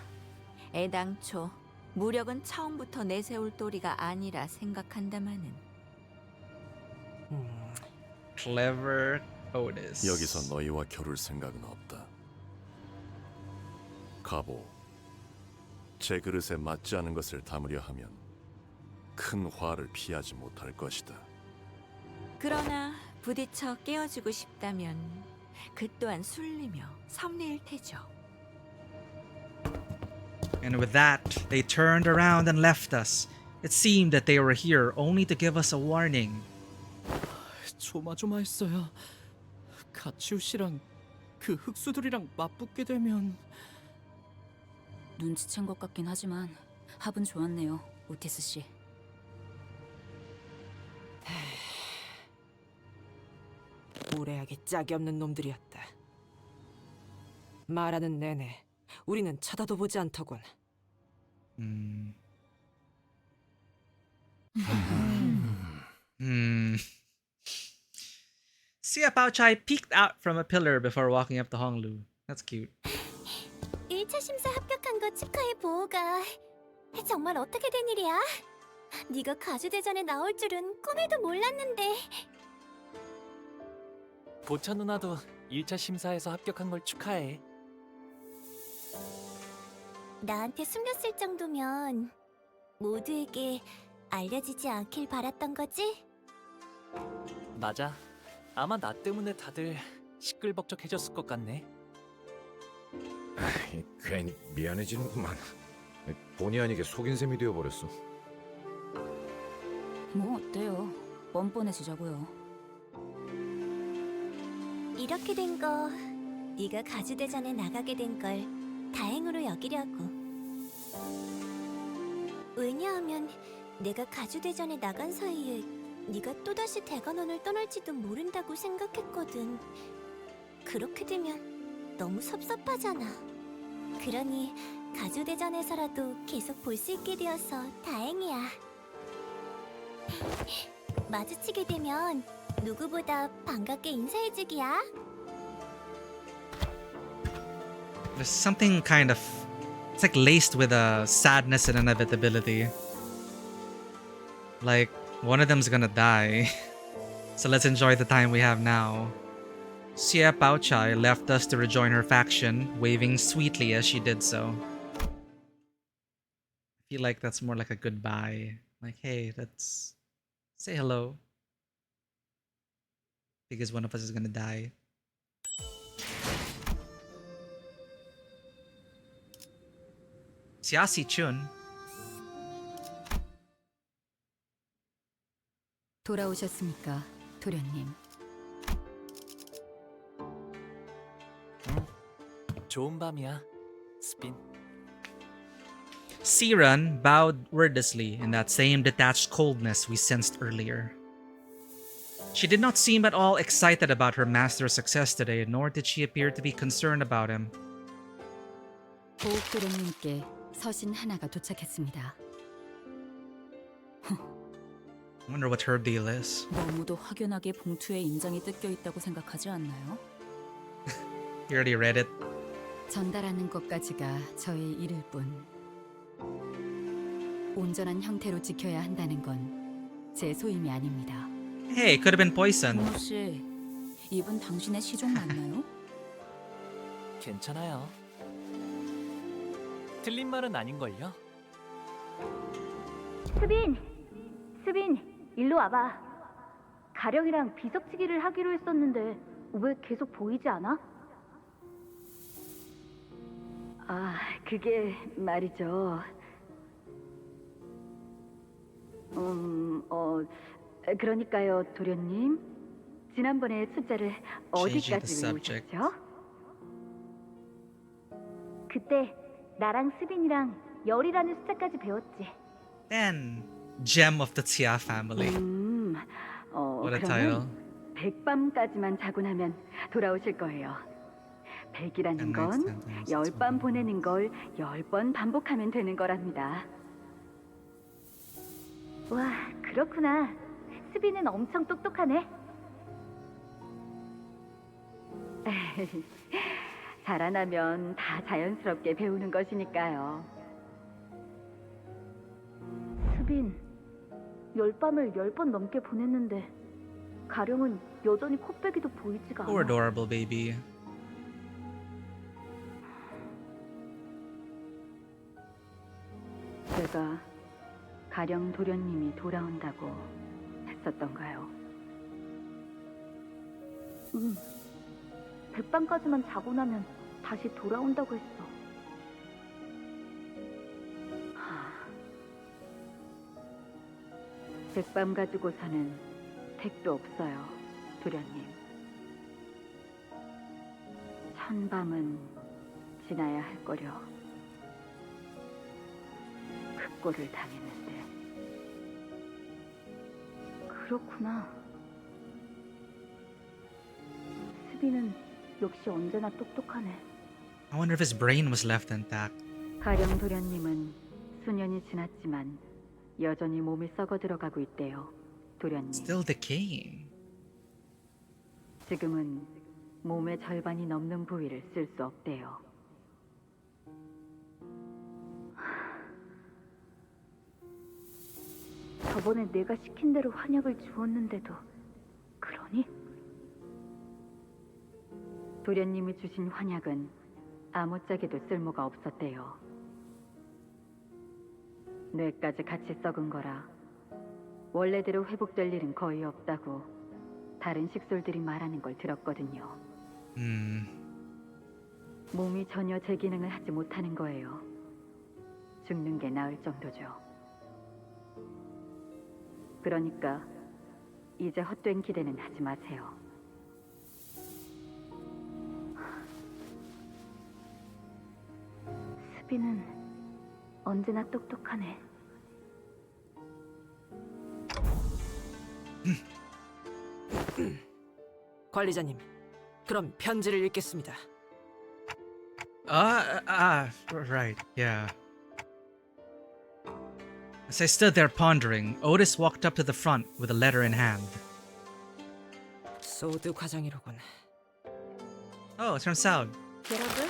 애당초 무력은 처음부터 내세울 도리가 아니라 생각한다마는. Clever Otis. 여기서 너희와 겨룰 생각은 없다. 가보. 제 그릇에 맞지 않은 것을 담으려 하면 큰 화를 피하지 못할 것이다. 그러나 부딪혀 깨어주고 싶다면 그 또한 술리며 섭리일 테죠. And with that, they turned around and left us. It seemed that they were here only to give us a warning. 조마조마했어요. 가치우 씨랑 그 흑수들이랑 맞붙게 되면 눈치챈 것 같긴 하지만 합은 좋았네요, 오티스 씨. 무례하게 짝이 없는 놈들이었다. 말하는 내내 우리는 쳐다도 보지 않더군. Sia Chai peeked out from a pillar before walking up to Honglu. That's cute. 1차 심사 합격한 거 축하해 보호가. 정말 어떻게 된 일이야? 네가 가주대전에 나올 줄은 꿈에도 몰랐는데. 보차 누나도 1차 심사에서 합격한 걸 축하해. 나한테 숨겼을 정도면 모두에게 알려지지 않길 바랐던 거지? 맞아. 아마 나 때문에 다들 시끌벅적해졌을 것 같네. 괜히 미안해지는구만. 본의 아니게 속인 셈이 되어버렸어. 뭐 어때요? 뻔뻔해지자고요. 이렇게 된 거 네가 가주대전에 나가게 된 걸 다행으로 여기려고. 왜냐하면 내가 가주대전에 나간 사이에 네가 또다시 대관원을 떠날지도 모른다고 생각했거든. 그렇게 되면 너무 섭섭하잖아. 그러니 가주대전에서라도 계속 볼 수 있게 되어서 다행이야. 마주치게 되면 누구보다 반갑게 인사해주기야. There's something kind of... It's like laced with a sadness and inevitability. Like, one of them's gonna die. So let's enjoy the time we have now. Xie Baochai left us to rejoin her faction, waving sweetly as she did so. I feel like that's more like a goodbye. Like, hey, let's say hello. Because one of us is gonna die. Xiasi Chun. 돌아오셨습니까, 도련님? 좋은 밤이야, 스핀. Siran bowed wordlessly in that same detached coldness we sensed earlier. She did not seem at all excited about her master's success today, nor did she appear to be concerned about him. 보옥도련님께 서신 하나가 도착했습니다. I wonder what her deal is. 너무도 확연하게 봉투에 인장이 뜯겨 있다고 생각하지 않나요? You already read it. 전달하는 것까지가 저의 일일 뿐. 온전한 형태로 지켜야 한다는 건 제 소임이 아닙니다. Hey, it could have been poison. 동호 씨, 이분 당신의 시종 맞나요? 괜찮아요. 틀린 말은 아닌걸요? 수빈, 일로 와봐. 가령이랑 비석치기를 하기로 했었는데 왜 계속 보이지 않아? 아, 그게 말이죠. 그러니까요, 도련님. 지난번에 숫자를 어디까지 외우셨죠? 그때 나랑 수빈이랑 열이라는 숫자까지 배웠지. 10. Gem of the Tia family. What a title. 그러면 100밤까지만 자고 나면 돌아오실 거예요. 100이라는 건 10밤 보내는 걸 10번 반복하면 되는 거랍니다. 와, 그렇구나. 수빈은 엄청 똑똑하네. 자라나면 다 자연스럽게 배우는 것이니까요. 수빈, 10밤을 10번 넘게 보냈는데 가령은 여전히 코빼기도 보이지가 Poor 않아. adorable baby. 제가 가령 도련님이 돌아온다고 했었던가요? 100밤까지만 자고 나면 다시 돌아온다고 했어. 백밤 가지고서는 택도 없어요, 도련님. 1000밤은 지나야 할 거려. 그 꼴을 당했는데. 그렇구나. 수빈은 역시 언제나 똑똑하네. I wonder if his brain was left intact. 가령 도련님은 수년이 지났지만 여전히 몸이 썩어 들어가고 있대요, 도련님. Still decaying. 지금은 몸의 절반이 넘는 부위를 쓸 수 없대요. 저번에 내가 시킨 대로 환약을 주었는데도 그러니? 도련님이 주신 환약은 아무짝에도 쓸모가 없었대요. 뇌까지 같이 썩은 거라 원래대로 회복될 일은 거의 없다고 다른 식솔들이 말하는 걸 들었거든요. 몸이 전혀 제 기능을 하지 못하는 거예요. 죽는 게 나을 정도죠. 그러니까 이제 헛된 기대는 하지 마세요. 수빈은 언제나 똑똑하네. 관리자님, 그럼 편지를 읽겠습니다. Right, yeah. As I stood there pondering, Otis walked up to the front with a letter in hand. 소드 과장이로군. Oh, it turns out. 여러분,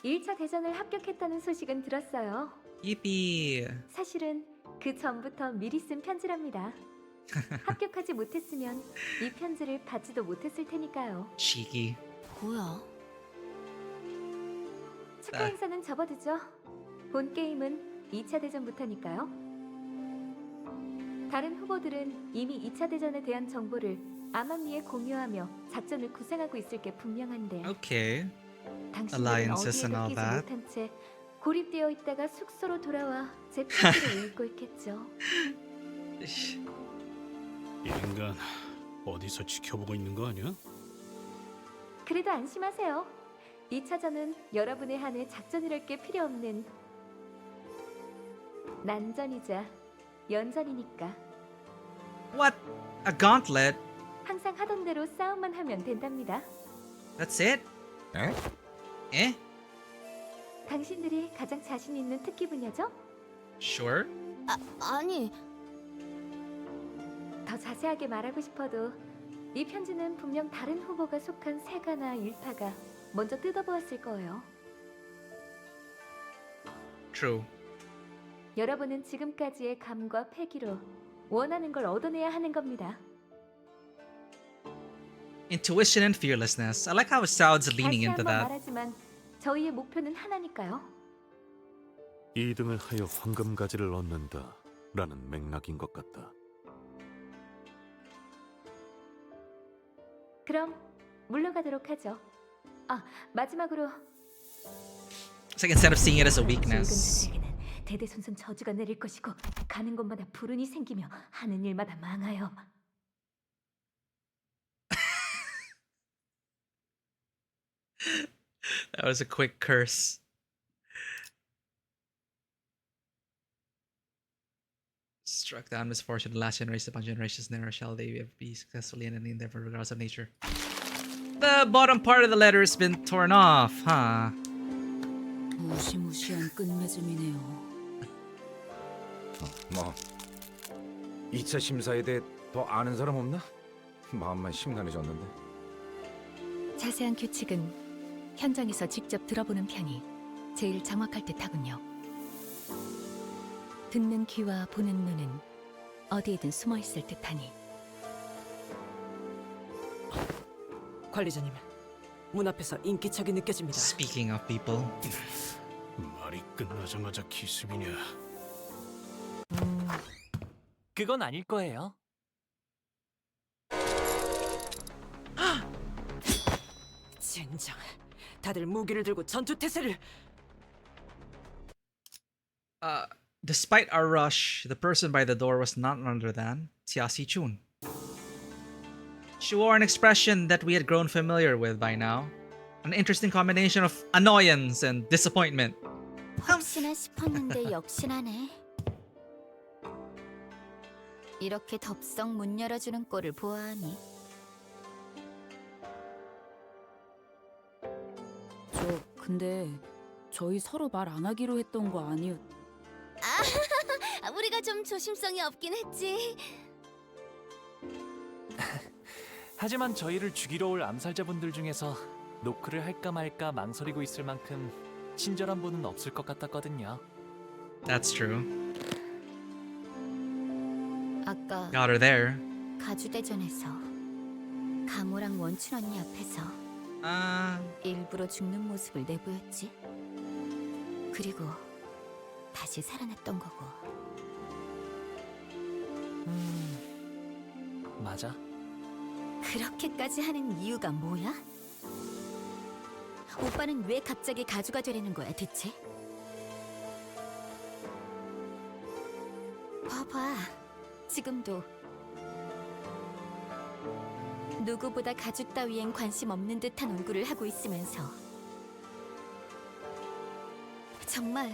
1차 대전을 합격했다는 소식은 들었어요. Yippee. 사실은 그 전부터 미리 쓴 편지랍니다. 합격하지 못했으면 이 편지를 받지도 못했을 테니까요. Cheeky. 뭐야? 축하 행사는 접어두죠. 본 게임은 2차 대전부터니까요. 다른 후보들은 이미 2차 대전에 대한 정보를 암암리에 공유하며 작전을 구상하고 있을 게 분명한데 Okay. 당신들은 Alliances and 어디에도 all 끼지 that. 못한 채 고립되어 있다가 숙소로 돌아와 제 편지를 읽고 있겠죠. 이 인간 어디서 지켜보고 있는 거 아니야? 그래도 안심하세요. 2차전은 여러분의 한해 작전이랄 게 필요 없는 난전이자 연전이니까. What? A gauntlet? 항상 하던 대로 싸움만 하면 된답니다. That's it? 에? Eh? 당신들이 가장 자신 있는 특기 분야죠? Sure. 아니. 더 자세하게 말하고 싶어도 이 편지는 분명 다른 후보가 속한 세가나 일파가 먼저 뜯어보았을 거예요. True. 여러분은 지금까지의 감과 패기로 원하는 걸 얻어내야 하는 겁니다. Intuition and fearlessness. I like how it sounds leaning 다시 into 한번 that. 말하지만 저희의 목표는 하나니까요. 2등을 하여 황금가지를 얻는다 라는 맥락인 것 같다. 그럼 물러가도록 하죠. 아, 마지막으로 It's like instead of seeing it as a weakness. 대대손손 저주가 내릴 것이고 가는 곳마다 불운이 생기며 하는 일마다 망하여. That was a quick curse. Struck down misfortune, the last generation upon generations, never shall they be successfully in any endeavor regardless of nature. The bottom part of the letter has been torn off, huh? 무시무시한 끝맺음이네요. 뭐 2차 심사에 대해 더 아는 사람 없나? 마음만 심란해졌는데. 자세한 규칙은 현장에서 직접 들어보는 편이 제일 정확할 듯하군요. 듣는 귀와 보는 눈은 어디에든 숨어 있을 듯하니. 관리자님, 문 앞에서 인기척이 느껴집니다. Speaking of people. 말이 끝나자마자 기습이냐? 그건 아닐 거예요. 젠장, 다들 무기를 들고 전투 태세를. Despite our rush, the person by the door was none other than Tia Si-chun. She wore an expression that we had grown familiar with by now. An interesting combination of annoyance and disappointment. 혹시나 싶었는데 역시나네. 이렇게 덥석 문 열어주는 꼴을 보아하니. 근데 저희 서로 말 안 하기로 했던 거 아니었... 아, 우리가 좀 조심성이 없긴 했지. 하지만 저희를 죽이러 올 암살자분들 중에서 노크를 할까 말까 망설이고 있을 만큼 친절한 분은 없을 것 같았거든요. That's true. 아까 Got her there. 가주대전에서 가모랑 원춘 언니 앞에서 일부러 죽는 모습을 내보였지. 그리고 다시 살아났던 거고. 맞아. 그렇게까지 하는 이유가 뭐야? 오빠는 왜 갑자기 가주가 되려는 거야 대체? 봐봐, 지금도 누구보다 가죽 따위엔 관심 없는 듯한 얼굴을 하고 있으면서 정말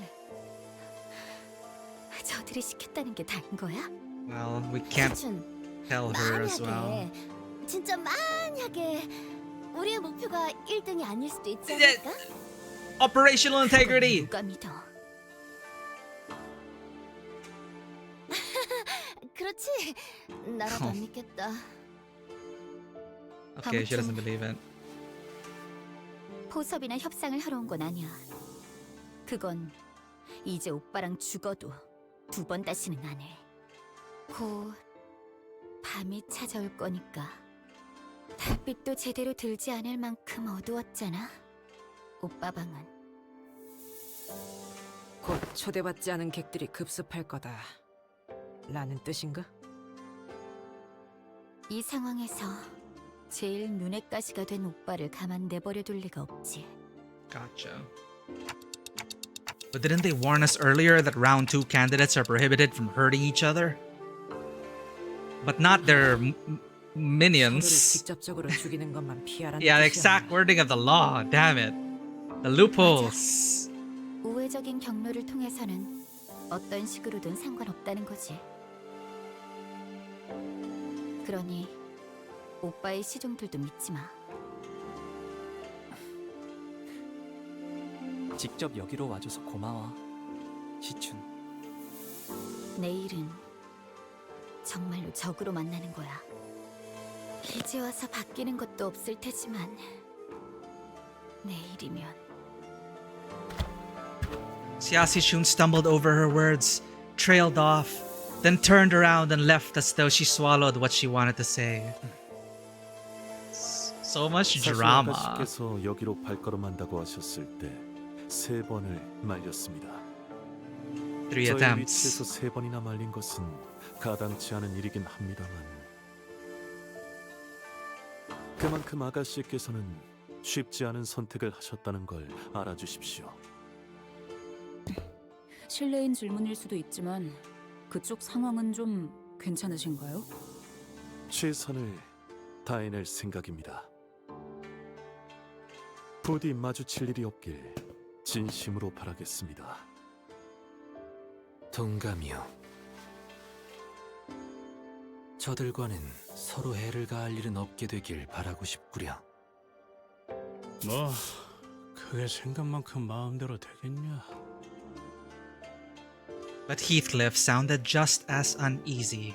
저들이 시켰다는 게 다인 거야? Well, we can't tell her as well. 진짜 만약에 우리의 목표가 1등이 아닐 수도 있지 않을까? Operational integrity. 누가 믿어? 그렇지. 나라도 안 믿겠다. Okay, she doesn't believe it. 포섭이나 협상을 하러 온 건 아니야. 그건 이제 오빠랑 죽어도 2번 다시는 안 해. 곧 밤이 찾아올 거니까. 달빛도 제대로 들지 않을 만큼 어두웠잖아. 오빠 방은. 곧 초대받지 않은 객들이 급습할 거다. 라는 뜻인가? 이 상황에서 제일 눈에 가시가 된 오빠를 가만 내버려 둘 리가 없지. Gotcha. But didn't they warn us earlier that round 2 candidates are prohibited from hurting each other? But not their minions. 직접적으로 죽이는 것만 피하라는 Yeah, the exact wording of the law. Damn it. The loopholes. 우회적인 경로를 통해서는 어떤 식으로든 상관없다는 거지. 그러니 오빠의 시종들도 믿지 마. 직접 여기로 와줘서 고마워, 시춘. 내일은 정말로 적으로 만나는 거야. 이제 와서 바뀌는 것도 없을 테지만 내일이면. Siasi Shun stumbled over her words, trailed off, then turned around and left as though she swallowed what she wanted to say. So much drama. 아가씨께서 여기로 발걸음한다고 하셨을 때 3번을 말렸습니다. 3 저의 attempts. 위치에서 3번이나 말린 것은 가당치 않은 일이긴 합니다만 그만큼 아가씨께서는 쉽지 않은 선택을 하셨다는 걸 알아주십시오. 실례인 질문일 수도 있지만 그쪽 상황은 좀 괜찮으신가요? 최선을 다해낼 생각입니다. 부디 마주칠 일이 없길 진심으로 바라겠습니다. 동감이요. 저들과는 서로 해를 가할 일은 없게 되길 바라고 싶구려. 뭐 그게 생각만큼 마음대로 되겠냐? But Heathcliff sounded just as uneasy.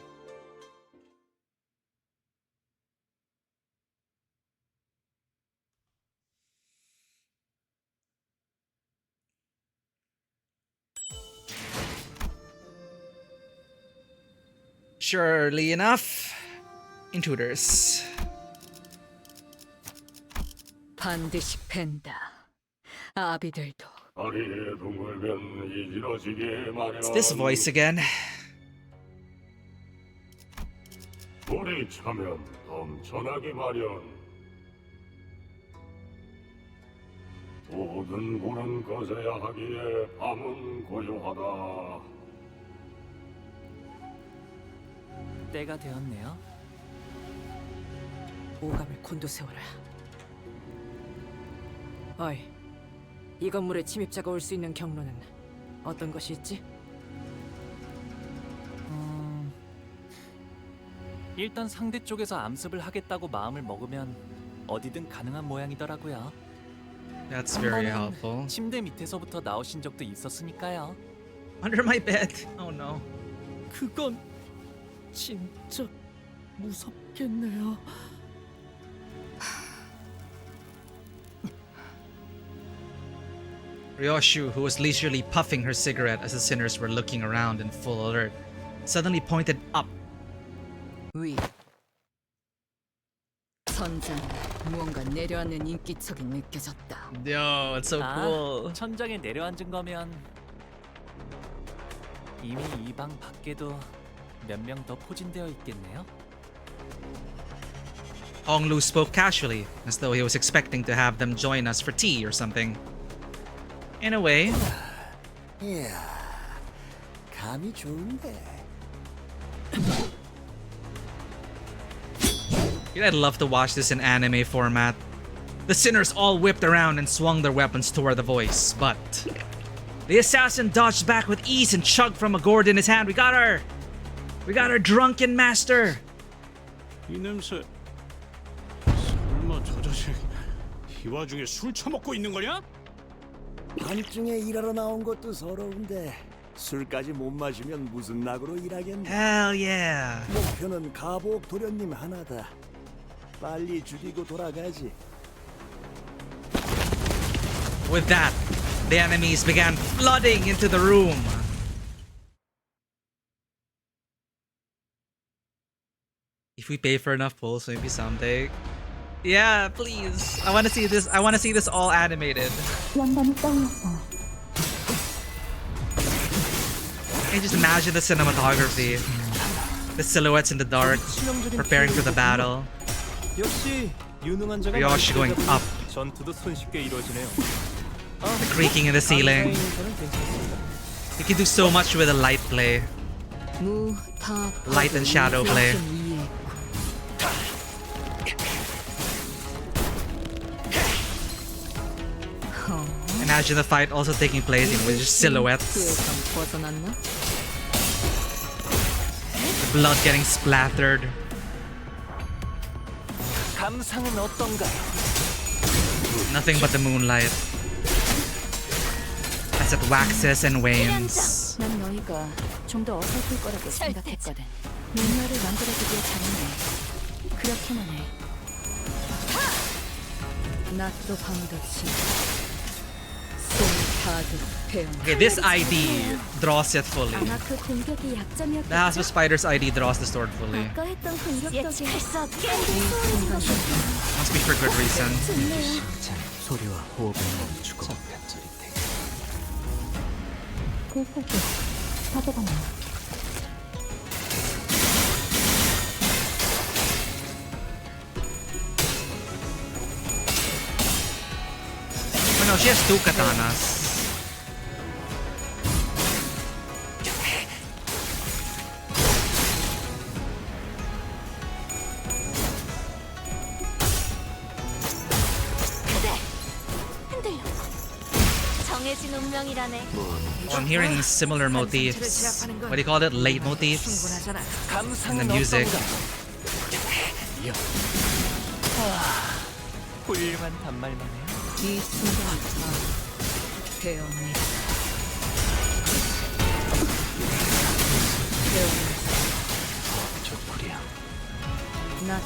Surely enough, intruders. 반드시 팬다. 아비들도. It's this voice again. 우리 차면 넘쳐나기 마련. 모든 불은 꺼져야 하기에 밤은 고요하다. 때가 되었네요. 오감을 곤두세워라. 어이, 이 건물에 침입자가 올 수 있는 경로는 어떤 것이 있지? 일단 상대 쪽에서 암습을 하겠다고 마음을 먹으면 어디든 가능한 모양이더라고요. That's 한 very 번은 helpful. 침대 밑에서부터 나오신 적도 있었으니까요. Under my bed. Oh no. 그건 진짜 무섭겠네요. Ryoshu, who was leisurely puffing her cigarette as the sinners were looking around in full alert, suddenly pointed up. 위. 천장 무언가 내려앉는 인기척이 느껴졌다. Yo, it's so cool. 천장에 내려앉은 거면 이미 이 방 밖에도 몇 명 더 포진되어 있겠네요. Honglu spoke casually, as though he was expecting to have them join us for tea or something. In a way. 이야, 감이 좋은데. I'd love to watch this in anime format. The sinners all whipped around and swung their weapons toward the voice, but the assassin dodged back with ease and chugged from a gourd in his hand. We got her! We got our drunken master! 이 냄새. 설마 저 자식 이 와중에 술 처먹고 있는 거냐? 밤중에 일하러 나온 것도 서러운데 술까지 못 마시면 무슨 낙으로 일하겠나? Hell yeah! 목표는 가복 도련님 하나다. 빨리 죽이고 돌아가지. With that, the enemies began flooding into the room. If we pay for enough pulls, maybe someday. Yeah, please. I want to see this. I want to see this all animated. I just imagine the cinematography, the silhouettes in the dark, preparing for the battle. 역시 유능한 자가 Ryoshi going up. 전투도 손쉽게 이루어지네요. The creaking in the ceiling. You can do so much with a light play. Light and shadow play. And imagine the fight also taking place with just silhouettes. 벗어났나? Blood getting splattered. 감상은 어떤가요? Nothing but the moonlight as it waxes and wanes. 난 너희가 좀 더 어설플 거라고 생각했거든. 눈열을 만들어주길 잘했네. 그렇게만 해. 낮도 밤도 치. 손이 닿도록 배운. Okay, this ID draws it fully. 아마 그 공격이 약점이었겠지. The Hasp of Spider's ID draws the sword fully. 아까 했던 공격 예측할 수 없게. Must be for good reason. 소리와 호흡을 멈추고 고고고. 사도가 나. Oh no, she has 2 katanas. 정해진 운명이라네. Oh, I'm hearing similar motifs. What do you call it? Leitmotifs in the music. 훌륭한 단말만해. 이 순간이 다 배웠네.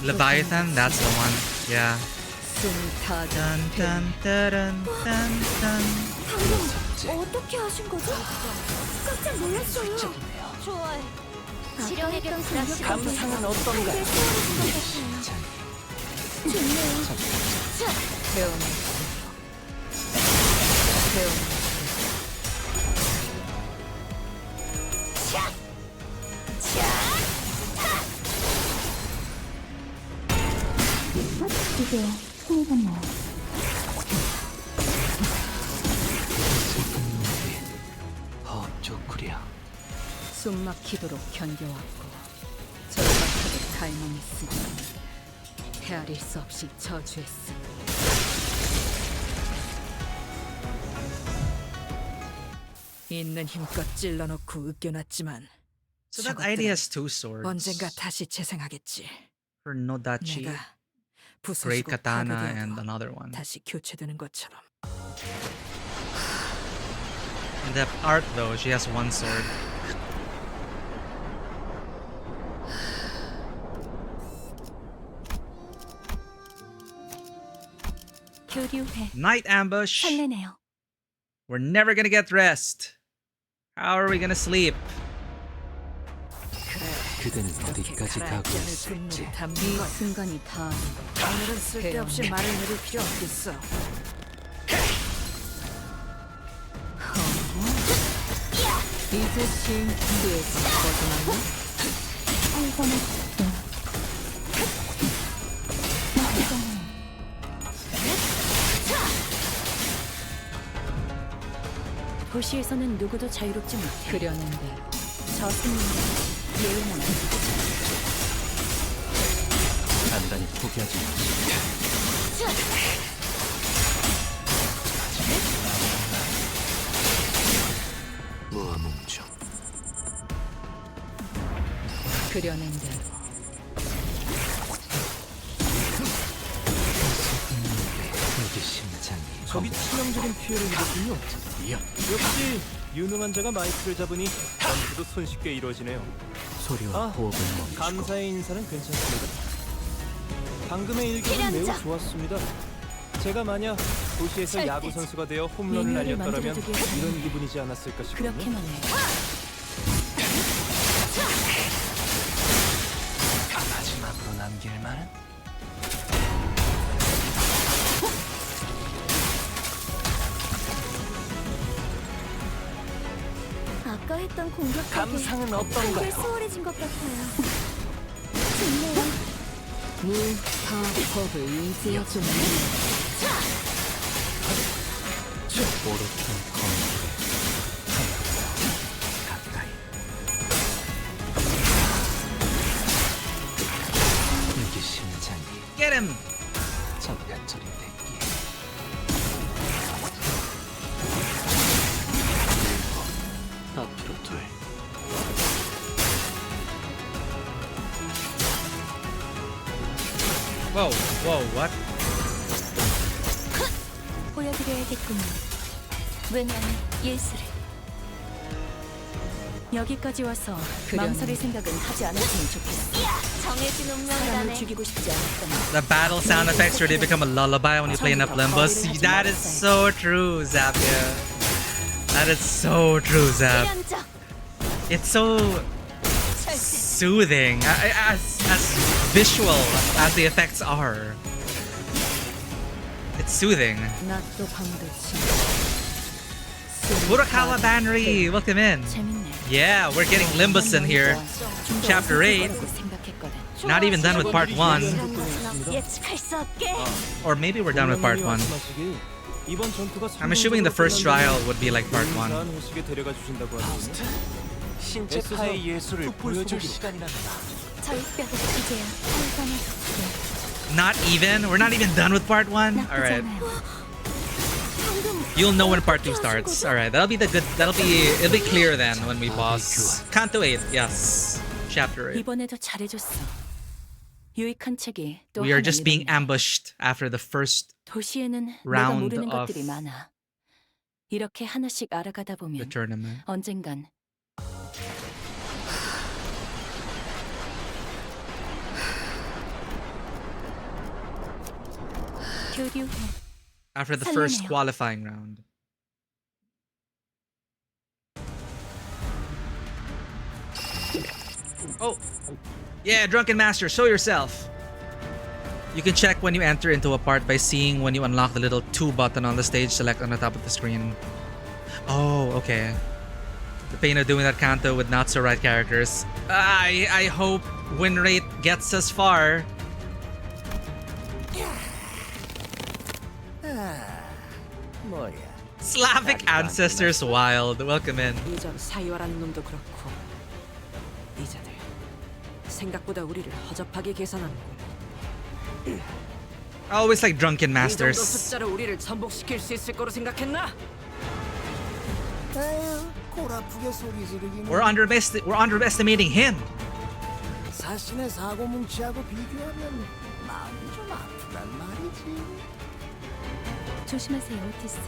Leviathan, that's the one. Yeah. 숨이 닿도록 Dun dun dun dun dun. 어떻게 하신 거죠? 깜짝 놀랐어요. 좋아해. 지령에게 불합시 감상은 어떤가요? 좋네요. 배웠네. 배웠네. 이게 소리가 나요. 숨 막히도록 견뎌왔고 절박하게 갈망했으니 헤아릴 수 없이 저주했어. 있는 힘껏 찔러놓고 으껴놨지만 So that ID has 2 swords. 언젠가 다시 재생하겠지. For Nodachi, 내가 Great 부서지고 Katana, 파괴되어도 and another one. 다시 교체되는 것처럼. In the arc though, she has 1 sword. 교류해. Night ambush. 설레네요. We're never gonna get rest. How are we gonna sleep? 그대는 어디까지 가고 있을지. 이 순간이 다 오늘은 쓸데없이 배웠네. 말을 내릴 필요 없겠어. 이제 싱크에서 벗어났나? 도시에서는 누구도 자유롭지 못해. 그렸는데 저 승리는 예외는 아니고. 단단히 포기하지 마. 무아뭉쳐. 그려낸 대로 여기 심장이 적이 치명적인 피해를 입었군요. 역시 유능한 자가 마이크를 잡으니 전투도 손쉽게 이루어지네요. 소리와 호흡을 멈추고 감사의 인사는 괜찮습니다. 방금의 일격은 매우 좋았습니다. 제가 만약 도시에서 야구 선수가 되어 홈런을 미니어를 날렸더라면 만들어주기 위해서는 이런 기분이지 않았을까 싶군요. 그렇게만 해. 마지막으로 남길 말은 아까 했던 공격 감상은 어떤가요? 수월해진 것 같아요. 좋네요. 무파법을 이제 좀 오롯한 검기를 가까이 여기 심장이 Get him! 잠깐처리 됐기에 Whoa, whoa, what? 보여드려야겠군요. 왜냐면 예술을. 여기까지 와서 망설일 생각은 하지 않았으면 좋겠어. 정해진 사람을 운명이라네. 죽이고 싶지 않았다면 The battle sound effects really become a lullaby when you play enough Limbus. See, that is so true, Zapia. That is so true, Zap. It's so soothing, as visual as the effects are. It's soothing. Murakawa Banri, welcome in. Yeah, we're getting Limbus in here. Chapter 8. Not even done with part 1. Or maybe we're done with part 1. I'm assuming the first trial would be like part 1. 신체파의 예술을 보여줄 시간이랍니다. 저희 뼈가 이제야 한산해서 Not even? We're not even done with part 1? Alright. You'll know when part 2 starts. Alright, it'll be clear then when we pause. Canto 8, yes. Chapter 8. 이번에도 잘해줬어. 유익한 책이 또 We are 하나 just being 늘었네. ambushed after the first 도시에는 내가 round 모르는 of 것들이 많아. 이렇게 하나씩 알아가다 the 보면 tournament. 언젠간 교류해. After the first 설레네요. qualifying round. Oh! Yeah, Drunken Master, show yourself! You can check when you enter into a part by seeing when you unlock the little 2 button on the stage select on the top of the screen. Oh, okay. The pain of doing that Canto with not so right characters. I hope win rate gets us far. 뭐야? Slavic ancestors wild. Welcome in. 이전 사이와라는 놈도 그렇고 이자들 생각보다 우리를 허접하게 계산하는군. I always like drunken 이 정도 masters. 숫자로 우리를 전복시킬 수 있을 거로 생각했나? 에휴, 골 아프게 소리 지르기는. We're underestimating him. 자신의 사고 뭉치하고 비교하면 마음이 좀 아프단 말이지. 조심하세요, 오티스.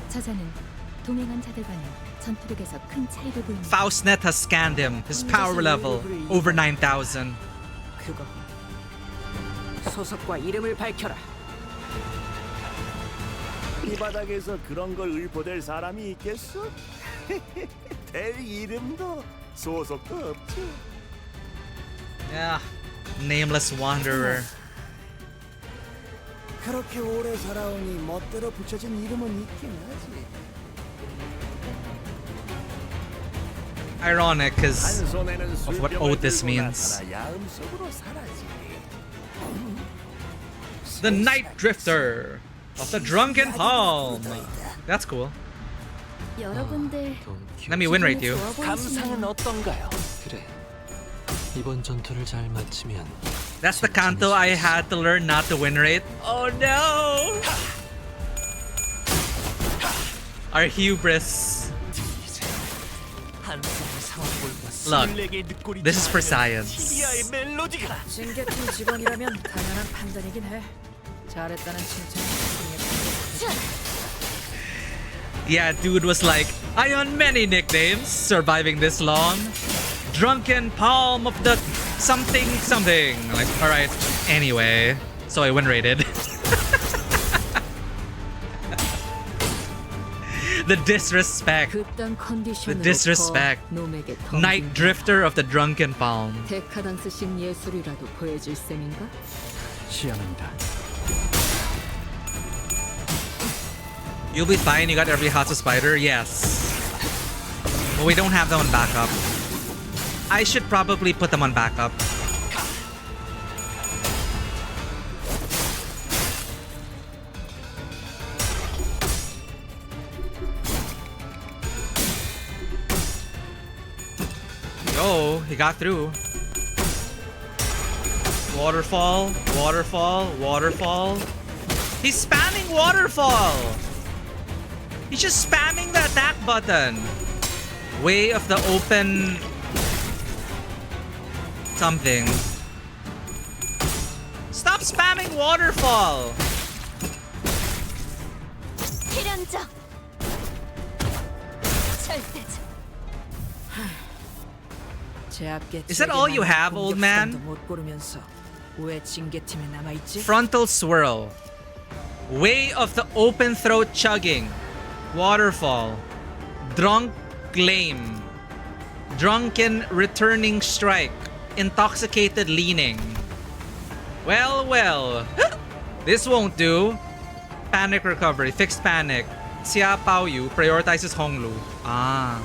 저자는 동행한 자들과는 전투력에서 큰 차이를 보입니다. Faustnet has scanned him. His power level over 9,000. 그거 소속과 이름을 밝혀라. 이 바닥에서 그런 걸 읊어댈 사람이 있겠어? 될 이름도 소속도 없지. Yeah, nameless wanderer. 그렇게 오래 살아오니 멋대로 붙여진 이름은 있긴 하지. Ironic because 한 손에는 of what 술병을 Otis 들고 means. 나타나 야음 속으로 사라지게. The Night Drifter of the Drunken Palm. That's cool. 여러분들 Let me win rate you. 감상은 어떤가요? 그래. 이번 전투를 잘 마치면 That's the Canto I had to learn not to win rate. Oh no! Our hubris. Look, this is for science. 징계팀 직원이라면 당연한 판단이긴 해. 잘했다는 칭찬. Yeah, dude was like, I own many nicknames surviving this long. Drunken Palm of the something something. Like, alright, anyway. So I win rated. The disrespect. The disrespect. Night Drifter of the Drunken Palm. 데카dan스식 예술이라도 보여줄 셈인가? 시야합니다. You'll be fine, you got every Hatsu Spider? Yes. But we don't have them on backup. I should probably put them on backup. Oh, he got through. Waterfall, waterfall, waterfall. He's spamming waterfall! He's just spamming the attack button. Way of the open something. Stop spamming waterfall. 필연적. 절대적. 제압계 Is that all you have, old man? 못 고르면서 왜 징계팀에 남아 있지? Frontal swirl. Way of the open throat chugging. Waterfall. Drunk lame. Drunken returning strike. Intoxicated leaning. Well, well. This won't do. Panic recovery. Fixed panic. Xia Pao Yu prioritizes Honglu. Ah.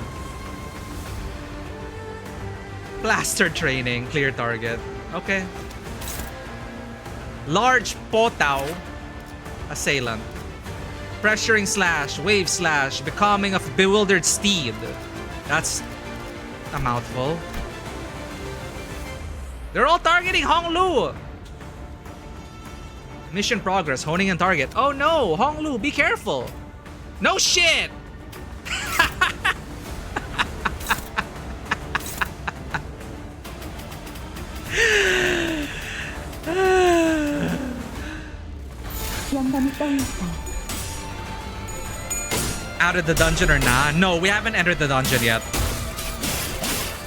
Blaster training. Clear target. Okay. Large Potao. Assailant. Pressuring slash. Wave slash. Becoming of bewildered steed. That's a mouthful. They're all targeting Honglu. Mission progress. Honing and target. Oh no! Honglu, be careful! No shit! Out of the dungeon or nah? No, we haven't entered the dungeon yet.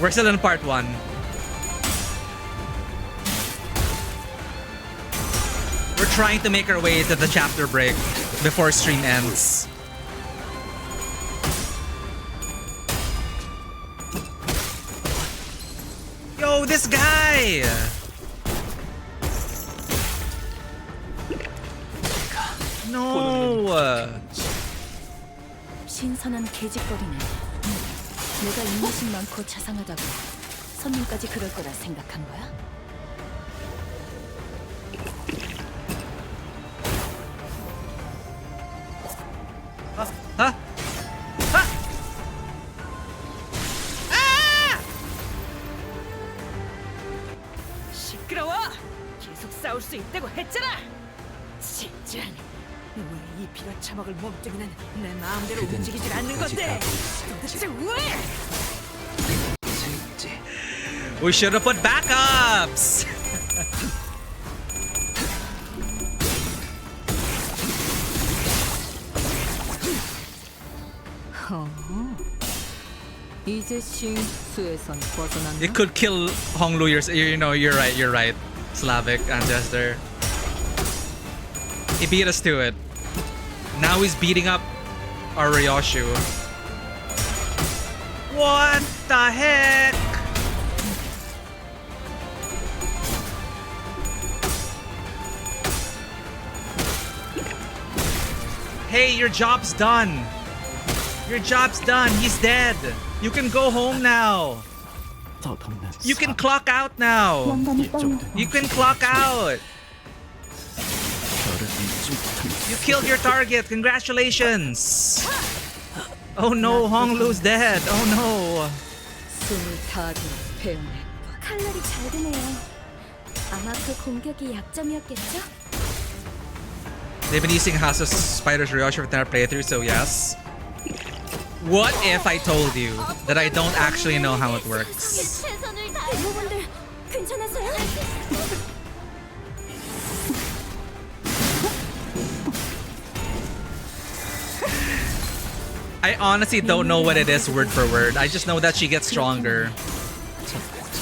We're still in part 1. We're trying to make our way to the chapter break before stream ends. Yo, this guy! No! 신선한 개짓거리네. 내가 인내심 많고 자상하다고 손님까지 그럴 거라 생각한 거야? 아! 아! 아! 시끄러워! 계속 싸울 수 있다고 했잖아! 진짜 왜 이 피가 처먹을 몸뚱이는 내 마음대로 움직이질 않는 건데 도대체 왜? We should have put backups! 이제 신수에선 벗어났나? It could kill Honglu. You know, you're right. Slavic ancestor. He beat us to it. Now he's beating up our Ryoshu. What the heck? Hey, your job's done. Your job's done. He's dead. You can go home now. You can clock out now. You can clock out. You killed your target. Congratulations. Oh no, Honglu's dead. Oh no. 숨을 다 배우네. 칼날이 잘 드네요. 아마 그 공격이 약점이었겠죠? They've been using House of Spiders Ryoshu for their playthrough, so yes. What if I told you that I don't actually know how it works? 부모분들 괜찮으세요? I honestly don't know what it is word for word. I just know that she gets stronger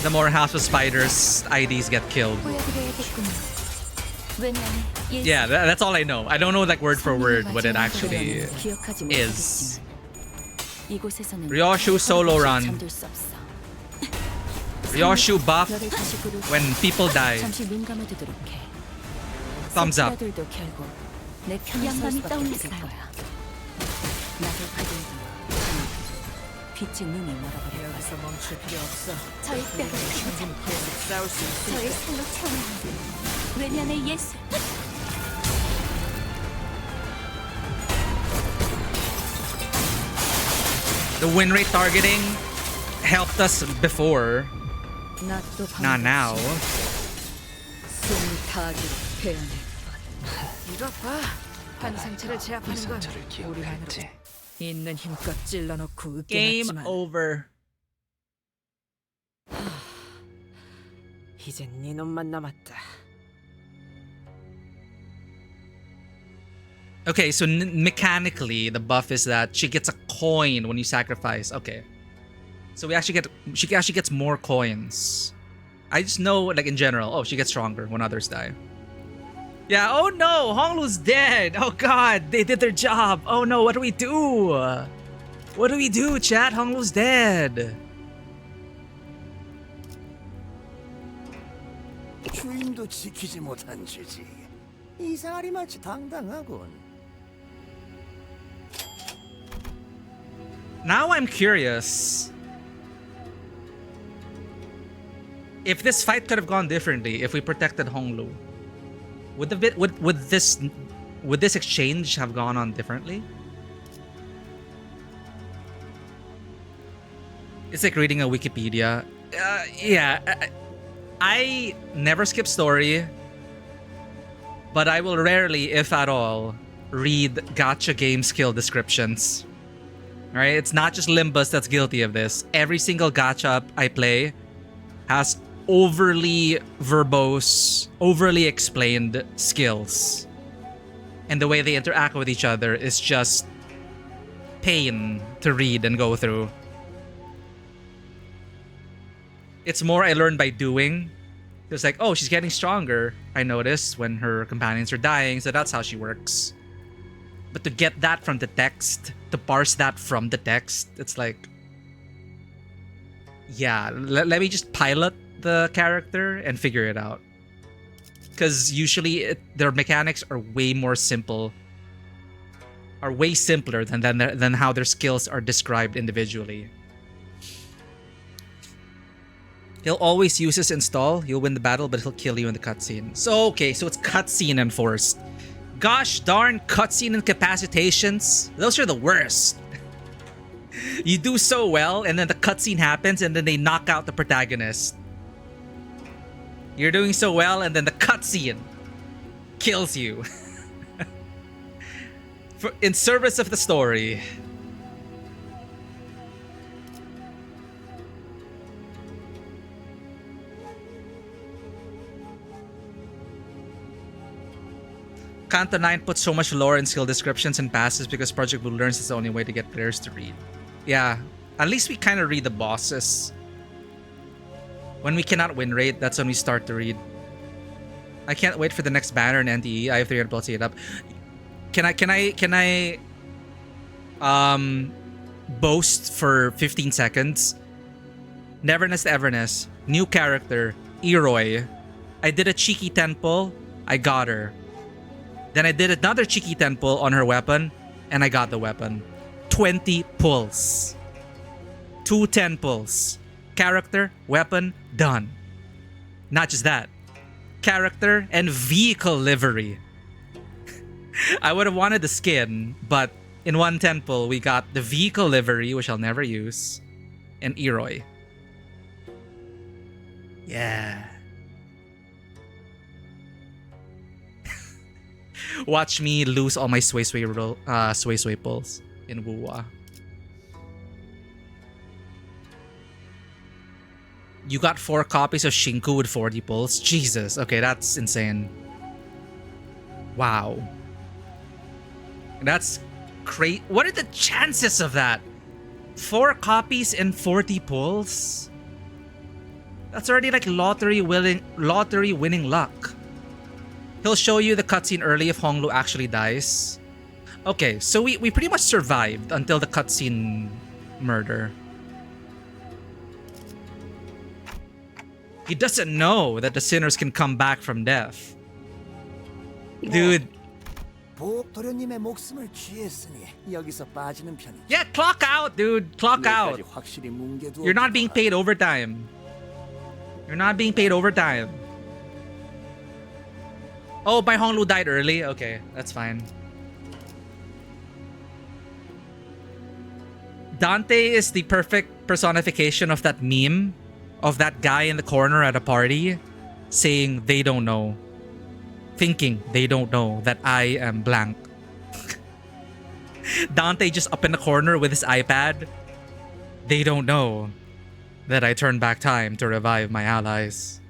the more House of Spiders IDs get killed. Yeah, that's all I know. I don't know like word for word what it actually is. Ryoshu solo run. Ryoshu buff when people die. Thumbs up. 빛의 눈을 멀어버려. 여기서 멈출 필요 없어. 저희 뼈를 계속 싸울 수 있으니까. 저의 살로 태어난 외면의 예술. The win rate targeting helped us before. Not now. 숨을 다 배우네. 이거 봐. 한 상처를 제압하는 건 우리만으로 있는 힘껏 찔러놓고 Game 으깨놨지만 over. 이젠 네 놈만 남았다. Okay, so mechanically, the buff is that she gets a coin when you sacrifice. Okay, so she actually gets more coins. I just know, like in general, oh, she gets stronger when others die. Yeah. Oh no, Honglu's dead. Oh god, they did their job. Oh no, what do we do? What do we do, chat? Honglu's dead. 주인도 지키지 못한 죄지. 이상하리 마치 당당하군. Now I'm curious if this fight could have gone differently if we protected Honglu. Would this exchange have gone on differently? It's like reading a Wikipedia. Yeah, I never skip story, but I will rarely, if at all, read gacha game skill descriptions. Alright, it's not just Limbus that's guilty of this. Every single gacha I play has overly verbose, overly explained skills. And the way they interact with each other is just pain to read and go through. It's more I learned by doing. It's like, oh, she's getting stronger. I noticed when her companions are dying, so that's how she works. But to get that from the text, to parse that from the text, it's like, yeah, let me just pilot the character and figure it out. Because usually their mechanics are way more simple, are way simpler than how their skills are described individually. He'll always use his install. You'll win the battle, but he'll kill you in the cutscene. So, okay, so it's cutscene enforced. Gosh darn cutscene incapacitations. Those are the worst. You do so well, and then the cutscene happens, and then they knock out the protagonist. You're doing so well, and then the cutscene kills you. In service of the story. Canto 9 puts so much lore in skill descriptions and passes because Project Blue learns it's the only way to get players to read. Yeah, at least we kind of read the bosses. When we cannot win rate, that's when we start to read. I can't wait for the next banner in NTE. I have 300 plus it up. Can I boast for 15 seconds? Neverness to Everness. New character. Eroi. I did a cheeky 10 pull. I got her. Then I did another cheeky 10 pull on her weapon, and I got the weapon. 20 pulls. 2 10 pulls. Character, weapon, done. Not just that. Character and vehicle livery. I would have wanted the skin, but in 1 10 pull, we got the vehicle livery, which I'll never use, and Eroi. Yeah. Watch me lose all my sway pulls in Wuwa. You got 4 copies of Shinku with 40 pulls? Jesus, okay, that's insane. Wow. That's crazy. What are the chances of that? 4 copies and 40 pulls? That's already like lottery winning luck. He'll show you the cutscene early if Honglu actually dies. Okay, so we pretty much survived until the cutscene murder. He doesn't know that the sinners can come back from death. Dude. Yeah, clock out, dude. Clock out. You're not being paid overtime. You're not being paid overtime. Oh, my Honglu died early? Okay, that's fine. Dante is the perfect personification of that meme of that guy in the corner at a party saying they don't know. Thinking they don't know that I am blank. Dante just up in the corner with his iPad. They don't know that I turned back time to revive my allies.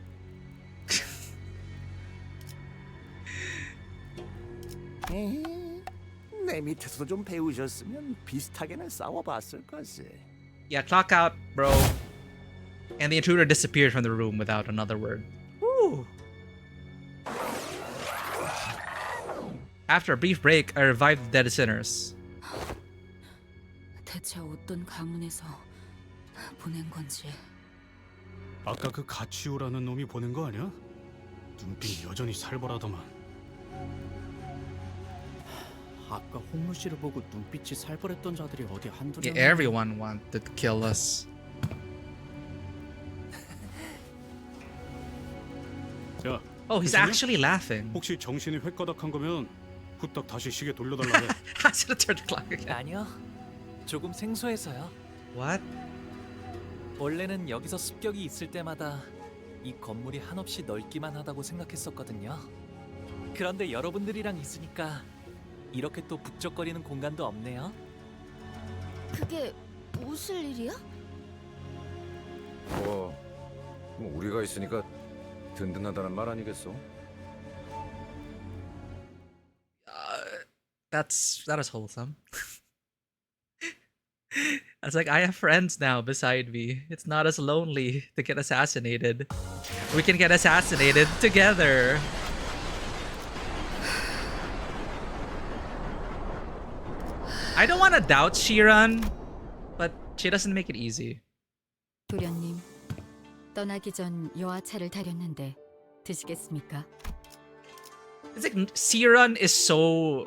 내 밑에서도 좀 배우셨으면 비슷하게는 싸워봤을 것을. Yeah, clock out, bro. And the intruder disappeared from the room without another word. Woo! After a brief break, I revived the dead sinners. 대체 어떤 가문에서 보낸 건지. 아까 그 가치우라는 놈이 보낸 거 아니야? 눈빛 여전히 살벌하더만. 아까 홍루 씨를 보고 눈빛이 살벌했던 자들이 어디 한두 Yeah, 명. everyone wanted to kill us. 야, Oh, he's 괜찮냐? actually laughing. 혹시 정신이 획가닥한 거면 후딱 다시 시계 돌려달라고 해. I should have turned the clock again. 아니요. 조금 생소해서요. What? 원래는 여기서 습격이 있을 때마다 이 건물이 한없이 넓기만 하다고 생각했었거든요. 그런데 여러분들이랑 있으니까 이렇게 또 북적거리는 공간도 없네요. 그게 무슨 일이야? 뭐 우리가 있으니까 든든하다는 말 아니겠어? That is wholesome. It's like I have friends now beside me. It's not as lonely to get assassinated. We can get assassinated together. I don't want to doubt Shiran, but she doesn't make it easy. 도련님, 떠나기 전 여하차를 다렸는데 드시겠습니까? It's like Shiran is so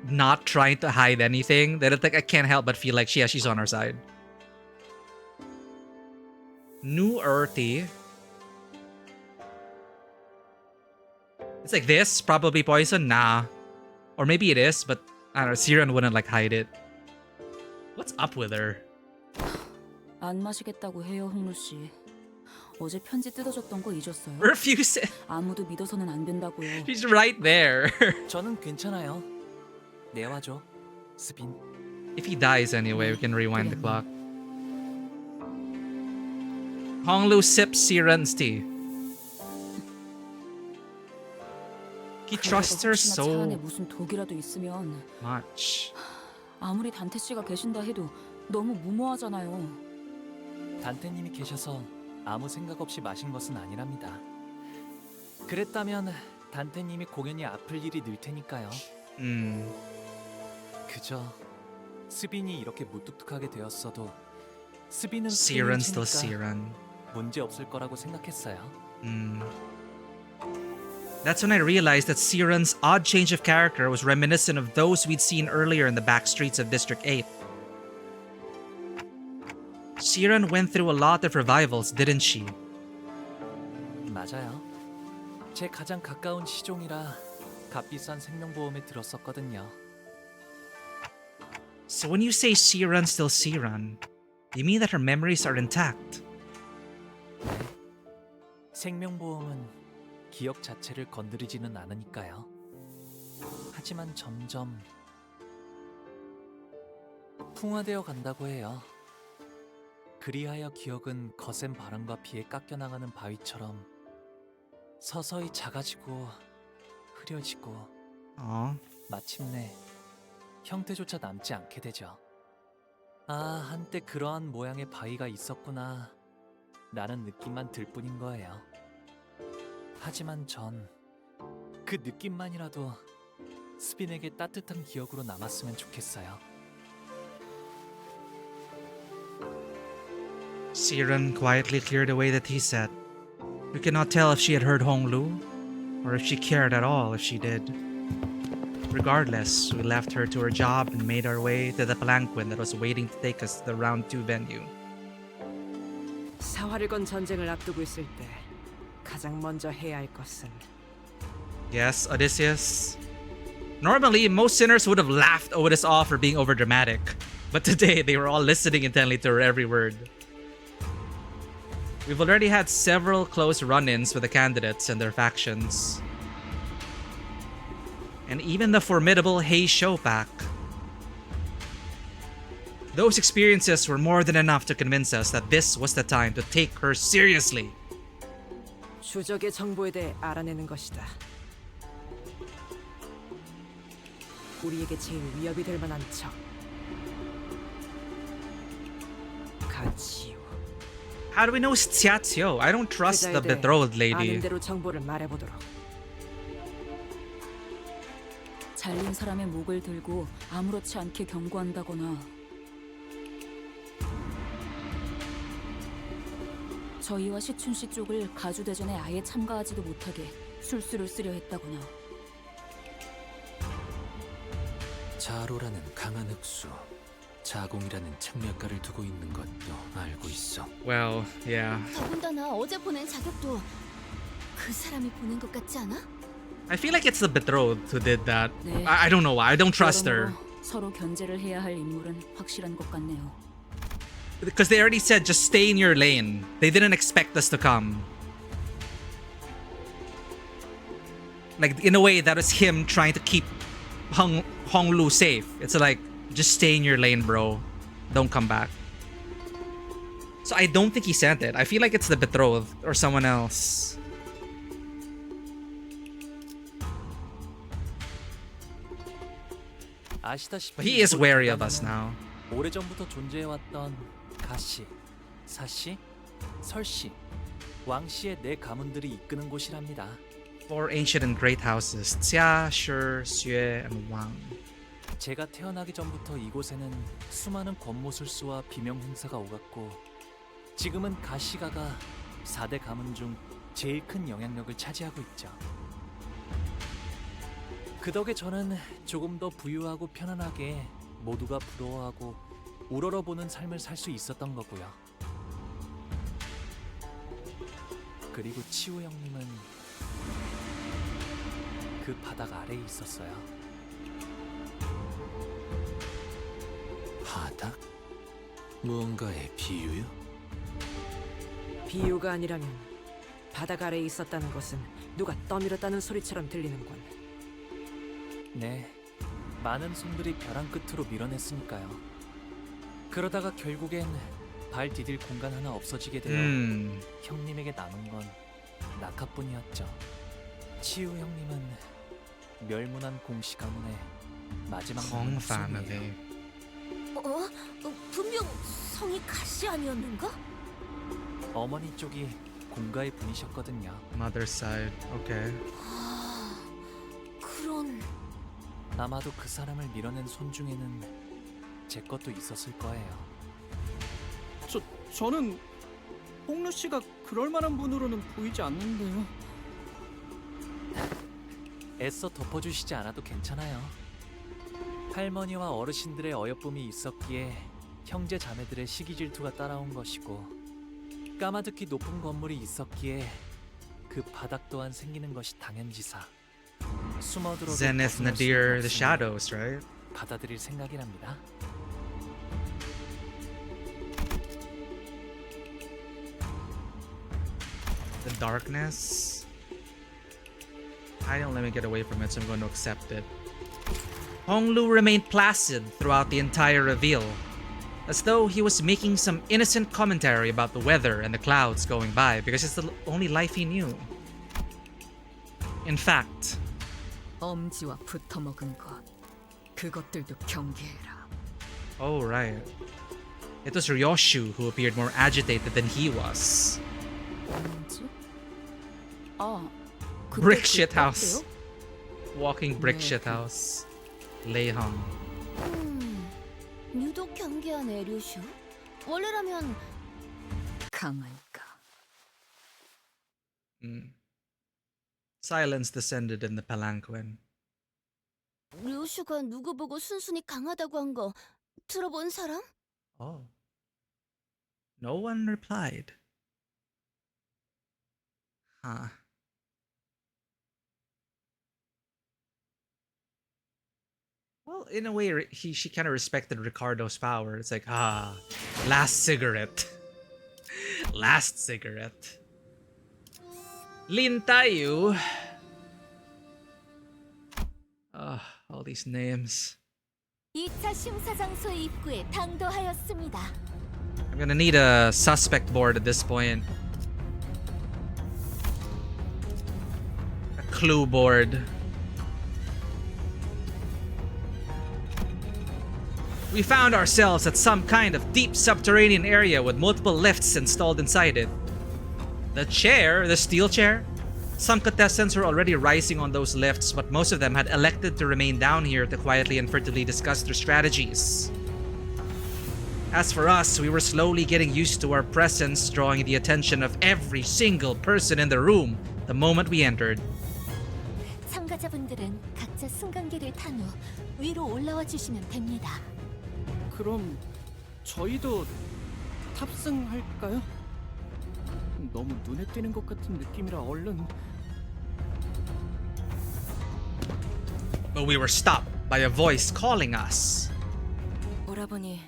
not trying to hide anything that it's like I can't help but feel like she's on our side. New Earthy. It's like this, probably poison, nah. Or maybe it is, but I don't know, Siren wouldn't like hide it. What's up with her? 안 마시겠다고 해요, 홍루 씨. 어제 편지 뜯어줬던 거 잊었어요? Refuse it. 아무도 믿어서는 안 된다고요. She's right there. 저는 괜찮아요. 내와줘, 스빈. If he dies anyway, we can rewind the clock. Honglu sips Siren's tea. He trusts her 차 안에 so 무슨 독이라도 있으면 much. 아무리 단테 씨가 계신다 해도 너무 무모하잖아요. 단테님이 계셔서 아무 생각 없이 마신 것은 아니랍니다. 그랬다면 단테님이 공연이 아플 일이 늘 테니까요. 그저 스빈이 이렇게 무뚝뚝하게 되었어도 스빈은 Siren's still 스빈이니까 Siren. 문제 없을 거라고 생각했어요. That's when I realized that Siren's odd change of character was reminiscent of those we'd seen earlier in the back streets of District 8. Siren went through a lot of revivals, didn't she? 맞아요. 제 가장 가까운 시종이라 값비싼 생명보험에 들었었거든요. So when you say Siren's still Siren, you mean that her memories are intact? 생명보험은 기억 자체를 건드리지는 않으니까요. 하지만 점점 풍화되어 간다고 해요. 그리하여 기억은 거센 바람과 비에 깎여나가는 바위처럼 서서히 작아지고 흐려지고 마침내 형태조차 남지 않게 되죠. 아, 한때 그러한 모양의 바위가 있었구나 라는 느낌만 들 뿐인 거예요. 하지만 전 그 느낌만이라도 스빈에게 따뜻한 기억으로 남았으면 좋겠어요. Siren quietly cleared away the tea set. We could not tell if she had heard Honglu, or if she cared at all if she did. Regardless, we left her to her job and made our way to the palanquin that was waiting to take us to the round 2 venue. 사활을 건 전쟁을 앞두고 있을 때 가장 먼저 해야 할 것은 Yes, Odysseus. Normally, most sinners would have laughed Otis off for being overdramatic, but today they were all listening intently to her every word. We've already had several close run-ins with the candidates and their factions. And even the formidable Hei Show pack. Those experiences were more than enough to convince us that this was the time to take her seriously. 주적의 정보에 대해 알아내는 것이다. 우리에게 제일 위협이 될 만한 적. 가치요. How do we know it's Xiaoqiu? I don't trust the 그자에 대해 betrothed 아는 lady. 대로 정보를 말해보도록. 잘린 사람의 목을 들고 아무렇지 않게 경고한다거나 저희와 시춘 씨 쪽을 가주대전에 아예 참가하지도 못하게 술수를 쓰려 했다거나. 자로라는 강한 흑수, 자공이라는 책략가를 두고 있는 것도 알고 있어. Well, yeah. 더군다나 어제 보낸 자격도 그 사람이 보낸 것 같지 않아? I feel like it's the betrothed who did that. 네. I don't know why. I don't trust her. 여러모로 서로 견제를 해야 할 인물은 확실한 것 같네요. Because they already said just stay in your lane. They didn't expect us to come. Like, in a way, that was him trying to keep Honglu safe. It's like, just stay in your lane, bro. Don't come back. So I don't think he sent it. I feel like it's the betrothed or someone else. 아시다시피 But he is 이곳 wary of us 국가는 now. 오래전부터 존재해왔던 가씨, 사씨, 설씨, 왕씨의 네 가문들이 이끄는 곳이랍니다. Four ancient and great houses. Xia, Shi, Xue, and Wang. 제가 태어나기 전부터 이곳에는 수많은 권모술수와 비명 행사가 오갔고 지금은 가시가가 4대 가문 중 제일 큰 영향력을 차지하고 있죠. 그 덕에 저는 조금 더 부유하고 편안하게 모두가 부러워하고 우러러보는 삶을 살 수 있었던 거고요. 그리고 치우 형님은 그 바닥 아래에 있었어요. 바닥? 무언가의 비유요? 비유가 아니라면 바닥 아래에 있었다는 것은 누가 떠밀었다는 소리처럼 들리는군. 네, 많은 손들이 벼랑 끝으로 밀어냈으니까요. 그러다가 결국엔 발 디딜 공간 하나 없어지게 되어 형님에게 남은 건 낙하뿐이었죠. 치유 형님은 멸문한 공시 가문의 마지막 공family. 분명 성이 가시 아니었는가? 어머니 쪽이 공가의 분이셨거든요. Mother side. Okay. 그런... 아마도 그 사람을 밀어낸 손 중에는 제 것도 있었을 거예요. 저는 홍루 씨가 그럴 만한 분으로는 보이지 않는데요. 애써 덮어주시지 않아도 괜찮아요. 할머니와 어르신들의 어여쁨이 있었기에 형제 자매들의 시기 질투가 따라온 것이고 까마득히 높은 건물이 있었기에 그 바닥 또한 생기는 것이 당연지사. 숨어들어도 Zenith, Nadir, the shadows, right? 받아들일 생각이랍니다. The darkness. I don't let me get away from it, so I'm going to accept it. Honglu remained placid throughout the entire reveal, as though he was making some innocent commentary about the weather and the clouds going by, because it's the only life he knew. In fact, 엄지와 붙어먹은 것, 그것들도 경계해라. oh right, it was Ryoshu who appeared more agitated than he was. 뭐지? 아, Brick shit house. Walking brick shit house. Leihang. 유독 경계하네, 류슈. 원래라면 강할까? Silence descended in the palanquin. 류슈가 누구 보고 순순히 강하다고 한 거 들어본 사람? Oh. No one replied. Huh. Well, in a way, she kind of respected Ricardo's power. It's like, last cigarette. Last cigarette. Lin Tayu. All these names. 2차 심사 장소의 입구에 당도하였습니다. I'm gonna need a suspect board at this point. A clue board. We found ourselves at some kind of deep subterranean area with multiple lifts installed inside it. The chair, the steel chair? Some contestants were already rising on those lifts, but most of them had elected to remain down here to quietly and furtively discuss their strategies. As for us, we were slowly getting used to our presence, drawing the attention of every single person in the room the moment we entered. 참가자분들은 각자 승강기를 탄 후 위로 올라와 주시면 됩니다. 그럼 저희도 탑승할까요? 너무 눈에 띄는 것 같은 느낌이라 얼른. But we were stopped by a voice calling us. 오라버니.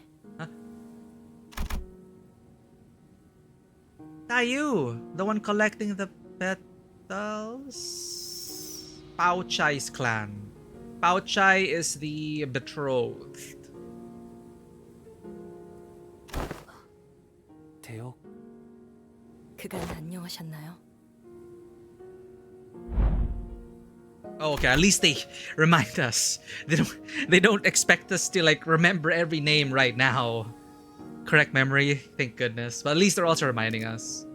Tayu, the one collecting the petals? Pao Chai's clan. Pao Chai is the betrothed. 대역. 그간 안녕하셨나요? Oh, okay, at least they remind us. They don't expect us to like remember every name right now. Correct memory, thank goodness. But at least they're also reminding us.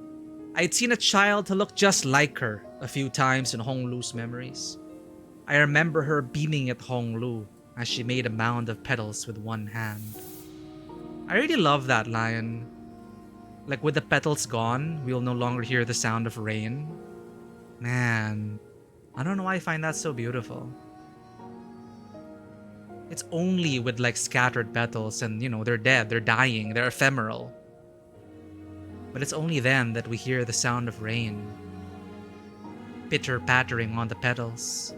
I'd seen a child who looked just like her a few times in Hong Lu's memories. I remember her beaming at Hong Lu as she made a mound of petals with one hand. I really love that line. Like, with the petals gone, we'll no longer hear the sound of rain. Man, I don't know why I find that so beautiful. It's only with like scattered petals and, you know, they're dead, they're dying, they're ephemeral. But it's only then that we hear the sound of rain. Pitter-pattering on the petals.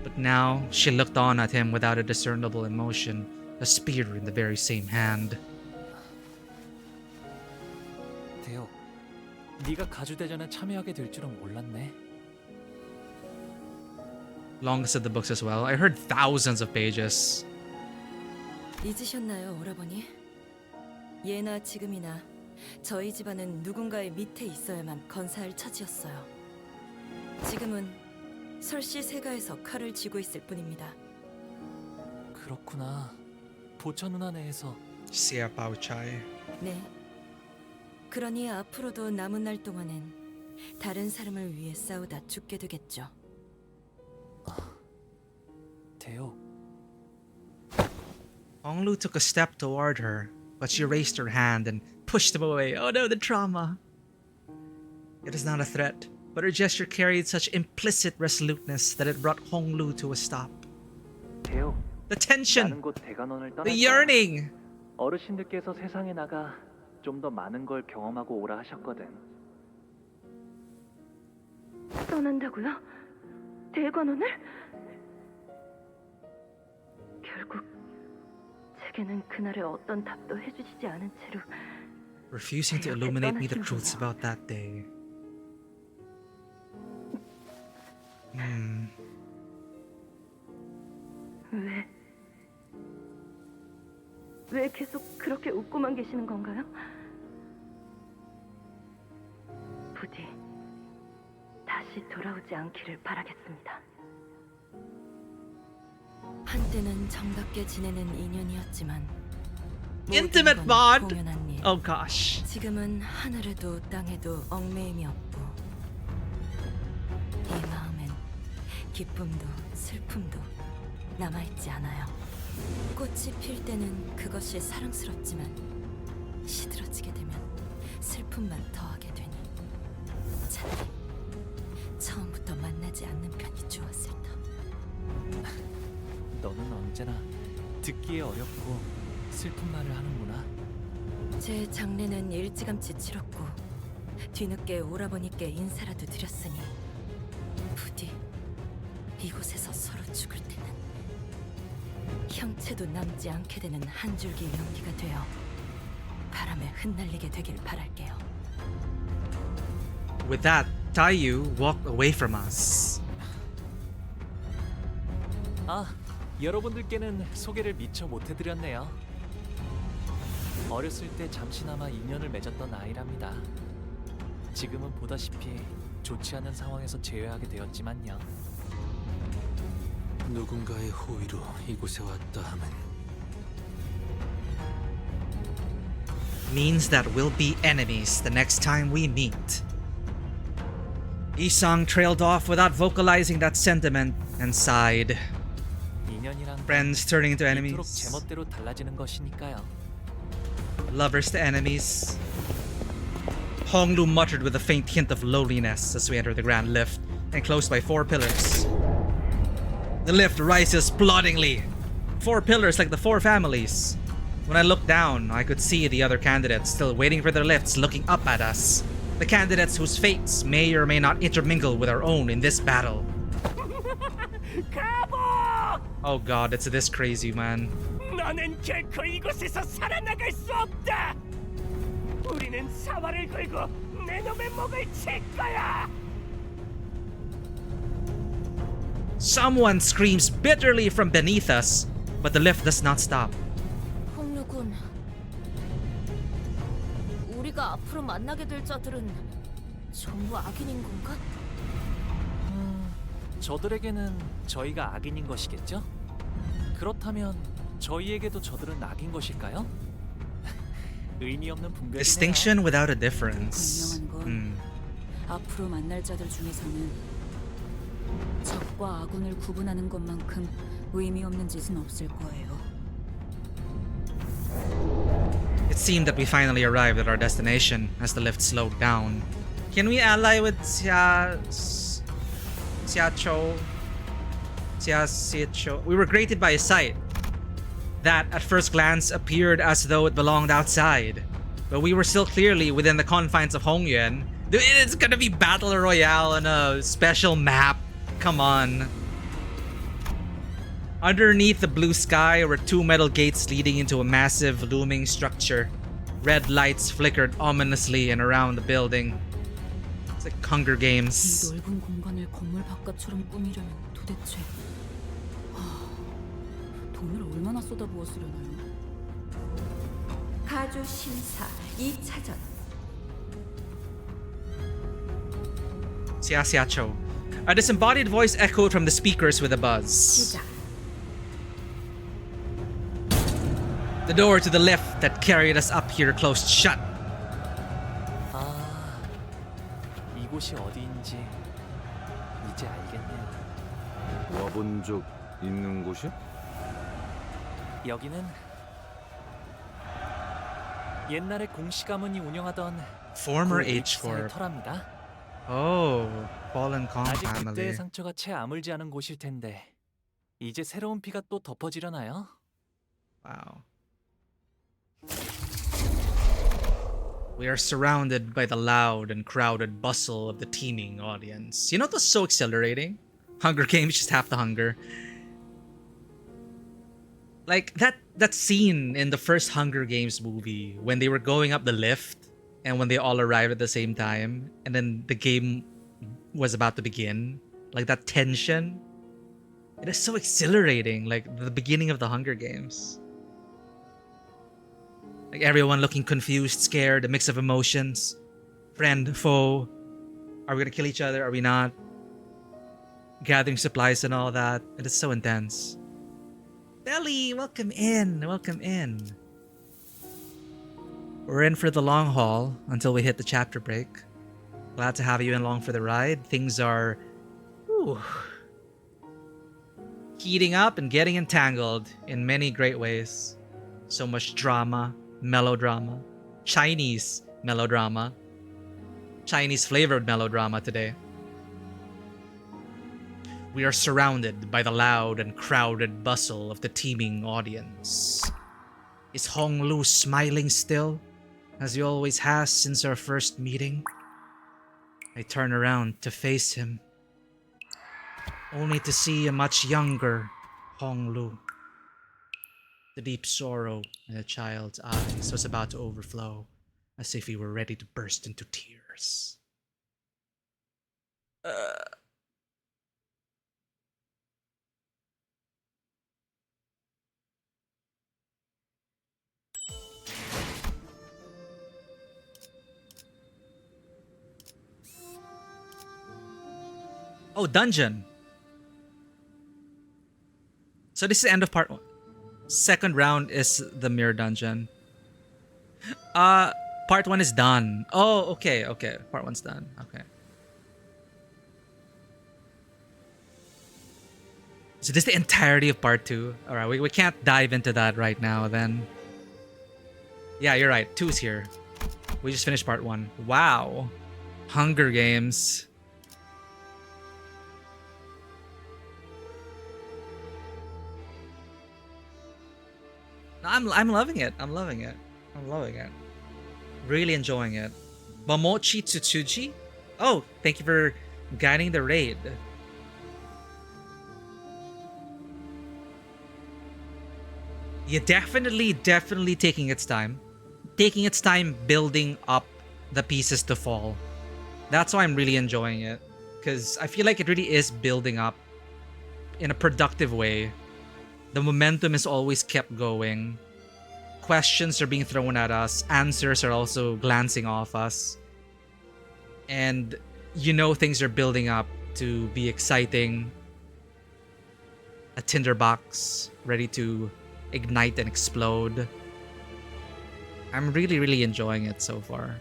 But now, she looked on at him without a discernible emotion, a spear in the very same hand. 대역, 네가 가주대전에 참여하게 될 줄은 몰랐네. Longest of the books as well. I heard thousands of pages. 잊으셨나요, 오라버니? 예나 지금이나 저희 집안은 누군가의 밑에 있어야만 건사할 처지였어요. 지금은 설씨 세가에서 칼을 쥐고 있을 뿐입니다. 그렇구나. 보처 누나 내에서. Sia Pao Chai. 네. 그러니 앞으로도 남은 날 동안은 다른 사람을 위해 싸우다 죽게 되겠죠. 대역. Hong Lu took a step toward her, but she raised her hand and pushed him away. Oh no, the trauma. It is not a threat, but her gesture carried such implicit resoluteness that it brought Hong Lu to a stop. 대역. The tension, 나는 곧 대관원을 떠날 the 거야. yearning. 어르신들께서 세상에 나가 좀 더 많은 걸 경험하고 오라 하셨거든. 떠난다고요? 대관원을? 결국 제게는 그날의 어떤 답도 해주시지 않은 채로 Refusing to illuminate me the truths about that day. 왜 계속 그렇게 웃고만 계시는 건가요? 부디 다시 돌아오지 않기를 바라겠습니다. 한때는 정답게 지내는 인연이었지만 Intimate bond. Oh gosh. 지금은 하늘에도 땅에도 얽매임이 없고 이 마음엔 기쁨도 슬픔도 남아있지 않아요. 꽃이 필 때는 그것이 사랑스럽지만 시들어지게 되면 슬픔만 더하게 되니 차라리 처음부터 만나지 않는 편이 좋았을 터. 너는 언제나 듣기에 어렵고 슬픈 말을 하는구나. 제 장례는 일찌감치 치렀고 뒤늦게 오라버니께 인사라도 드렸으니 부디 이곳에서 서로 죽을 때는 형체도 남지 않게 되는 한 줄기 연기가 되어 바람에 흩날리게 되길 바랄게요. With that, Taiyu walked away from us. 아, 여러분들께는 소개를 미처 못해드렸네요. 어렸을 때 잠시나마 인연을 맺었던 아이랍니다. 지금은 보다시피 좋지 않은 상황에서 제외하게 되었지만요. 누군가의 호의로 이곳에 왔다 하면 means that we'll be enemies the next time we meet. Isang trailed off without vocalizing that sentiment and sighed. 인연이란 Friends turning into 이토록 enemies. 제멋대로 달라지는 것이니까요. Lovers to enemies. Honglu muttered with a faint hint of loneliness as we enter the grand lift, enclosed by 4 pillars. The lift rises ploddingly. 4 pillars like the 4 families. When I looked down, I could see the other candidates still waiting for their lifts looking up at us. The candidates whose fates may or may not intermingle with our own in this battle. Oh god, it's this crazy, man. 너는 결코 이곳에서 살아나갈 수 없다. 우리는 사활을 걸고 내 놈의 목을 칠 거야. Someone screams bitterly from beneath us, but the lift does not stop. 홍루군, 우리가 앞으로 만나게 될 자들은 전부 악인인 건가? 저들에게는 저희가 악인인 것이겠죠? 그렇다면 저희에게도 저들은 악인 것일까요? 의미 없는 분별이네요. Distinction without a difference. 분명한 건 앞으로 만날 자들 중에서는 적과 아군을 구분하는 것만큼 의미 없는 짓은 없을 거예요. It seemed that we finally arrived at our destination as the lift slowed down. Can we ally with Xiacho? We were greeted by a sight that at first glance appeared as though it belonged outside, but we were still clearly within the confines of Hongyuan. It's gonna be battle royale on a special map. Come on. Underneath the blue sky were 2 metal gates leading into a massive looming structure. Red lights flickered ominously and around the building. It's like Hunger Games. 이 넓은 공간을 건물 바깥처럼 꾸미려면 도대체 돈을 얼마나 쏟아부었으려나요? 가주 심사 2차전. Xiaxiacho. A disembodied voice echoed from the speakers with a buzz. 시작. The door to the lift that carried us up here closed shut. 아, 이곳이 어디인지 이제 알겠네요. 와본 적 있는 곳이야? 여기는 옛날에 공씨 가문이 운영하던 Former 그 H-Corp. H사의 터랍니다. Oh, Fallen Kong 아직 family. 그때의 상처가 채 아물지 않은 곳일 텐데 이제 새로운 피가 또 덮어지려나요? Wow. We are surrounded by the loud and crowded bustle of the teeming audience. You know what's so exhilarating? Hunger Games, just have the hunger. Like that scene in the first Hunger Games movie when they were going up the lift and when they all arrived at the same time and then the game was about to begin. Like that tension. It is so exhilarating, like the beginning of the Hunger Games. Like everyone looking confused, scared, a mix of emotions. Friend, foe. Are we gonna kill each other? Are we not? Gathering supplies and all that. It is so intense. Belly, welcome in. Welcome in. We're in for the long haul until we hit the chapter break. Glad to have you in along for the ride. Things are heating up and getting entangled in many great ways. So much drama, melodrama, Chinese melodrama, Chinese flavored melodrama today. We are surrounded by the loud and crowded bustle of the teeming audience. Is Hong Lu smiling still, as he always has since our first meeting? I turn around to face him, only to see a much younger Hong Lu. The deep sorrow in the child's eyes was about to overflow, as if he were ready to burst into tears. Oh, dungeon. So this is the end of part 1. Second round is the mirror dungeon. Part 1 is done. Oh, okay, okay. Part 1's done. Okay. So this is the entirety of part 2. Alright, we can't dive into that right now then. Yeah, you're right. 2's here. We just finished part 1. Wow. Hunger Games. I'm loving it. I'm loving it. I'm loving it. Really enjoying it. Momochi Tsutsuji? Oh, thank you for guiding the raid. Yeah, definitely taking its time. Taking its time building up the pieces to fall. That's why I'm really enjoying it. Because I feel like it really is building up in a productive way. The momentum is always kept going. Questions are being thrown at us. Answers are also glancing off us. And you know things are building up to be exciting. A tinderbox ready to ignite and explode. I'm really enjoying it so far.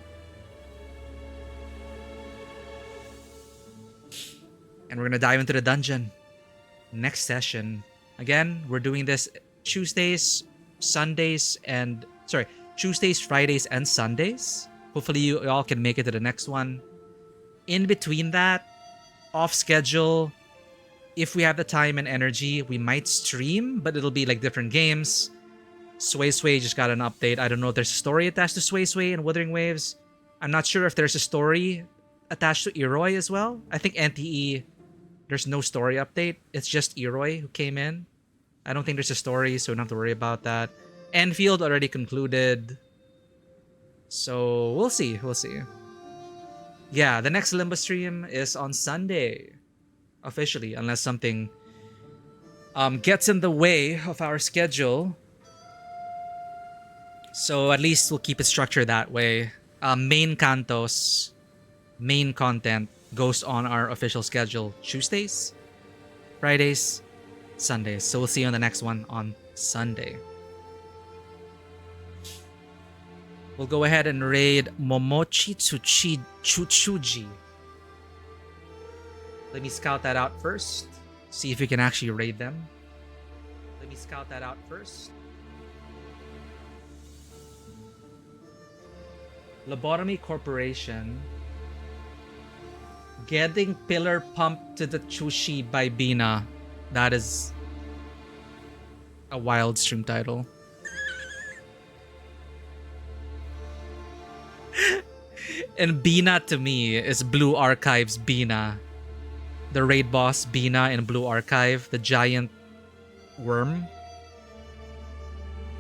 And we're gonna dive into the dungeon next session. Again, we're doing this Tuesdays, Fridays, and Sundays. Hopefully you all can make it to the next one. In between that, off schedule, if we have the time and energy, we might stream, but it'll be like different games. Sway just got an update. I don't know if there's a story attached to Sway and Wuthering Waves. I'm not sure if there's a story attached to Eroi as well. I think NTE, there's no story update. It's just Eroi who came in. I don't think there's a story, so we don't have to worry about that. Enfield already concluded. So we'll see. Yeah, the next Limbus stream is on Sunday. Officially, unless something gets in the way of our schedule. So at least we'll keep it structured that way. Main Cantos, main content goes on our official schedule Tuesdays, Fridays, Sundays. So we'll see you on the next one on Sunday. We'll go ahead and raid Momochi Tsutsuji. Let me scout that out first. See if we can actually raid them. Lobotomy Corporation. Getting Pillar Pumped to the Chushi by Bina. That is a wild stream title. And Bina to me is Blue Archive's Bina. The raid boss Bina in Blue Archive, the giant worm.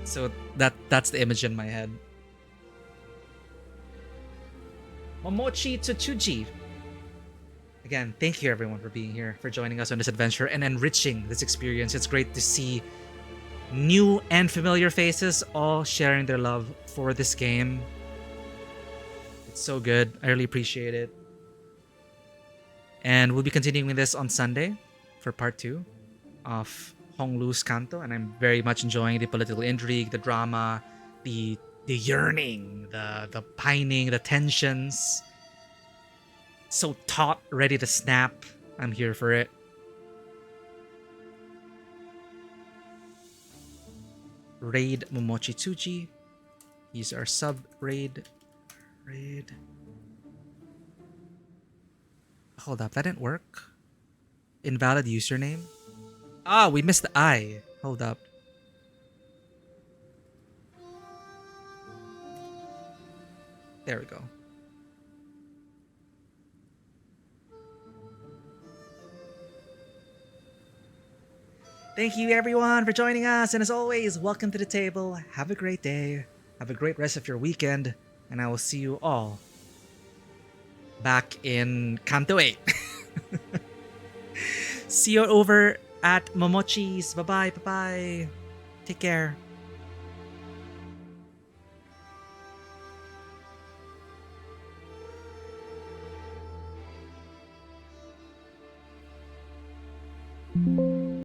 So that's the image in my head. Momochi Tsutsuji. Again, thank you everyone for being here, for joining us on this adventure and enriching this experience. It's great to see new and familiar faces all sharing their love for this game. It's so good. I really appreciate it. And we'll be continuing this on Sunday for part 2 of Honglu's Canto. And I'm very much enjoying the political intrigue, the drama, the yearning, the pining, the tensions. So taut, ready to snap. I'm here for it. Raid Momochi Tsuji. He's our sub raid. Hold up, that didn't work. Invalid username. Ah, we missed the I. Hold up. There we go. Thank you everyone for joining us, and as always, welcome to the table. Have a great day. Have a great rest of your weekend, and I will see you all back in Canto VIII. See you over at Momochi's. Bye-bye, bye-bye. Take care.